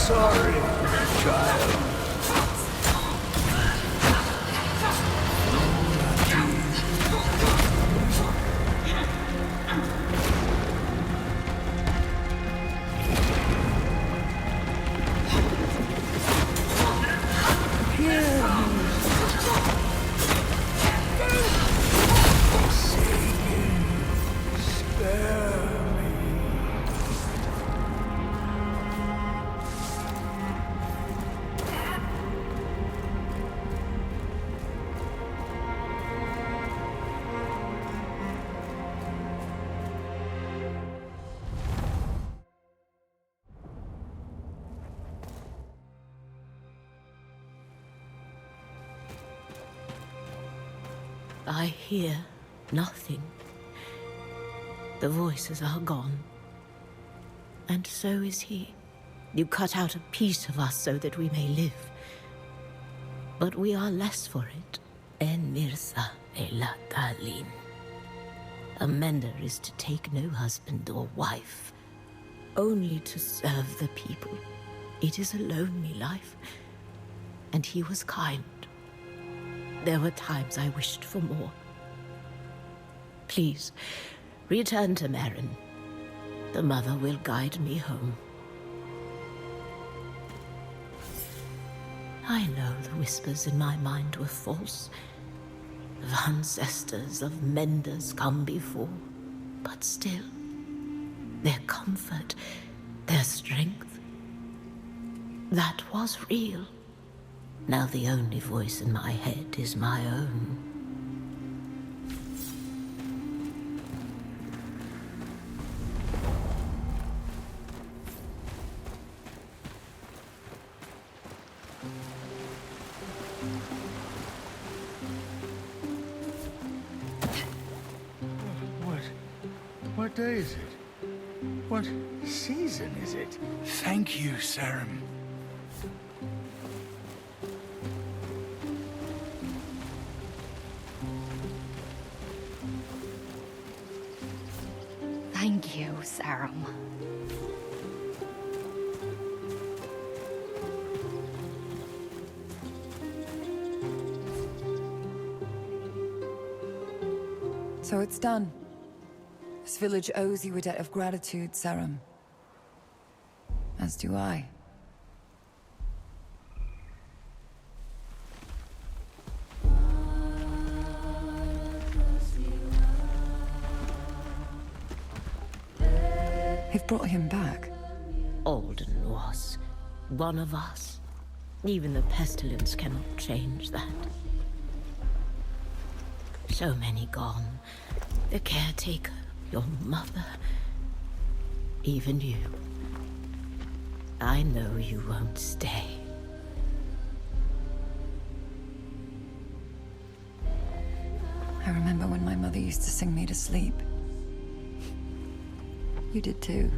sorry, child. I hear nothing. The voices are gone. And so is he. You cut out a piece of us so that we may live. But we are less for it. En Mirza Elatalin. A mender is to take no husband or wife, only to serve the people. It is a lonely life, and he was kind. There were times I wished for more. Please, return to Marin. The mother will guide me home. I know the whispers in my mind were false. Of ancestors, of menders come before. But still, their comfort, their strength, that was real. Now the only voice in my head is my own. What day is it? What season is it? Thank you, Sacrament. Thank you, Sacrament. So it's done. This village owes you a debt of gratitude, Sacrament. As do I. They've brought him back. Alden was one of us. Even the pestilence cannot change that. So many gone. The caretaker, your mother, even you. I know you won't stay. I remember when my mother used to sing me to sleep. You did too.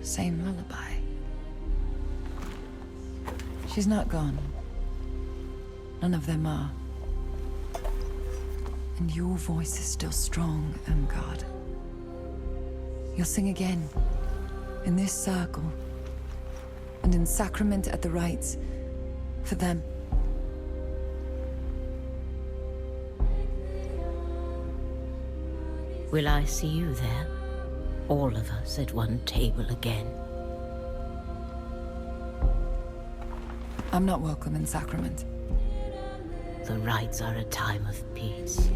Same lullaby. She's not gone. None of them are. And your voice is still strong, God. You'll sing again. In this circle. And in Sacrament at the rites. For them. Will I see you there? All of us at one table again. I'm not welcome in Sacrament. The rites are a time of peace.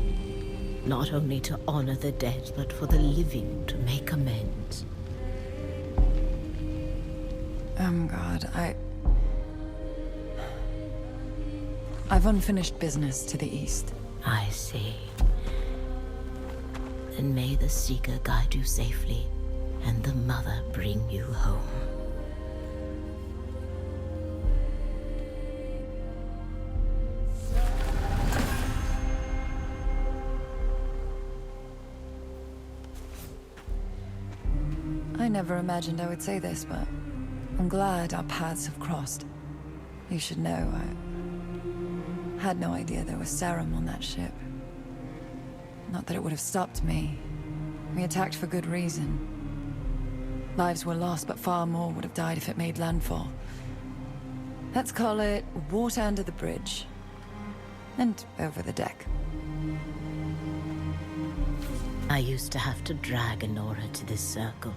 Not only to honor the dead, but for the living to make amends. God, I've unfinished business to the east. I see. Then may the Seeker guide you safely, and the Mother bring you home. I never imagined I would say this, but I'm glad our paths have crossed. You should know, I had no idea there was Sacrament on that ship. Not that it would have stopped me. We attacked for good reason. Lives were lost, but far more would have died if it made landfall. Let's call it water under the bridge. And over the deck. I used to have to drag Honora to this circle.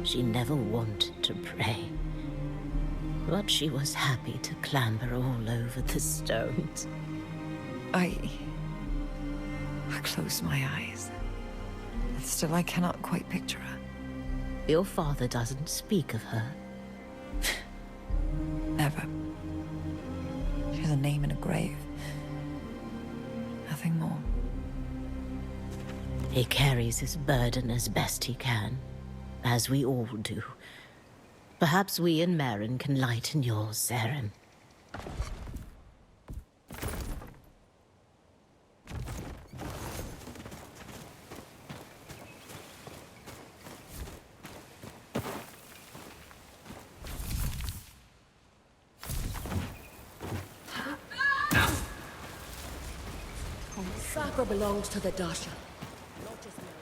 She never wanted to pray. But she was happy to clamber all over the stones. I close my eyes. And still I cannot quite picture her. Your father doesn't speak of her. Never. She's a name in a grave. Nothing more. He carries his burden as best he can, as we all do. Perhaps we and Marin can lighten yours, Saren. Sacra belongs to the Dasha. Not just Marin.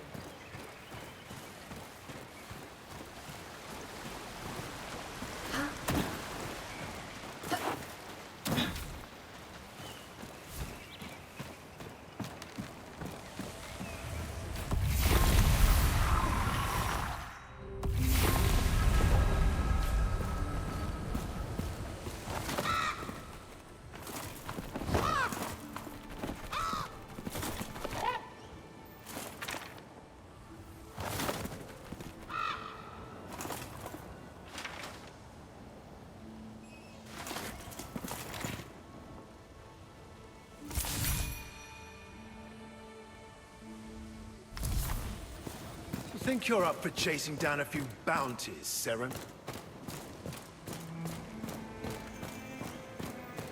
Think you're up for chasing down a few bounties, Saren?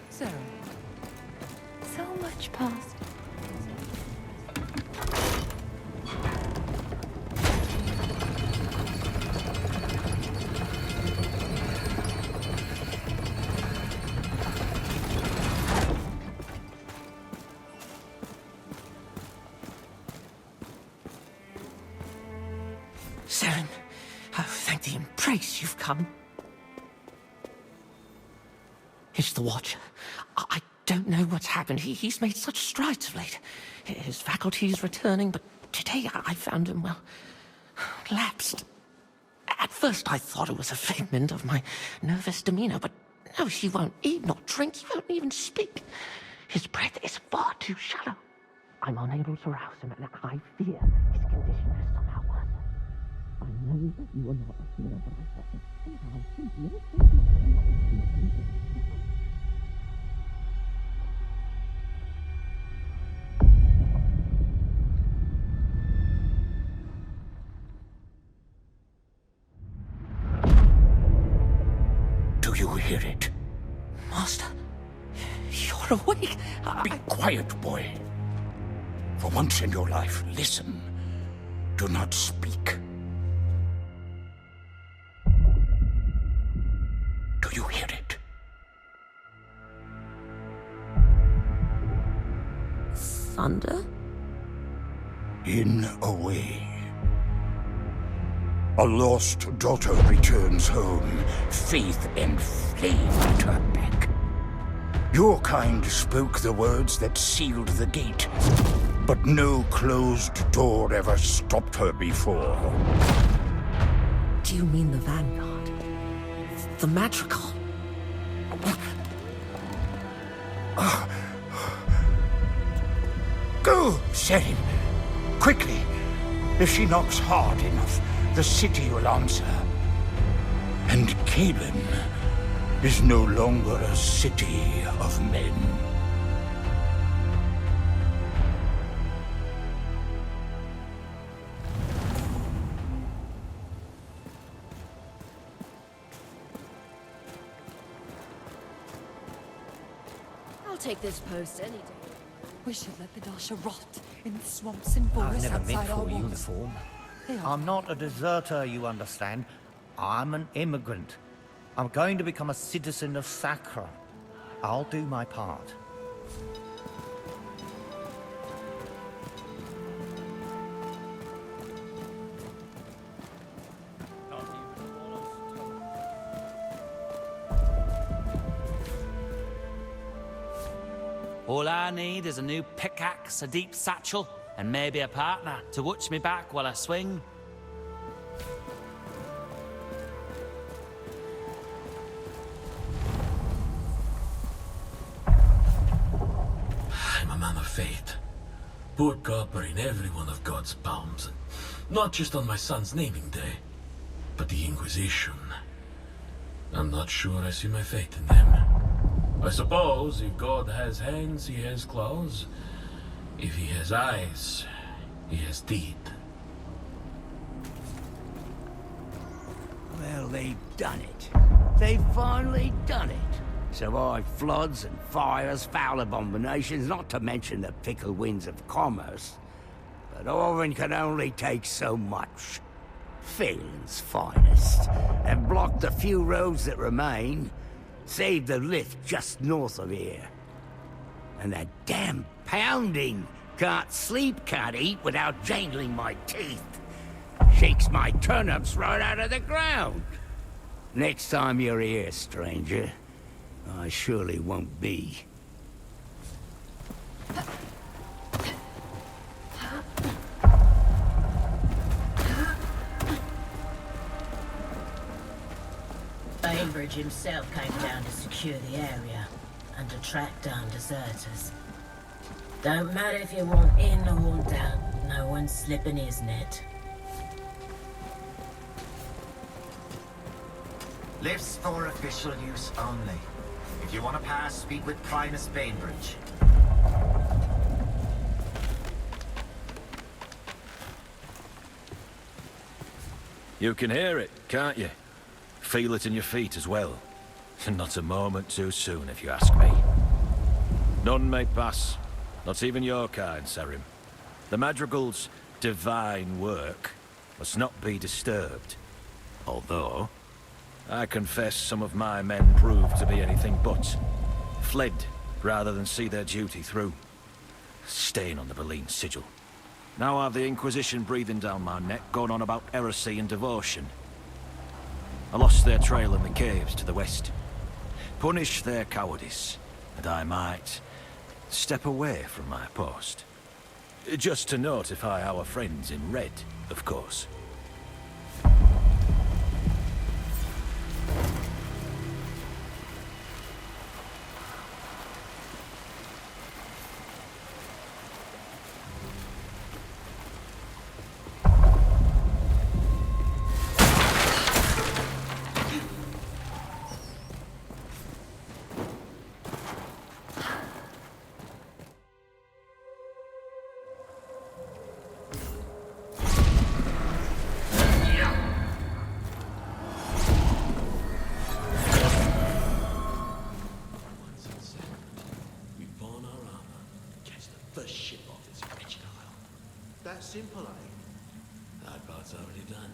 Sarah. So much past. Saren, oh, thank thee and praise you've come. It's the Watcher. I don't know what's happened. He's made such strides of late. His faculties returning, but today I found him, well, lapsed. At first I thought it was a figment of my nervous demeanor, but no, he won't eat nor drink. He won't even speak. His breath is far too shallow. I'm unable to rouse him, and I fear his condition is somehow worse. I know you are not a healer, but I thought that somehow Do you hear it? Master, you're awake. Be quiet, boy. For once in your life, listen. Do not speak. Do you hear it? Thunder? In a way. A lost daughter returns home, faith and flame at her back. Your kind spoke the words that sealed the gate, but no closed door ever stopped her before. Do you mean the Vanguard? The Madrigal? Go, Saren. Quickly. If she knocks hard enough, the city will answer. And Calen is no longer a city of men. I'll take this post any day. We should let the Dasha rot in the swamps and forests I've never outside meant our for walls. uniform. They are. I'm not a deserter, you understand. I'm an immigrant. I'm going to become a citizen of Sacra. I'll do my part. All I need is a new pickaxe, a deep satchel, and maybe a partner to watch me back while I swing. I'm a man of faith. Pour copper in every one of God's palms. Not just on my son's naming day, but the Inquisition. I'm not sure I see my faith in them. I suppose if God has hands, he has claws. If he has eyes, he has teeth. Well, they've done it. They've finally done it. Survived floods and fires, foul abominations, not to mention the fickle winds of commerce. But Orban can only take so much. Phelan's finest. Have blocked the few roads that remain. Saved the lift just north of here. And that damn pounding. Can't sleep, can't eat without jangling my teeth. Shakes my turnips right out of the ground. Next time you're here, stranger, I surely won't be. Bainbridge himself came down to secure the area and to track down deserters. Don't matter if you want in or want out, no one's slipping his net. Lifts for official use only. If you want to pass, speak with Primus Bainbridge. You can hear it, can't you? Feel it in your feet as well. Not a moment too soon, if you ask me. None may pass, not even your kind, Sarim. The Madrigal's divine work must not be disturbed. Although, I confess some of my men proved to be anything but. Fled, rather than see their duty through. Stain on the Boleyn sigil. Now I've the Inquisition breathing down my neck, going on about heresy and devotion. I lost their trail in the caves to the west. Punish their cowardice, and I might step away from my post. Just to notify our friends in red, of course. Simple, eh? That part's already done.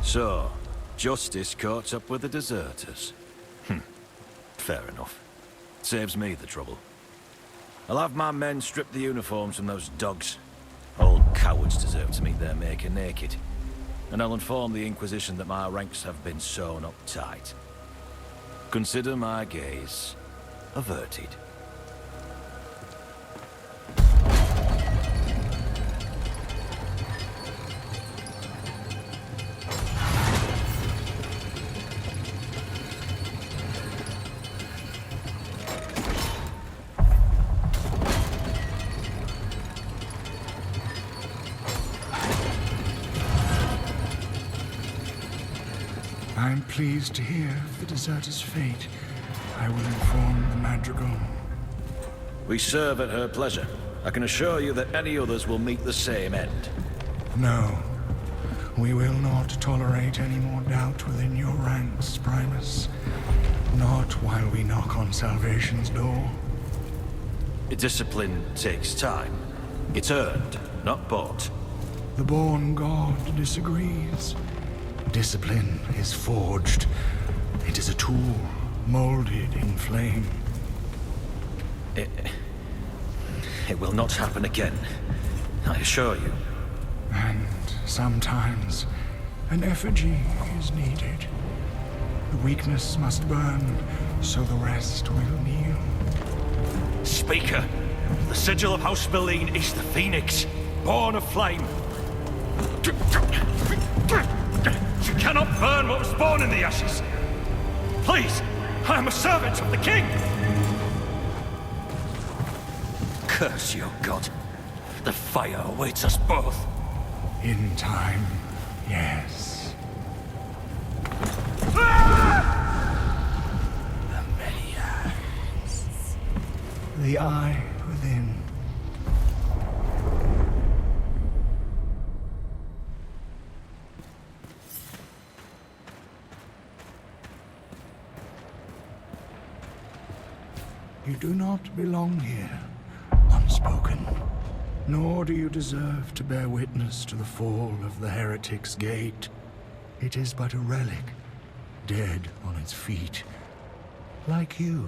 So, justice caught up with the deserters. Fair enough. Saves me the trouble. I'll have my men strip the uniforms from those dogs. All cowards deserve to meet their maker naked. And I'll inform the Inquisition that my ranks have been sewn up tight. Consider my gaze averted. I'm pleased to hear of the deserter's fate. I will inform the Madrigal. We serve at her pleasure. I can assure you that any others will meet the same end. No. We will not tolerate any more doubt within your ranks, Primus. Not while we knock on Salvation's door. Discipline takes time. It's earned, not bought. The born god disagrees. Discipline is forged. It is a tool, molded in flame. It will not happen again. I assure you. And sometimes an effigy is needed. The weakness must burn, so the rest will kneel. Speaker, the sigil of House Boleyn is the Phoenix, born of flame. You cannot burn what was born in the ashes. Please, I am a servant of the king. Curse your god. The fire awaits us both. In time, yes. The many eyes. The eye within. You do not belong here, Unspoken. Nor do you deserve to bear witness to the fall of the Heretic's Gate. It is but a relic, dead on its feet, like you.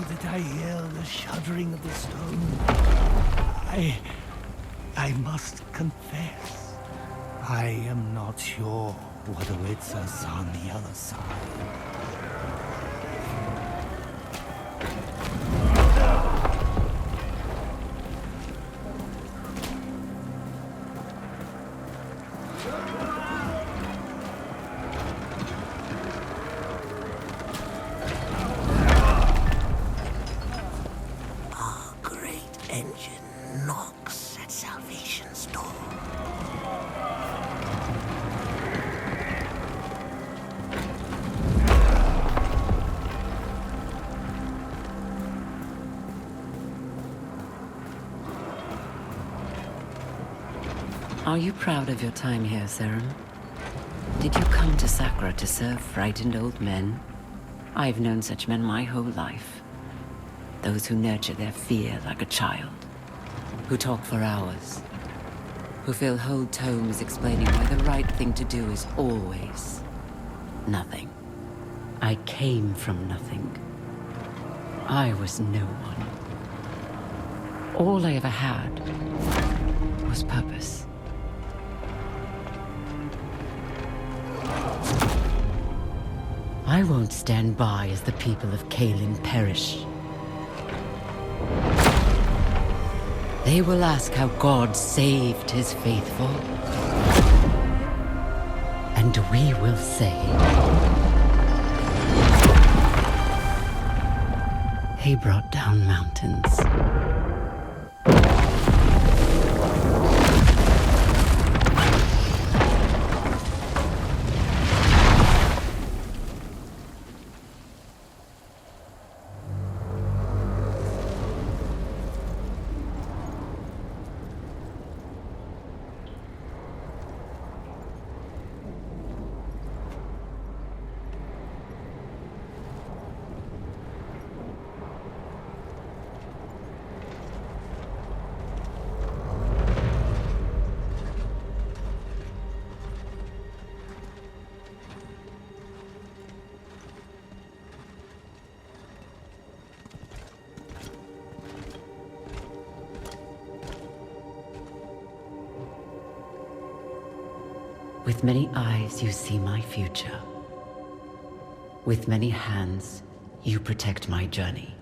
that I hear the shuddering of the stone. I must confess, I am not sure what awaits us on the other side. Are you proud of your time here, Serum? Did you come to Sacra to serve frightened old men? I've known such men my whole life. Those who nurture their fear like a child. Who talk for hours. Who fill whole tomes explaining why the right thing to do is always nothing. I came from nothing. I was no one. All I ever had was purpose. I won't stand by as the people of Caelin perish. They will ask how God saved his faithful. And we will say, he brought down mountains. With many eyes you see my future. With many hands you protect my journey.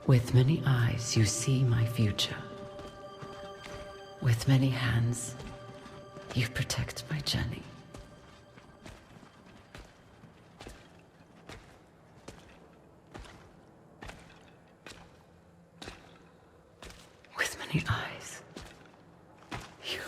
With many eyes you see my future. With many hands, you protect my journey. With many eyes, you...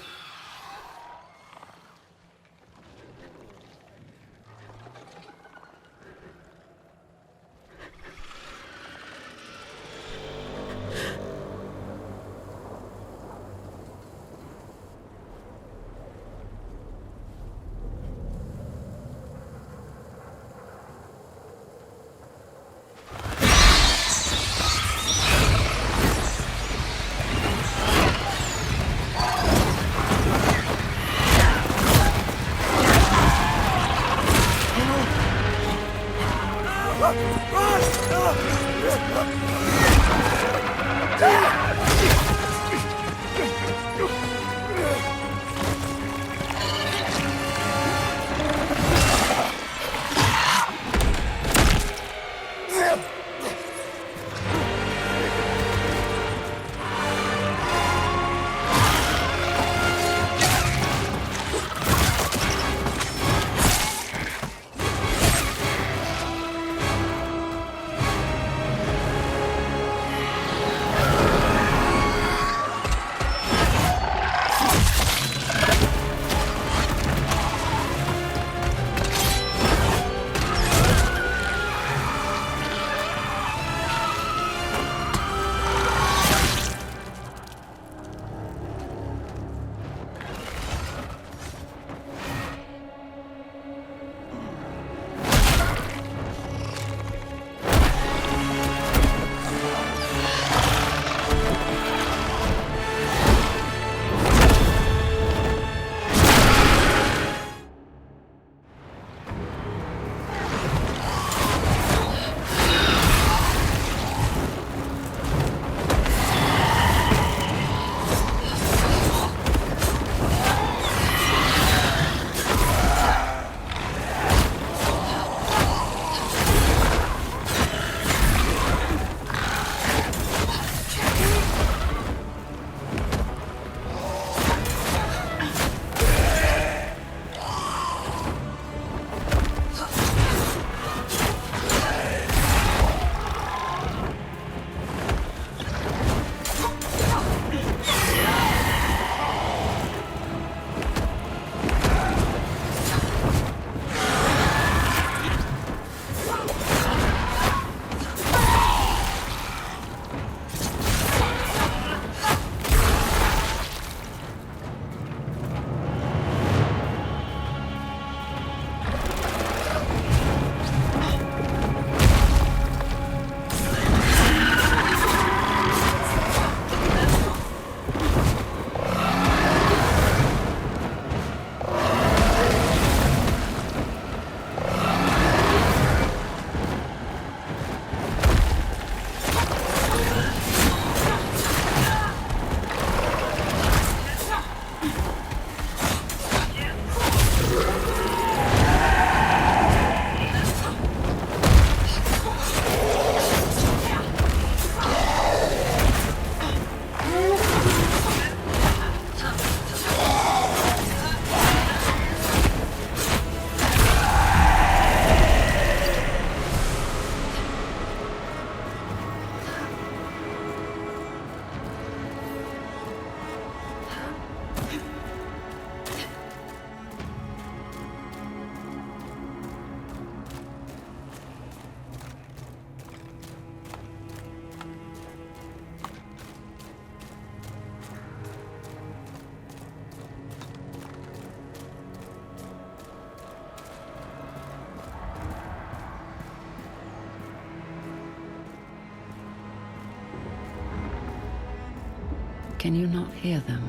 Can you not hear them?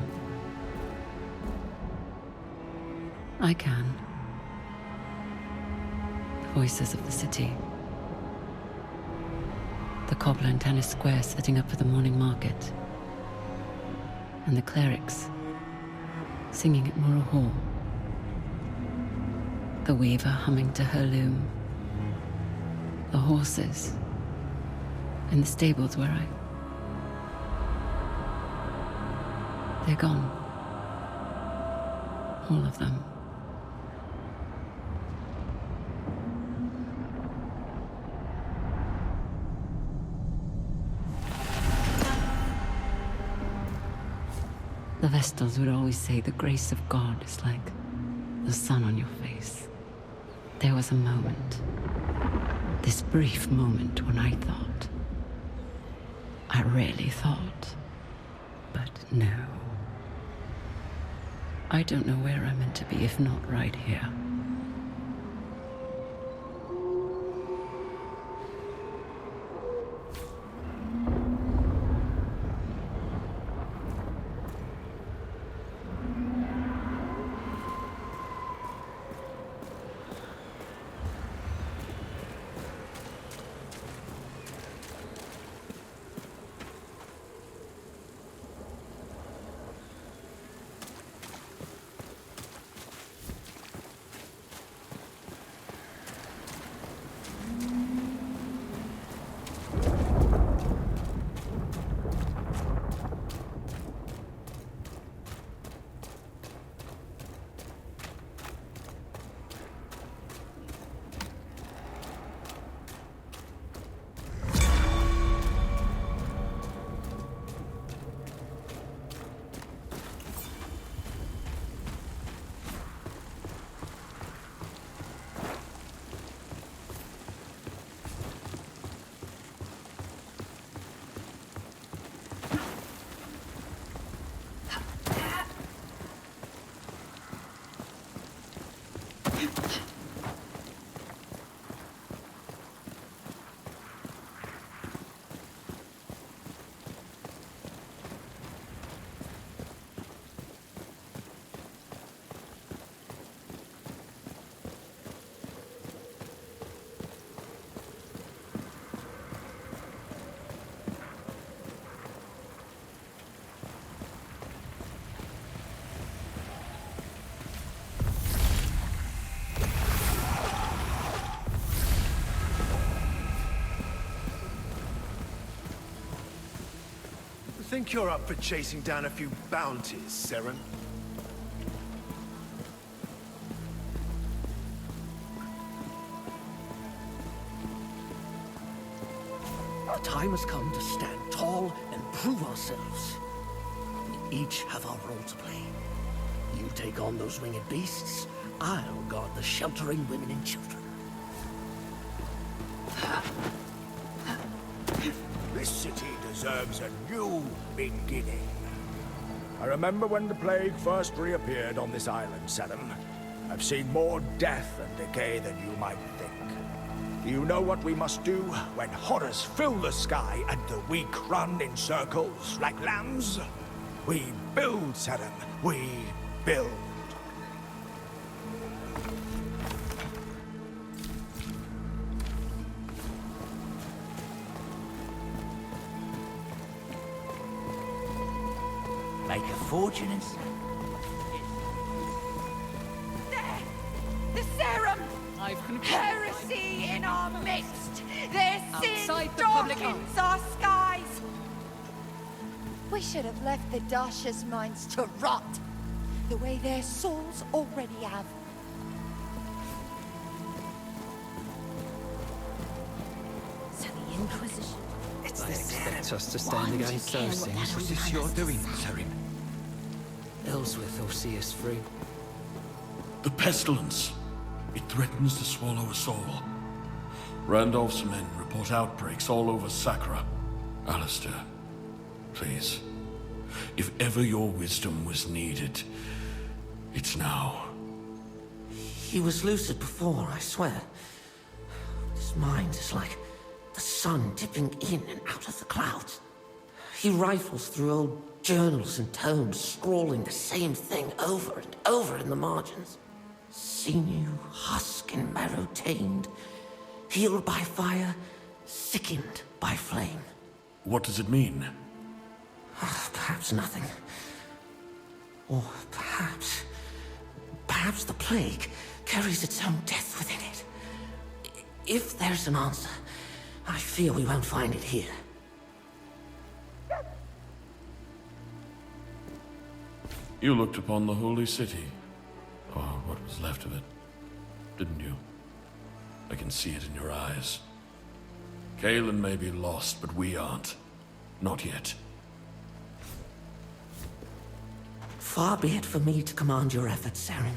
I can. The voices of the city. The cobbler in Tennis Square setting up for the morning market. And the clerics singing at Murrow Hall. The weaver humming to her loom. The horses in the stables where they're gone. All of them. The Vestals would always say the grace of God is like the sun on your face. There was a moment, this brief moment when I thought. I really thought. But no. I don't know where I'm meant to be if not right here. Think you're up for chasing down a few bounties, Seren? The time has come to stand tall and prove ourselves. We each have our role to play. You take on those winged beasts, I'll guard the sheltering women and children. This city deserves a new beginning. I remember when the plague first reappeared on this island, Seren. I've seen more death and decay than you might think. Do you know what we must do when horrors fill the sky and the weak run in circles like lambs? We build, Seren. We build. Make a fortune in There! The serum! Heresy in our midst! Their sin darkens our skies! We should have left the Dasha's minds to rot, the way their souls already have. So the Inquisition. It's the expect us to stand against those things. Was this your doing, Seren? Ellsworth will see us through. The pestilence. It threatens to swallow us all. Randolph's men report outbreaks all over Sacra. Alistair, please. If ever your wisdom was needed, it's now. He was lucid before, I swear. His mind is like the sun dipping in and out of the clouds. He rifles through old journals and tomes, scrawling the same thing over and over in the margins. Sinew, husk, and marrow tamed, healed by fire, sickened by flame. What does it mean? Perhaps nothing. Or perhaps the plague carries its own death within it. If there's an answer, I fear we won't find it here. You looked upon the holy city, or what was left of it, didn't you? I can see it in your eyes. Kalen may be lost, but we aren't. Not yet. Far be it for me to command your efforts, Saren.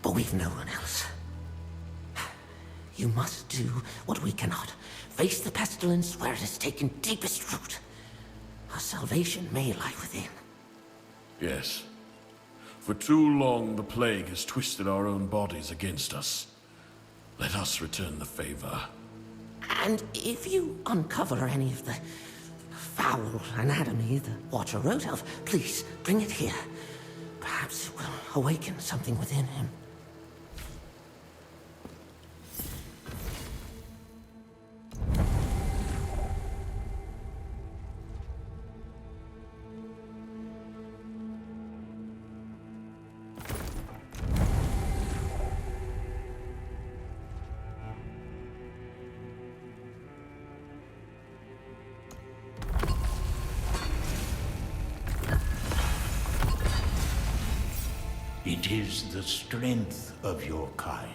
But we've no one else. You must do what we cannot. Face the pestilence where it has taken deepest root. Our salvation may lie within. Yes. For too long, the plague has twisted our own bodies against us. Let us return the favor. And if you uncover any of the foul anatomy the Watcher wrote of, please bring it here. Perhaps it will awaken something within him. It is the strength of your kind.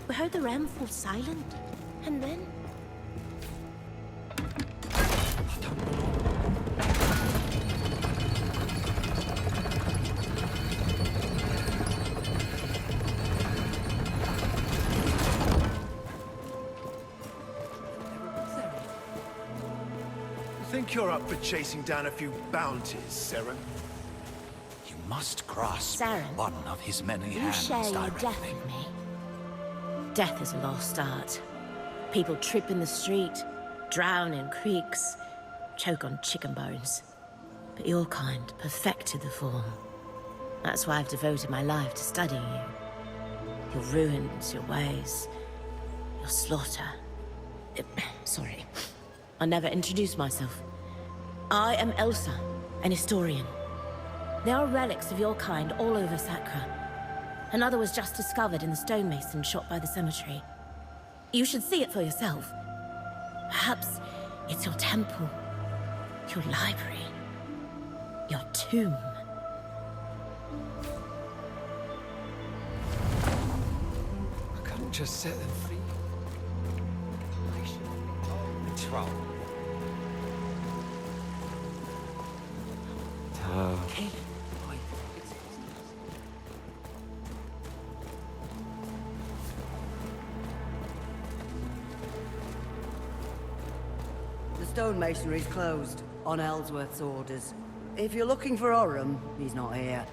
We heard the ram fall silent, and then... Think you're up for chasing down a few bounties, Saren? You must grasp Saren, one of his many you hands share your directly. death with me. Death is a lost art. People trip in the street, drown in creeks, choke on chicken bones. But your kind perfected the form. That's why I've devoted my life to studying you. Your ruins, your ways, your slaughter. Sorry. I never introduced myself. I am Elsa, an historian. There are relics of your kind all over Sacra. Another was just discovered in the stonemason shot by the cemetery. You should see it for yourself. Perhaps it's your temple, your library, your tomb. I couldn't just set them free. I should be control. Okay. The stonemasory's closed, on Ellsworth's orders. If you're looking for Orban, he's not here.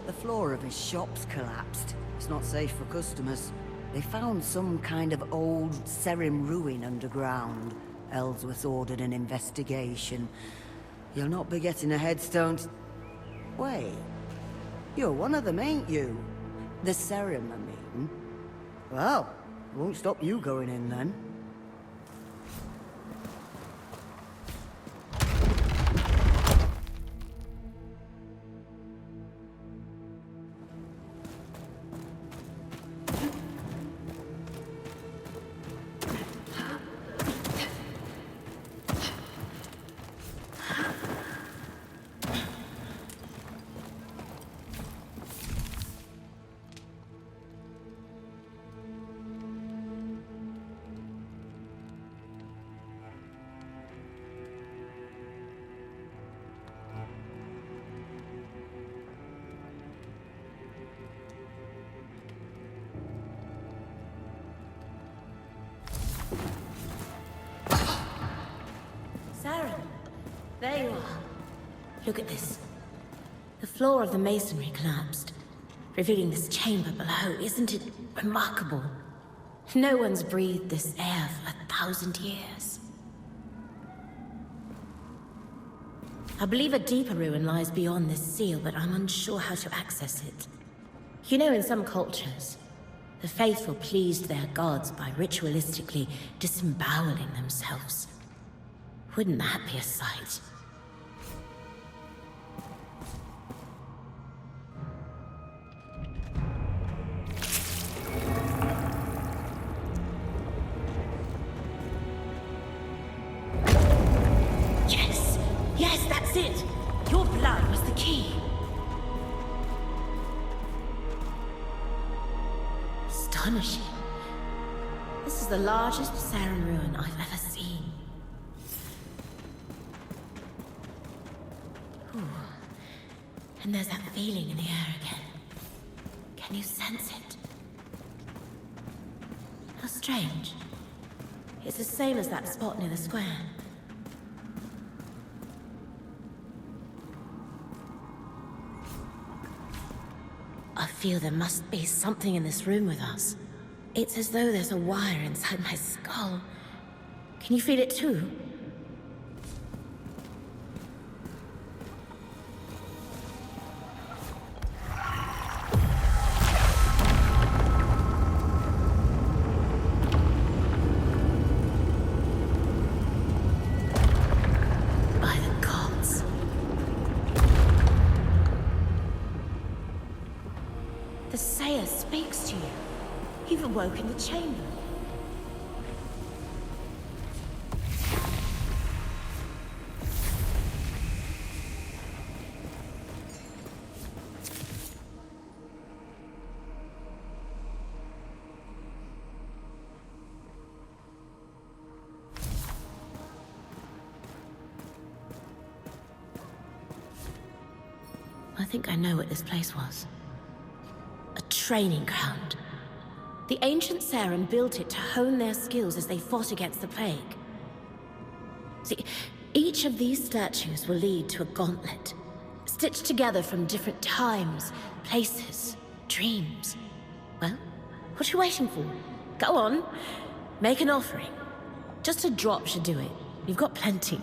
The floor of his shop's collapsed. It's not safe for customers. They found some kind of old Serim ruin underground. Ellsworth ordered an investigation. You'll not be getting a headstone. Wait. You're one of them, ain't you? The Serim, I mean. Well, won't stop you going in then. Look at this. The floor of the masonry collapsed, revealing this chamber below. Isn't it remarkable? No one's breathed this air for 1,000 years. I believe a deeper ruin lies beyond this seal, but I'm unsure how to access it. You know, in some cultures, the faithful pleased their gods by ritualistically disemboweling themselves. Wouldn't that be a sight? Yes! Yes, that's it! Your blood was the key. Astonishing. This is the largest Sacrament ruin I've ever seen. Ooh. And there's that feeling in the air again. Can you sense it? How strange. It's the same as that spot near the square. I feel there must be something in this room with us. It's as though there's a wire inside my skull. Can you feel it too? By the gods. The Sayer speaks to you. You've awoken the chamber. I think I know what this place was. A training ground. The ancient Sacrament built it to hone their skills as they fought against the plague. See, each of these statues will lead to a gauntlet, stitched together from different times, places, dreams. Well, what are you waiting for? Go on, make an offering. Just a drop should do it. You've got plenty.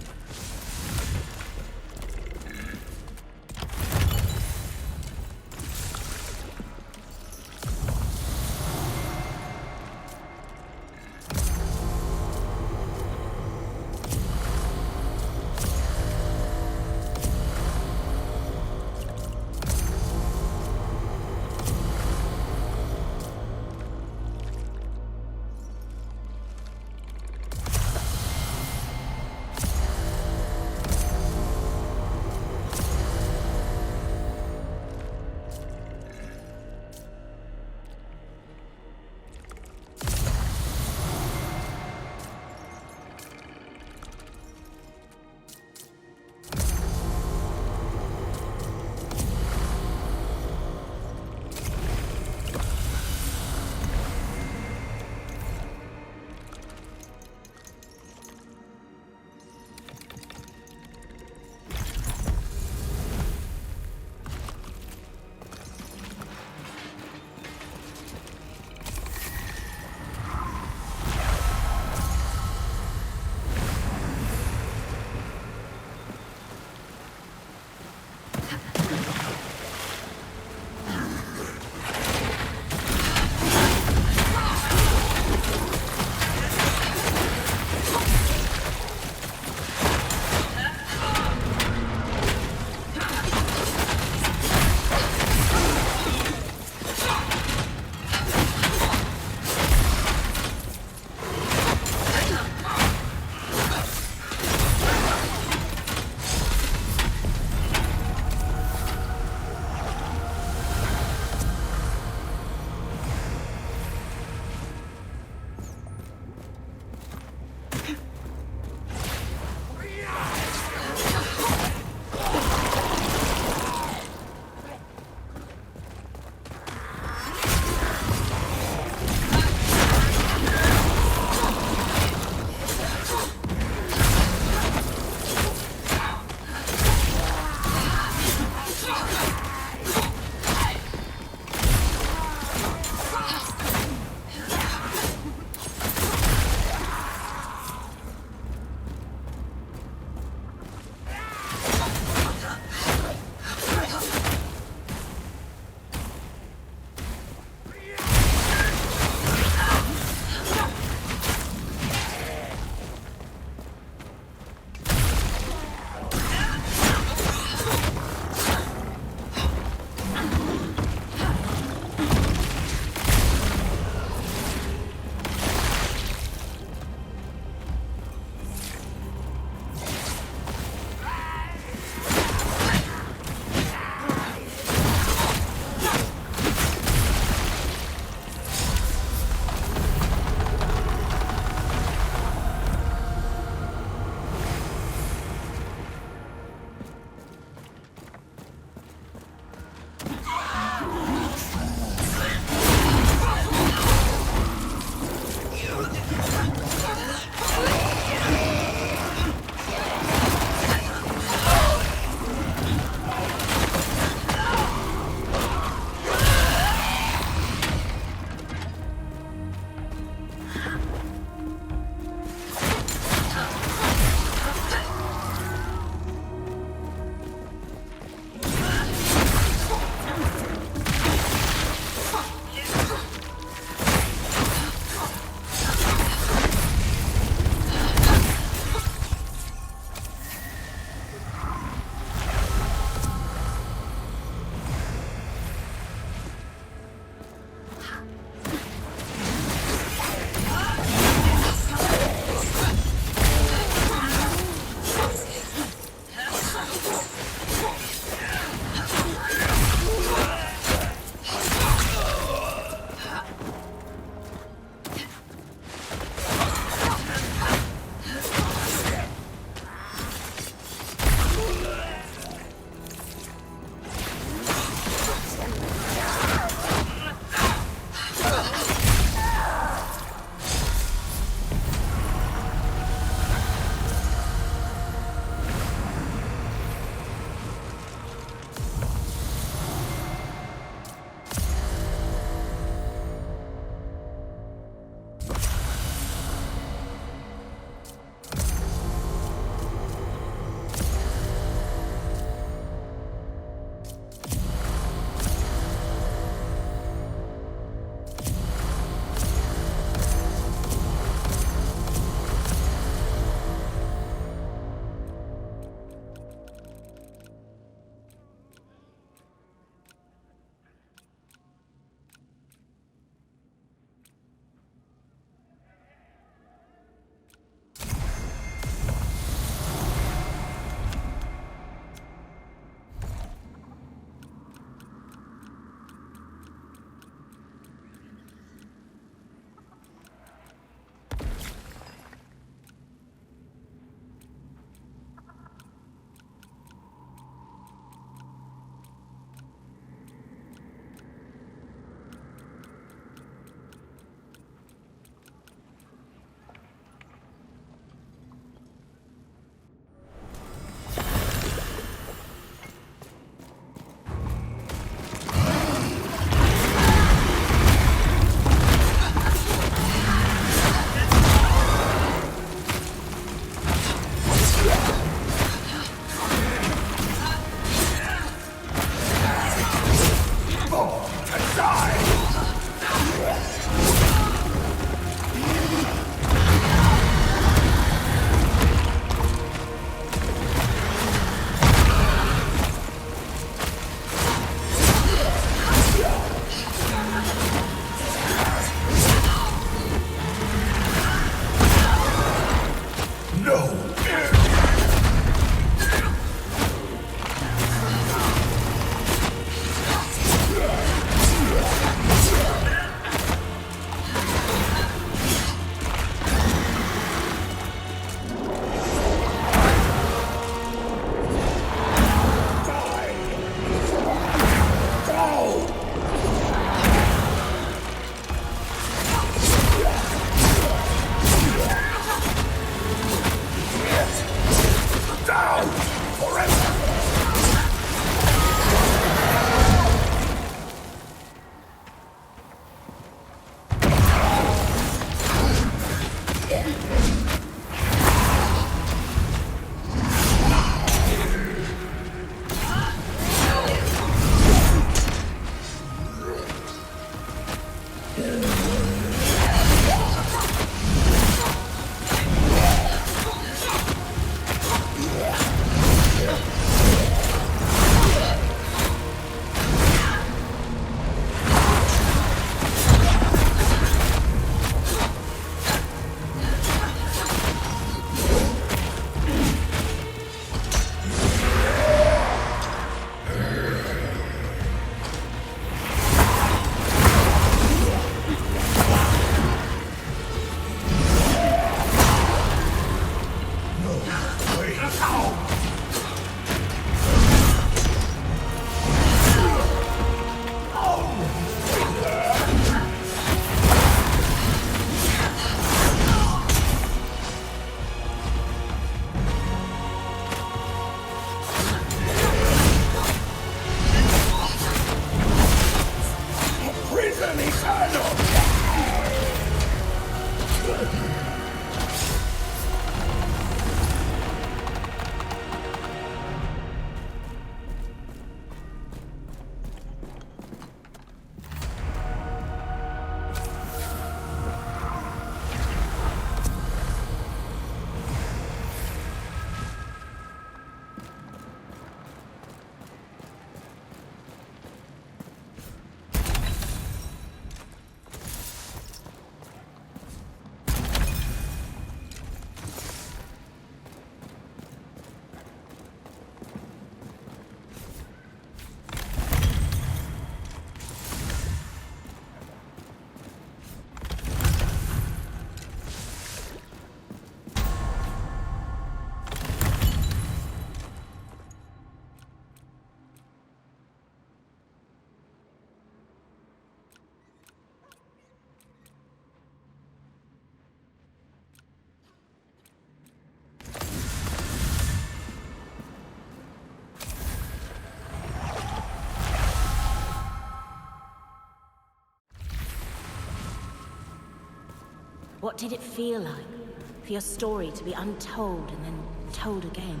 What did it feel like for your story to be untold and then told again?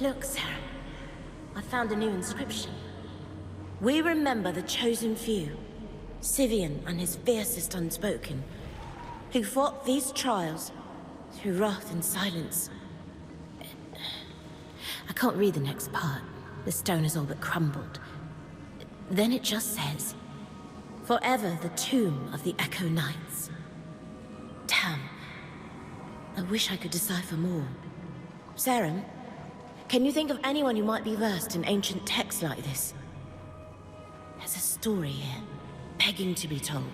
Look, Sarah. I found a new inscription. We remember the chosen few, Sivian and his fiercest Unspoken, who fought these trials through wrath and silence. I can't read the next part. The stone is all but crumbled. Then it just says, forever the tomb of the Echo Knights. Damn. I wish I could decipher more. Sarah, can you think of anyone who might be versed in ancient texts like this? There's a story here, begging to be told.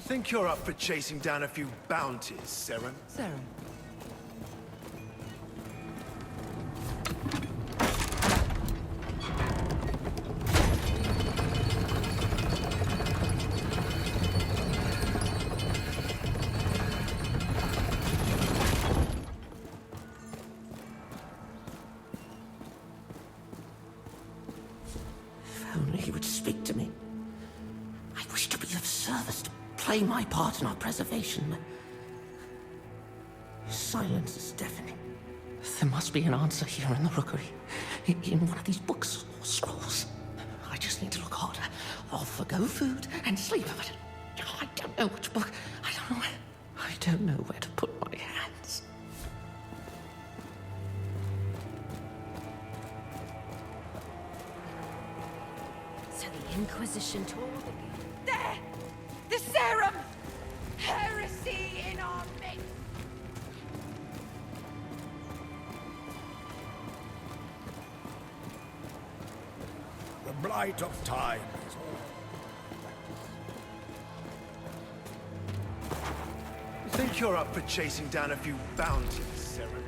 Think you're up for chasing down a few bounties, Seren? Seren. If only he would speak to me. I wish to be of service, to play my part in our preservation. His silence is deafening. There must be an answer here in the rookery. In one of these books or scrolls. I just need to look harder. I'll forgo food and sleep, but I don't know which book. I don't know where to put my hands. So the Inquisition tore the... There! The serum! Heresy in our midst! The blight of time is all. Think you're up for chasing down a few bounties, Seren?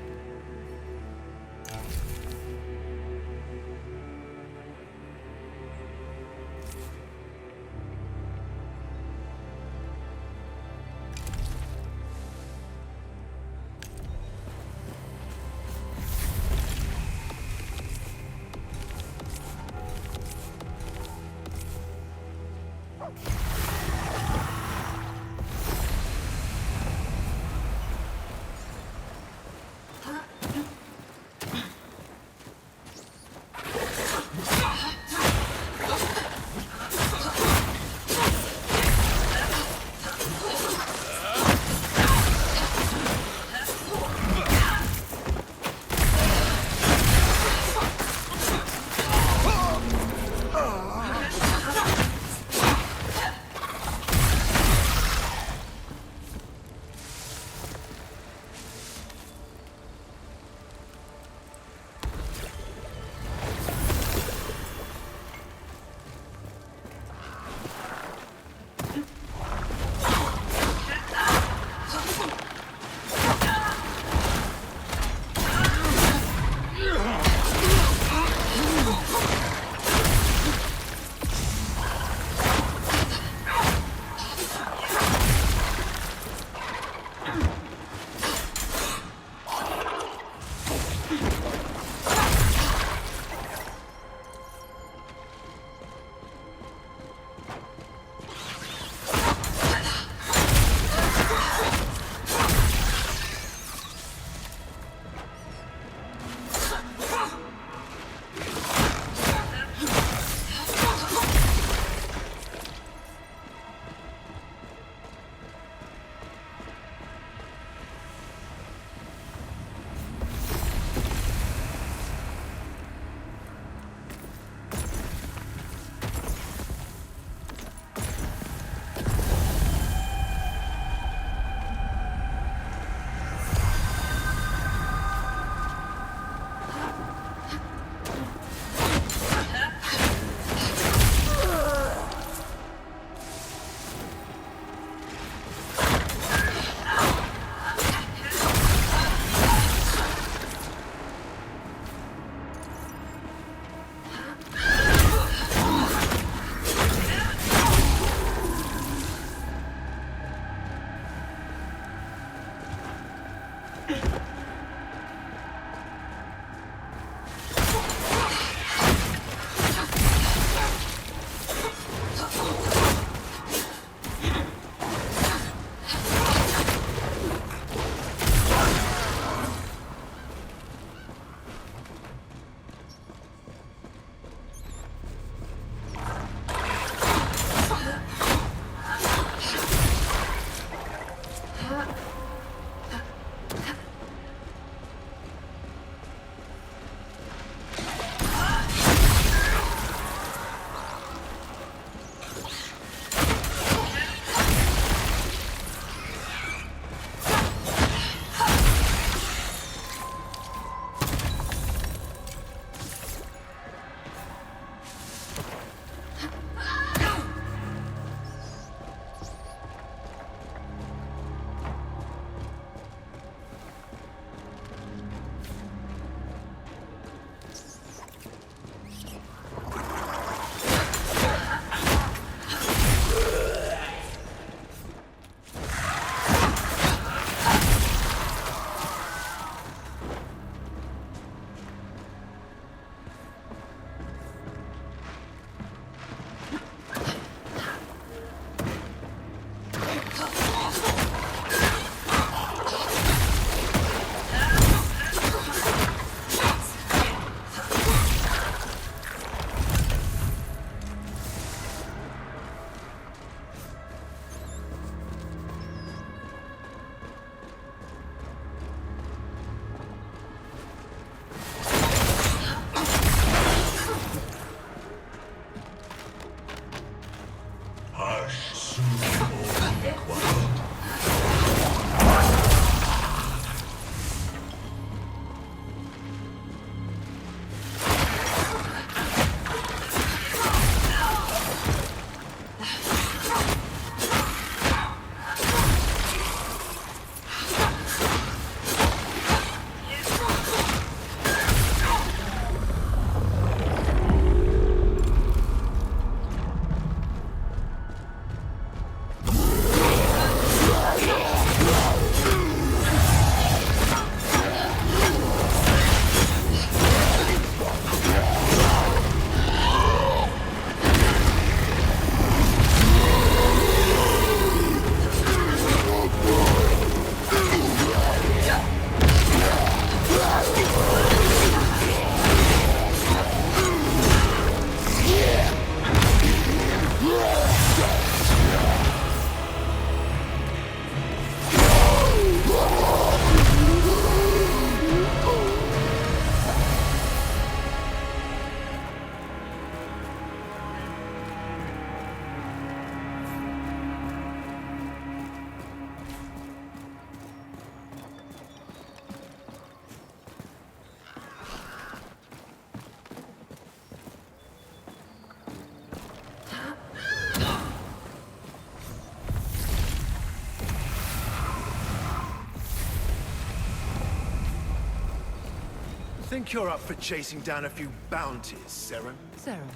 Think you're up for chasing down a few bounties, Seren? Seren.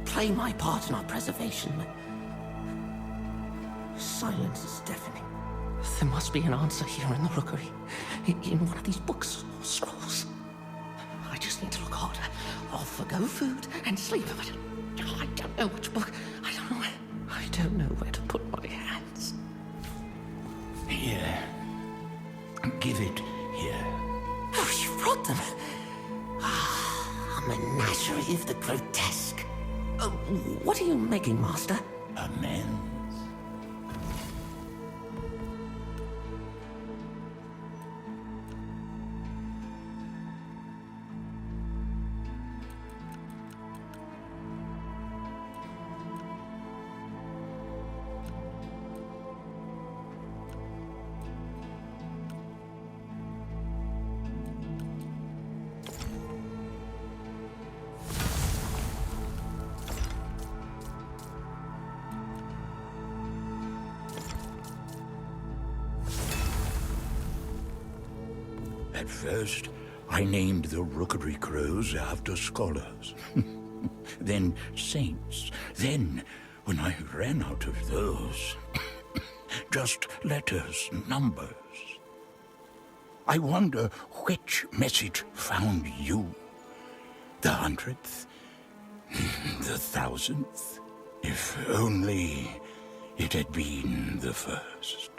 Play my part in our preservation. Silence is deafening. There must be an answer here in the rookery. In one of these books or scrolls. I just need to look harder. I'll forgo food and sleep, but I don't know which book. I don't know where to put my hands. Here. Give it here. Oh, you brought them. A menagerie of the grotesque. What are you making, Master? Amends. At first, I named the rookery crows after scholars. Then saints. Then, when I ran out of those, just letters, numbers. I wonder which message found you. The 100th? The 1000th? If only it had been the first.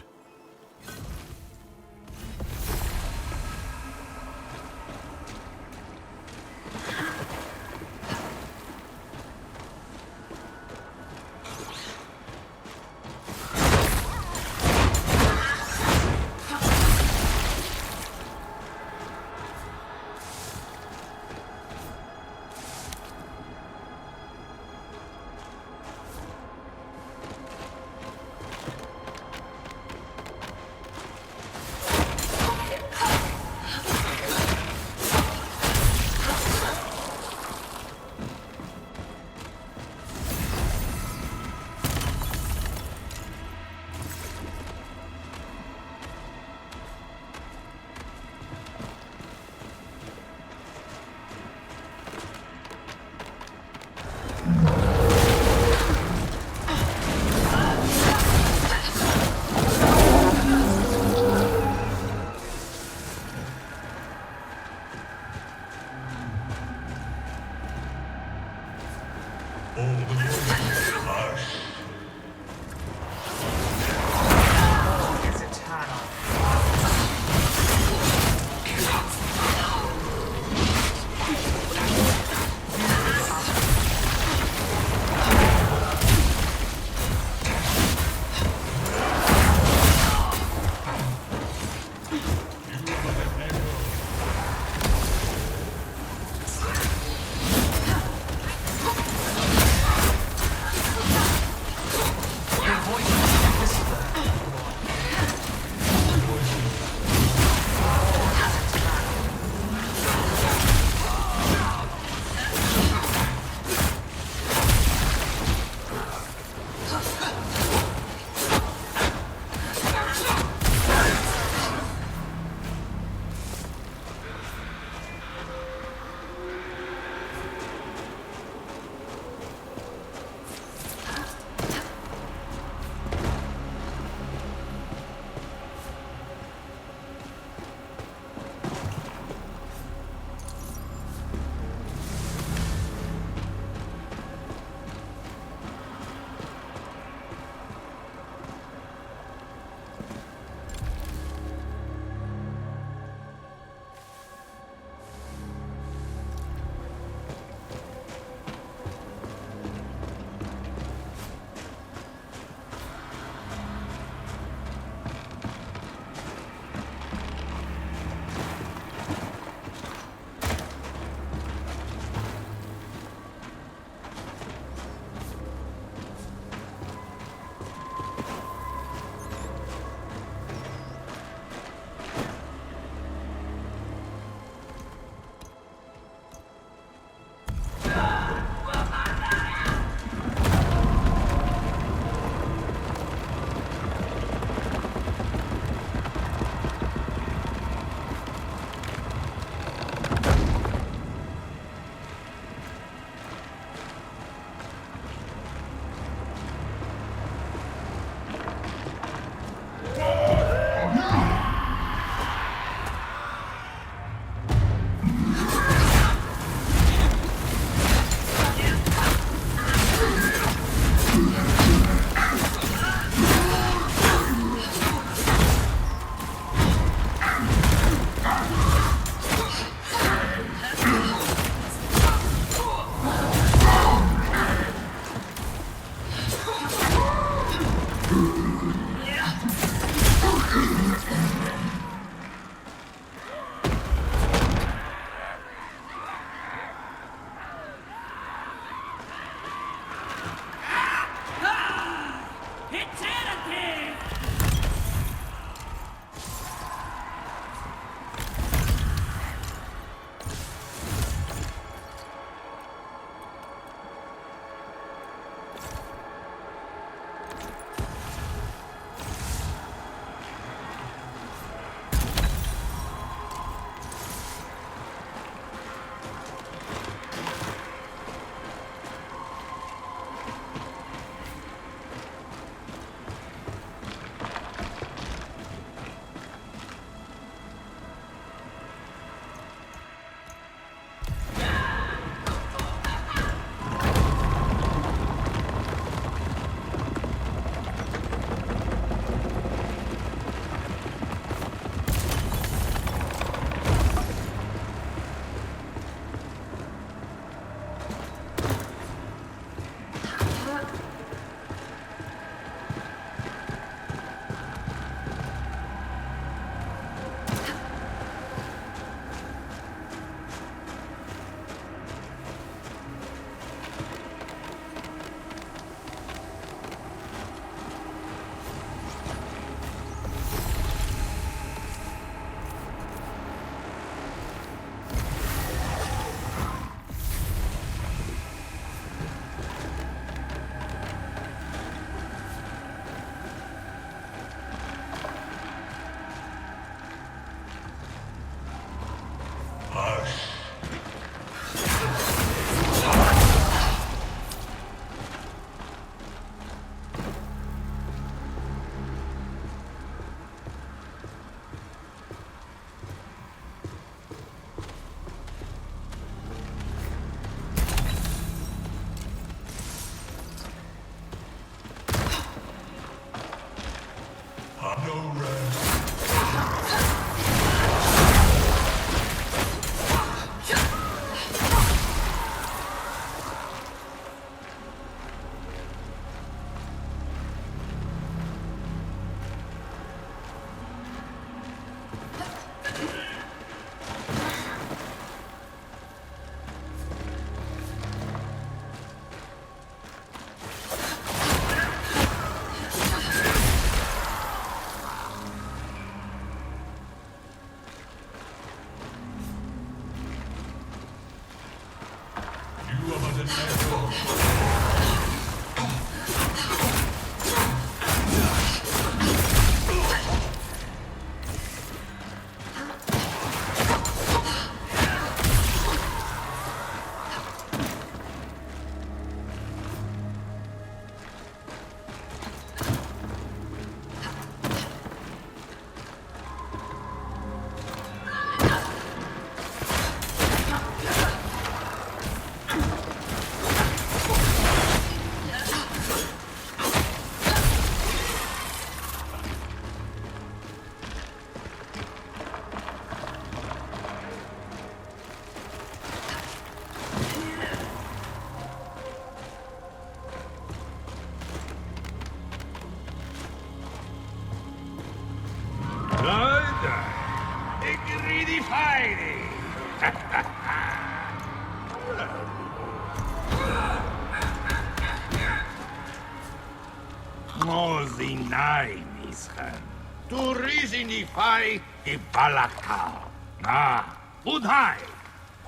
Mozinai, mishan. Tu rizinify i balakal. Ah, udai.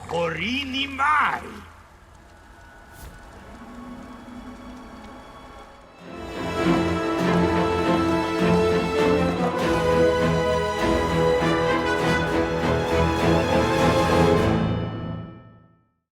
Horini mai.